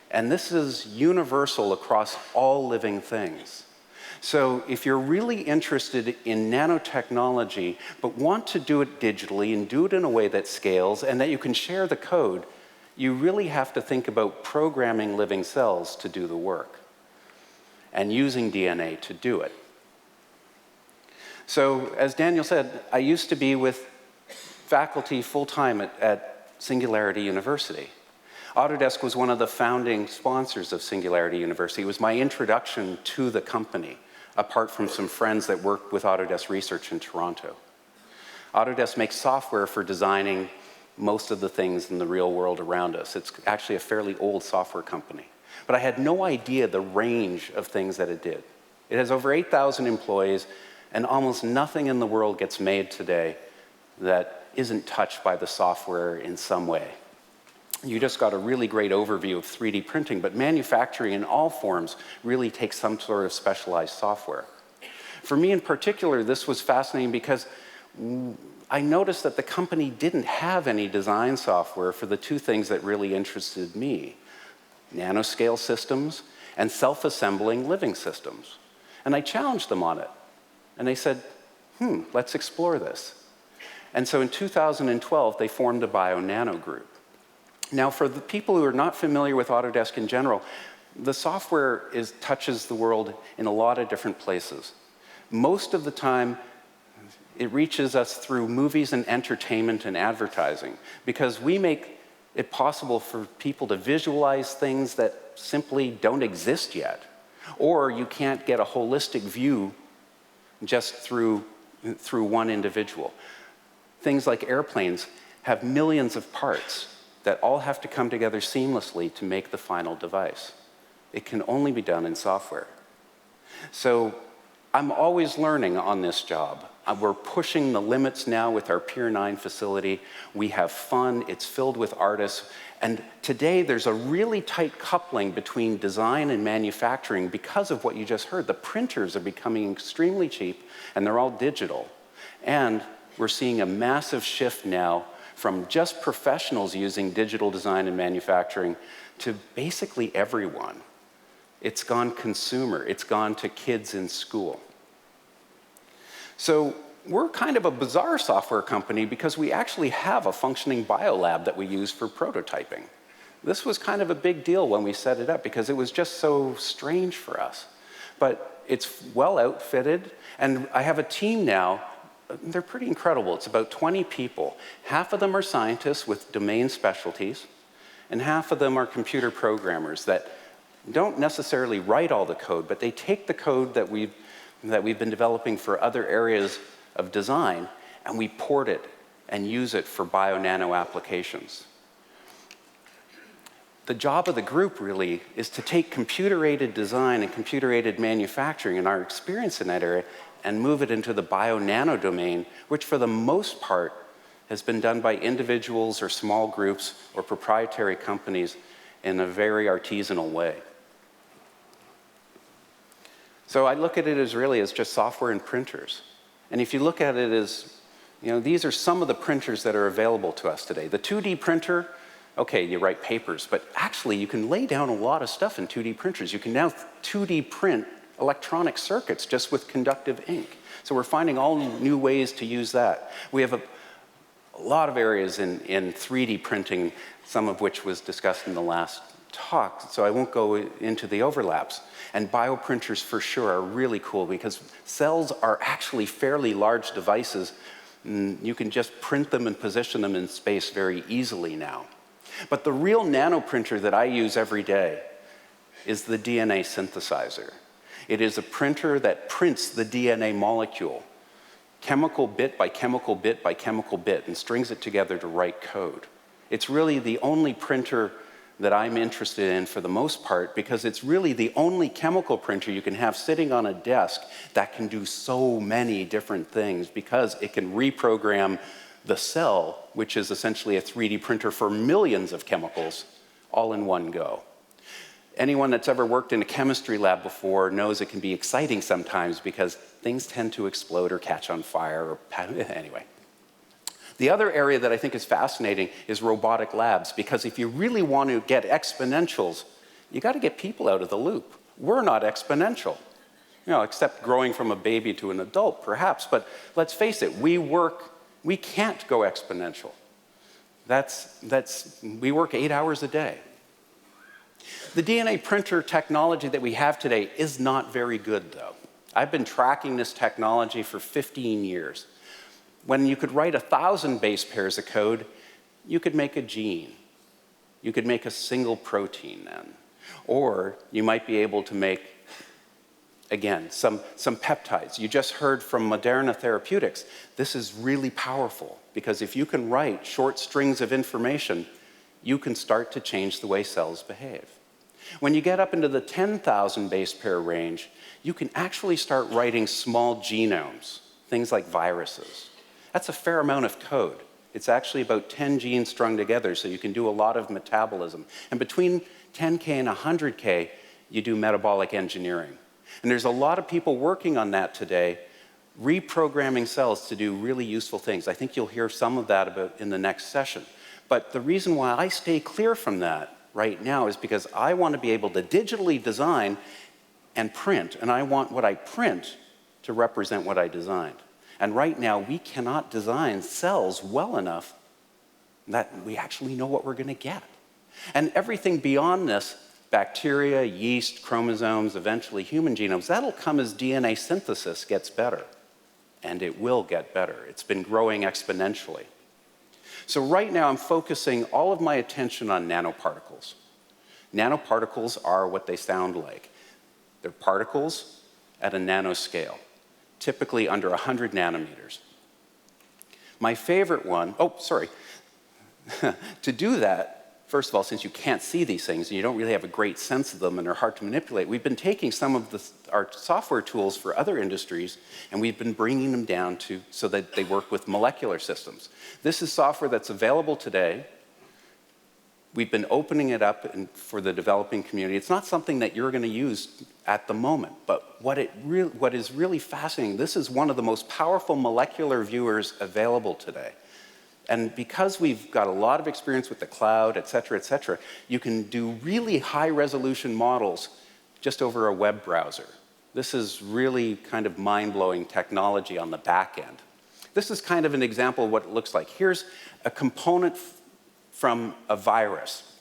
Speaker 12: And this is universal across all living things. So if you're really interested in nanotechnology, but want to do it digitally and do it in a way that scales and that you can share the code, you really have to think about programming living cells to do the work and using DNA to do it. So as Daniel said, I used to be with faculty full-time at Singularity University. Autodesk was one of the founding sponsors of Singularity University. It was my introduction to the company, apart from some friends that worked with Autodesk Research in Toronto. Autodesk makes software for designing most of the things in the real world around us. It's actually a fairly old software company. But I had no idea the range of things that it did. It has over 8,000 employees, and almost nothing in the world gets made today that isn't touched by the software in some way. You just got a really great overview of 3D printing, but manufacturing in all forms really takes some sort of specialized software. For me in particular, this was fascinating because I noticed that the company didn't have any design software for the two things that really interested me: nanoscale systems and self-assembling living systems. And I challenged them on it. And they said, let's explore this. And so in 2012, they formed a bio-nano group. Now, for the people who are not familiar with Autodesk in general, the software touches the world in a lot of different places. Most of the time, it reaches us through movies and entertainment and advertising, because we make it possible for people to visualize things that simply don't exist yet. Or you can't get a holistic view just through one individual. Things like airplanes have millions of parts that all have to come together seamlessly to make the final device. It can only be done in software. So I'm always learning on this job. We're pushing the limits now with our Pier 9 facility. We have fun, it's filled with artists. And today there's a really tight coupling between design and manufacturing because of what you just heard. The printers are becoming extremely cheap and they're all digital. And we're seeing a massive shift now from just professionals using digital design and manufacturing to basically everyone. It's gone consumer, it's gone to kids in school. So we're kind of a bizarre software company because we actually have a functioning biolab that we use for prototyping. This was kind of a big deal when we set it up because it was just so strange for us. But it's well outfitted, and I have a team now. They're pretty incredible. It's about 20 people. Half of them are scientists with domain specialties, and half of them are computer programmers that don't necessarily write all the code, but they take the code that we've been developing for other areas of design, and we port it and use it for bio-nano applications. The job of the group really is to take computer-aided design and computer-aided manufacturing and our experience in that area and move it into the bio-nano domain, which for the most part has been done by individuals or small groups or proprietary companies in a very artisanal way. So I look at it as really as just software and printers. And if you look at it as, these are some of the printers that are available to us today. The 2D printer Okay, you write papers, but actually you can lay down a lot of stuff in 2D printers. You can now 2D print electronic circuits just with conductive ink. So we're finding all new ways to use that. We have a lot of areas in 3D printing, some of which was discussed in the last talk, so I won't go into the overlaps. And bioprinters for sure are really cool because cells are actually fairly large devices. You can just print them and position them in space very easily now. But the real nanoprinter that I use every day is the DNA synthesizer. It is a printer that prints the DNA molecule, chemical bit by chemical bit by chemical bit, and strings it together to write code. It's really the only printer that I'm interested in for the most part because it's really the only chemical printer you can have sitting on a desk that can do so many different things because it can reprogram the cell, which is essentially a 3D printer for millions of chemicals, all in one go. Anyone that's ever worked in a chemistry lab before knows it can be exciting sometimes because things tend to explode or catch on fire or anyway. The other area that I think is fascinating is robotic labs, because if you really want to get exponentials, you got to get people out of the loop. We're not exponential, except growing from a baby to an adult, perhaps. But let's face it, we can't go exponential. We work 8 hours a day. The DNA printer technology that we have today is not very good, though. I've been tracking this technology for 15 years. When you could write 1,000 base pairs of code, you could make a gene. You could make a single protein then. Or you might be able to make, again, some peptides. You just heard from Moderna Therapeutics. This is really powerful because if you can write short strings of information, you can start to change the way cells behave. When you get up into the 10,000 base pair range, you can actually start writing small genomes, things like viruses. That's a fair amount of code. It's actually about 10 genes strung together, so you can do a lot of metabolism. And between 10K and 100K, you do metabolic engineering. And there's a lot of people working on that today, reprogramming cells to do really useful things. I think you'll hear some of that about in the next session. But the reason why I stay clear from that right now is because I want to be able to digitally design and print, and I want what I print to represent what I designed. And right now, we cannot design cells well enough that we actually know what we're going to get. And everything beyond this, bacteria, yeast, chromosomes, eventually human genomes, that'll come as DNA synthesis gets better. And it will get better. It's been growing exponentially. So right now, I'm focusing all of my attention on nanoparticles. Nanoparticles are what they sound like. They're particles at a nanoscale, typically under 100 nanometers. My favorite one, to do that, first of all, since you can't see these things and you don't really have a great sense of them and they're hard to manipulate, we've been taking some of our software tools for other industries and we've been bringing them down so that they work with molecular systems. This is software that's available today. We've been opening it up for the developing community. It's not something that you're going to use at the moment, but what is really fascinating, this is one of the most powerful molecular viewers available today. And because we've got a lot of experience with the cloud, et cetera, you can do really high-resolution models just over a web browser. This is really kind of mind-blowing technology on the back end. This is kind of an example of what it looks like. Here's a component from a virus.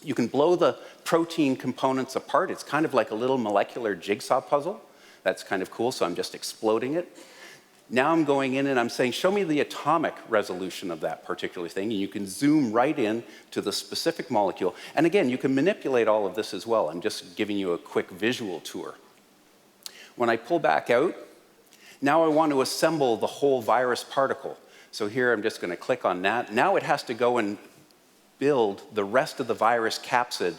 Speaker 12: You can blow the protein components apart. It's kind of like a little molecular jigsaw puzzle. That's kind of cool, so I'm just exploding it. Now I'm going in and I'm saying, show me the atomic resolution of that particular thing, and you can zoom right in to the specific molecule. And again, you can manipulate all of this as well. I'm just giving you a quick visual tour. When I pull back out, now I want to assemble the whole virus particle. So here I'm just going to click on that. Now it has to go and build the rest of the virus capsid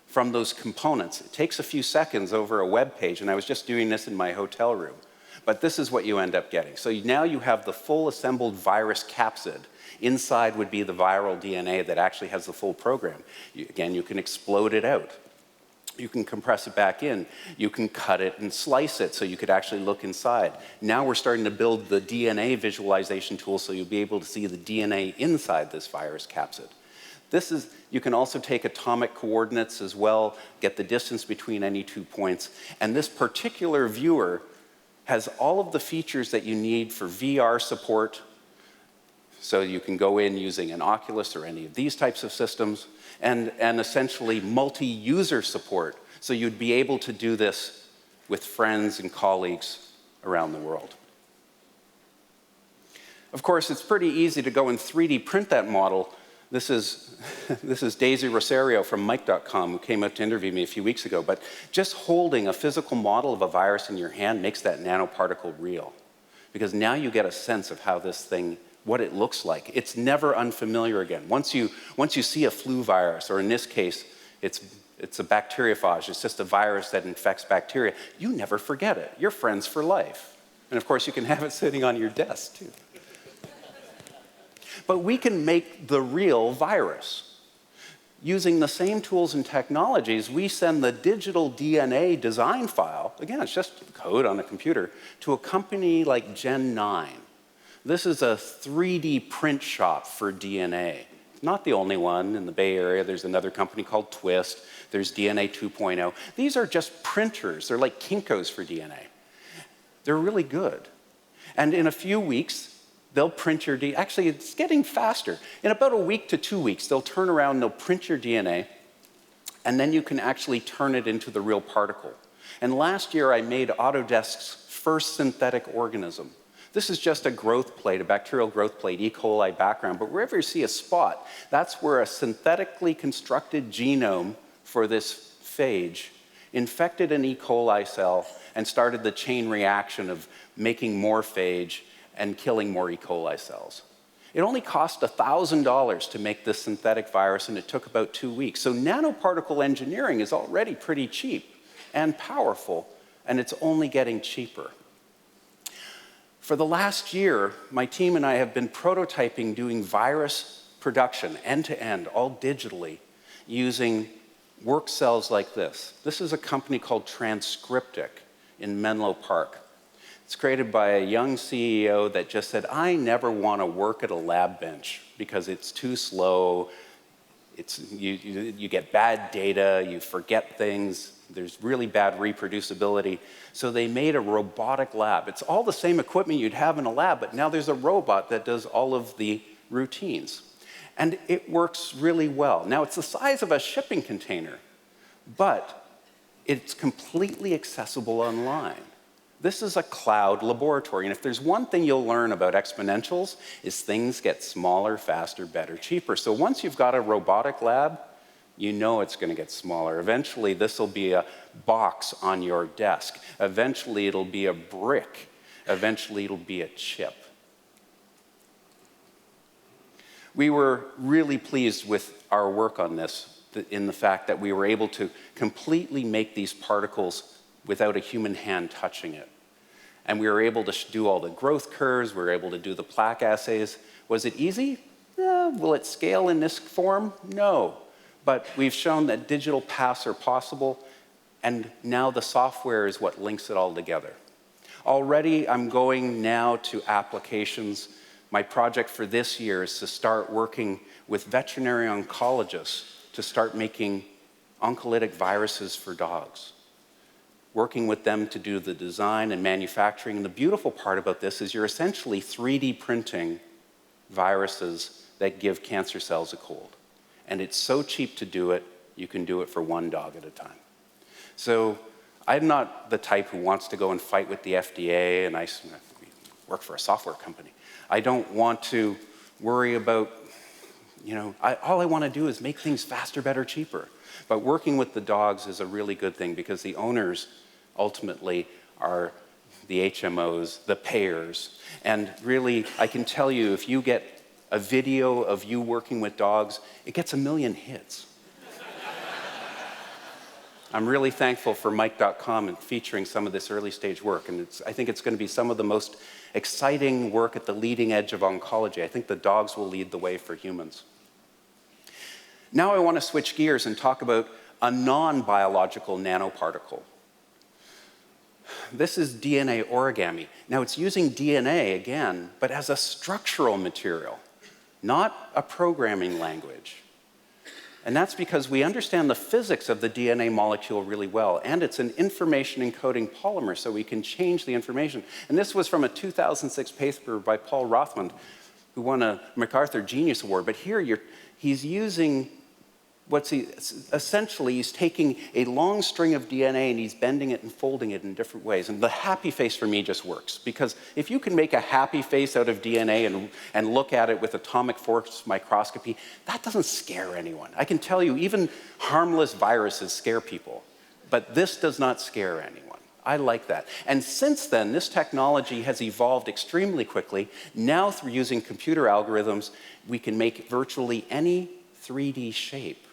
Speaker 12: from those components. It takes a few seconds over a web page, and I was just doing this in my hotel room. But this is what you end up getting. So now you have the full assembled virus capsid. Inside would be the viral DNA that actually has the full program. Again, you can explode it out. You can compress it back in. You can cut it and slice it so you could actually look inside. Now we're starting to build the DNA visualization tool so you'll be able to see the DNA inside this virus capsid. You can also take atomic coordinates as well, get the distance between any 2 points. And this particular viewer has all of the features that you need for VR support. So you can go in using an Oculus or any of these types of systems, and essentially multi-user support. So you'd be able to do this with friends and colleagues around the world. Of course, it's pretty easy to go and 3D print that model. This is Daisy Rosario from Mike.com, who came up to interview me a few weeks ago. But just holding a physical model of a virus in your hand makes that nanoparticle real. Because now you get a sense of how this thing, what it looks like. It's never unfamiliar again. Once you see a flu virus, or in this case, it's a bacteriophage, it's just a virus that infects bacteria, you never forget it. You're friends for life. And of course, you can have it sitting on your desk, too. But we can make the real virus. Using the same tools and technologies, we send the digital DNA design file, again, it's just code on a computer, to a company like Gen9. This is a 3D print shop for DNA. Not the only one in the Bay Area. There's another company called Twist. There's DNA 2.0. These are just printers. They're like Kinkos for DNA. They're really good. And in a few weeks, they'll print your DNA. Actually, it's getting faster. In about a week to 2 weeks, they'll turn around and they'll print your DNA, and then you can actually turn it into the real particle. And last year, I made Autodesk's first synthetic organism. This is just a growth plate, a bacterial growth plate, E. coli background. But wherever you see a spot, that's where a synthetically constructed genome for this phage infected an E. coli cell and started the chain reaction of making more phage and killing more E. coli cells. It only cost $1,000 to make this synthetic virus, and it took about 2 weeks. So nanoparticle engineering is already pretty cheap and powerful, and it's only getting cheaper. For the last year, my team and I have been prototyping doing virus production, end-to-end, all digitally, using work cells like this. This is a company called Transcriptic in Menlo Park. It's created by a young CEO that just said, I never want to work at a lab bench because it's too slow, you get bad data, you forget things, there's really bad reproducibility. So they made a robotic lab. It's all the same equipment you'd have in a lab, but now there's a robot that does all of the routines. And it works really well. Now, it's the size of a shipping container, but it's completely accessible online. This is a cloud laboratory, and if there's one thing you'll learn about exponentials, is things get smaller, faster, better, cheaper. So once you've got a robotic lab, you know it's going to get smaller. Eventually, this will be a box on your desk. Eventually, it'll be a brick. Eventually, it'll be a chip. We were really pleased with our work on this, in the fact that we were able to completely make these particles without a human hand touching it. And we were able to do all the growth curves, we were able to do the plaque assays. Was it easy? Will it scale in this form? No. But we've shown that digital paths are possible, and now the software is what links it all together. Already, I'm going now to applications. My project for this year is to start working with veterinary oncologists to start making oncolytic viruses for dogs. Working with them to do the design and manufacturing. And the beautiful part about this is you're essentially 3D printing viruses that give cancer cells a cold. And it's so cheap to do it, you can do it for one dog at a time. So I'm not the type who wants to go and fight with the FDA, and I work for a software company. I don't want to worry about, all I want to do is make things faster, better, cheaper. But working with the dogs is a really good thing because the owners ultimately are the HMOs, the payers. And really, I can tell you, if you get a video of you working with dogs, it gets 1 million hits. I'm really thankful for Mike.com and featuring some of this early stage work. And I think it's going to be some of the most exciting work at the leading edge of oncology. I think the dogs will lead the way for humans. Now I want to switch gears and talk about a non-biological nanoparticle. This is DNA origami. Now it's using DNA again, but as a structural material, not a programming language. And that's because we understand the physics of the DNA molecule really well, and it's an information encoding polymer, so we can change the information. And this was from a 2006 paper by Paul Rothman, who won a MacArthur Genius Award. But here he's using essentially he's taking a long string of DNA and he's bending it and folding it in different ways. And the happy face for me just works, because if you can make a happy face out of DNA and look at it with atomic force microscopy, that doesn't scare anyone. I can tell you, even harmless viruses scare people, but this does not scare anyone. I like that. And since then, this technology has evolved extremely quickly. Now, through using computer algorithms, we can make virtually any 3D shape.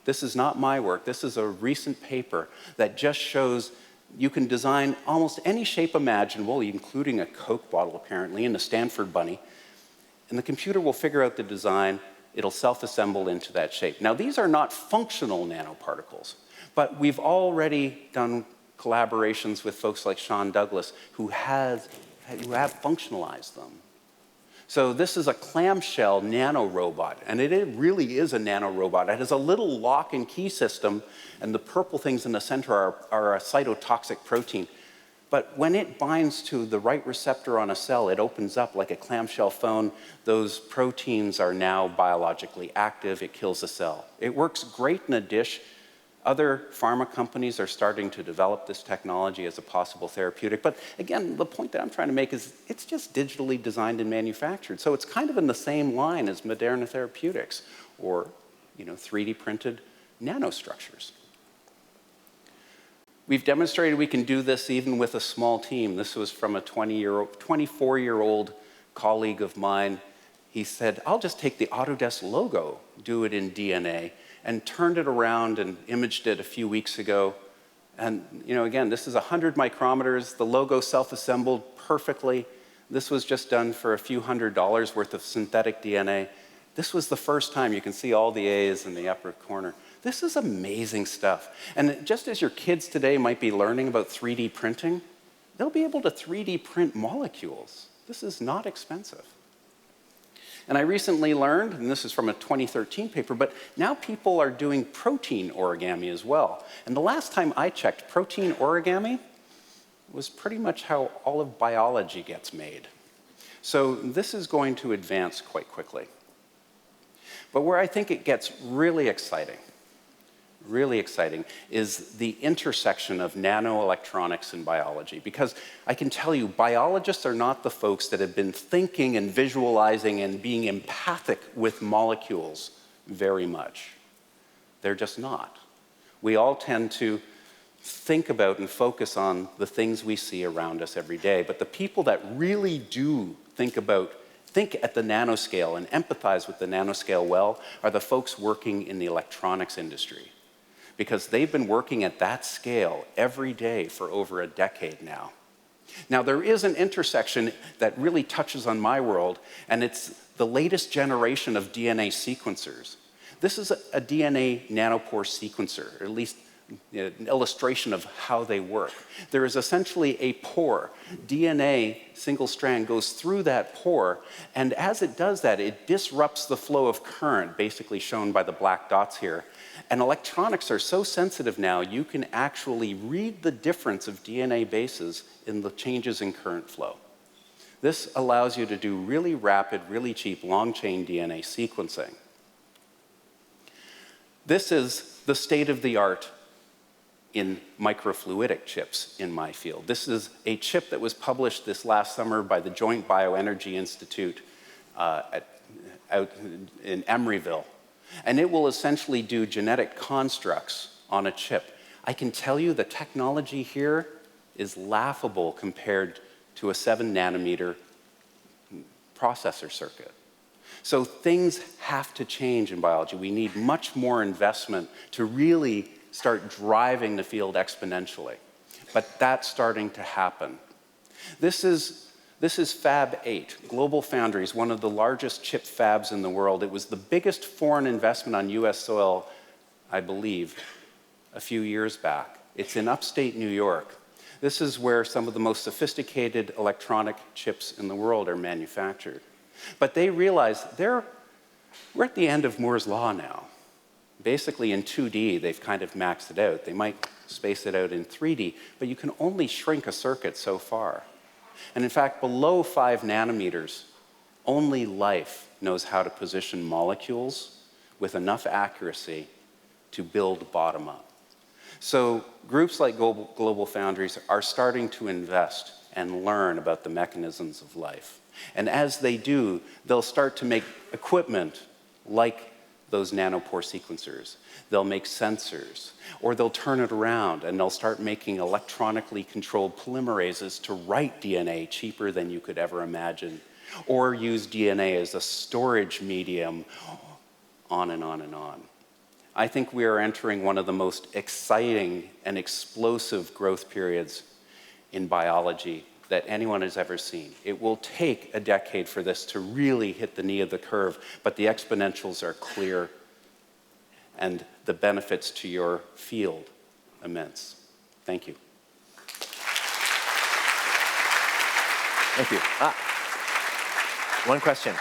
Speaker 12: This is not my work. This is a recent paper that just shows you can design almost any shape imaginable, including a Coke bottle, apparently, and a Stanford bunny. And the computer will figure out the design. It'll self-assemble into that shape. Now, these are not functional nanoparticles, but we've already done collaborations with folks like Sean Douglas who have functionalized them. So this is a clamshell nanorobot, and it really is a nanorobot. It has a little lock and key system, and the purple things in the center are a cytotoxic protein. But when it binds to the right receptor on a cell, it opens up like a clamshell phone. Those proteins are now biologically active. It kills the cell. It works great in a dish. Other pharma companies are starting to develop this technology as a possible therapeutic. But again, the point that I'm trying to make is it's just digitally designed and manufactured. So it's kind of in the same line as Moderna Therapeutics or 3D printed nanostructures. We've demonstrated we can do this even with a small team. This was from a 24-year-old colleague of mine. He said, I'll just take the Autodesk logo, do it in DNA, and turned it around and imaged it a few weeks ago. And again, this is 100 micrometers. The logo self-assembled perfectly. This was just done for a few $100s worth of synthetic DNA. This was the first time. You can see all the A's in the upper corner. This is amazing stuff. And just as your kids today might be learning about 3D printing, they'll be able to 3D print molecules. This is not expensive. And I recently learned, and this is from a 2013 paper, but now people are doing protein origami as well. And the last time I checked, protein origami was pretty much how all of biology gets made. So this is going to advance quite quickly. But where I think it gets really exciting is the intersection of nanoelectronics and biology. Because I can tell you, biologists are not the folks that have been thinking and visualizing and being empathic with molecules very much. They're just not. We all tend to think about and focus on the things we see around us every day. But the people that really do think at the nanoscale and empathize with the nanoscale well are the folks working in the electronics industry, because they've been working at that scale every day for over a decade now. Now, there is an intersection that really touches on my world, and it's the latest generation of DNA sequencers. This is a DNA nanopore sequencer, or at least an illustration of how they work. There is essentially a pore. DNA, single strand, goes through that pore, and as it does that, it disrupts the flow of current, basically shown by the black dots here. And electronics are so sensitive now, you can actually read the difference of DNA bases in the changes in current flow. This allows you to do really rapid, really cheap, long-chain DNA sequencing. This is the state of the art in microfluidic chips in my field. This is a chip that was published this last summer by the Joint Bioenergy Institute out in Emeryville. And it will essentially do genetic constructs on a chip. I can tell you the technology here is laughable compared to a 7-nanometer processor circuit. So things have to change in biology. We need much more investment to really start driving the field exponentially. But that's starting to happen. This is Fab 8, Global Foundries, one of the largest chip fabs in the world. It was the biggest foreign investment on US soil, I believe, a few years back. It's in upstate New York. This is where some of the most sophisticated electronic chips in the world are manufactured. But they realize we're at the end of Moore's Law now. basically in 2D, they've kind of maxed it out. They might space it out in 3D, but you can only shrink a circuit so far. And in fact, below 5 nanometers, only life knows how to position molecules with enough accuracy to build bottom up. So groups like Global Foundries are starting to invest and learn about the mechanisms of life. And as they do, they'll start to make equipment like those nanopore sequencers. They'll make sensors, or they'll turn it around and they'll start making electronically controlled polymerases to write DNA cheaper than you could ever imagine, or use DNA as a storage medium, on and on and on. I think we are entering one of the most exciting and explosive growth periods in biology that anyone has ever seen. It will take a decade for this to really hit the knee of the curve, but the exponentials are clear and the benefits to your field immense. Thank you.
Speaker 4: Thank you. One question.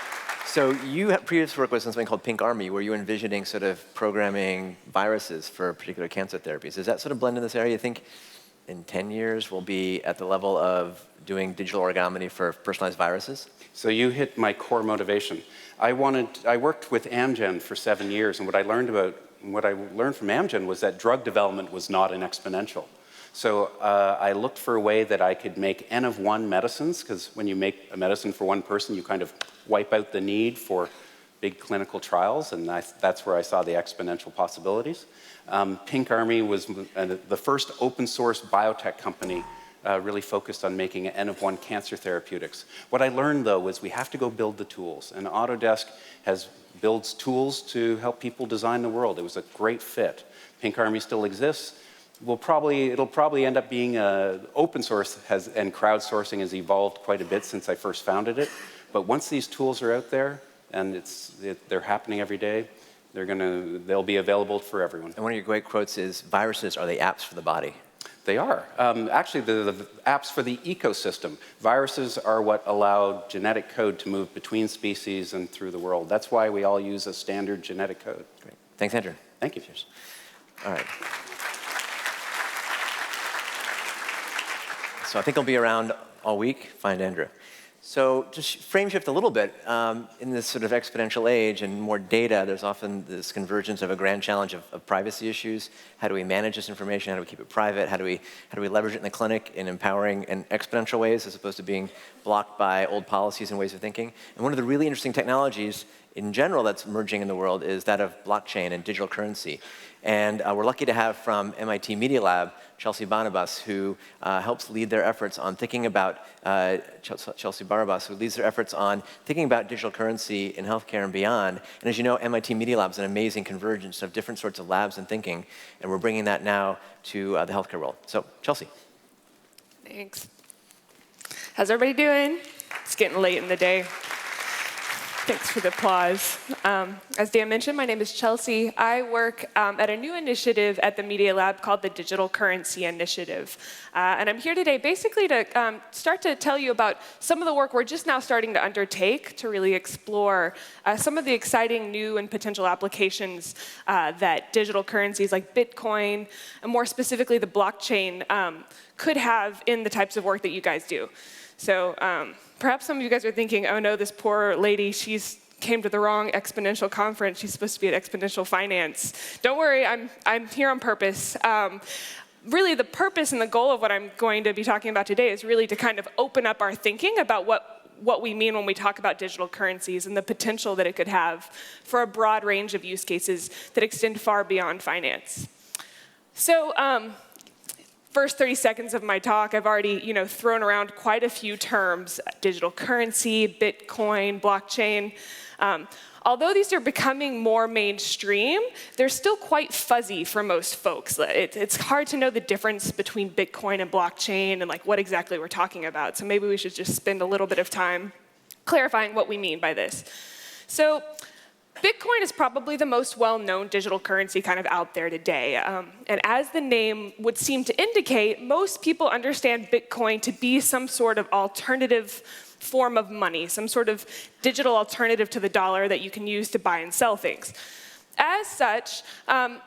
Speaker 4: So you had previous work with something called Pink Army, where you were envisioning sort of programming viruses for particular cancer therapies. Does that sort of blend in this area? You think in 10 years we'll be at the level of doing digital origami for personalized viruses?
Speaker 12: So you hit my core motivation. I worked with Amgen for 7 years, and what I learned from Amgen was that drug development was not an exponential. So I looked for a way that I could make N of 1 medicines, because when you make a medicine for one person, you kind of wipe out the need for big clinical trials, and that's where I saw the exponential possibilities. Pink Army was the first open source biotech company really focused on making N of 1 cancer therapeutics. What I learned, though, was we have to go build the tools, and Autodesk builds tools to help people design the world. It was a great fit. Pink Army still exists. It'll probably end up being open source, and crowdsourcing has evolved quite a bit since I first founded it. But once these tools are out there, and they're happening every day, they'll be available for everyone.
Speaker 4: And one of your great quotes is, viruses are the apps for the body.
Speaker 12: They are. Actually, they're the apps for the ecosystem. Viruses are what allow genetic code to move between species and through the world. That's why we all use a standard genetic code.
Speaker 4: Great. Thanks, Andrew.
Speaker 12: Thank you.
Speaker 4: Cheers. All right. So I think I'll be around all week. Find Andrew. So just frame shift a little bit. In this sort of exponential age and more data, there's often this convergence of a grand challenge of privacy issues. How do we manage this information? How do we keep it private? How do we leverage it in the clinic in empowering and exponential ways as opposed to being blocked by old policies and ways of thinking? And one of the really interesting technologies in general that's emerging in the world is that of blockchain and digital currency. And we're lucky to have from MIT Media Lab, Chelsea Barnabas, who helps lead their efforts on thinking about, Chelsea Barnabas, who leads their efforts on thinking about digital currency in healthcare and beyond. And as you know, MIT Media Lab is an amazing convergence of different sorts of labs and thinking, and we're bringing that now to the healthcare world. So, Chelsea.
Speaker 17: Thanks. How's everybody doing? It's getting late in the day. Thanks for the applause. As Dan mentioned, my name is Chelsea. I work at a new initiative at the Media Lab called the Digital Currency Initiative. And I'm here today basically to start to tell you about some of the work we're just now starting to undertake to really explore some of the exciting new and potential applications that digital currencies like Bitcoin, and more specifically the blockchain, could have in the types of work that you guys do. So perhaps some of you guys are thinking, oh no, this poor lady, she's came to the wrong exponential conference. She's supposed to be at Exponential Finance. Don't worry, I'm here on purpose. Really, the purpose and the goal of what I'm going to be talking about today is really to kind of open up our thinking about what we mean when we talk about digital currencies and the potential that it could have for a broad range of use cases that extend far beyond finance. So, first 30 seconds of my talk, I've already thrown around quite a few terms: digital currency, Bitcoin, blockchain. Although these are becoming more mainstream, they're still quite fuzzy for most folks. It's hard to know the difference between Bitcoin and blockchain and what exactly we're talking about. So maybe we should just spend a little bit of time clarifying what we mean by this. So Bitcoin is probably the most well-known digital currency kind of out there today. And as the name would seem to indicate, most people understand Bitcoin to be some sort of alternative form of money, some sort of digital alternative to the dollar that you can use to buy and sell things. as such,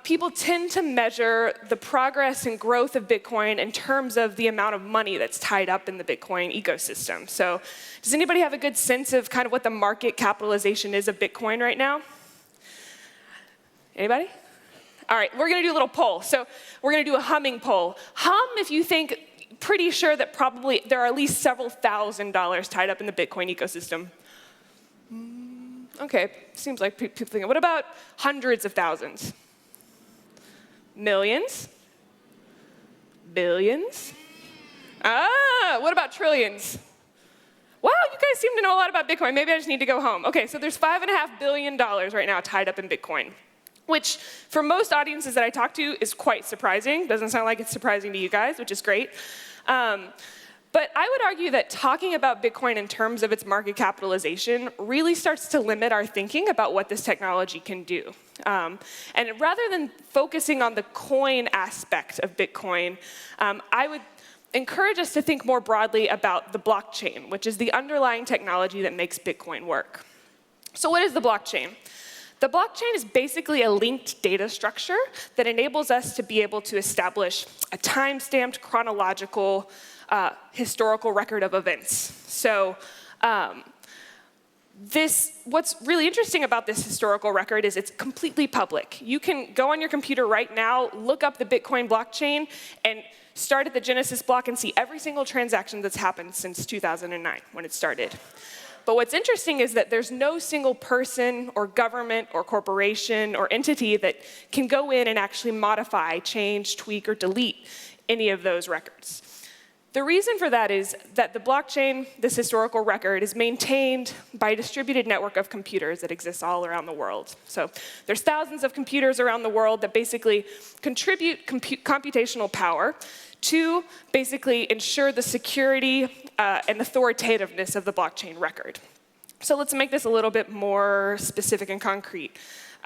Speaker 17: people tend to measure the progress and growth of Bitcoin in terms of the amount of money that's tied up in the Bitcoin ecosystem. So does anybody have a good sense of kind of what the market capitalization is of Bitcoin right now? Anybody? All right, we're going to do a little poll. So we're going to do a humming poll. Hum if you think, pretty sure that probably there are at least several $1,000s tied up in the Bitcoin ecosystem. Okay, seems like people think, what about hundreds of thousands? Millions? Billions? What about trillions? Wow, you guys seem to know a lot about Bitcoin. Maybe I just need to go home. Okay, so there's $5.5 billion right now tied up in Bitcoin, which for most audiences that I talk to is quite surprising. Doesn't sound like it's surprising to you guys, which is great. But I would argue that talking about Bitcoin in terms of its market capitalization really starts to limit our thinking about what this technology can do. And rather than focusing on the coin aspect of Bitcoin, I would encourage us to think more broadly about the blockchain, which is the underlying technology that makes Bitcoin work. So what is the blockchain? The blockchain is basically a linked data structure that enables us to be able to establish a time-stamped chronological historical record of events. So what's really interesting about this historical record is it's completely public. You can go on your computer right now, look up the Bitcoin blockchain, and start at the Genesis block and see every single transaction that's happened since 2009 when it started. But what's interesting is that there's no single person or government or corporation or entity that can go in and actually modify, change, tweak, or delete any of those records. The reason for that is that the blockchain, this historical record, is maintained by a distributed network of computers that exists all around the world. So there's thousands of computers around the world that basically contribute computational power to basically ensure the security and authoritativeness of the blockchain record. So let's make this a little bit more specific and concrete.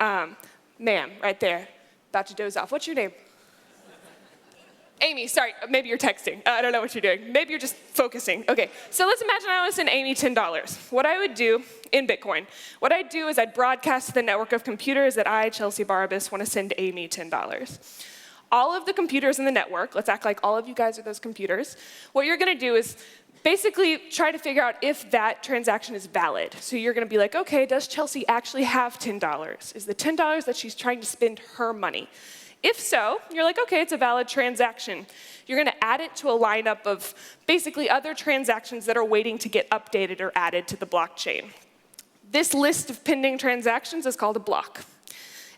Speaker 17: Ma'am, right there, about to doze off. What's your name? Amy, sorry, maybe you're texting. I don't know what you're doing. Maybe you're just focusing. Okay, so let's imagine I want to send Amy $10. What I would do in Bitcoin, what I'd do is I'd broadcast to the network of computers that I, Chelsea Barabas, want to send Amy $10. All of the computers in the network, let's act like all of you guys are those computers, what you're going to do is basically try to figure out if that transaction is valid. So you're going to be like, okay, does Chelsea actually have $10? Is the $10 that she's trying to spend her money? If so, you're like, okay, it's a valid transaction. You're going to add it to a lineup of basically other transactions that are waiting to get updated or added to the blockchain. This list of pending transactions is called a block.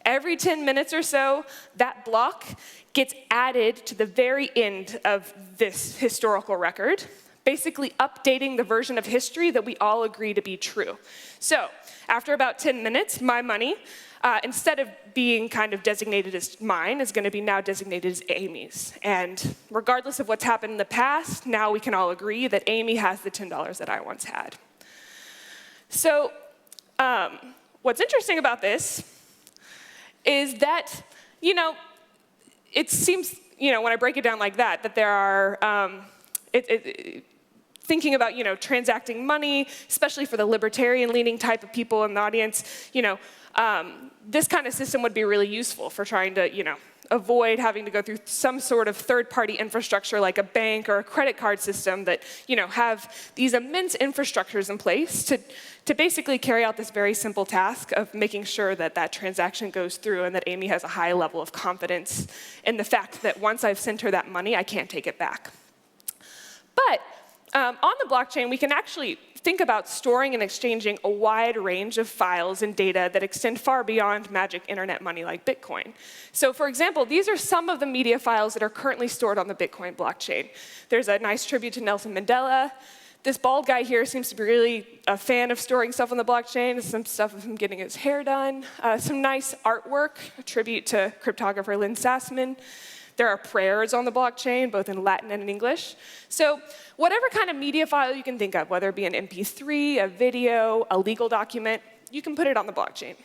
Speaker 17: Every 10 minutes or so, that block gets added to the very end of this historical record, basically updating the version of history that we all agree to be true. So after about 10 minutes, my money, instead of being kind of designated as mine, is going to be now designated as Amy's. And regardless of what's happened in the past, now we can all agree that Amy has the $10 that I once had. So what's interesting about this is that, it seems, when I break it down like that, that there are, thinking about, transacting money, especially for the libertarian-leaning type of people in the audience, this kind of system would be really useful for trying to, avoid having to go through some sort of third-party infrastructure like a bank or a credit card system that, have these immense infrastructures in place to basically carry out this very simple task of making sure that that transaction goes through and that Amy has a high level of confidence in the fact that once I've sent her that money, I can't take it back. But on the blockchain, we can actually think about storing and exchanging a wide range of files and data that extend far beyond magic internet money like Bitcoin. So for example, these are some of the media files that are currently stored on the Bitcoin blockchain. There's a nice tribute to Nelson Mandela. This bald guy here seems to be really a fan of storing stuff on the blockchain, some stuff of him getting his hair done, some nice artwork, a tribute to cryptographer Lynn Sassman. There are prayers on the blockchain, both in Latin and in English. So whatever kind of media file you can think of, whether it be an MP3, a video, a legal document, you can put it on the blockchain.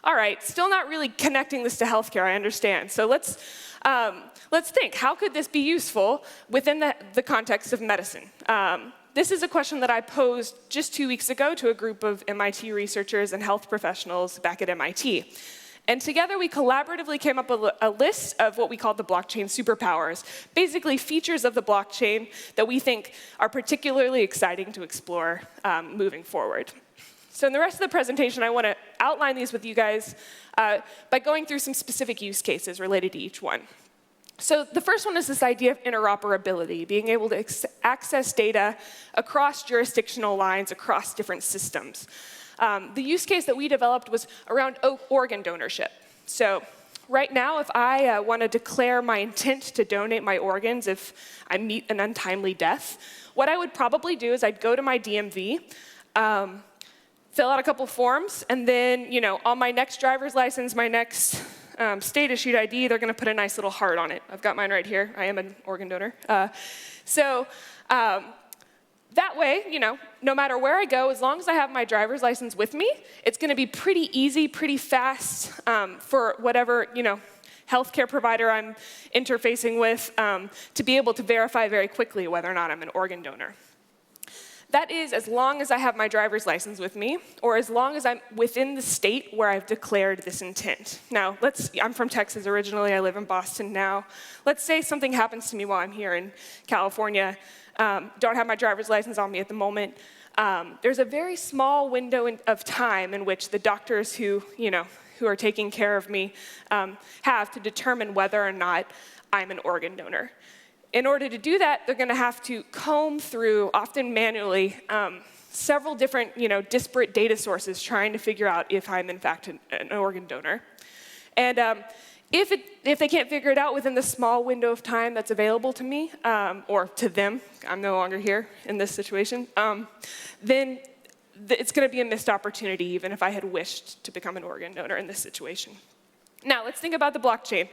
Speaker 17: All right, still not really connecting this to healthcare, I understand. So let's think, how could this be useful within the context of medicine? This is a question that I posed just 2 weeks ago to a group of MIT researchers and health professionals back at MIT. And together we collaboratively came up with a list of what we call the blockchain superpowers, basically features of the blockchain that we think are particularly exciting to explore moving forward. So in the rest of the presentation, I want to outline these with you guys by going through some specific use cases related to each one. So the first one is this idea of interoperability, being able to access data across jurisdictional lines, across different systems. The use case that we developed was around organ donorship. So right now, if I want to declare my intent to donate my organs if I meet an untimely death, what I would probably do is I'd go to my DMV, fill out a couple forms, and then, on my next driver's license, my next state-issued ID, they're going to put a nice little heart on it. I've got mine right here. I am an organ donor. That way, no matter where I go, as long as I have my driver's license with me, it's going to be pretty easy, pretty fast for whatever, healthcare provider I'm interfacing with to be able to verify very quickly whether or not I'm an organ donor. That is as long as I have my driver's license with me, or as long as I'm within the state where I've declared this intent. Now, I'm from Texas originally. I live in Boston now. Let's say something happens to me while I'm here in California. Don't have my driver's license on me at the moment. There's a very small window of time in which the doctors who are taking care of me have to determine whether or not I'm an organ donor. In order to do that, they're going to have to comb through, often manually, several different, disparate data sources trying to figure out if I'm in fact an organ donor. And if they can't figure it out within the small window of time that's available to me, or to them, I'm no longer here in this situation, then it's going to be a missed opportunity even if I had wished to become an organ donor in this situation. Now, let's think about the blockchain.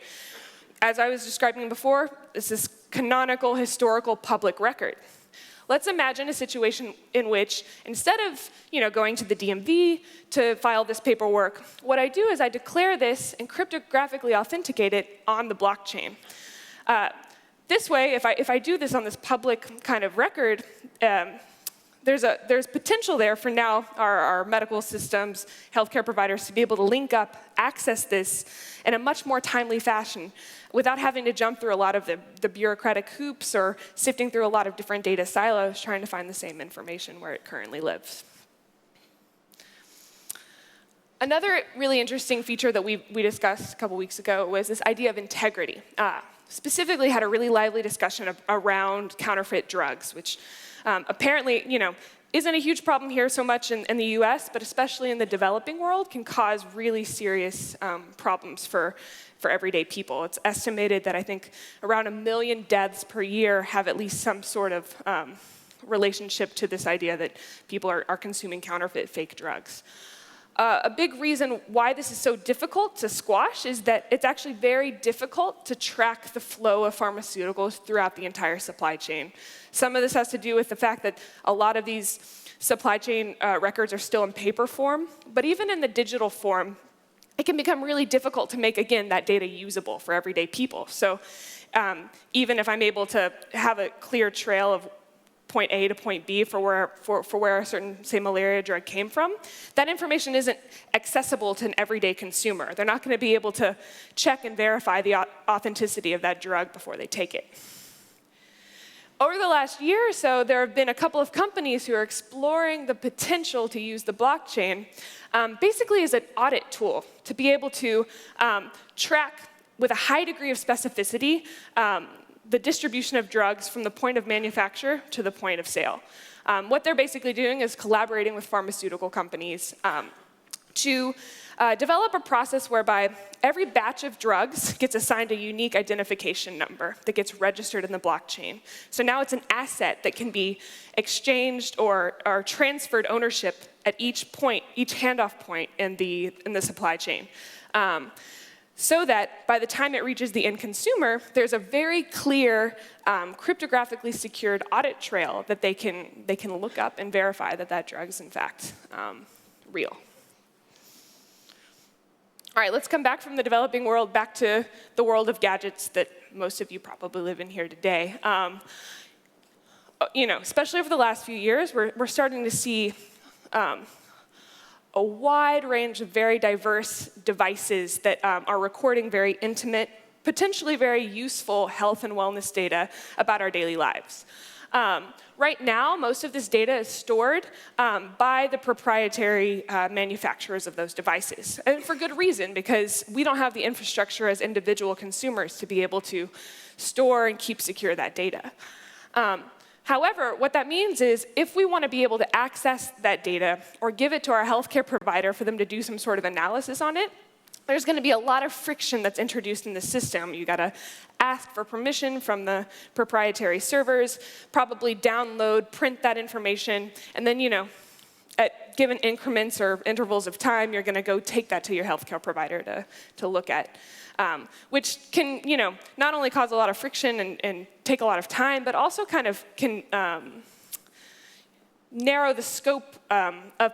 Speaker 17: As I was describing before, this is canonical historical public record. Let's imagine a situation in which instead of going to the DMV to file this paperwork, what I do is I declare this and cryptographically authenticate it on the blockchain. This way, if I do this on this public kind of record, there's potential there for now our medical systems, healthcare providers to be able to link up, access this in a much more timely fashion without having to jump through a lot of the bureaucratic hoops or sifting through a lot of different data silos trying to find the same information where it currently lives. Another really interesting feature that we discussed a couple weeks ago was this idea of integrity. Specifically had a really lively discussion around counterfeit drugs, which apparently, isn't a huge problem here so much in the US, but especially in the developing world, can cause really serious problems for everyday people. It's estimated that I think around 1 million deaths per year have at least some sort of relationship to this idea that people are consuming counterfeit fake drugs. A big reason why this is so difficult to squash is that it's actually very difficult to track the flow of pharmaceuticals throughout the entire supply chain. Some of this has to do with the fact that a lot of these supply chain records are still in paper form, but even in the digital form, it can become really difficult to make, again, that data usable for everyday people. So even if I'm able to have a clear trail of point A to point B for where a certain, say, malaria drug came from, that information isn't accessible to an everyday consumer. They're not going to be able to check and verify the authenticity of that drug before they take it. Over the last year or so, there have been a couple of companies who are exploring the potential to use the blockchain basically as an audit tool to be able to track with a high degree of specificity the distribution of drugs from the point of manufacture to the point of sale. What they're basically doing is collaborating with pharmaceutical companies to develop a process whereby every batch of drugs gets assigned a unique identification number that gets registered in the blockchain. So now it's an asset that can be exchanged or transferred ownership at each point, each handoff point in the supply chain. So that by the time it reaches the end consumer, there's a very clear, cryptographically secured audit trail that they can look up and verify that that drug is in fact real. All right, let's come back from the developing world back to the world of gadgets that most of you probably live in here today. especially over the last few years, we're starting to see a wide range of very diverse devices that are recording very intimate, potentially very useful health and wellness data about our daily lives. Right now, most of this data is stored by the proprietary manufacturers of those devices. And for good reason, because we don't have the infrastructure as individual consumers to be able to store and keep secure that data. However, what that means is if we want to be able to access that data or give it to our healthcare provider for them to do some sort of analysis on it, there's going to be a lot of friction that's introduced in the system. You got to ask for permission from the proprietary servers, probably download, print that information, and then, at given increments or intervals of time, you're going to go take that to your healthcare provider to look at, which can, not only cause a lot of friction and take a lot of time, but also kind of can narrow the scope of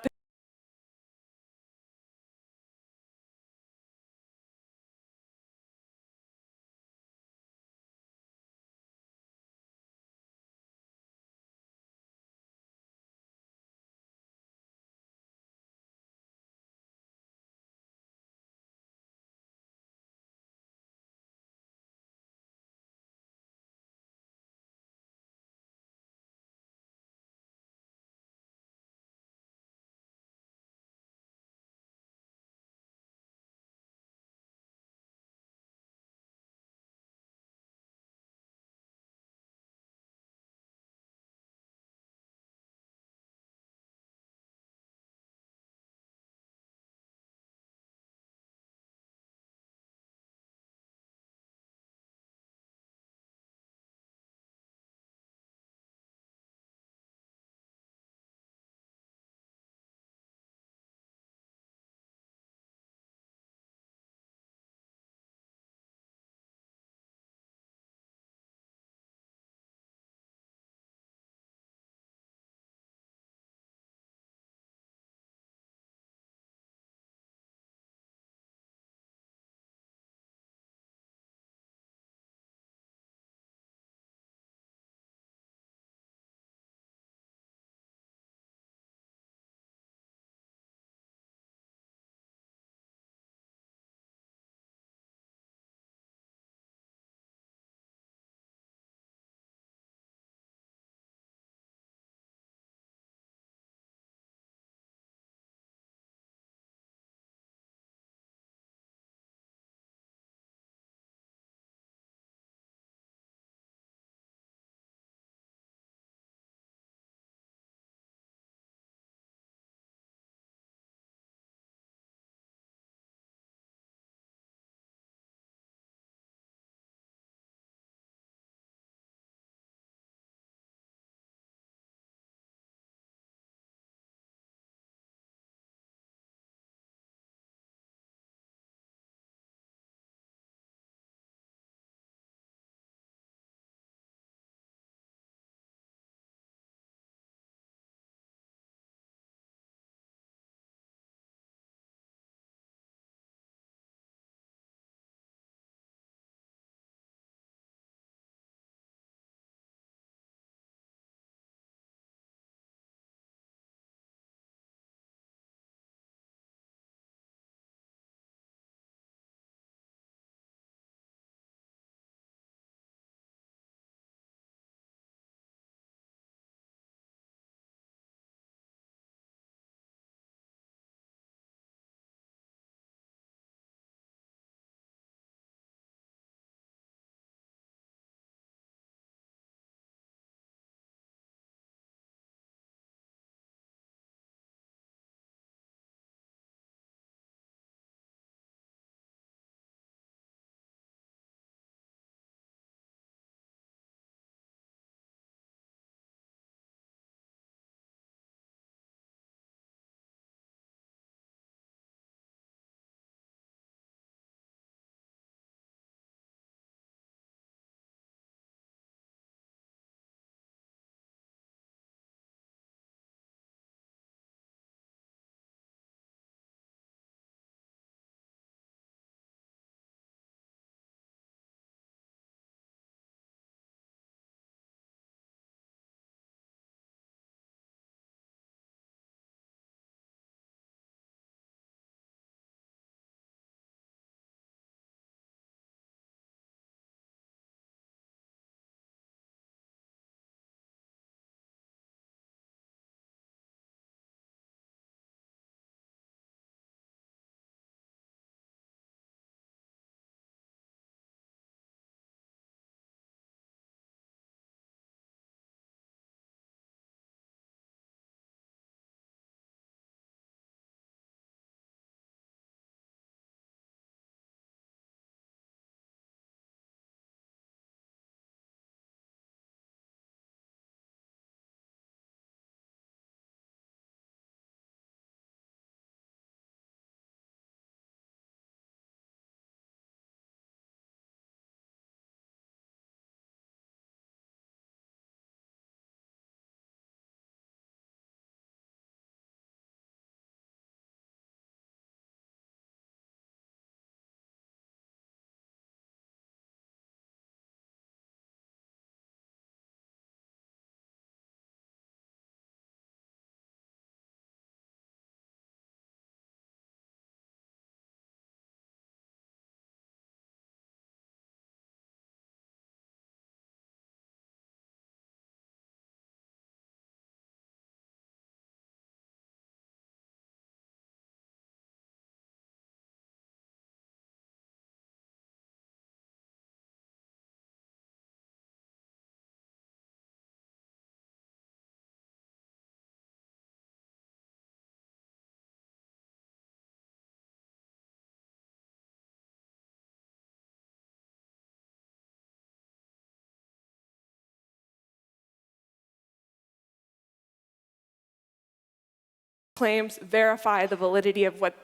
Speaker 17: claims, verify the validity of what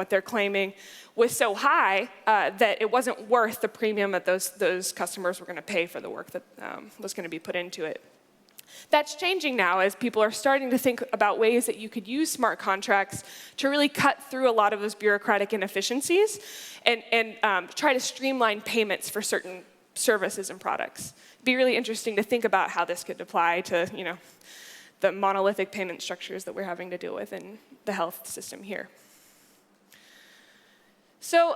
Speaker 17: they're claiming, was so high that it wasn't worth the premium that those customers were going to pay for the work that was going to be put into it. That's changing now as people are starting to think about ways that you could use smart contracts to really cut through a lot of those bureaucratic inefficiencies and try to streamline payments for certain services and products. It'd be really interesting to think about how this could apply to the monolithic payment structures that we're having to deal with in the health system here. So,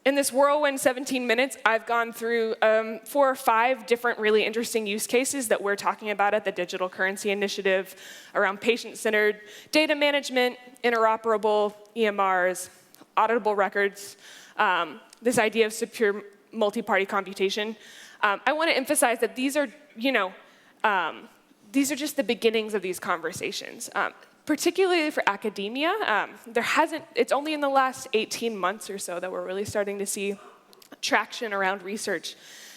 Speaker 17: in this whirlwind 17 minutes, I've gone through 4 or 5 different really interesting use cases that we're talking about at the Digital Currency Initiative around patient-centered data management, interoperable EMRs, auditable records, this idea of secure multi-party computation. I want to emphasize that these are just the beginnings of these conversations. Particularly for academia, it's only in the last 18 months or so that we're really starting to see traction around research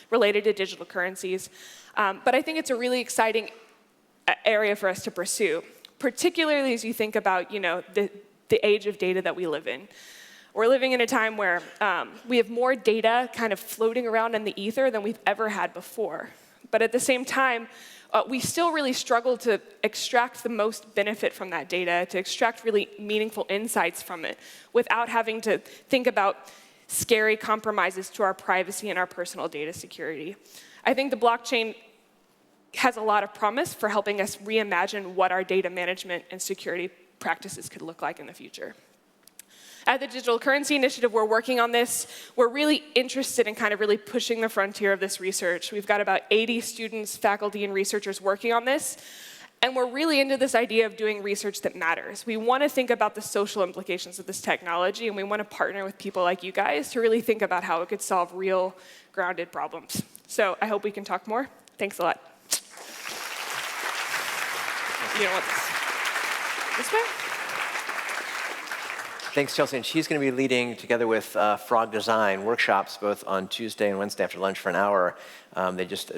Speaker 17: related to digital currencies. But I think it's a really exciting area for us to pursue, particularly as you think about the age of data that we live in. We're living in a time where we have more data kind of floating around in the ether than we've ever had before. But at the same time, we still really struggle to extract the most benefit from that data, to extract really meaningful insights from it, without having to think about scary compromises to our privacy and our personal data security. I think the blockchain has a lot of promise for helping us reimagine what our data management and security practices could look like in the future. At the Digital Currency Initiative, we're working on this. We're really interested in kind of really pushing the frontier of this research. We've got about 80 students, faculty, and researchers working on this. And we're really into this idea of doing research that matters. We want to think about the social implications of this technology, and we want to partner with people like you guys to really think about how it could solve real, grounded problems. So I hope we can talk more. Thanks a lot. You don't want this way?
Speaker 4: Thanks, Chelsea. And she's going to be leading, together with Frog Design, workshops both on Tuesday and Wednesday after lunch for an hour. They just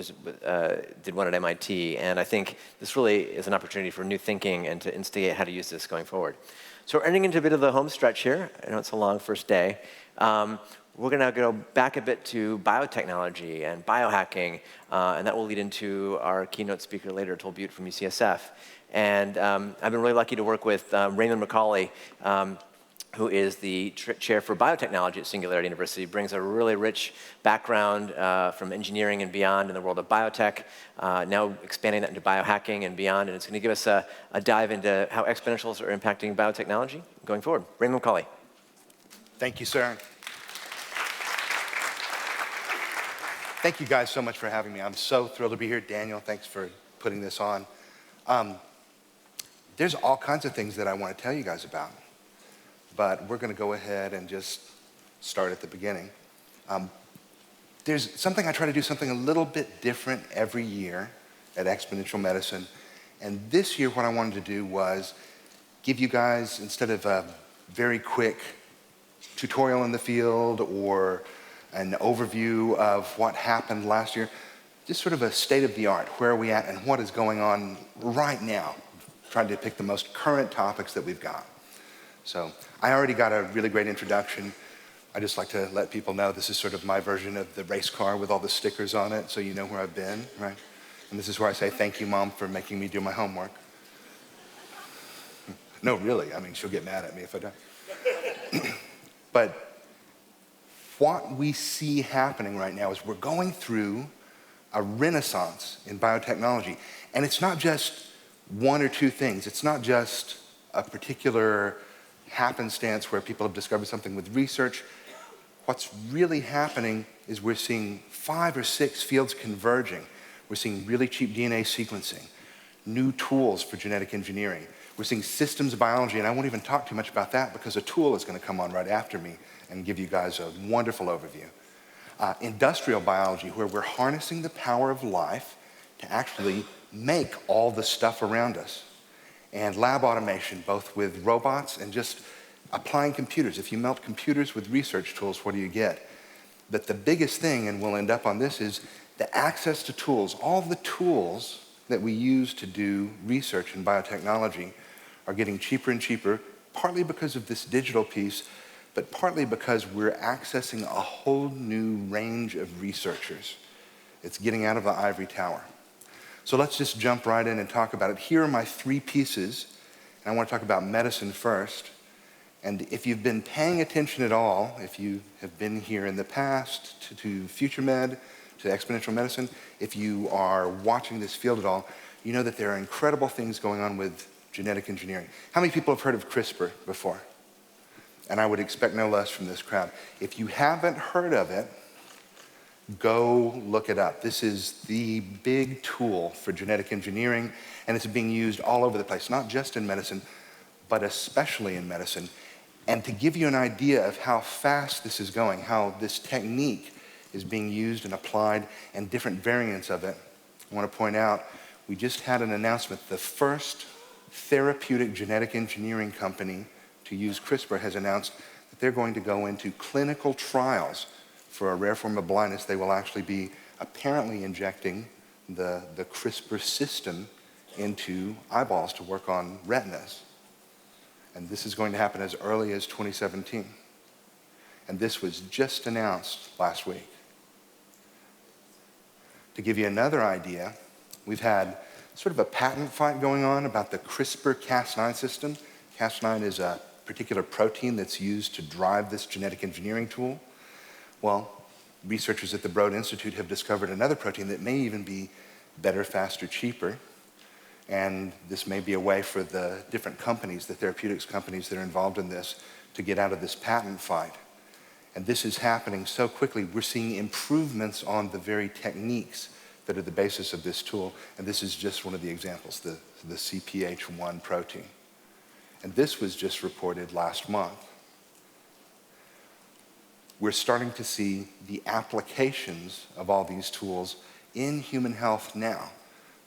Speaker 4: did one at MIT. And I think this really is an opportunity for new thinking and to instigate how to use this going forward. So we're ending into a bit of the home stretch here. I know it's a long first day. We're going to go back a bit to biotechnology and biohacking, and that will lead into our keynote speaker later, Atul Butte from UCSF. And I've been really lucky to work with Raymond McCauley, who is the chair for biotechnology at Singularity University, brings a really rich background from engineering and beyond in the world of biotech, now expanding that into biohacking and beyond, and it's going to give us a dive into how exponentials are impacting biotechnology going forward. Raymond McCauley.
Speaker 18: Thank you, sir. Thank you guys so much for having me. I'm so thrilled to be here. Daniel, thanks for putting this on. There's all kinds of things that I want to tell you guys about, but we're going to go ahead and just start at the beginning. There's something I try to do something a little bit different every year at Exponential Medicine, and this year what I wanted to do was give you guys, instead of a very quick tutorial in the field or an overview of what happened last year, just sort of a state of the art, where are we at and what is going on right now, trying to pick the most current topics that we've got. So I already got a really great introduction. I just like to let people know this is sort of my version of the race car with all the stickers on it, so you know where I've been, right? And this is where I say, thank you, Mom, for making me do my homework. No, really, I mean, she'll get mad at me if I don't. But what we see happening right now is we're going through a renaissance in biotechnology. And it's not just one or two things. It's not just a particular happenstance where people have discovered something with research. What's really happening is we're seeing 5 or 6 fields converging. We're seeing really cheap DNA sequencing, new tools for genetic engineering. We're seeing systems biology, and I won't even talk too much about that because Atul is going to come on right after me and give you guys a wonderful overview. Industrial biology, where we're harnessing the power of life to actually make all the stuff around us. And lab automation, both with robots and just applying computers. If you melt computers with research tools, what do you get? But the biggest thing, and we'll end up on this, is the access to tools. All the tools that we use to do research in biotechnology are getting cheaper and cheaper, partly because of this digital piece, but partly because we're accessing a whole new range of researchers. It's getting out of the ivory tower. So let's just jump right in and talk about it. Here are my 3 pieces, and I want to talk about medicine first. And if you've been paying attention at all, if you have been here in the past to Future Med, to exponential medicine, if you are watching this field at all, you know that there are incredible things going on with genetic engineering. How many people have heard of CRISPR before? And I would expect no less from this crowd. If you haven't heard of it, go look it up. This is the big tool for genetic engineering, and it's being used all over the place, not just in medicine, but especially in medicine. And to give you an idea of how fast this is going, how this technique is being used and applied, and different variants of it, I want to point out, we just had an announcement. The first therapeutic genetic engineering company to use CRISPR has announced that they're going to go into clinical trials for a rare form of blindness. They will actually be apparently injecting the CRISPR system into eyeballs to work on retinas. And this is going to happen as early as 2017. And this was just announced last week. To give you another idea, we've had sort of a patent fight going on about the CRISPR-Cas9 system. Cas9 is a particular protein that's used to drive this genetic engineering tool. Well, researchers at the Broad Institute have discovered another protein that may even be better, faster, cheaper. And this may be a way for the different companies, the therapeutics companies that are involved in this, to get out of this patent fight. And this is happening so quickly. We're seeing improvements on the very techniques that are the basis of this tool. And this is just one of the examples, the CPH1 protein. And this was just reported last month. We're starting to see the applications of all these tools in human health now.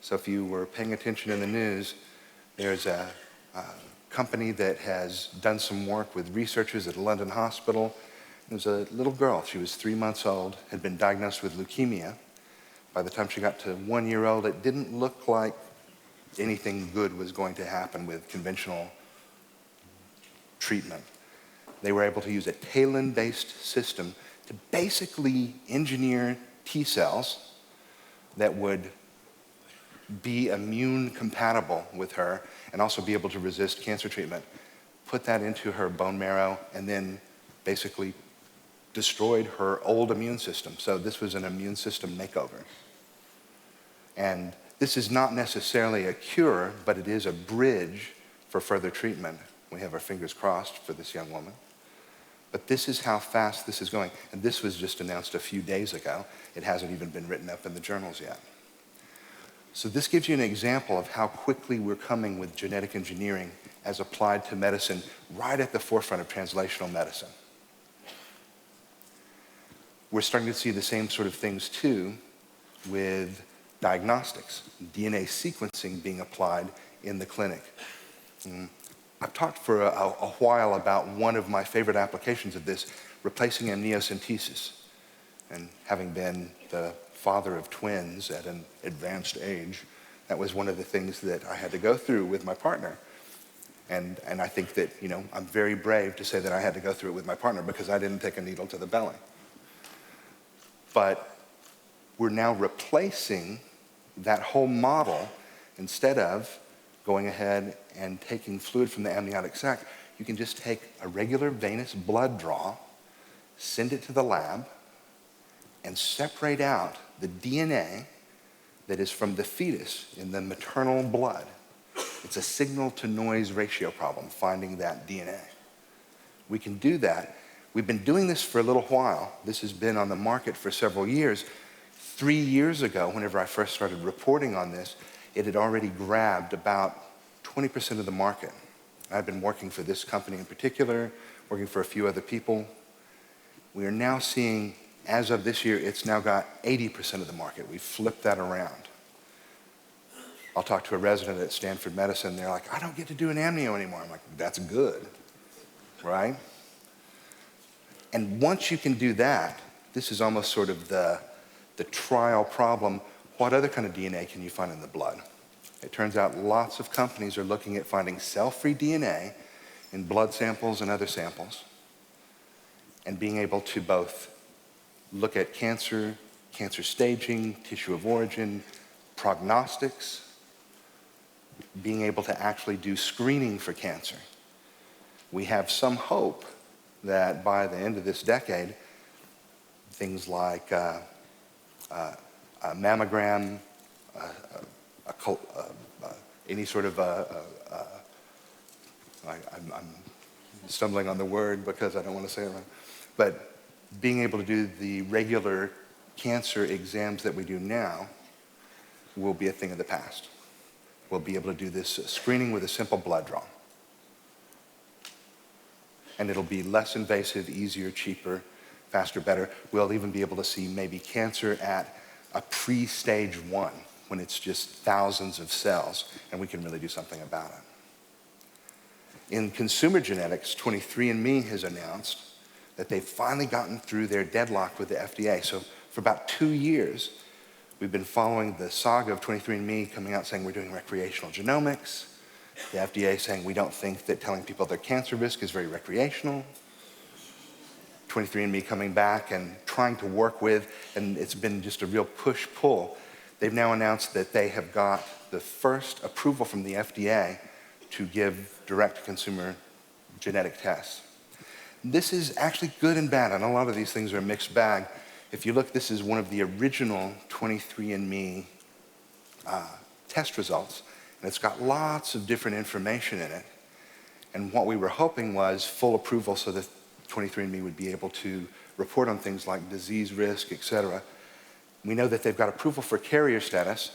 Speaker 18: So if you were paying attention in the news, there's a company that has done some work with researchers at a London hospital. There's a little girl, she was 3 months old, had been diagnosed with leukemia. By the time she got to 1 year old, it didn't look like anything good was going to happen with conventional treatment. They were able to use a TALEN-based system to basically engineer T cells that would be immune compatible with her and also be able to resist cancer treatment. Put that into her bone marrow and then basically destroyed her old immune system. So this was an immune system makeover. And this is not necessarily a cure, but it is a bridge for further treatment. We have our fingers crossed for this young woman. But this is how fast this is going. And this was just announced a few days ago. It hasn't even been written up in the journals yet. So this gives you an example of how quickly we're coming with genetic engineering as applied to medicine, right at the forefront of translational medicine. We're starting to see the same sort of things too with diagnostics, DNA sequencing being applied in the clinic. I've talked for a while about one of my favorite applications of this, replacing amniocentesis. And having been the father of twins at an advanced age, that was one of the things that I had to go through with my partner. And I think that, you know, I'm very brave to say that I had to go through it with my partner because I didn't take a needle to the belly. But we're now replacing that whole model. Instead of going ahead and taking fluid from the amniotic sac, you can just take a regular venous blood draw, send it to the lab, and separate out the DNA that is from the fetus in the maternal blood. It's a signal-to-noise ratio problem, finding that DNA. We can do that. We've been doing this for a little while. This has been on the market for several years. 3 years ago, whenever I first started reporting on this, it had already grabbed about 20% of the market. I've been working for this company in particular, working for a few other people. We are now seeing, as of this year, it's now got 80% of the market. We've flipped that around. I'll talk to a resident at Stanford Medicine. They're like, I don't get to do an amnio anymore. I'm like, that's good, right? And once you can do that, this is almost sort of the trial problem. What other kind of DNA can you find in the blood? It turns out lots of companies are looking at finding cell-free DNA in blood samples and other samples, and being able to both look at cancer, cancer staging, tissue of origin, prognostics, being able to actually do screening for cancer. We have some hope that by the end of this decade, things like a mammogram, any sort of I'm stumbling on the word because I don't want to say it wrong, but being able to do the regular cancer exams that we do now will be a thing of the past. We'll be able to do this screening with a simple blood draw. And it'll be less invasive, easier, cheaper, faster, better. We'll even be able to see maybe cancer at a pre-stage 1, when it's just thousands of cells, and we can really do something about it. In consumer genetics, 23andMe has announced that they've finally gotten through their deadlock with the FDA. So for about 2 years, we've been following the saga of 23andMe coming out saying we're doing recreational genomics, the FDA saying we don't think that telling people their cancer risk is very recreational, 23andMe coming back and trying to work with, and it's been just a real push-pull. They've now announced that they have got the first approval from the FDA to give direct-to-consumer genetic tests. This is actually good and bad, and a lot of these things are a mixed bag. If you look, this is one of the original 23andMe test results, and it's got lots of different information in it. And what we were hoping was full approval so that 23andMe would be able to report on things like disease risk, et cetera. We know that they've got approval for carrier status,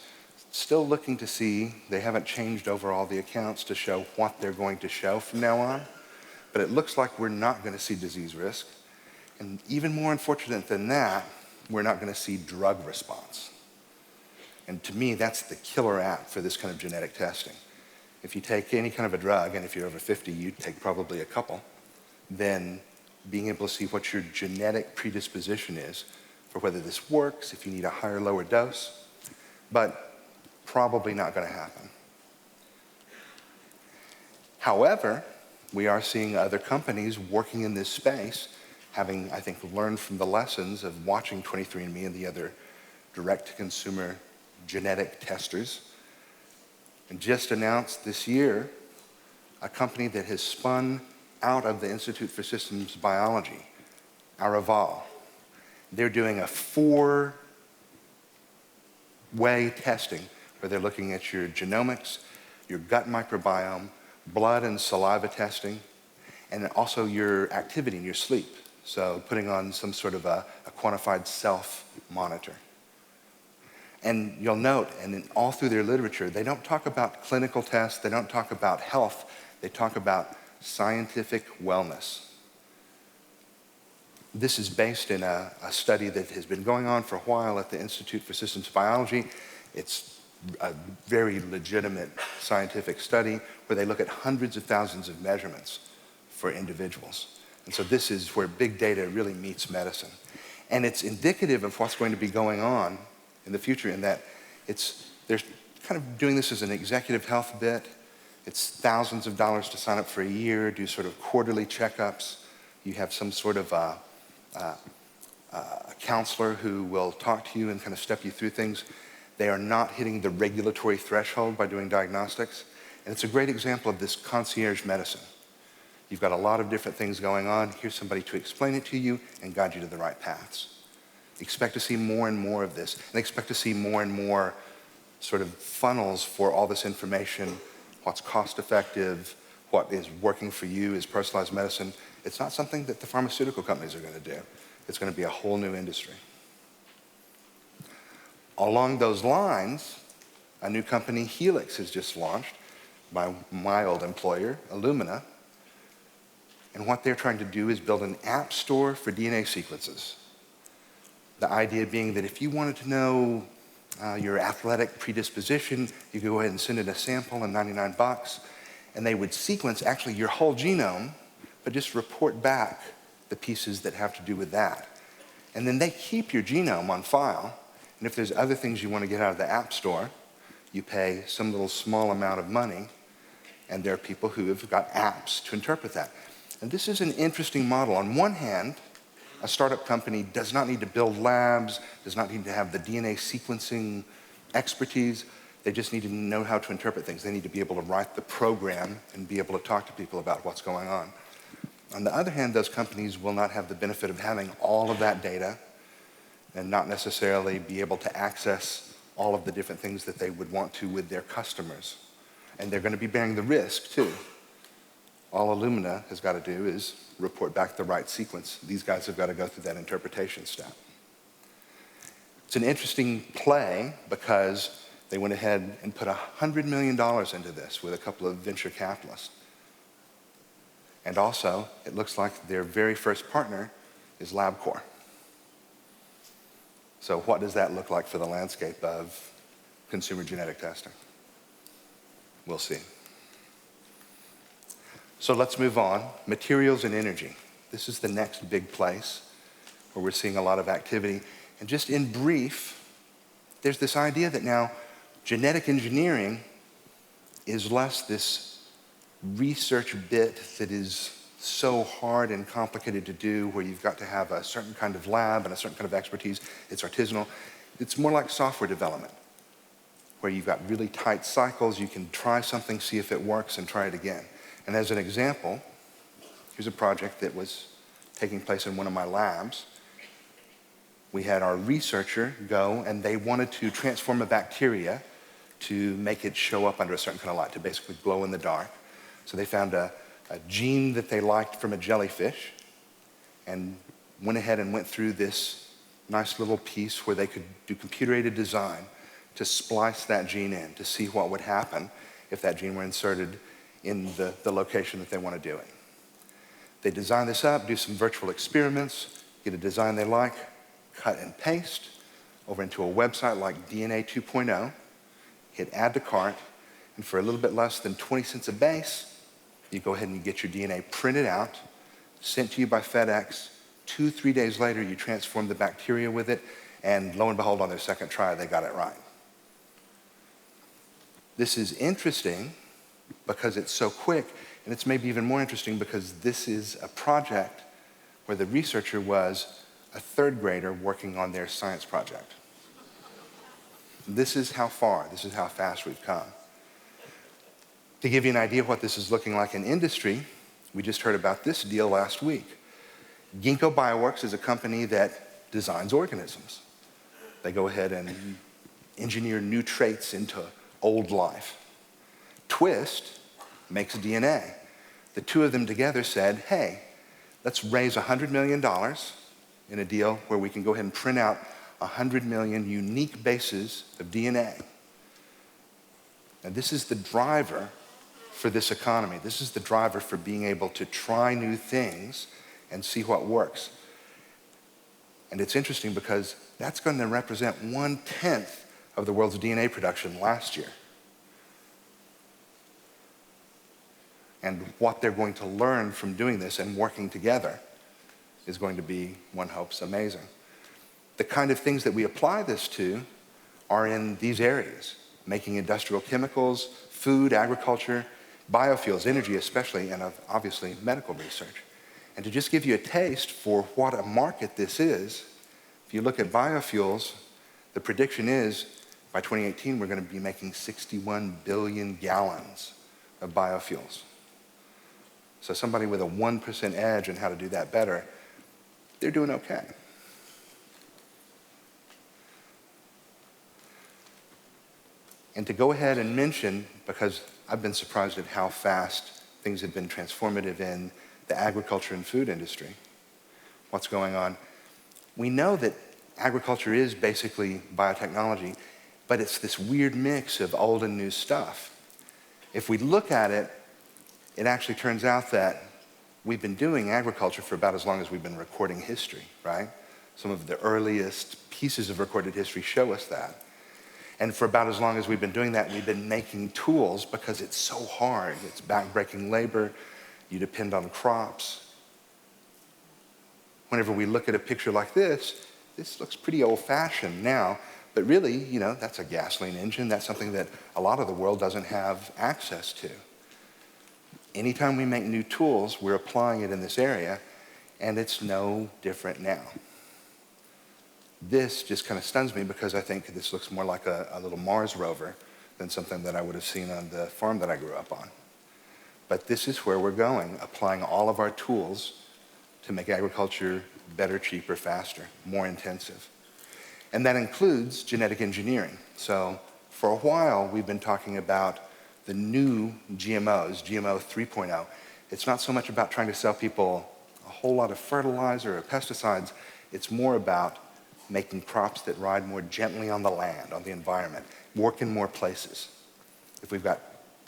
Speaker 18: still looking to see, they haven't changed over all the accounts to show what they're going to show from now on, but it looks like we're not going to see disease risk. And even more unfortunate than that, we're not going to see drug response. And to me, that's the killer app for this kind of genetic testing. If you take any kind of a drug, and if you're over 50, you take probably a couple, then being able to see what your genetic predisposition is for whether this works, if you need a higher or lower dose, but probably not going to happen. However, we are seeing other companies working in this space, having, I think, learned from the lessons of watching 23andMe and the other direct-to-consumer genetic testers, and just announced this year a company that has spun out of the Institute for Systems Biology, Araval. They're doing a 4-way testing where they're looking at your genomics, your gut microbiome, blood and saliva testing, and also your activity in your sleep. So putting on some sort of a quantified self-monitor. And you'll note, and all through their literature, they don't talk about clinical tests, they don't talk about health, they talk about scientific wellness. This is based in a study that has been going on for a while at the Institute for Systems Biology. It's a very legitimate scientific study where they look at hundreds of thousands of measurements for individuals. And so this is where big data really meets medicine. And it's indicative of what's going to be going on in the future in that they're kind of doing this as an executive health bit. It's thousands of dollars to sign up for a year, do sort of quarterly checkups. You have some sort of a counselor who will talk to you and kind of step you through things. They are not hitting the regulatory threshold by doing diagnostics. And it's a great example of this concierge medicine. You've got a lot of different things going on. Here's somebody to explain it to you and guide you to the right paths. Expect to see more and more of this, and expect to see more and more sort of funnels for all this information, what's cost effective, what is working for you is personalized medicine. It's not something that the pharmaceutical companies are going to do. It's going to be a whole new industry. Along those lines, a new company, Helix, has just launched by my old employer, Illumina. And what they're trying to do is build an app store for DNA sequences. The idea being that if you wanted to know your athletic predisposition, you could go ahead and send in a sample and $99, and they would sequence actually your whole genome, but just report back the pieces that have to do with that. And then they keep your genome on file, and if there's other things you want to get out of the app store, You pay some little small amount of money, and there are people who have got apps to interpret that. And this is an interesting model. On one hand, a startup company does not need to build labs, does not need to have the DNA sequencing expertise. They just need to know how to interpret things. They need to be able to write the program and be able to talk to people about what's going on. On the other hand, those companies will not have the benefit of having all of that data and not necessarily be able to access all of the different things that they would want to with their customers. And they're going to be bearing the risk, too. All Illumina has got to do is report back the right sequence. These guys have got to go through that interpretation step. It's an interesting play because they went ahead and put $100 million into this with a couple of venture capitalists. And also, it looks like their very first partner is LabCorp. So what does that look like for the landscape of consumer genetic testing? We'll see. So let's move on. Materials and energy. This is the next big place where we're seeing a lot of activity. And just in brief, there's this idea that now genetic engineering is less this research bit that is so hard and complicated to do, where you've got to have a certain kind of lab and a certain kind of expertise. It's artisanal. It's more like software development, where you've got really tight cycles. You can try something, see if it works, and try it again. And as an example, here's a project that was taking place in one of my labs. We had our researcher go, and they wanted to transform a bacteria to make it show up under a certain kind of light, to basically glow in the dark. So they found a gene that they liked from a jellyfish and went ahead and went through this nice little piece where they could do computer-aided design to splice that gene in, to see what would happen if that gene were inserted in the location that they want to do it. They design this up, do some virtual experiments, get a design they like, cut and paste over into a website like DNA 2.0, hit add to cart, and for a little bit less than 20 cents a base, you go ahead and you get your DNA printed out, sent to you by FedEx. 2-3 days later, you transform the bacteria with it, and lo and behold, on their second try, they got it right. This is interesting because it's so quick, and it's maybe even more interesting because this is a project where the researcher was a third grader working on their science project. This is how far, this is how fast we've come. To give you an idea of what this is looking like in industry, we just heard about this deal last week. Ginkgo Bioworks is a company that designs organisms. They go ahead and engineer new traits into old life. Twist makes DNA. The two of them together said, hey, let's raise $100 million in a deal where we can go ahead and print out 100 million unique bases of DNA. And this is the driver for this economy. This is the driver for being able to try new things and see what works. And it's interesting because that's going to represent 1/10 of the world's DNA production last year. And what they're going to learn from doing this and working together is going to be, one hopes, amazing. The kind of things that we apply this to are in these areas: making industrial chemicals, food, agriculture, biofuels, energy especially, and obviously medical research. And to just give you a taste for what a market this is, if you look at biofuels, the prediction is by 2018 we're going to be making 61 billion gallons of biofuels. So somebody with a 1% edge on how to do that better, they're doing okay. And to go ahead and mention, because I've been surprised at how fast things have been transformative in the agriculture and food industry, what's going on. We know that agriculture is basically biotechnology, but it's this weird mix of old and new stuff. If we look at it, it actually turns out that we've been doing agriculture for about as long as we've been recording history, right? Some of the earliest pieces of recorded history show us that. And for about as long as we've been doing that, we've been making tools because it's so hard. It's backbreaking labor. You depend on crops. Whenever we look at a picture like this looks pretty old-fashioned now, But really, you know, that's a gasoline engine. That's something that a lot of the world doesn't have access to. Anytime we make new tools, we're applying it in this area, and it's no different now. This just kind of stuns me because I think this looks more like a little Mars rover than something that I would have seen on the farm that I grew up on. But this is where we're going, applying all of our tools to make agriculture better, cheaper, faster, more intensive. And that includes genetic engineering. So for a while, we've been talking about the new GMOs, GMO 3.0. It's not so much about trying to sell people a whole lot of fertilizer or pesticides. It's more about making crops that ride more gently on the land, on the environment, work in more places. If we've got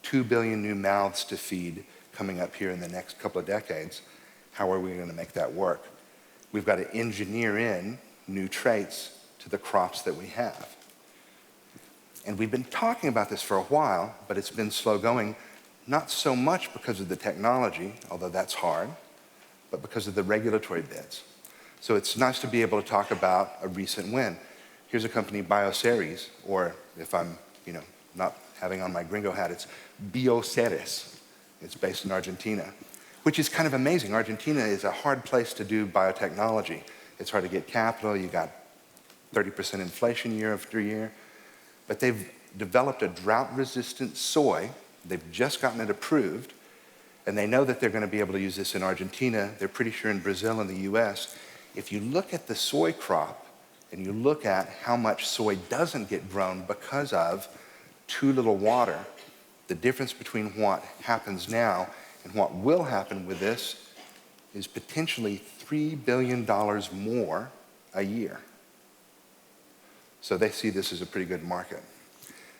Speaker 18: 2 billion new mouths to feed coming up here in the next couple of decades, how are we going to make that work? We've got to engineer in new traits to the crops that we have. And we've been talking about this for a while, but it's been slow going, not so much because of the technology, although that's hard, but because of the regulatory bits. So it's nice to be able to talk about a recent win. Here's a company, Bioceres, or if I'm, not having on my gringo hat, it's Bioceres. It's based in Argentina, which is kind of amazing. Argentina is a hard place to do biotechnology. It's hard to get capital. You got 30% inflation year after year. But they've developed a drought-resistant soy. They've just gotten it approved. And they know that they're going to be able to use this in Argentina. They're pretty sure in Brazil and the US. If you look at the soy crop and you look at how much soy doesn't get grown because of too little water, the difference between what happens now and what will happen with this is potentially $3 billion more a year. So they see this as a pretty good market.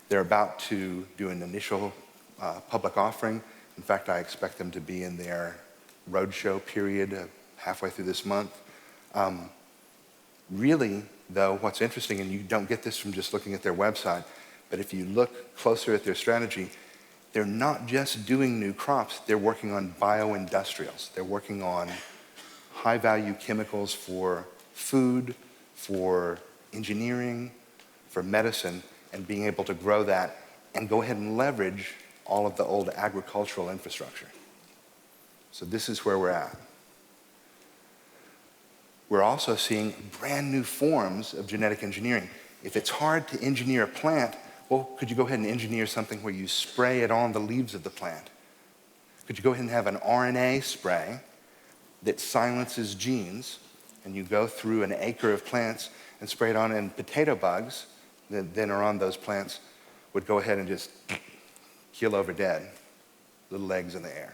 Speaker 18: They're about to do an initial public offering. In fact, I expect them to be in their roadshow period halfway through this month. Really, though, what's interesting, and you don't get this from just looking at their website, but if you look closer at their strategy, they're not just doing new crops, they're working on bioindustrials. They're working on high-value chemicals for food, for engineering, for medicine, and being able to grow that and go ahead and leverage all of the old agricultural infrastructure. So this is where we're at. We're also seeing brand new forms of genetic engineering. If it's hard to engineer a plant, well, could you go ahead and engineer something where you spray it on the leaves of the plant? Could you go ahead and have an RNA spray that silences genes, and you go through an acre of plants and spray it on, and potato bugs that then are on those plants would go ahead and just keel over dead, little legs in the air.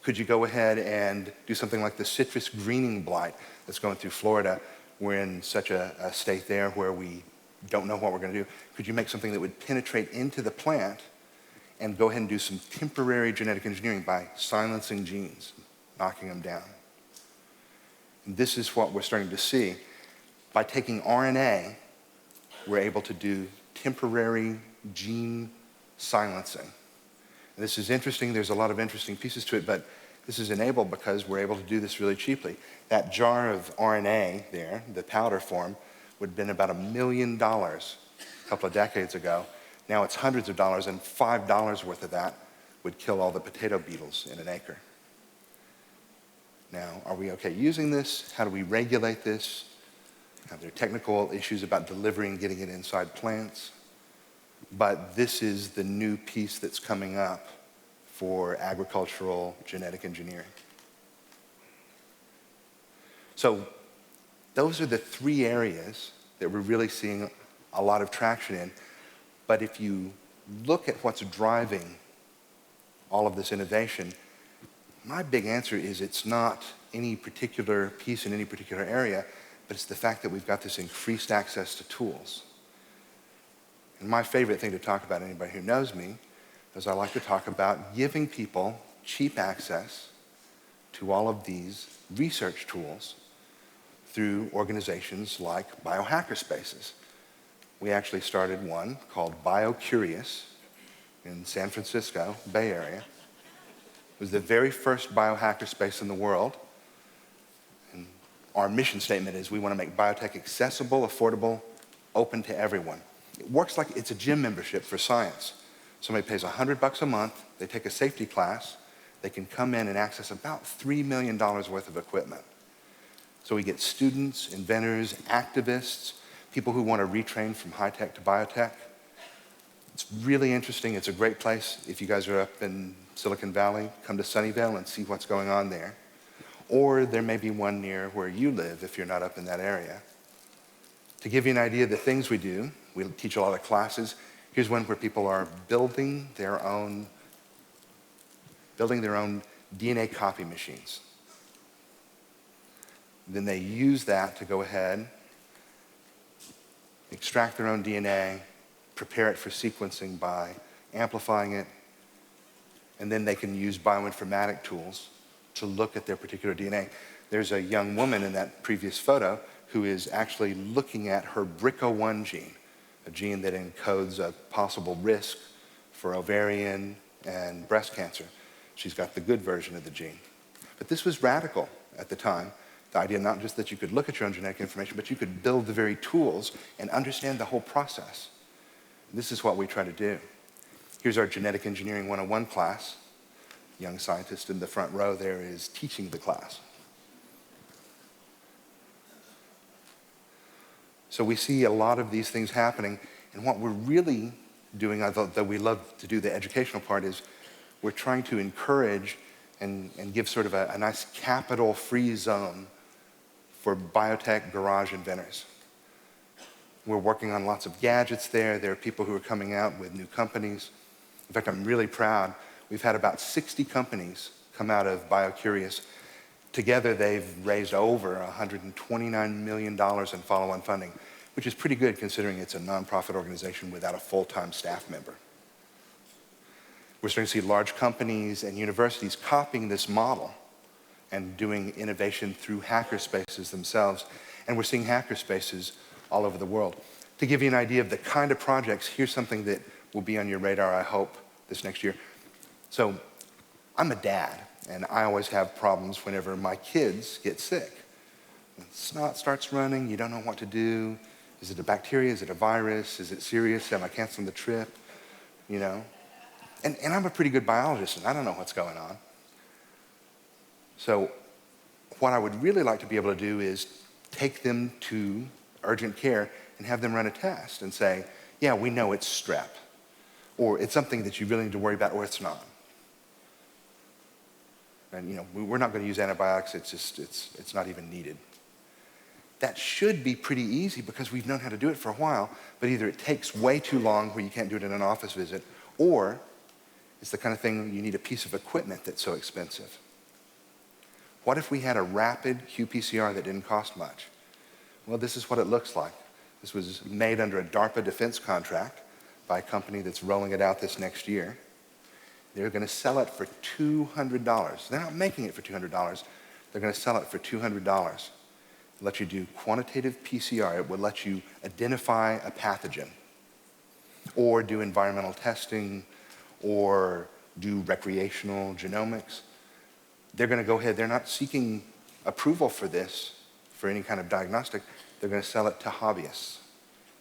Speaker 18: Could you go ahead and do something like the citrus greening blight that's going through Florida? We're in such a state there where we don't know what we're going to do. Could you make something that would penetrate into the plant and go ahead and do some temporary genetic engineering by silencing genes, knocking them down? And this is what we're starting to see. By taking RNA, we're able to do temporary gene silencing. And this is interesting. There's a lot of interesting pieces to it, but this is enabled because we're able to do this really cheaply. That jar of RNA there, the powder form, would have been about $1 million a couple of decades ago. Now it's hundreds of dollars, and $5 worth of that would kill all the potato beetles in an acre. Now, are we okay using this? How do we regulate this? Are there technical issues about delivering, getting it inside plants? But this is the new piece that's coming up for agricultural genetic engineering. So those are the three areas that we're really seeing a lot of traction in. But if you look at what's driving all of this innovation, my big answer is it's not any particular piece in any particular area, but it's the fact that we've got this increased access to tools. And my favorite thing to talk about, anybody who knows me, is I like to talk about giving people cheap access to all of these research tools through organizations like biohacker spaces. We actually started one called BioCurious in San Francisco, Bay Area. It was the very first biohacker space in the world. And our mission statement is we want to make biotech accessible, affordable, open to everyone. It works like it's a gym membership for science. Somebody pays $100 a month, they take a safety class, they can come in and access about $3 million worth of equipment. So we get students, inventors, activists, people who want to retrain from high-tech to biotech. It's really interesting. It's a great place. If you guys are up in Silicon Valley, come to Sunnyvale and see what's going on there. Or there may be one near where you live if you're not up in that area. To give you an idea of the things we do, we teach a lot of classes. Here's one where people are building their own DNA copy machines. Then they use that to go ahead, extract their own DNA, prepare it for sequencing by amplifying it, and then they can use bioinformatic tools to look at their particular DNA. There's a young woman in that previous photo who is actually looking at her BRCA1 gene, a gene that encodes a possible risk for ovarian and breast cancer. She's got the good version of the gene. But this was radical at the time. The idea not just that you could look at your own genetic information, but you could build the very tools and understand the whole process. This is what we try to do. Here's our Genetic Engineering 101 class. Young scientist in the front row there is teaching the class. So we see a lot of these things happening, and what we're really doing, although we love to do the educational part, is we're trying to encourage and give sort of a nice capital-free zone for biotech garage inventors. We're working on lots of gadgets there. There are people who are coming out with new companies. In fact, I'm really proud. We've had about 60 companies come out of BioCurious. Together, they've raised over $129 million in follow-on funding, which is pretty good considering it's a nonprofit organization without a full-time staff member. We're starting to see large companies and universities copying this model and doing innovation through hackerspaces themselves. And we're seeing hackerspaces all over the world. To give you an idea of the kind of projects, here's something that will be on your radar, I hope, this next year. So I'm a dad, and I always have problems whenever my kids get sick. When snot starts running, you don't know what to do. Is it a bacteria? Is it a virus? Is it serious? Am I canceling the trip? You know? And I'm a pretty good biologist, and I don't know what's going on. So what I would really like to be able to do is take them to urgent care and have them run a test and say, yeah, we know it's strep, or it's something that you really need to worry about, or it's not. And you know, we're not going to use antibiotics, it's not even needed. That should be pretty easy because we've known how to do it for a while, but either it takes way too long where you can't do it in an office visit, or it's the kind of thing you need a piece of equipment that's so expensive. What if we had a rapid qPCR that didn't cost much? Well, this is what it looks like. This was made under a DARPA defense contract by a company that's rolling it out this next year. They're going to sell it for $200. They're not making it for $200. They're going to sell it for $200. Let you do quantitative PCR. It will let you identify a pathogen, or do environmental testing, or do recreational genomics. They're going to go ahead. They're not seeking approval for this, for any kind of diagnostic. They're going to sell it to hobbyists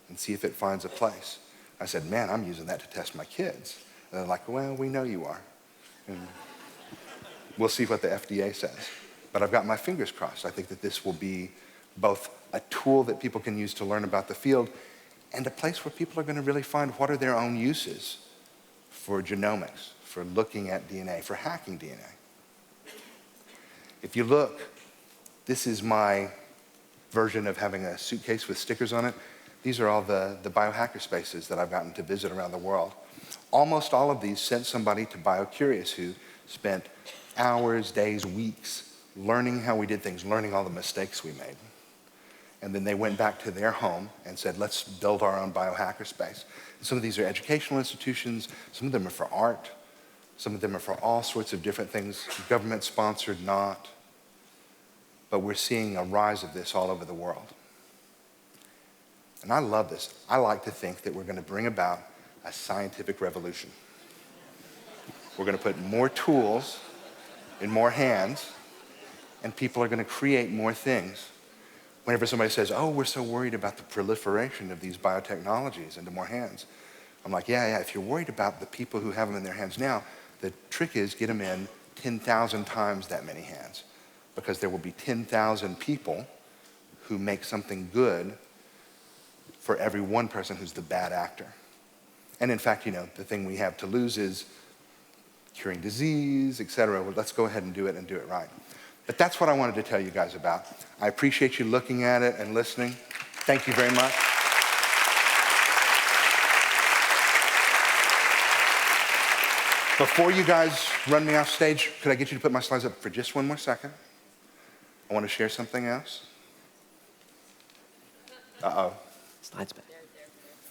Speaker 18: and see if it finds a place. I said, man, I'm using that to test my kids. And they're like, well, we know you are. And we'll see what the FDA says. But I've got my fingers crossed. I think that this will be both a tool that people can use to learn about the field and a place where people are going to really find what are their own uses for genomics, for looking at DNA, for hacking DNA. If you look, this is my version of having a suitcase with stickers on it. These are all the biohacker spaces that I've gotten to visit around the world. Almost all of these sent somebody to BioCurious who spent hours, days, weeks learning how we did things, learning all the mistakes we made. And then they went back to their home and said, let's build our own biohacker space. And some of these are educational institutions, some of them are for art, some of them are for all sorts of different things, government-sponsored, not. But we're seeing a rise of this all over the world. And I love this. I like to think that we're going to bring about a scientific revolution. We're going to put more tools in more hands, and people are going to create more things. whenever somebody says, oh, we're so worried about the proliferation of these biotechnologies into more hands, I'm like, yeah, if you're worried about the people who have them in their hands now, the trick is get them in 10,000 times that many hands, because there will be 10,000 people who make something good for every one person who's the bad actor. And in fact, you know, the thing we have to lose is curing disease, et cetera. Well, let's go ahead and do it right. But that's what I wanted to tell you guys about. I appreciate you looking at it and listening. Thank you very much. Before you guys run me off stage, could I get you to put my slides up for just one more second? I want to share something else. Uh-oh.
Speaker 4: Slides back.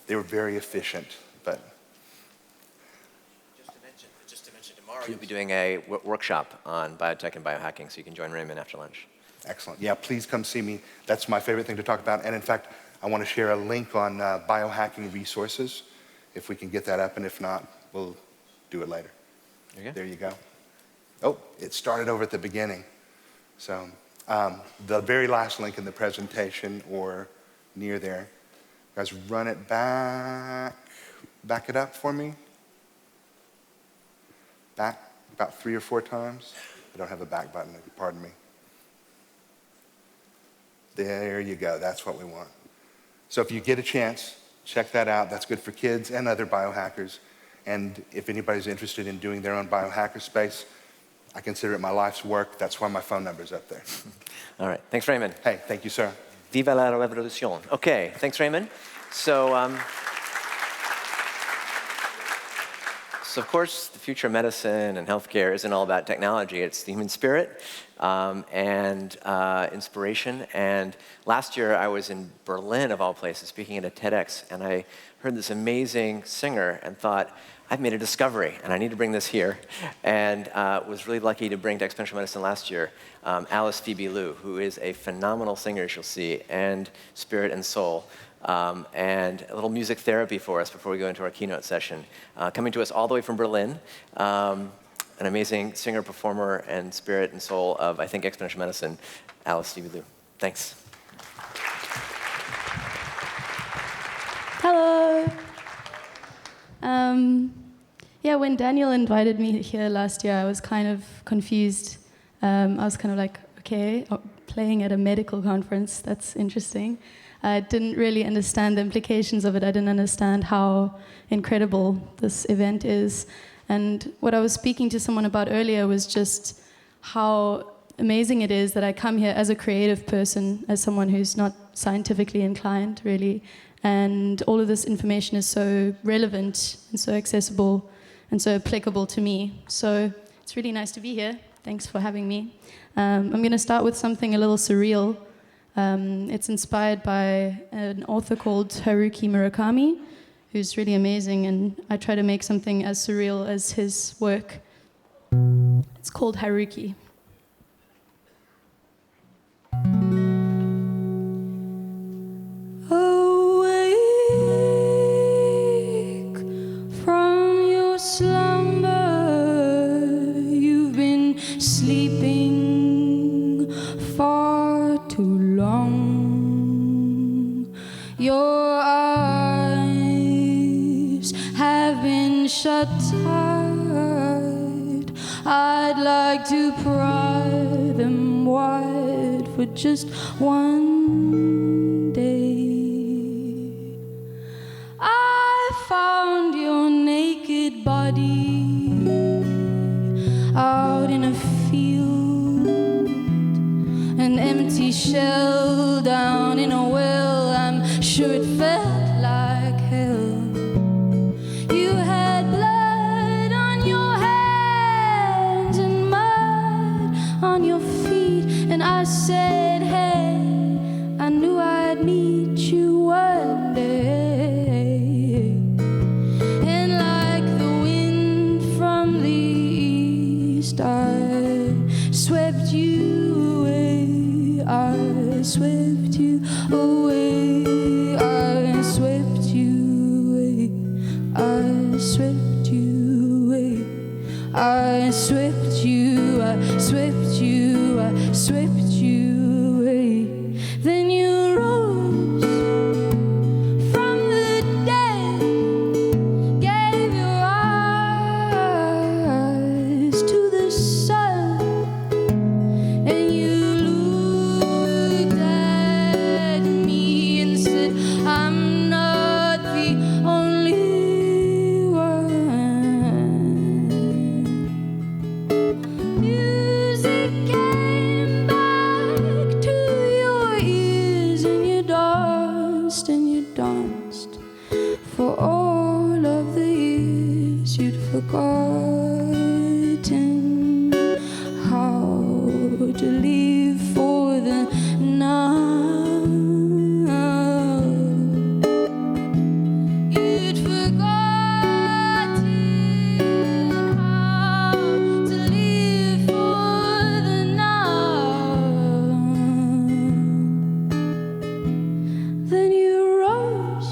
Speaker 18: They were very efficient, but...
Speaker 4: Just to mention, tomorrow you'll be doing a workshop on biotech and biohacking, so you can join Raymond after lunch.
Speaker 18: Excellent. Yeah, please come see me. That's my favorite thing to talk about. And in fact, I want to share a link on biohacking resources, if we can get that up, and if not, we'll do it later. There you go. Oh, it started over at the beginning. So the very last link in the presentation, or near there. Guys, run it back. Back it up for me. Back about 3 or 4 times. I don't have a back button, pardon me. There you go, that's what we want. So if you get a chance, check that out. That's good for kids and other biohackers. And if anybody's interested in doing their own biohacker space, I consider it my life's work. That's why my phone number's up there.
Speaker 4: All right, thanks, Raymond.
Speaker 18: Hey, thank you, sir.
Speaker 4: Viva la revolución. Okay, thanks, Raymond. So of course, the future of medicine and healthcare isn't all about technology. It's the human spirit and inspiration. And last year, I was in Berlin, of all places, speaking at a TEDx, and I heard this amazing singer and thought, I've made a discovery, and I need to bring this here. And was really lucky to bring to Exponential Medicine last year Alice Phoebe Liu, who is a phenomenal singer, as you'll see, and spirit and soul. And a little music therapy for us before we go into our keynote session. Coming to us all the way from Berlin, an amazing singer, performer, and spirit and soul of, I think, Exponential Medicine, Alice Phoebe Liu. Thanks.
Speaker 19: Hello. Yeah, when Daniel invited me here last year, I was kind of confused. I was kind of like, okay, playing at a medical conference, that's interesting. I didn't really understand the implications of it. I didn't understand how incredible this event is. And what I was speaking to someone about earlier was just how amazing it is that I come here as a creative person, as someone who's not scientifically inclined, really. And all of this information is so relevant and so accessible and so applicable to me. So it's really nice to be here. Thanks for having me. I'm going to start with something a little surreal. It's inspired by an author called Haruki Murakami, who's really amazing, and I try to make something as surreal as his work. It's called Haruki. Awake from your slumber, you've been sleeping far too long. Your eyes have been shut tight. I'd like to pry them wide for just one day. I found your naked body out in a field, an empty shell down in a well. I'm sure it felt like hell. You had blood on your hands and mud on your feet, and I said, hey, I knew I'd meet you one day. And like the wind from the east, I swept you away. I swept you away. I swept you away. I swept you away. I swept you. I swept you. I swept you away. Then you forgotten how to live for the now. You'd forgotten how to live for the now. Then you rose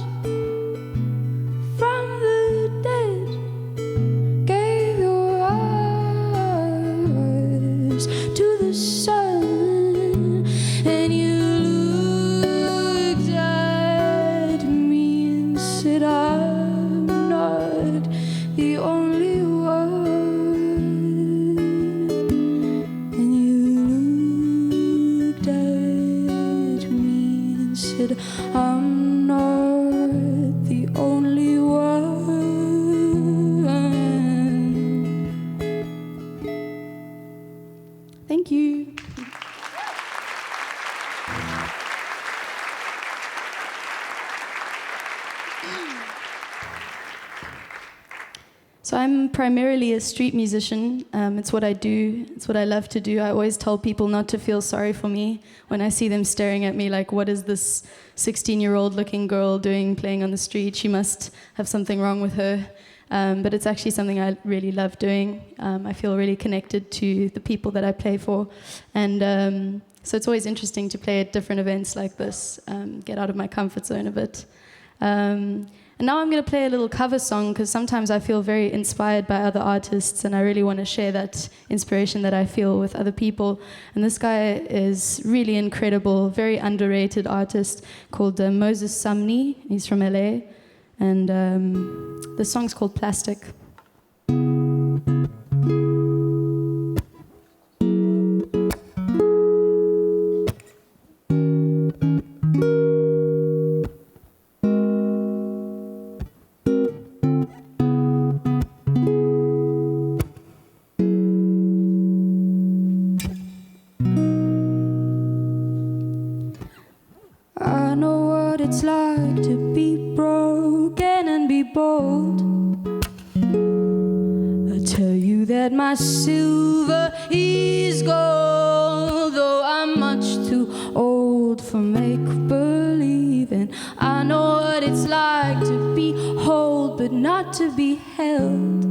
Speaker 19: from the dead, gave your eyes to the sun, and you looked at me and said, I'm not the only one. And you looked at me and said, I'm not the only one. Thank you. So I'm primarily a street musician. It's what I do. It's what I love to do. I always tell people not to feel sorry for me when I see them staring at me like, what is this 16-year-old looking girl doing playing on the street? She must have something wrong with her. But it's actually something I really love doing. I feel really connected to the people that I play for. And so it's always interesting to play at different events like this, get out of my comfort zone a bit. And now I'm going to play a little cover song because sometimes I feel very inspired by other artists and I really want to share that inspiration that I feel with other people. And this guy is really incredible, very underrated artist called Moses Sumney. He's from LA. And the song's called Plastic. I know what it's like to be broken and be bold. I tell you that my silver is gold, though I'm much too old for make-believe. And I know what it's like to be whole but not to be held.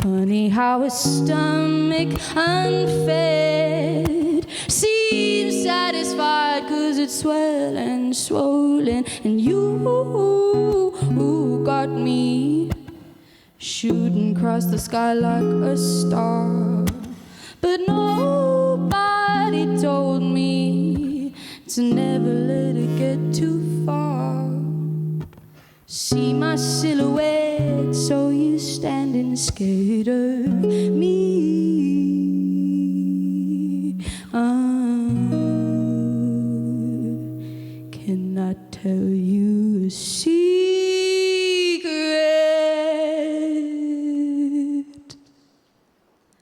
Speaker 19: Funny how a stomach unfed seems satisfied 'cause it's swell and swollen. And you got me shooting across the sky like a star. But nobody told me to never let it get too far. See my silhouette, so you standing scared of me. Can I tell you a secret?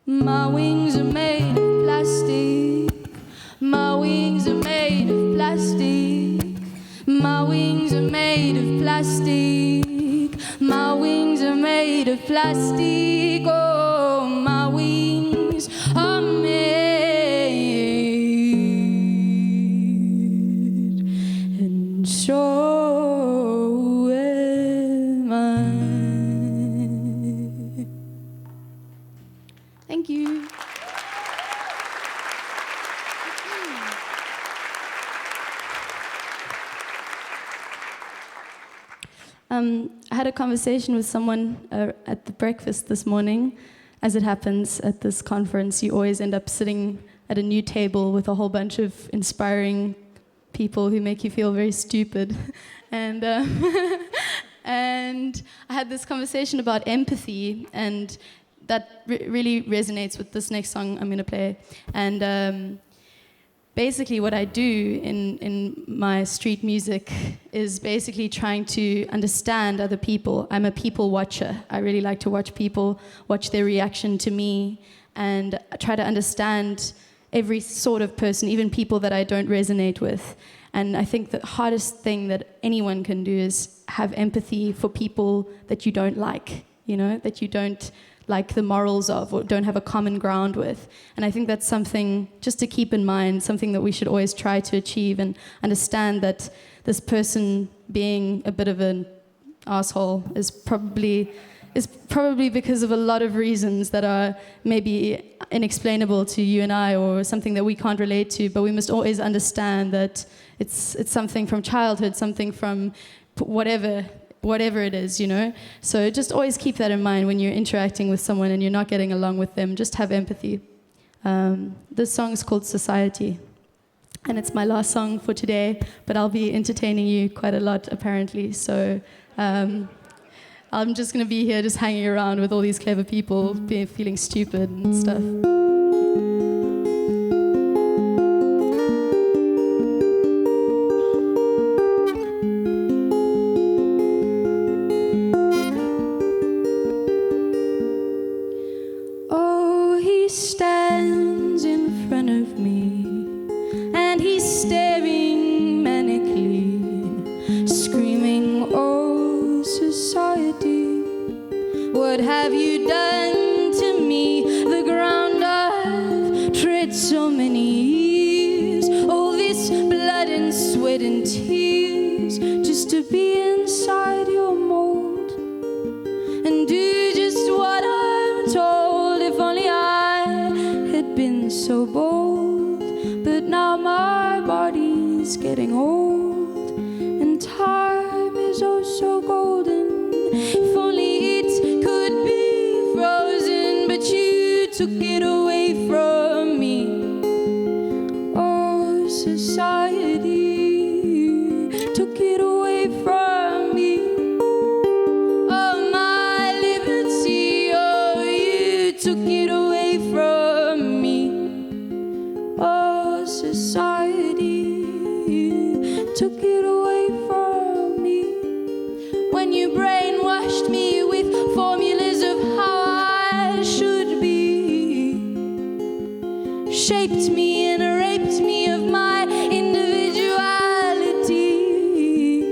Speaker 19: My wings are made of plastic. My wings are made of plastic. My wings are made of plastic. My wings are made of plastic. Oh, my wings are made, and so am I. Thank you. I had a conversation with someone at the breakfast this morning. As it happens at this conference, you always end up sitting at a new table with a whole bunch of inspiring people who make you feel very stupid. And and I had this conversation about empathy, and that really resonates with this next song I'm going to play. And basically what I do in my street music is basically trying to understand other people. I'm a people watcher. I really like to watch people, watch their reaction to me, and try to understand every sort of person, even people that I don't resonate with. And I think the hardest thing that anyone can do is have empathy for people that you don't like, that you don't like the morals of or don't have a common ground with. And I think that's something just to keep in mind, something that we should always try to achieve, and understand that this person being a bit of an asshole is probably because of a lot of reasons that are maybe inexplainable to you and I, or something that we can't relate to, but we must always understand that it's something from childhood, something from whatever it is, So just always keep that in mind when you're interacting with someone and you're not getting along with them. Just have empathy. This song is called Society, and it's my last song for today, but I'll be entertaining you quite a lot, apparently. So I'm just going to be here just hanging around with all these clever people, feeling stupid and stuff. Oh, he stands in front of me, and he's staring manically, screaming, "Oh, society, what have you done to me? The ground I've tread so many years, all this blood and sweat and tears, just to be inside your mold and do just what I'm told. If only I had been so bold, but now my body's getting old, and time is oh so golden. If only it could be frozen, but you took it away from me. Oh, society took it away from me. Oh, my liberty, oh, you took it away from me. Oh, society took it away from me. When you brainwashed me with formulas of how I should be, shaped me and raped me of my individuality,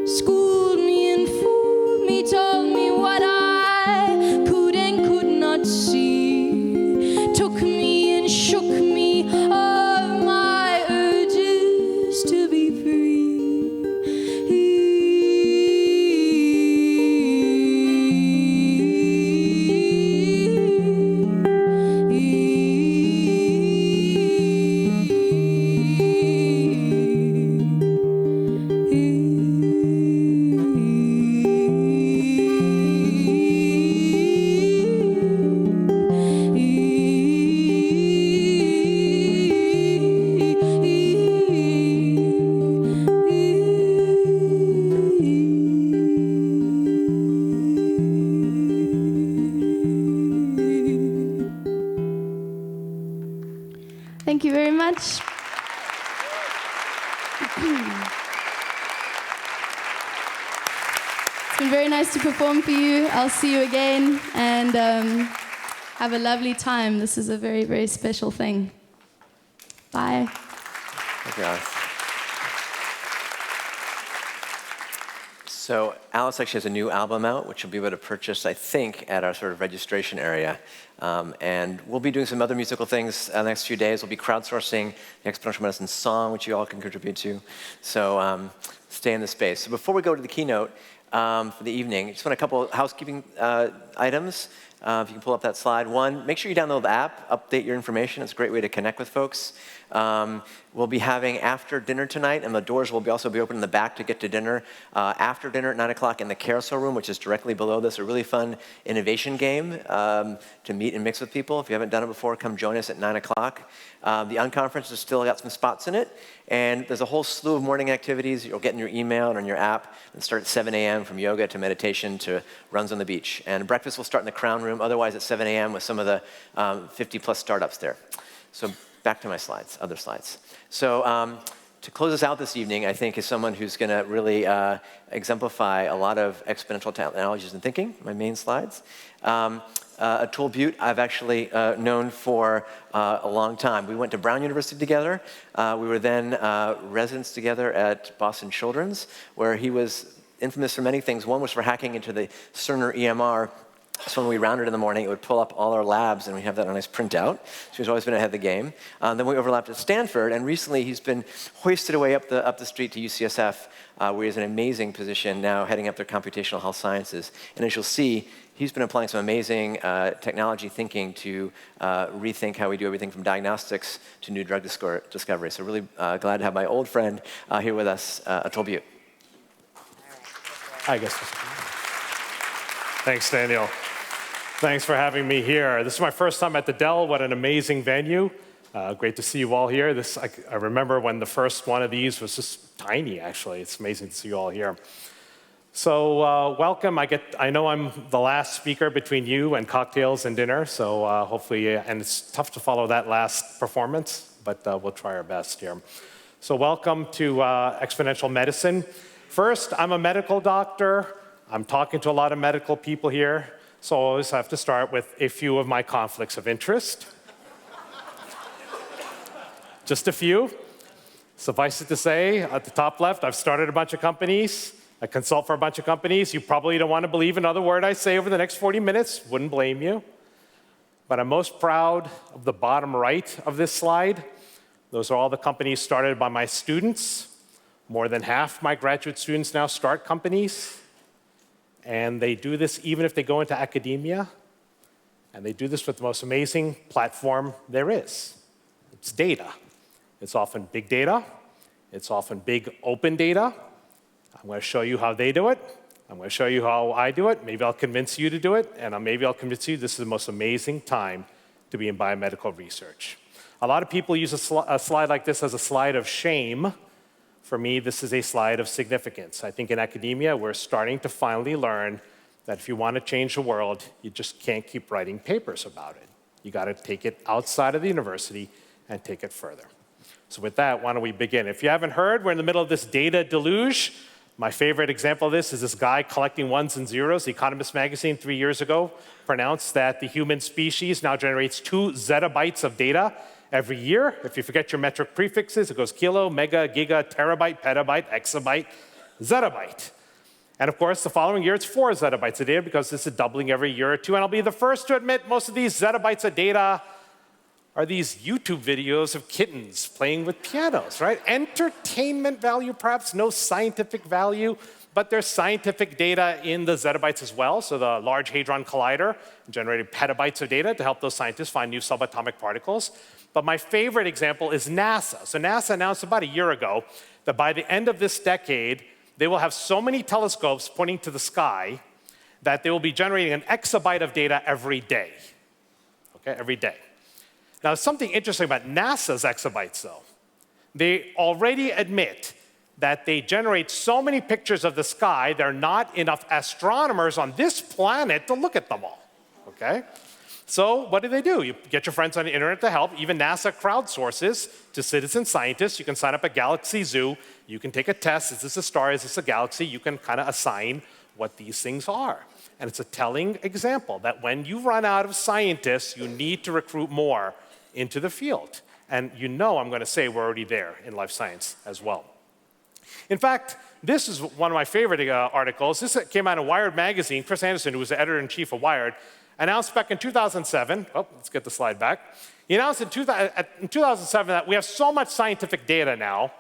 Speaker 19: schooled me and fooled me, told me what I could and could not see, took me and shook me of my urges to be free. Thank you very much. It's been very nice to perform for you. I'll see you again, and have a lovely time. This is a very, very special thing. Bye.
Speaker 4: Thank you, Alice. So Alice actually has a new album out, which you'll be able to purchase, I think, at our sort of registration area. And we'll be doing some other musical things the next few days. We'll be crowdsourcing the Exponential Medicine song, which you all can contribute to. So stay in the space. So before we go to the keynote for the evening, just want a couple of housekeeping items. If you can pull up that slide. One, make sure you download the app, update your information. It's a great way to connect with folks. We'll be having after dinner tonight, and the doors will also be open in the back to get to dinner. After dinner at 9 o'clock in the carousel room, which is directly below this, a really fun innovation game to meet and mix with people. If you haven't done it before, come join us at 9 o'clock. The Unconference has still got some spots in it, and there's a whole slew of morning activities you'll get in your email and on your app, and start at 7 a.m. from yoga to meditation to runs on the beach. And breakfast will start in the Crown Room, otherwise at 7 a.m. with some of the 50-plus startups there. So back to my slides, other slides. So to close us out this evening, I think, is someone who's going to really exemplify a lot of exponential technologies and thinking, my main slides. Atul Butte, I've actually known for a long time. We went to Brown University together. We were then residents together at Boston Children's, where he was infamous for many things. One was for hacking into the Cerner EMR. So when we rounded in the morning, it would pull up all our labs, and we have that on a nice printout. So he's always been ahead of the game. Then we overlapped at Stanford, and recently he's been hoisted away up the street to UCSF, where he's in an amazing position now, heading up their computational health sciences. And as you'll see, he's been applying some amazing technology thinking to rethink how we do everything from diagnostics to new drug discovery. So really glad to have my old friend here with us, Atul Butte.
Speaker 3: Hi, guys. Thanks, Daniel. Thanks for having me here. This is my first time at the Dell. What an amazing venue. Great to see you all here. I remember when the first one of these was just tiny, actually. It's amazing to see you all here. So welcome. I know I'm the last speaker between you and cocktails and dinner, so hopefully, and it's tough to follow that last performance, but we'll try our best here. So welcome to Exponential Medicine. First, I'm a medical doctor. I'm talking to a lot of medical people here, so I always have to start with a few of my conflicts of interest. Just a few. Suffice it to say, at the top left, I've started a bunch of companies. I consult for a bunch of companies. You probably don't want to believe another word I say over the next 40 minutes. Wouldn't blame you. But I'm most proud of the bottom right of this slide. Those are all the companies started by my students. More than half my graduate students now start companies. And they do this even if they go into academia. And they do this with the most amazing platform there is. It's data. It's often big data. It's often big open data. I'm going to show you how they do it. I'm going to show you how I do it. Maybe I'll convince you to do it. And maybe I'll convince you this is the most amazing time to be in biomedical research. A lot of people use a slide like this as a slide of shame. For me, this is a slide of significance. I think in academia, we're starting to finally learn that if you want to change the world, you just can't keep writing papers about it. You got to take it outside of the university and take it further. So with that, why don't we begin? If you haven't heard, we're in the middle of this data deluge. My favorite example of this is this guy collecting ones and zeros. The Economist magazine 3 years ago pronounced that the human species now generates 2 zettabytes of data every year. If you forget your metric prefixes, it goes kilo, mega, giga, terabyte, petabyte, exabyte, zettabyte. And of course, the following year, it's 4 zettabytes of data because this is doubling every year or two. And I'll be the first to admit most of these zettabytes of data are these YouTube videos of kittens playing with pianos, right? Entertainment value, perhaps, no scientific value, but there's scientific data in the zettabytes as well. So the Large Hadron Collider generated petabytes of data to help those scientists find new subatomic particles. But my favorite example is NASA. So NASA announced about a year ago that by the end of this decade, they will have so many telescopes pointing to the sky that they will be generating an exabyte of data every day, okay, every day. Now, something interesting about NASA's exabytes, though. They already admit that they generate so many pictures of the sky, there are not enough astronomers on this planet to look at them all, okay? So what do? You get your friends on the internet to help. Even NASA crowdsources to citizen scientists. You can sign up at Galaxy Zoo. You can take a test. Is this a star? Is this a galaxy? You can kind of assign what these things are. And it's a telling example that when you run out of scientists, you need to recruit more into the field. And you know I'm going to say we're already there in life science as well. In fact, this is one of my favorite articles. This came out in Wired magazine. Chris Anderson, who was the editor-in-chief of Wired, announced back in 2007, let's get the slide back. He announced in 2007 that we have so much scientific data now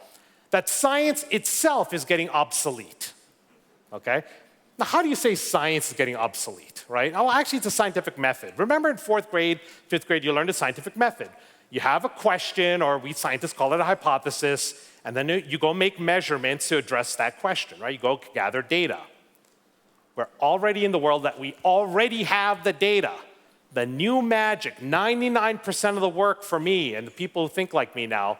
Speaker 3: that science itself is getting obsolete, okay? Now, how do you say science is getting obsolete, right? Oh, actually, it's a scientific method. Remember in 4th grade, 5th grade, you learned a scientific method. You have a question, or we scientists call it a hypothesis, and then you go make measurements to address that question, right? You go gather data. We're already in the world that we already have the data. The new magic, 99% of the work for me and the people who think like me now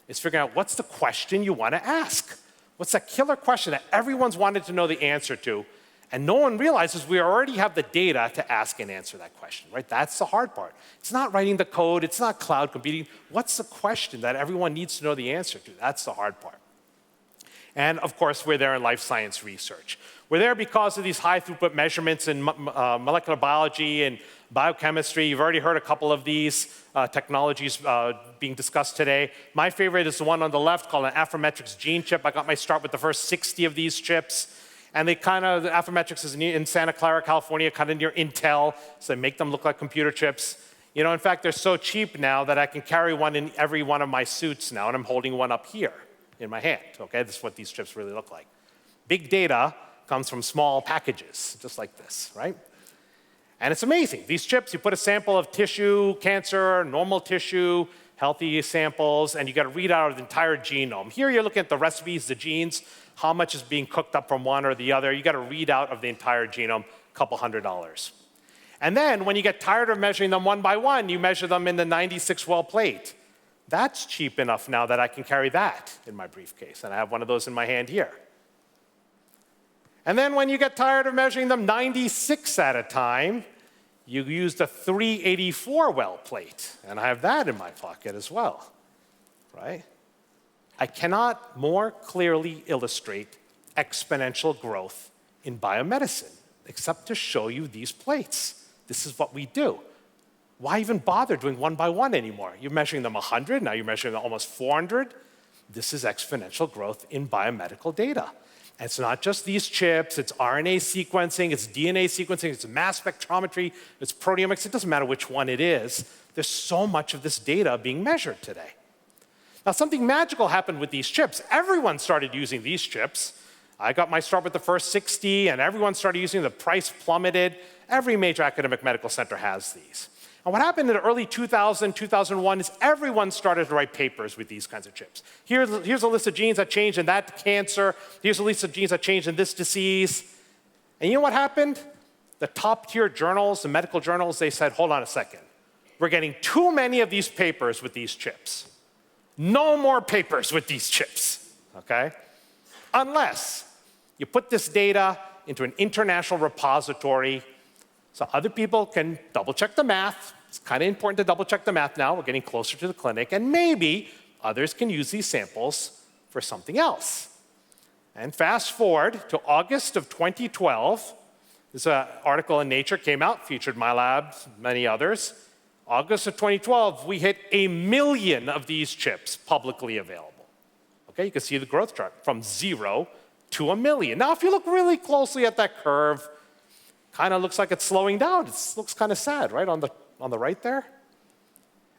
Speaker 3: is figuring out what's the question you want to ask. What's that killer question that everyone's wanted to know the answer to, and no one realizes we already have the data to ask and answer that question, right? That's the hard part. It's not writing the code, it's not cloud computing. What's the question that everyone needs to know the answer to? That's the hard part. And of course, we're there in life science research. We're there because of these high throughput measurements in molecular biology and biochemistry. You've already heard a couple of these technologies being discussed today. My favorite is the one on the left called an Affymetrix gene chip. I got my start with the first 60 of these chips. And they the Affymetrix is in Santa Clara, California, kind of near Intel, so they make them look like computer chips. You know, in fact, they're so cheap now that I can carry one in every one of my suits now, and I'm holding one up here in my hand, okay? This is what these chips really look like. Big data comes from small packages, just like this, right? And it's amazing. These chips, you put a sample of tissue, cancer, normal tissue, healthy samples, and you get a readout of the entire genome. Here you're looking at the recipes, the genes, how much is being cooked up from one or the other. You get a readout of the entire genome, a couple $100. And then when you get tired of measuring them one by one, you measure them in the 96-well plate. That's cheap enough now that I can carry that in my briefcase, and I have one of those in my hand here. And then when you get tired of measuring them 96 at a time, you use the 384-well plate, and I have that in my pocket as well, right? I cannot more clearly illustrate exponential growth in biomedicine except to show you these plates. This is what we do. Why even bother doing one by one anymore? You're measuring them 100, now you're measuring them almost 400. This is exponential growth in biomedical data. And it's not just these chips, it's RNA sequencing, it's DNA sequencing, it's mass spectrometry, it's proteomics, it doesn't matter which one it is. There's so much of this data being measured today. Now, something magical happened with these chips. Everyone started using these chips. I got my start with the first 60, and everyone started using them. The price plummeted. Every major academic medical center has these. And what happened in the early 2000, 2001 is everyone started to write papers with these kinds of chips. Here's a list of genes that changed in that cancer. Here's a list of genes that changed in this disease. And you know what happened? The top-tier journals, the medical journals, they said, hold on a second. We're getting too many of these papers with these chips. No more papers with these chips, okay? Unless you put this data into an international repository so other people can double-check the math. It's kind of important to double-check the math now. We're getting closer to the clinic. And maybe others can use these samples for something else. And fast forward to August of 2012. This article in Nature came out, featured my lab, many others. August of 2012, we hit 1 million of these chips publicly available. Okay, you can see the growth chart from 0 to 1 million. Now, if you look really closely at that curve, kind of looks like it's slowing down. It looks kind of sad, right, on the right there?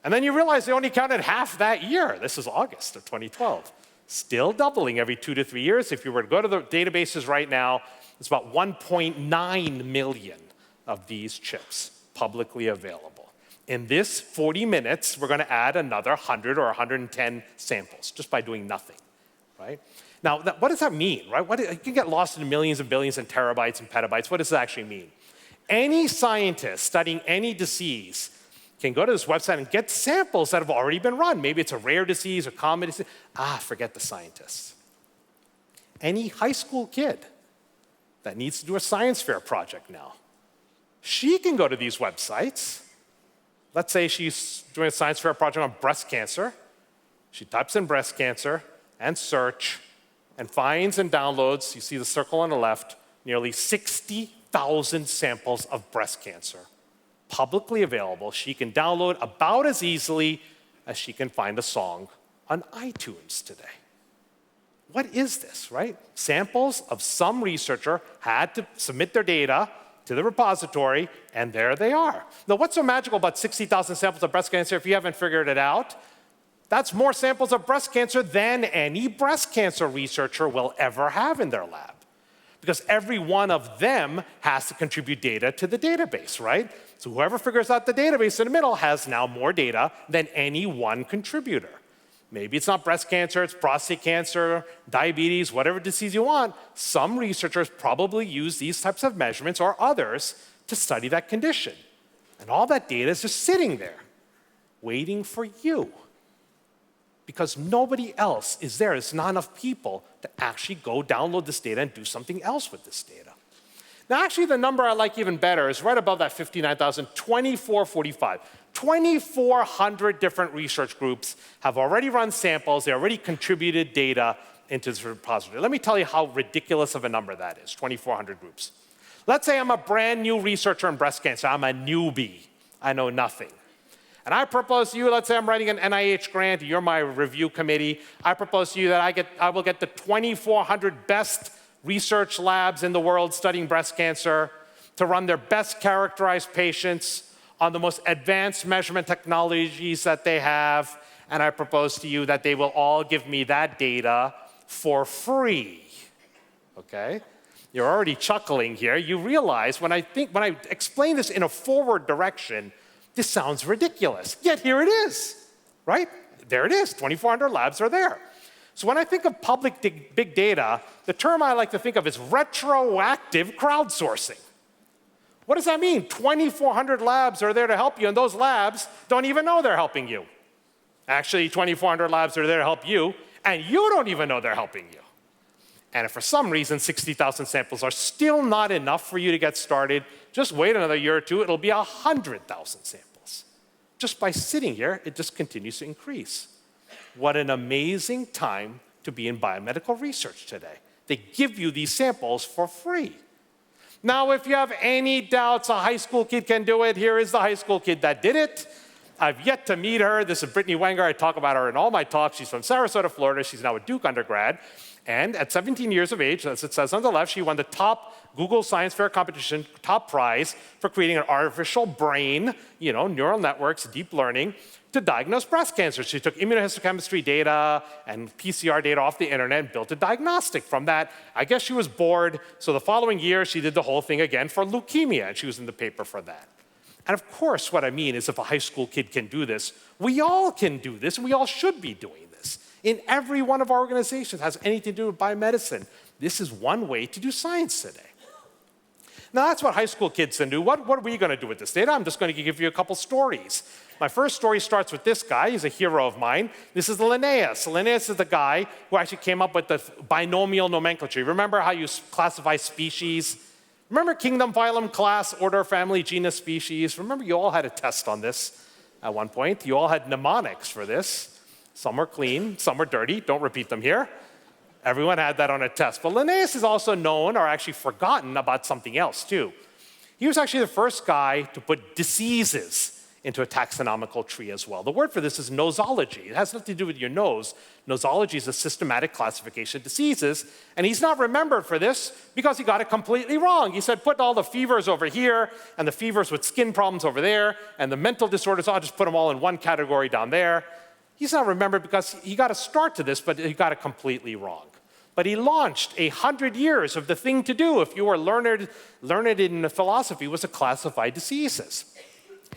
Speaker 3: And then you realize they only counted half that year. This is August of 2012. Still doubling every 2 to 3 years. If you were to go to the databases right now, it's about 1.9 million of these chips publicly available. In this 40 minutes, we're going to add another 100 or 110 samples just by doing nothing, right? Now, what does that mean, right? You can get lost in millions and billions and terabytes and petabytes. What does that actually mean? Any scientist studying any disease can go to this website and get samples that have already been run. Maybe it's a rare disease or common disease. Forget the scientists. Any high school kid that needs to do a science fair project now, she can go to these websites. Let's say she's doing a science fair project on breast cancer. She types in breast cancer and search, and finds and downloads, you see the circle on the left, nearly 60,000 samples of breast cancer publicly available. She can download about as easily as she can find a song on iTunes today. What is this, right? Samples of some researcher had to submit their data to the repository, and there they are. Now, what's so magical about 60,000 samples of breast cancer if you haven't figured it out? That's more samples of breast cancer than any breast cancer researcher will ever have in their lab. Because every one of them has to contribute data to the database, right? So whoever figures out the database in the middle has now more data than any one contributor. Maybe it's not breast cancer, it's prostate cancer, diabetes, whatever disease you want. Some researchers probably use these types of measurements or others to study that condition. And all that data is just sitting there, waiting for you. Because nobody else is there. There's not enough people to actually go download this data and do something else with this data. Now, actually, the number I like even better is right above that 59,000, 2445. 2,400 different research groups have already run samples. They already contributed data into this repository. Let me tell you how ridiculous of a number that is, 2,400 groups. Let's say I'm a brand new researcher in breast cancer. I'm a newbie. I know nothing. And I propose to you, let's say I'm writing an NIH grant, you're my review committee. I propose to you that I will get the 2,400 best research labs in the world studying breast cancer to run their best characterized patients on the most advanced measurement technologies that they have. And I propose to you that they will all give me that data for free. Okay? You're already chuckling here. You realize when I explain this in a forward direction, this sounds ridiculous. Yet here it is, right? There it is. 2,400 labs are there. So when I think of public big data, the term I like to think of is retroactive crowdsourcing. What does that mean? 2,400 labs are there to help you, and those labs don't even know they're helping you. Actually, 2,400 labs are there to help you, and you don't even know they're helping you. And if for some reason 60,000 samples are still not enough for you to get started, just wait another year or two, it'll be 100,000 samples. Just by sitting here, it just continues to increase. What an amazing time to be in biomedical research today. They give you these samples for free. Now, if you have any doubts a high school kid can do it, here is the high school kid that did it. I've yet to meet her. This is Brittany Wenger. I talk about her in all my talks. She's from Sarasota, Florida. She's now a Duke undergrad. And at 17 years of age, as it says on the left, she won the top Google Science Fair competition, top prize for creating an artificial brain, neural networks, deep learning, to diagnose breast cancer. She took immunohistochemistry data and PCR data off the internet and built a diagnostic from that. I guess she was bored, so the following year she did the whole thing again for leukemia, and she was in the paper for that. And of course, what I mean is if a high school kid can do this, we all can do this, and we all should be doing this. In every one of our organizations that has anything to do with biomedicine, this is one way to do science today. Now, that's what high school kids can do. What are we going to do with this data? I'm just going to give you a couple stories. My first story starts with this guy. He's a hero of mine. This is Linnaeus. Linnaeus is the guy who actually came up with the binomial nomenclature. Remember how you classify species? Remember kingdom, phylum, class, order, family, genus, species? Remember you all had a test on this at one point. You all had mnemonics for this. Some were clean, some were dirty. Don't repeat them here. Everyone had that on a test. But Linnaeus is also known or actually forgotten about something else too. He was actually the first guy to put diseases into a taxonomical tree as well. The word for this is nosology. It has nothing to do with your nose. Nosology is a systematic classification of diseases, and he's not remembered for this because he got it completely wrong. He said, put all the fevers over here, and the fevers with skin problems over there, and the mental disorders, I'll just put them all in one category down there. He's not remembered because he got a start to this, but he got it completely wrong. But he launched 100 years of the thing to do if you were learned in philosophy was to classify diseases.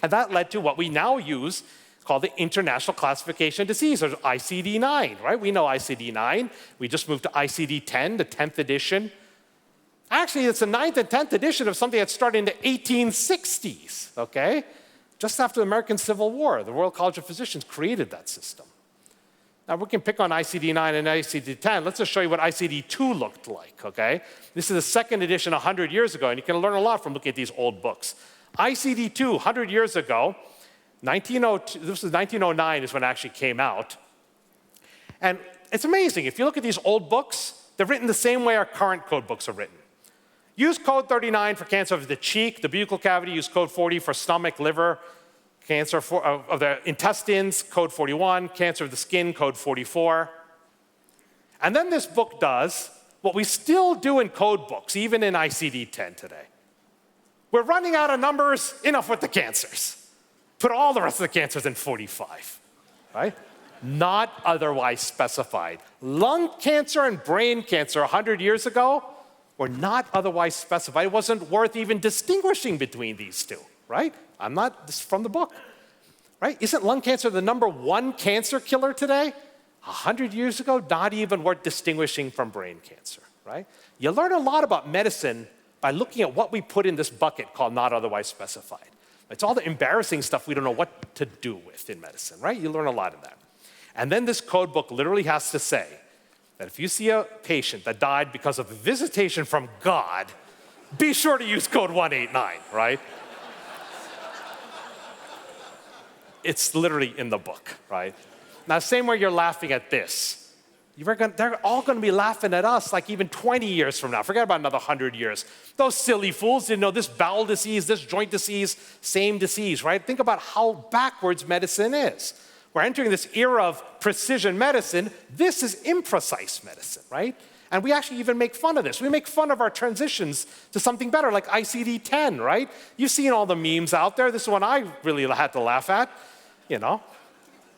Speaker 3: And that led to what we now use called the International Classification of Disease, or ICD-9, right? We know ICD-9. We just moved to ICD-10, the 10th edition. Actually, it's the 9th and 10th edition of something that started in the 1860s, okay? Just after the American Civil War, the Royal College of Physicians created that system. Now, we can pick on ICD-9 and ICD-10. Let's just show you what ICD-2 looked like, okay? This is the second edition 100 years ago, and you can learn a lot from looking at these old books. ICD-2, 100 years ago, 1902, this was 1909 is when it actually came out. And it's amazing. If you look at these old books, they're written the same way our current code books are written. Use code 39 for cancer of the cheek, the buccal cavity. Use code 40 for stomach, liver, cancer of the intestines, code 41, cancer of the skin, code 44. And then this book does what we still do in code books, even in ICD-10 today. We're running out of numbers, enough with the cancers. Put all the rest of the cancers in 45, right? Not otherwise specified. Lung cancer and brain cancer 100 years ago were not otherwise specified. It wasn't worth even distinguishing between these two, right? This is from the book, right? Isn't lung cancer the #1 cancer killer today? 100 years ago, not even worth distinguishing from brain cancer, right? You learn a lot about medicine by looking at what we put in this bucket called not otherwise specified. It's all the embarrassing stuff we don't know what to do with in medicine, right? You learn a lot of that. And then this code book literally has to say that if you see a patient that died because of a visitation from God, be sure to use code 189, right? It's literally in the book, right? Now, same way you're laughing at this. They're all going to be laughing at us like even 20 years from now. Forget about another 100 years. Those silly fools didn't know this bowel disease, this joint disease, same disease, right? Think about how backwards medicine is. We're entering this era of precision medicine. This is imprecise medicine, right? And we actually even make fun of this. We make fun of our transitions to something better, like ICD-10, right? You've seen all the memes out there. This is one I really had to laugh at, you know.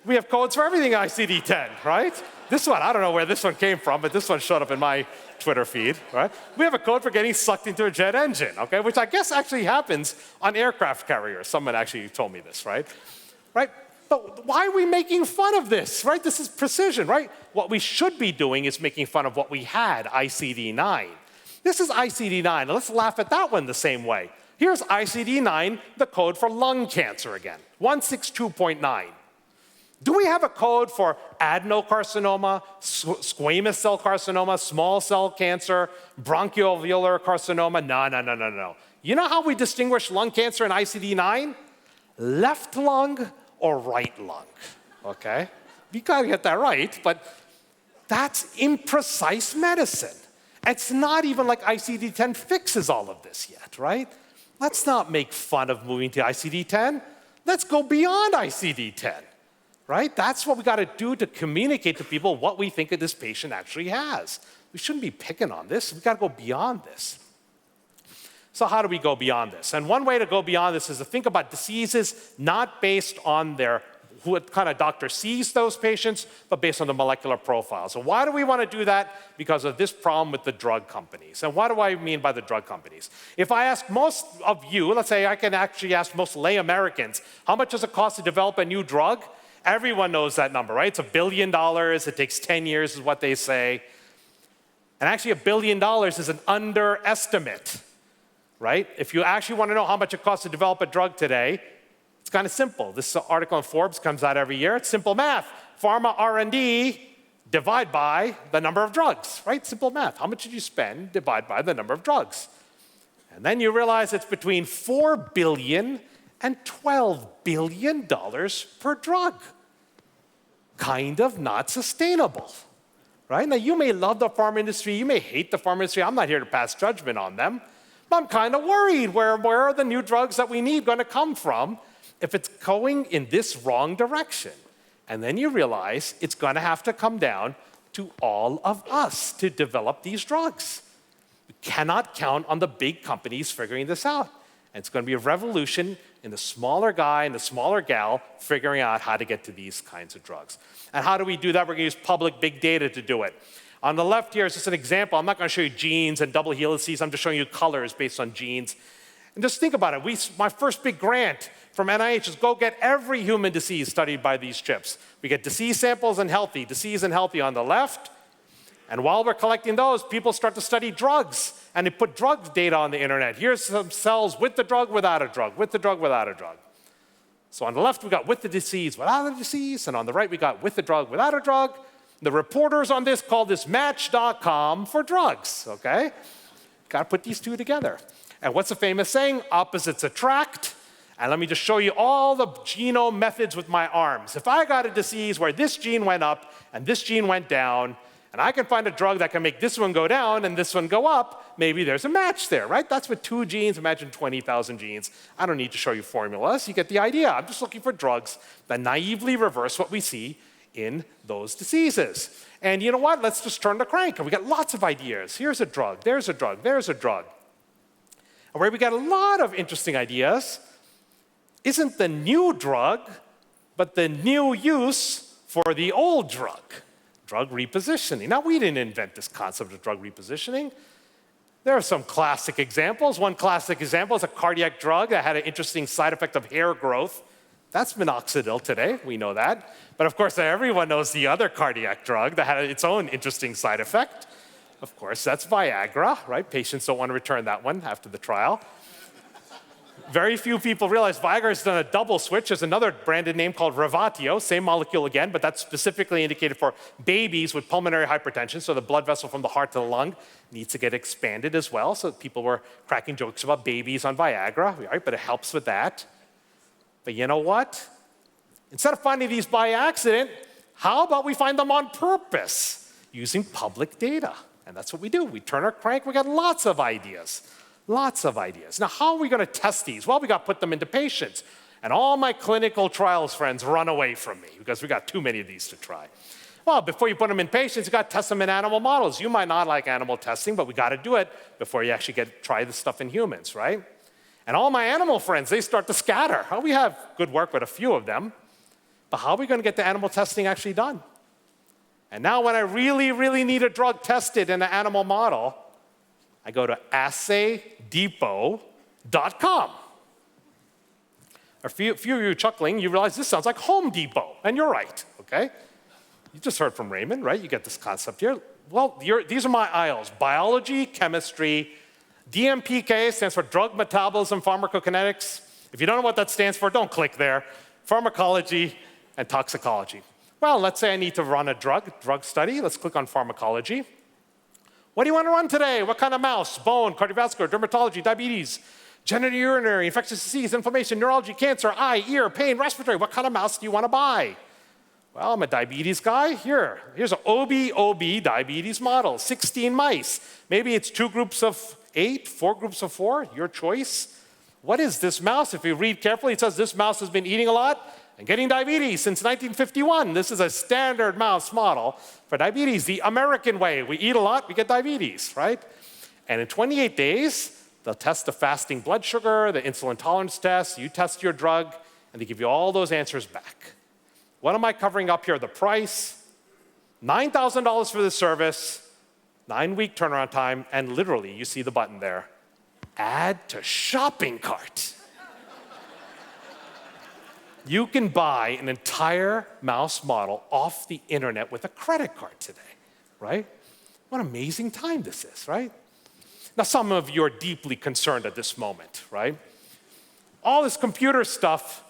Speaker 3: We have codes for everything in ICD-10, right? This one, I don't know where this one came from, but this one showed up in my Twitter feed, right? We have a code for getting sucked into a jet engine, okay? Which I guess actually happens on aircraft carriers. Someone actually told me this, right? Right? But why are we making fun of this, right? This is precision, right? What we should be doing is making fun of what we had, ICD-9. This is ICD-9. Let's laugh at that one the same way. Here's ICD-9, the code for lung cancer again, 162.9. Do we have a code for adenocarcinoma, squamous cell carcinoma, small cell cancer, bronchoalveolar carcinoma? No. You know how we distinguish lung cancer in ICD-9? Left lung or right lung, okay? You gotta get that right, but that's imprecise medicine. It's not even like ICD-10 fixes all of this yet, right? Let's not make fun of moving to ICD-10. Let's go beyond ICD-10. Right? That's what we got to do to communicate to people what we think this patient actually has. We shouldn't be picking on this. We got to go beyond this. So how do we go beyond this? And one way to go beyond this is to think about diseases not based on what kind of doctor sees those patients, but based on the molecular profile. So why do we want to do that? Because of this problem with the drug companies. And what do I mean by the drug companies? If I ask most of you, let's say I can actually ask most lay Americans, how much does it cost to develop a new drug? Everyone knows that number, right? It's $1 billion. It takes 10 years is what they say. And actually, $1 billion is an underestimate, right? If you actually want to know how much it costs to develop a drug today, it's kind of simple. This article in Forbes comes out every year. It's simple math. Pharma R&D divide by the number of drugs, right? Simple math. How much did you spend? Divide by the number of drugs. And then you realize it's between $4 billion and $12 billion per drug. Kind of not sustainable, right? Now, you may love the pharma industry, you may hate the pharma industry. I'm not here to pass judgment on them, but I'm kind of worried. Where are the new drugs that we need going to come from if it's going in this wrong direction? And then you realize it's going to have to come down to all of us to develop these drugs. We cannot count on the big companies figuring this out. And it's going to be a revolution in the smaller guy and the smaller gal figuring out how to get to these kinds of drugs. And how do we do that? We're going to use public big data to do it. On the left here is just an example. I'm not going to show you genes and double helices. I'm just showing you colors based on genes. And just think about it. My first big grant from NIH is go get every human disease studied by these chips. We get disease samples and healthy, disease and healthy on the left. And while we're collecting those, people start to study drugs. And they put drug data on the internet. Here's some cells with the drug, without a drug, with the drug, without a drug. So on the left, we got with the disease, without the disease. And on the right, we got with the drug, without a drug. The reporters on this called this Match.com for drugs, okay? Got to put these two together. And what's the famous saying? Opposites attract. And let me just show you all the genome methods with my arms. If I got a disease where this gene went up and this gene went down, and I can find a drug that can make this one go down and this one go up, maybe there's a match there, right? That's with 2 genes. Imagine 20,000 genes. I don't need to show you formulas. You get the idea. I'm just looking for drugs that naively reverse what we see in those diseases. And you know what? Let's just turn the crank. And we got lots of ideas. Here's a drug. There's a drug. There's a drug. And where we got a lot of interesting ideas isn't the new drug, but the new use for the old drug. Drug repositioning. Now, we didn't invent this concept of drug repositioning. There are some classic examples. One classic example is a cardiac drug that had an interesting side effect of hair growth. That's minoxidil today, we know that. But of course, everyone knows the other cardiac drug that had its own interesting side effect. Of course, that's Viagra, right? Patients don't want to return that one after the trial. Very few people realize Viagra has done a double switch. There's another branded name called Revatio, same molecule again, but that's specifically indicated for babies with pulmonary hypertension, so the blood vessel from the heart to the lung needs to get expanded as well. So people were cracking jokes about babies on Viagra, right? But it helps with that. But you know what? Instead of finding these by accident, how about we find them on purpose? using public data. And that's what we do. We turn our crank, we got lots of ideas. Lots of ideas. Now, how are we going to test these? Well, we got to put them into patients. And all my clinical trials friends run away from me because we got too many of these to try. Well, before you put them in patients, you got to test them in animal models. You might not like animal testing, but we got to do it before you actually try this stuff in humans, right? And all my animal friends, they start to scatter. Well, we have good work with a few of them, but how are we going to get the animal testing actually done? And now when I really, really need a drug tested in an animal model, I go to assaydepot.com. A few of you chuckling, you realize this sounds like Home Depot, and you're right, okay? You just heard from Raymond, right? You get this concept here. Well, these are my aisles: biology, chemistry, DMPK stands for drug metabolism pharmacokinetics. If you don't know what that stands for, don't click there. Pharmacology and toxicology. Well, let's say I need to run a drug study. Let's click on pharmacology. What do you want to run today? What kind of mouse? Bone, cardiovascular, dermatology, diabetes, genitourinary, infectious disease, inflammation, neurology, cancer, eye, ear, pain, respiratory. What kind of mouse do you want to buy? Well, I'm a diabetes guy. Here's an OB diabetes model, 16 mice. Maybe it's 2 groups of 8, 4 groups of 4, your choice. What is this mouse? If you read carefully, it says this mouse has been eating a lot and getting diabetes since 1951. This is a standard mouse model for diabetes, the American way. We eat a lot, we get diabetes, right? And in 28 days, they'll test the fasting blood sugar, the insulin tolerance test, you test your drug, and they give you all those answers back. What am I covering up here? The price, $9,000 for this service, 9-week turnaround time, and literally, you see the button there, add to shopping cart. You can buy an entire mouse model off the internet with a credit card today, right? What an amazing time this is, right? Now, some of you are deeply concerned at this moment, right? All this computer stuff,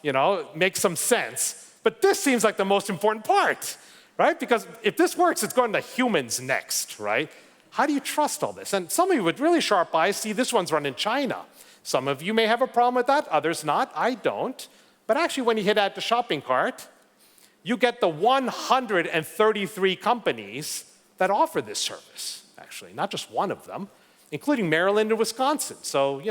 Speaker 3: makes some sense, but this seems like the most important part, right? Because if this works, it's going to humans next, right? How do you trust all this? And some of you with really sharp eyes see this one's run in China. Some of you may have a problem with that, others not. I don't. But actually, when you hit add to shopping cart, you get the 133 companies that offer this service, actually, not just one of them, including Maryland and Wisconsin. So,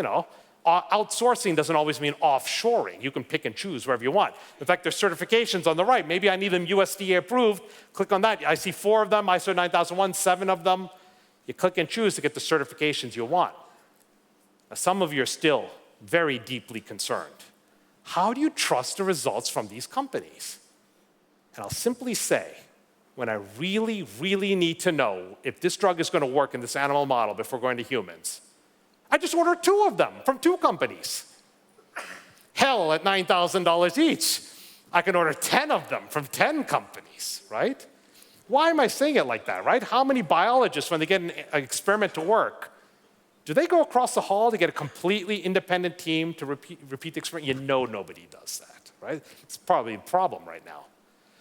Speaker 3: outsourcing doesn't always mean offshoring. You can pick and choose wherever you want. In fact, there's certifications on the right. Maybe I need them USDA approved. Click on that. I see 4 of them, ISO 9001, 7 of them. You click and choose to get the certifications you want. Now, some of you are still very deeply concerned. How do you trust the results from these companies? And I'll simply say, when I really, really need to know if this drug is going to work in this animal model before going to humans, I just order 2 of them from 2 companies. Hell, at $9,000 each, I can order 10 of them from 10 companies, right? Why am I saying it like that, right? How many biologists, when they get an experiment to work, do they go across the hall to get a completely independent team to repeat the experiment? Nobody does that, right? It's probably a problem right now.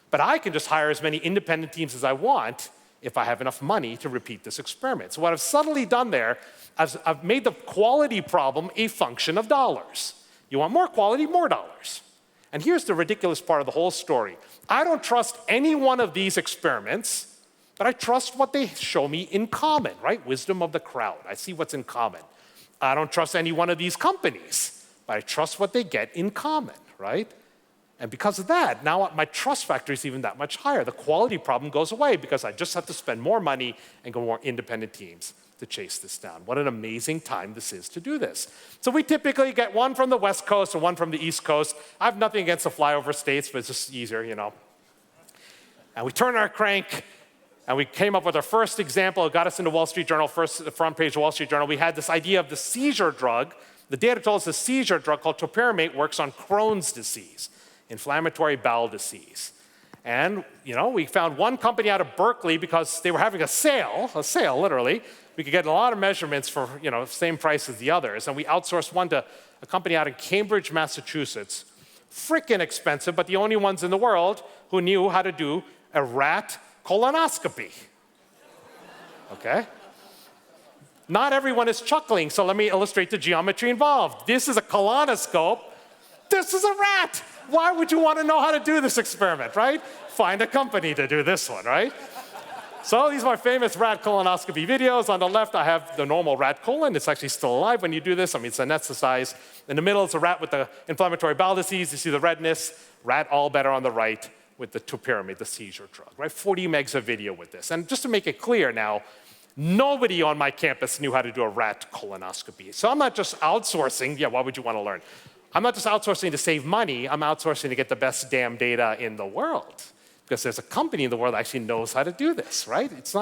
Speaker 3: But I can just hire as many independent teams as I want if I have enough money to repeat this experiment. So what I've subtly done there, I've made the quality problem a function of dollars. You want more quality, more dollars. And here's the ridiculous part of the whole story. I don't trust any one of these experiments, but I trust what they show me in common, right? Wisdom of the crowd. I see what's in common. I don't trust any one of these companies, but I trust what they get in common, right? And because of that, now my trust factor is even that much higher. The quality problem goes away because I just have to spend more money and go more independent teams to chase this down. What an amazing time this is to do this. So we typically get one from the West Coast and one from the East Coast. I have nothing against the flyover states, but it's just easier, And we turn our crank, and we came up with our first example. It got us into Wall Street Journal, the front page of Wall Street Journal. We had this idea of the seizure drug. The data told us the seizure drug called topiramate works on Crohn's disease, inflammatory bowel disease. And, we found one company out of Berkeley because they were having a sale literally. We could get a lot of measurements for, same price as the others. And we outsourced one to a company out in Cambridge, Massachusetts. Frickin' expensive, but the only ones in the world who knew how to do a rat colonoscopy. Okay? Not everyone is chuckling, so let me illustrate the geometry involved. This is a colonoscope. This is a rat. Why would you want to know how to do this experiment, right? Find a company to do this one, right? So these are my famous rat colonoscopy videos. On the left, I have the normal rat colon. It's actually still alive when you do this. I mean, it's anesthetized. In the middle, it's a rat with the inflammatory bowel disease. You see the redness. Rat all better on the right with the topiramate, the seizure drug, right? 40 megs of video with this. And just to make it clear now, nobody on my campus knew how to do a rat colonoscopy. So I'm not just outsourcing. Yeah, why would you want to learn? I'm not just outsourcing to save money. I'm outsourcing to get the best damn data in the world. Because there's a company in the world that actually knows how to do this, right? It's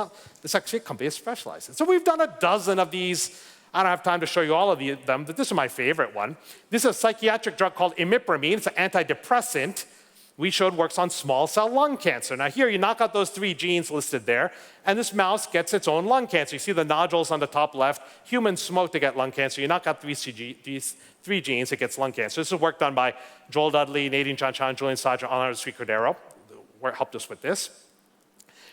Speaker 3: actually a company that specializes. So we've done a dozen of these. I don't have time to show you all of them, but this is my favorite one. This is a psychiatric drug called imipramine. It's an antidepressant we showed works on small cell lung cancer. Now here, you knock out those 3 genes listed there, and this mouse gets its own lung cancer. You see the nodules on the top left. Humans smoke to get lung cancer. You knock out these 3 genes, it gets lung cancer. This is work done by Joel Dudley, Nadine Chanchan, Julian Sadra, Ana Sri Cordero. Helped us with this.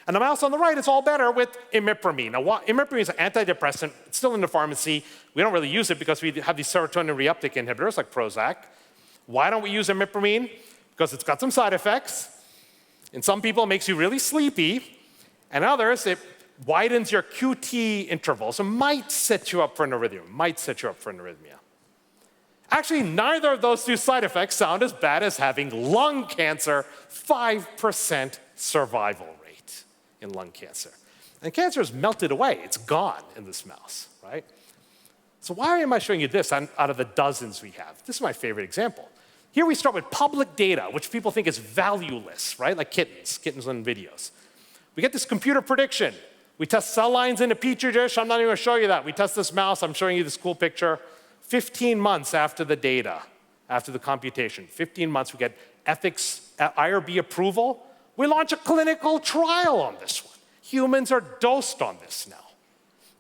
Speaker 3: And the mouse on the right is all better with imipramine. Now, imipramine is an antidepressant. It's still in the pharmacy. We don't really use it because we have these serotonin reuptake inhibitors like Prozac. Why don't we use imipramine? Because it's got some side effects. In some people, it makes you really sleepy. And others, it widens your QT intervals. It might set you up for an arrhythmia. Actually, neither of those 2 side effects sound as bad as having lung cancer, 5% survival rate in lung cancer. And cancer is melted away. It's gone in this mouse, right? So why am I showing you this out of the dozens we have? This is my favorite example. Here we start with public data, which people think is valueless, right? Like kittens on videos. We get this computer prediction. We test cell lines in a petri dish. I'm not even going to show you that. We test this mouse. I'm showing you this cool picture. 15 months after the data, after the computation, 15 months, we get ethics, IRB approval. We launch a clinical trial on this one. Humans are dosed on this now.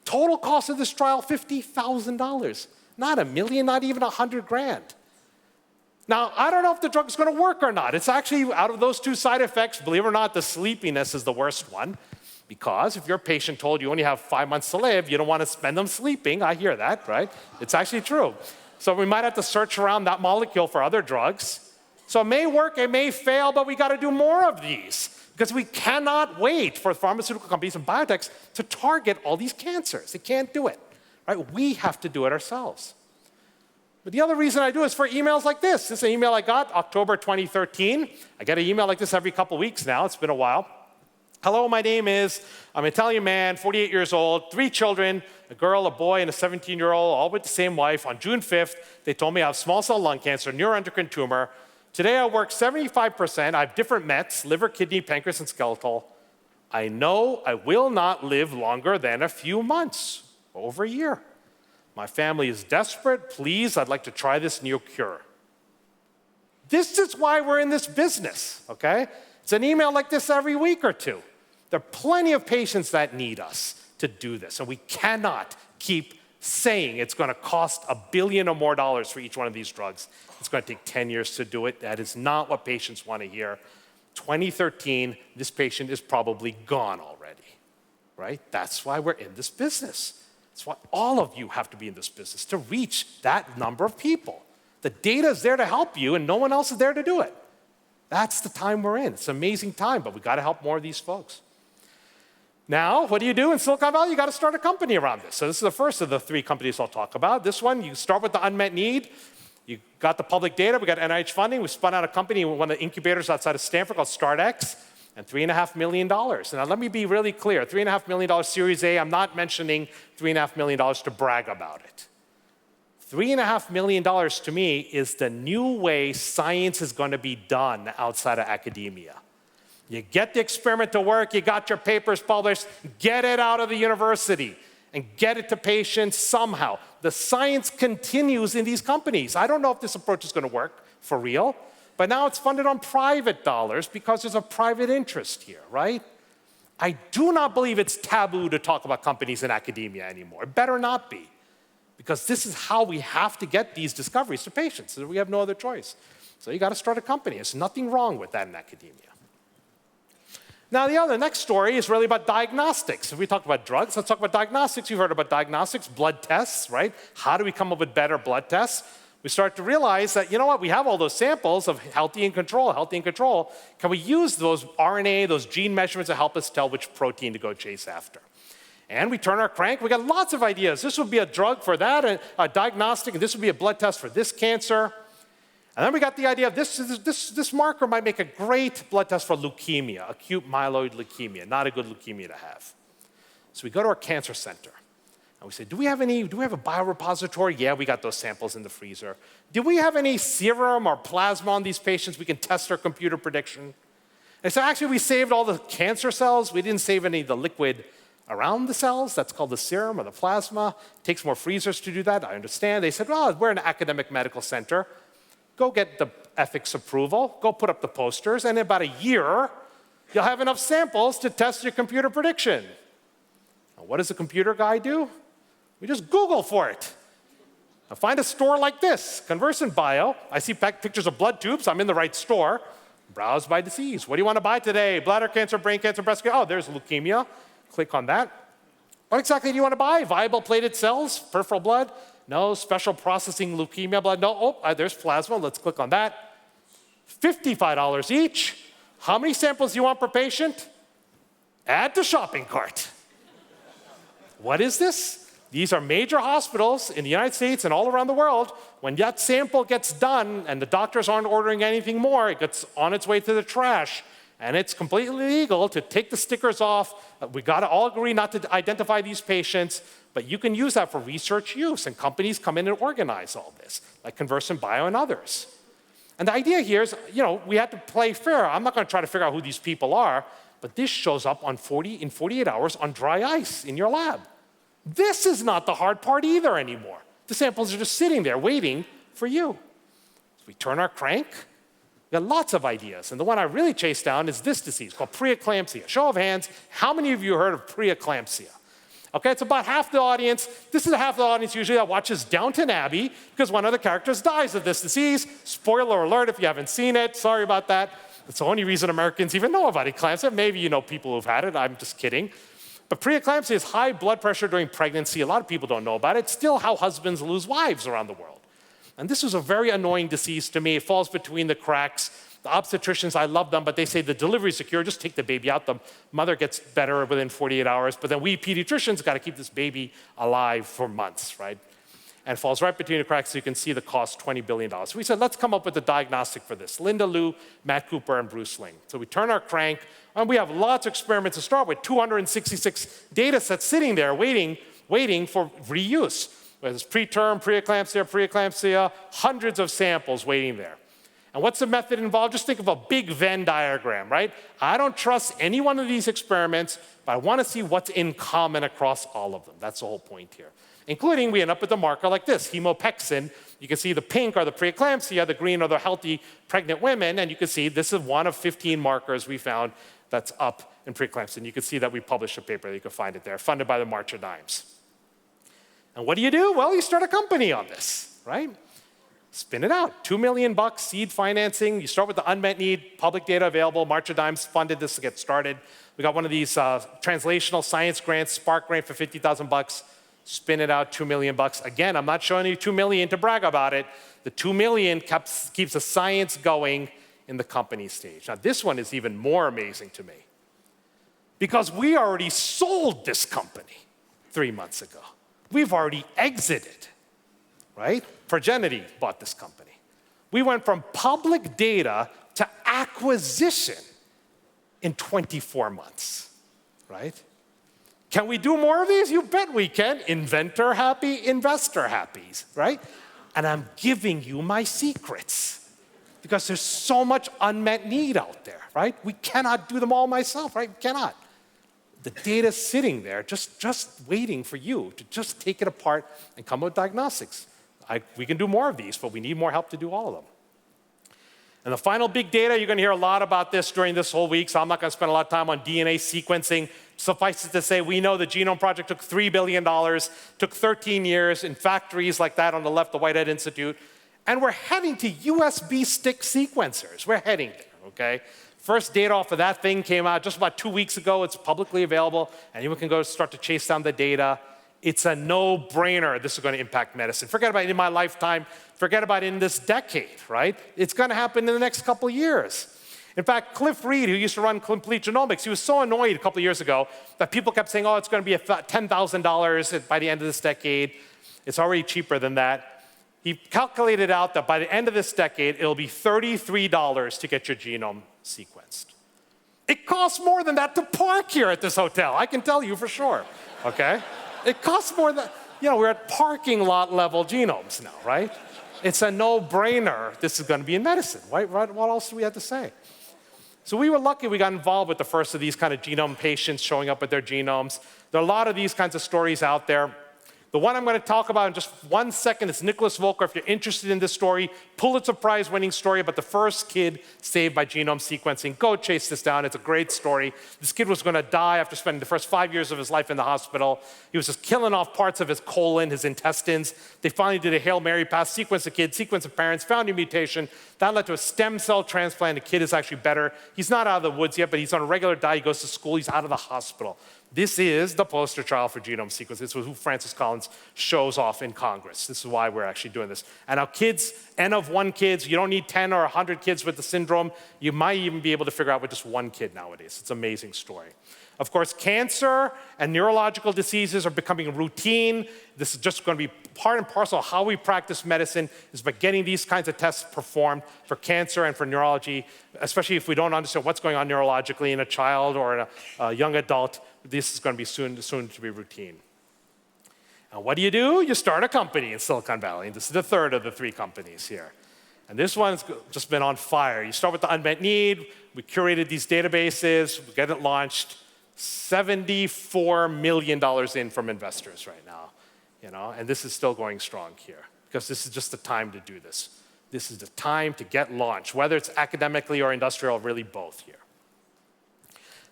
Speaker 3: Total cost of this trial, $50,000. Not $1 million, not even $100,000. Now, I don't know if the drug's going to work or not. It's actually, out of those 2 side effects, believe it or not, the sleepiness is the worst one. Because if your patient told you only have 5 months to live, you don't want to spend them sleeping. I hear that, right? It's actually true. So we might have to search around that molecule for other drugs. So it may work, it may fail, but we got to do more of these. Because we cannot wait for pharmaceutical companies and biotechs to target all these cancers. They can't do it, right? We have to do it ourselves. But the other reason I do is for emails like this. This is an email I got October 2013. I get an email like this every couple weeks now. It's been a while. Hello, I'm an Italian man, 48 years old, 3 children, a girl, a boy, and a 17-year-old, all with the same wife. On June 5th, they told me I have small cell lung cancer, neuroendocrine tumor. Today I work 75%. I have different mets, liver, kidney, pancreas, and skeletal. I know I will not live longer than a few months, over a year. My family is desperate. Please, I'd like to try this new cure. This is why we're in this business, okay? It's an email like this every week or 2. There are plenty of patients that need us to do this, and we cannot keep saying it's going to cost $1 billion or more for each one of these drugs. It's going to take 10 years to do it. That is not what patients want to hear. 2013, this patient is probably gone already, right? That's why we're in this business. That's why all of you have to be in this business, to reach that number of people. The data is there to help you, and no one else is there to do it. That's the time we're in. It's an amazing time, but we've got to help more of these folks. Now, what do you do in Silicon Valley? You got to start a company around this. So this is the first of the 3 companies I'll talk about. This one, you start with the unmet need. You got the public data. We got NIH funding. We spun out a company in one of the incubators outside of Stanford called StartX, and $3.5 million. Now, let me be really clear. $3.5 million Series A, I'm not mentioning $3.5 million to brag about it. $3.5 million to me is the new way science is going to be done outside of academia. You get the experiment to work, you got your papers published, get it out of the university and get it to patients somehow. The science continues in these companies. I don't know if this approach is going to work for real, but now it's funded on private dollars because there's a private interest here, right? I do not believe it's taboo to talk about companies in academia anymore. It better not be, because this is how we have to get these discoveries to patients. So we have no other choice. So you got to start a company. There's nothing wrong with that in academia. Now, the next story is really about diagnostics. If we talk about drugs, let's talk about diagnostics. You've heard about diagnostics, blood tests, right? How do we come up with better blood tests? We start to realize that, you know what, we have all those samples of healthy and control, healthy and control. Can we use those RNA, those gene measurements to help us tell which protein to go chase after? And we turn our crank, we got lots of ideas. This would be a drug for that, and a diagnostic, and this would be a blood test for this cancer. And then we got the idea of this marker might make a great blood test for leukemia, acute myeloid leukemia, not a good leukemia to have. So we go to our cancer center, and we say, do we have a biorepository? Yeah, we got those samples in the freezer. Do we have any serum or plasma on these patients we can test our computer prediction? And so actually we saved all the cancer cells. We didn't save any of the liquid around the cells. That's called the serum or the plasma. It takes more freezers to do that, I understand. They said, well, we're an academic medical center. Go get the ethics approval, go put up the posters, and in about a year, you'll have enough samples to test your computer prediction. Now, what does the computer guy do? We just Google for it. I find a store like this, Conversant Bio. I see pictures of blood tubes. I'm in the right store. Browse by disease. What do you want to buy today? Bladder cancer, brain cancer, breast cancer. Oh, there's leukemia. Click on that. What exactly do you want to buy? Viable plated cells, peripheral blood? No. Special processing leukemia blood? No. Oh, there's plasma. Let's click on that. $55 each. How many samples do you want per patient? Add to shopping cart. What is this? These are major hospitals in the United States and all around the world. When that sample gets done and the doctors aren't ordering anything more, it gets on its way to the trash. And it's completely legal to take the stickers off. We got to all agree not to identify these patients, but you can use that for research use. And companies come in and organize all this, like Conversant Bio and others. And the idea here is, we have to play fair. I'm not going to try to figure out who these people are, but this shows up in 48 hours on dry ice in your lab. This is not the hard part either anymore. The samples are just sitting there waiting for you. So we turn our crank. We got lots of ideas. And the one I really chased down is this disease called preeclampsia. Show of hands, how many of you heard of preeclampsia? Okay, it's about half the audience. This is half the audience usually that watches Downton Abbey because one of the characters dies of this disease. Spoiler alert if you haven't seen it. Sorry about that. That's the only reason Americans even know about eclampsia. Maybe you know people who've had it. I'm just kidding. But preeclampsia is high blood pressure during pregnancy. A lot of people don't know about it. It's still how husbands lose wives around the world. And this was a very annoying disease to me. It falls between the cracks. The obstetricians, I love them, but they say the delivery is secure. Just take the baby out. The mother gets better within 48 hours. But then we pediatricians got to keep this baby alive for months, right? And it falls right between the cracks, so you can see the cost, $20 billion. So we said, let's come up with a diagnostic for this. Linda Liu, Matt Cooper, and Bruce Ling. So we turn our crank, and we have lots of experiments to start with, 266 data sets sitting there waiting for reuse. Whether it's preterm, preeclampsia, hundreds of samples waiting there. And what's the method involved? Just think of a big Venn diagram, right? I don't trust any one of these experiments, but I want to see what's in common across all of them. That's the whole point here. Including, we end up with a marker like this, hemopexin. You can see the pink are the preeclampsia, the green are the healthy pregnant women, and you can see this is one of 15 markers we found that's up in preeclampsia. And you can see that we published a paper, you can find it there, funded by the March of Dimes. And what do? Well, you start a company on this, right? Spin it out. $2 million seed financing. You start with the unmet need, public data available. March of Dimes funded this to get started. We got one of these translational science grants, Spark grant for $50,000. Spin it out, $2 million. Again, I'm not showing you $2 million to brag about it. The $2 million keeps the science going in the company stage. Now, this one is even more amazing to me because we already sold this company 3 months ago. We've already exited, right? Progenity bought this company. We went from public data to acquisition in 24 months, right? Can we do more of these? You bet we can. Inventor happy, investor happy, right? And I'm giving you my secrets because there's so much unmet need out there, right? We cannot do them all myself, right? We cannot. The data's sitting there just waiting for you to just take it apart and come up with diagnostics. We can do more of these, but we need more help to do all of them. And the final big data, you're going to hear a lot about this during this whole week, so I'm not going to spend a lot of time on DNA sequencing. Suffice it to say, we know the Genome Project took $3 billion, took 13 years in factories like that on the left, the Whitehead Institute, and we're heading to USB stick sequencers. We're heading there, okay? First data off of that thing came out just about 2 weeks ago. It's publicly available. Anyone can go start to chase down the data. It's a no-brainer this is going to impact medicine. Forget about it in my lifetime. Forget about it in this decade, right? It's going to happen in the next couple of years. In fact, Cliff Reed, who used to run Complete Genomics, he was so annoyed a couple of years ago that people kept saying, oh, it's going to be $10,000 by the end of this decade. It's already cheaper than that. He calculated out that by the end of this decade, it'll be $33 to get your genome sequenced. It costs more than that to park here at this hotel. I can tell you for sure, okay? It costs more than, we're at parking lot level genomes now, right? It's a no-brainer. This is going to be in medicine, right? What else do we have to say? So we were lucky we got involved with the first of these kind of genome patients showing up with their genomes. There are a lot of these kinds of stories out there. The one I'm going to talk about in just 1 second is Nicholas Volker. If you're interested in this story, Pulitzer Prize-winning story about the first kid saved by genome sequencing. Go chase this down. It's a great story. This kid was going to die after spending the first 5 years of his life in the hospital. He was just killing off parts of his colon, his intestines. They finally did a Hail Mary pass, sequenced the kid, sequenced the parents, found a mutation. That led to a stem cell transplant. The kid is actually better. He's not out of the woods yet, but he's on a regular diet. He goes to school. He's out of the hospital. This is the poster child for genome sequencing. This is who Francis Collins shows off in Congress. This is why we're actually doing this. And our kids, N of 1 kids, you don't need 10 or 100 kids with the syndrome. You might even be able to figure out with just 1 kid nowadays. It's an amazing story. Of course, cancer and neurological diseases are becoming routine. This is just going to be part and parcel of how we practice medicine, is by getting these kinds of tests performed for cancer and for neurology, especially if we don't understand what's going on neurologically in a child or in a young adult. This is going to be soon to be routine. And what do? You start a company in Silicon Valley. And this is the third of the 3 companies here. And this one's just been on fire. You start with the unmet need. We curated these databases. We get it launched. $74 million in from investors right now. And this is still going strong here because this is just the time to do this. This is the time to get launched, whether it's academically or industrial, really both here.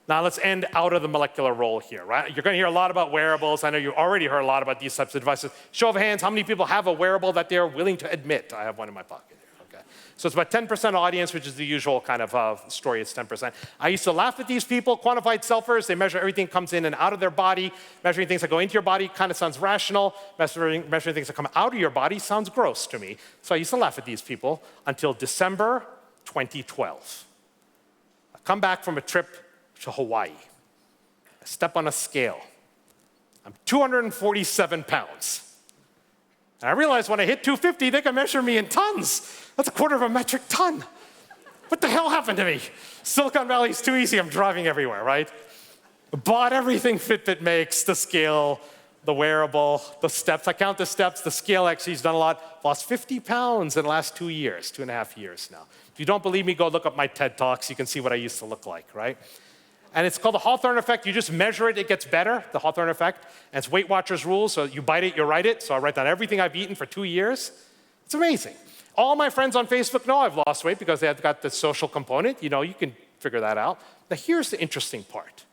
Speaker 3: Now let's end out of the molecular role here, right? You're going to hear a lot about wearables. I know you already heard a lot about these types of devices. Show of hands, how many people have a wearable that they're willing to admit? I have one in my pocket here, okay. So it's about 10% audience, which is the usual kind of story, it's 10%. I used to laugh at these people, quantified selfers. They measure everything that comes in and out of their body. Measuring things that go into your body kind of sounds rational. Measuring things that come out of your body sounds gross to me. So I used to laugh at these people until December 2012. I come back from a trip to Hawaii. I step on a scale. I'm 247 pounds. And I realize when I hit 250, they can measure me in tons. That's 1/4 metric ton. What the hell happened to me? Silicon Valley is too easy. I'm driving everywhere, right? Bought everything Fitbit makes, the scale, the wearable, the steps. I count the steps. The scale actually has done a lot. Lost 50 pounds in the last 2 years, 2.5 years now. If you don't believe me, go look up my TED Talks. You can see what I used to look like, right? And it's called the Hawthorne effect. You just measure it, it gets better, the Hawthorne effect. And it's Weight Watchers rule, so you bite it, you write it. So I write down everything I've eaten for 2 years. It's amazing. All my friends on Facebook know I've lost weight because they've got the social component. You can figure that out. Now here's the interesting part.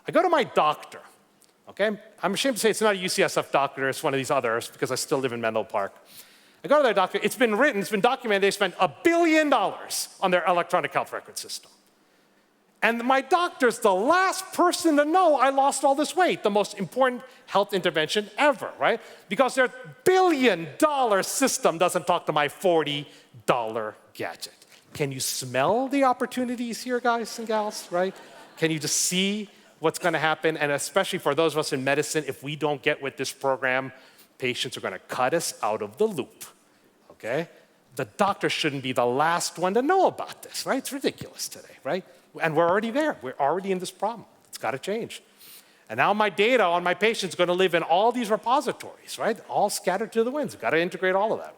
Speaker 3: I go to my doctor, okay? I'm ashamed to say it's not a UCSF doctor, it's one of these others because I still live in Menlo Park. I go to their doctor, it's been documented, they spent $1 billion on their electronic health record system. And my doctor's the last person to know I lost all this weight, the most important health intervention ever, right? Because their $1 billion system doesn't talk to my $40 gadget. Can you smell the opportunities here, guys and gals, right? Can you just see what's going to happen? And especially for those of us in medicine, if we don't get with this program, patients are going to cut us out of the loop, okay? The doctor shouldn't be the last one to know about this, right? It's ridiculous today, right? And we're already there. We're already in this problem. It's got to change. And now my data on my patients is going to live in all these repositories, right? All scattered to the winds. We've got to integrate all of that.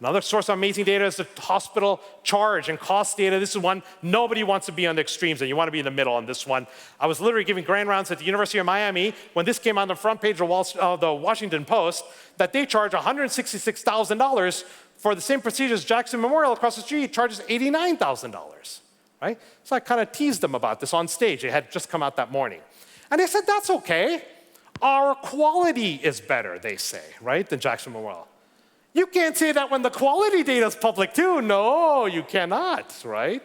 Speaker 3: Another source of amazing data is the hospital charge and cost data. This is one, nobody wants to be on the extremes, and you want to be in the middle on this one. I was literally giving grand rounds at the University of Miami when this came on the front page of the Washington Post, that they charge $166,000 for the same procedures. Jackson Memorial across the street charges $89,000, right? So I kind of teased them about this on stage. It had just come out that morning. And they said, that's okay. Our quality is better, they say, right, than Jackson Memorial. You can't say that when the quality data is public too. No, you cannot, right?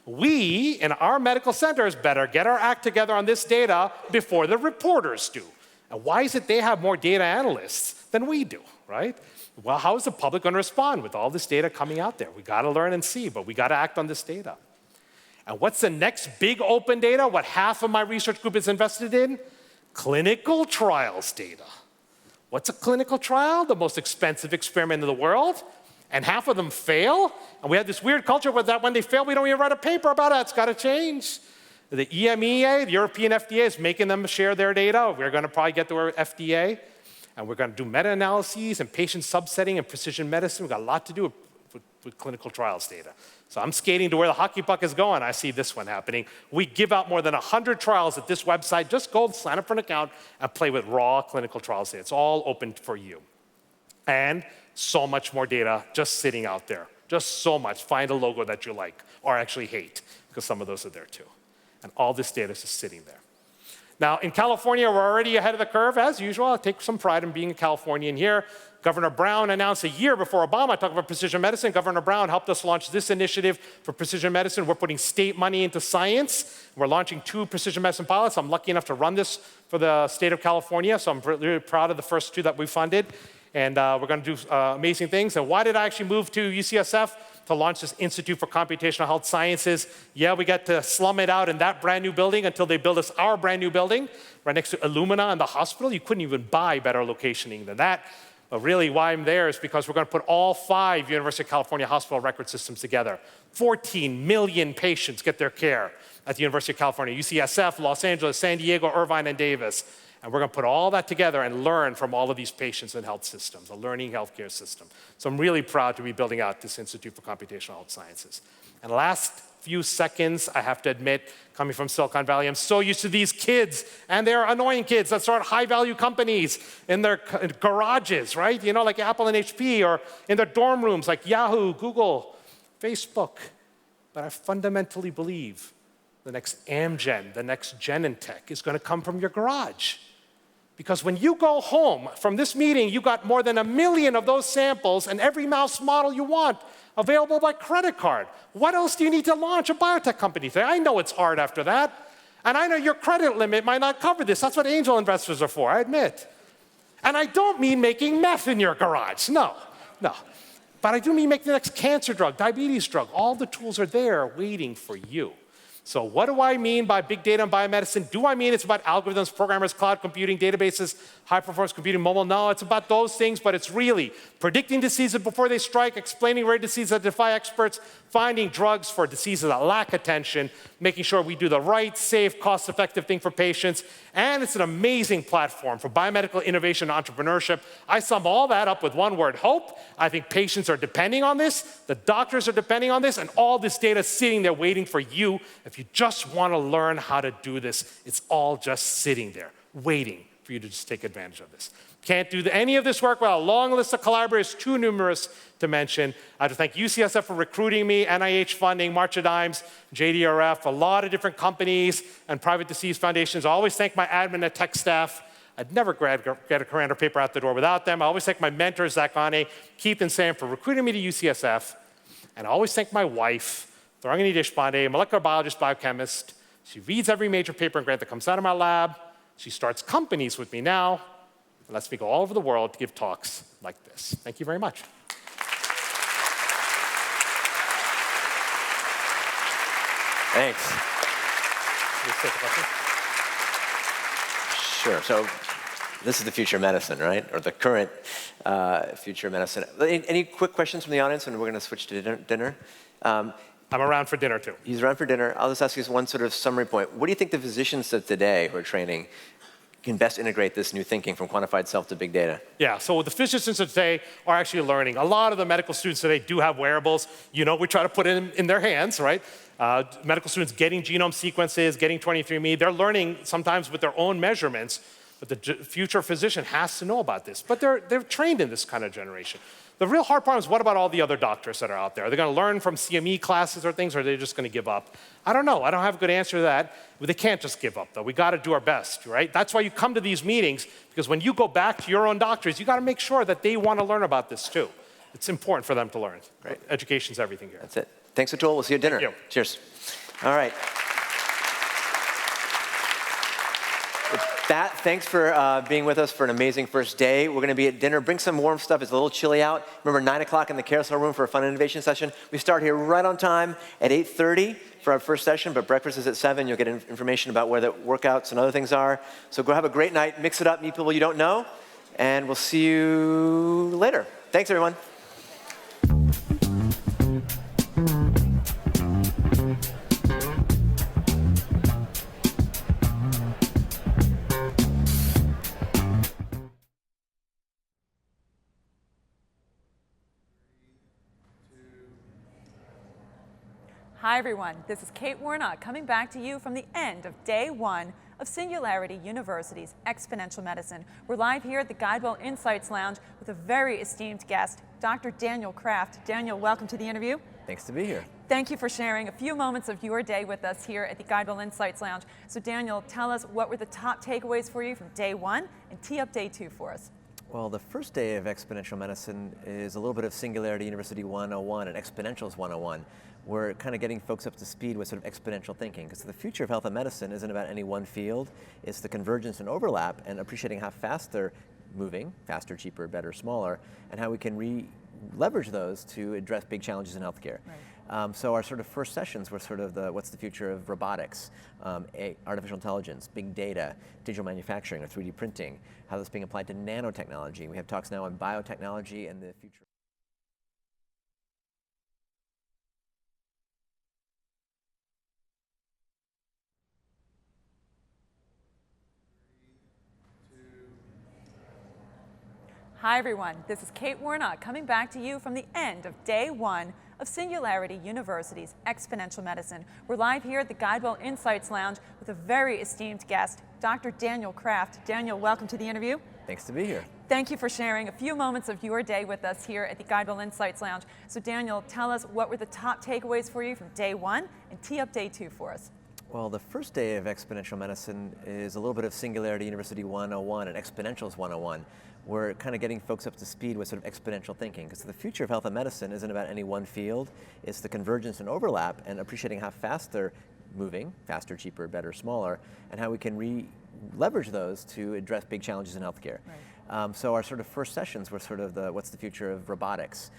Speaker 3: We, in our medical centers, better get our act together on this data before the reporters do. And why is it they have more data analysts than we do, right? Well, how is the public going to respond with all this data coming out there? We got to learn and see, but we got to act on this data. And what's the next big open data? What half of my research group is invested in? Clinical trials data. What's a clinical trial? The most expensive experiment in the world. And half of them fail. And we have this weird culture where that when they fail, we don't even write a paper about it. It's got to change. The EMEA, the European FDA, is making them share their data. We're going to probably get to our FDA. And we're going to do meta-analyses and patient subsetting and precision medicine. We've got a lot to do with clinical trials data. So I'm skating to where the hockey puck is going. I see this one happening. We give out more than 100 trials at this website. Just go sign up for an account and play with raw clinical trials data. It's all open for you. And so much more data just sitting out there. Just so much. Find a logo that you like or actually hate, because some of those are there too. And all this data is just sitting there. Now, in California, we're already ahead of the curve, as usual. I take some pride in being a Californian here. Governor Brown announced a year before Obama, talked about precision medicine. Governor Brown helped us launch this initiative for precision medicine. We're putting state money into science. We're launching 2 precision medicine pilots. I'm lucky enough to run this for the state of California, so I'm really proud of the first 2 that we funded. And we're going to do amazing things. And why did I actually move to UCSF? To launch this Institute for Computational Health Sciences. Yeah, we got to slum it out in that brand new building until they build us our brand new building right next to Illumina and the hospital. You couldn't even buy better locationing than that. But really why I'm there is because we're going to put all 5 University of California hospital record systems together. 14 million patients get their care at the University of California, UCSF, Los Angeles, San Diego, Irvine, and Davis. And we're going to put all that together and learn from all of these patients and health systems, a learning healthcare system. So I'm really proud to be building out this Institute for Computational Health Sciences. And last few seconds, I have to admit, coming from Silicon Valley, I'm so used to these kids, and they're annoying kids that start high-value companies in their garages, right? You know, like Apple and HP, or in their dorm rooms, like Yahoo, Google, Facebook. But I fundamentally believe the next Amgen, the next Genentech is going to come from your garage. Because when you go home from this meeting, you got more than 1 million of those samples and every mouse model you want available by credit card. What else do you need to launch a biotech company today? I know it's hard after that. And I know your credit limit might not cover this. That's what angel investors are for, I admit. And I don't mean making meth in your garage. No. But I do mean making the next cancer drug, diabetes drug. All the tools are there waiting for you. So what do I mean by big data and biomedicine? Do I mean it's about algorithms, programmers, cloud computing, databases, high-performance computing, mobile? No, it's about those things, but it's really predicting diseases before they strike, explaining rare diseases that defy experts, finding drugs for diseases that lack attention, making sure we do the right, safe, cost-effective thing for patients, and it's an amazing platform for biomedical innovation and entrepreneurship. I sum all that up with one word: hope. I think patients are depending on this, the doctors are depending on this, and all this data is sitting there waiting for you. If you just want to learn how to do this, it's all just sitting there, waiting for you to just take advantage of this. Can't do any of this work without a long list of collaborators, too numerous to mention. I have to thank UCSF for recruiting me, NIH funding, March of Dimes, JDRF, a lot of different companies and private disease foundations. I always thank my admin and tech staff. I'd never get a grant or paper out the door without them. I always thank my mentors, Zach Ane, Keith, and Sam for recruiting me to UCSF. And I always thank my wife, Tharangani Deshpande, a molecular biologist, biochemist. She reads every major paper and grant that comes out of my lab. She starts companies with me now and lets me go all over the world to give talks like this. Thank you very much.
Speaker 4: Thanks. Sure. So this is the future of medicine, right? Or the current future of medicine. Any quick questions from the audience, and we're going to switch to dinner?
Speaker 3: I'm around for dinner, too.
Speaker 4: He's around for dinner. I'll just ask you one sort of summary point. What do you think the physicians of today who are training can best integrate this new thinking from quantified self to big data?
Speaker 3: Yeah, so the physicians of today are actually learning. A lot of the medical students today do have wearables. You know, we try to put it in their hands, right? Medical students getting genome sequences, getting 23andMe, they're learning sometimes with their own measurements, but the future physician has to know about this. But they're trained in this kind of generation. The real hard part is, what about all the other doctors that are out there? Are they going to learn from CME classes or things, or are they just going to give up? I don't know. I don't have a good answer to that. But they can't just give up, though. We got to do our best, right? That's why you come to these meetings, because when you go back to your own doctors, you got to make sure that they want to learn about this, too. It's important for them to learn. Right? Education's everything here.
Speaker 4: That's it. Thanks, Atul. We'll see you at dinner.
Speaker 3: Thank you.
Speaker 4: Cheers. All right. that, thanks for being with us for an amazing first day. We're going to be at dinner. Bring some warm stuff. It's a little chilly out. Remember, 9 o'clock in the carousel room for a fun innovation session. We start here right on time at 8:30 for our first session, but breakfast is at 7. You'll get information about where the workouts and other things are. So go have a great night. Mix it up. Meet people you don't know. And we'll see you later. Thanks, everyone.
Speaker 8: Hi, everyone. This is Kate Warnock coming back to you from the end of day 1 of Singularity University's Exponential Medicine. We're live here at the Guidewell Insights Lounge with a very esteemed guest, Dr. Daniel Kraft. Daniel, welcome to the interview.
Speaker 4: Thanks to be here.
Speaker 8: Thank you for sharing a few moments of your day with us here at the Guidewell Insights Lounge. So Daniel, tell us what were the top takeaways for you from day 1 and tee up day 2 for us.
Speaker 4: Well, the first day of Exponential Medicine is a little bit of Singularity University 101 and Exponentials 101. We're kind of getting folks up to speed with sort of exponential thinking, because the future of health and medicine isn't about any one field. It's the convergence and overlap and appreciating how fast they're moving, faster, cheaper, better, smaller, and how we can leverage those to address big challenges in healthcare. Right. So our sort of first sessions were sort of what's the future of robotics, artificial intelligence, big data, digital manufacturing or 3D printing, how that's being applied to nanotechnology. We have talks now on biotechnology and the future.
Speaker 8: Hi, everyone. This is Kate Warnock coming back to you from the end of day 1 of Singularity University's Exponential Medicine. We're live here at the Guidewell Insights Lounge with a very esteemed guest, Dr. Daniel Kraft. Daniel, welcome to the interview.
Speaker 4: Thanks to be here.
Speaker 8: Thank you for sharing a few moments of your day with us here at the Guidewell Insights Lounge. So Daniel, tell us what were the top takeaways for you from day 1 and tee up day 2 for us.
Speaker 4: Well, the first day of Exponential Medicine is a little bit of Singularity University 101 and Exponentials 101. We're kind of getting folks up to speed with sort of exponential thinking, because the future of health and medicine isn't about any one field. It's the convergence and overlap and appreciating how fast they're moving, faster, cheaper, better, smaller, and how we can leverage those to address big challenges in healthcare. Right. So our sort of first sessions were sort of what's the future of robotics,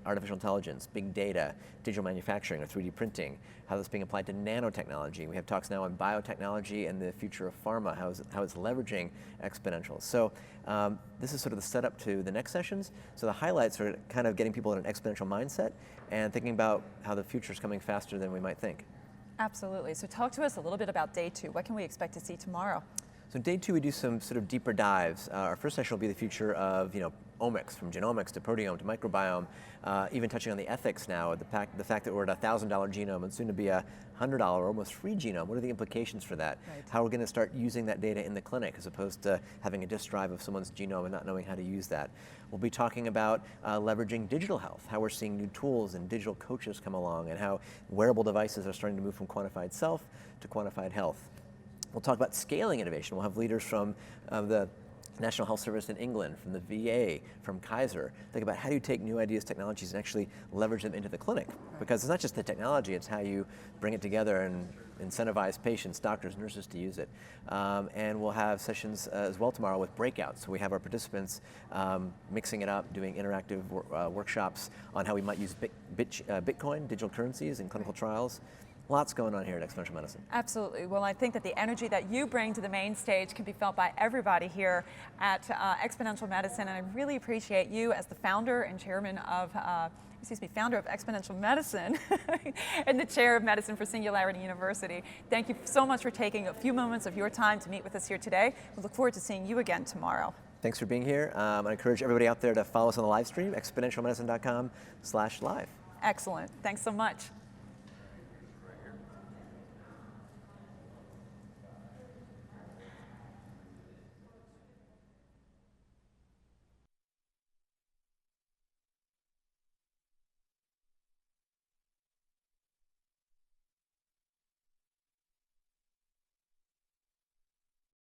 Speaker 4: artificial intelligence, big data, digital manufacturing or 3D printing, how that's being applied to nanotechnology. We have talks now on biotechnology and the future of pharma, how it's leveraging exponentials. So this is sort of the setup to the next sessions. So the highlights are kind of getting people in an exponential mindset and thinking about how the future is coming faster than we might think.
Speaker 8: Absolutely. So talk to us a little bit about day 2. What can we expect to see tomorrow?
Speaker 4: So day 2, we do some sort of deeper dives. Our first session will be the future of omics, from genomics to proteome to microbiome, even touching on the ethics now, the fact that we're at a $1,000 genome and soon to be a $100 or almost free genome. What are the implications for that? Right. How we're going to start using that data in the clinic as opposed to having a disk drive of someone's genome and not knowing how to use that. We'll be talking about leveraging digital health, how we're seeing new tools and digital coaches come along, and how wearable devices are starting to move from quantified self to quantified health. We'll talk about scaling innovation. We'll have leaders from the National Health Service in England, from the VA, from Kaiser. Think about how do you take new ideas, technologies, and actually leverage them into the clinic. Because it's not just the technology, it's how you bring it together and incentivize patients, doctors, nurses to use it. And we'll have sessions as well tomorrow with breakouts. So we have our participants mixing it up, doing interactive workshops on how we might use Bitcoin, digital currencies in clinical trials. Lots going on here at Exponential Medicine.
Speaker 8: Absolutely. Well, I think that the energy that you bring to the main stage can be felt by everybody here at Exponential Medicine, and I really appreciate you as the founder and chairman of founder of Exponential Medicine and the chair of medicine for Singularity University. Thank you so much for taking a few moments of your time to meet with us here today. We look forward to seeing you again tomorrow.
Speaker 4: Thanks for being here. I encourage everybody out there to follow us on the live stream, exponentialmedicine.com/live.
Speaker 8: Excellent. Thanks so much.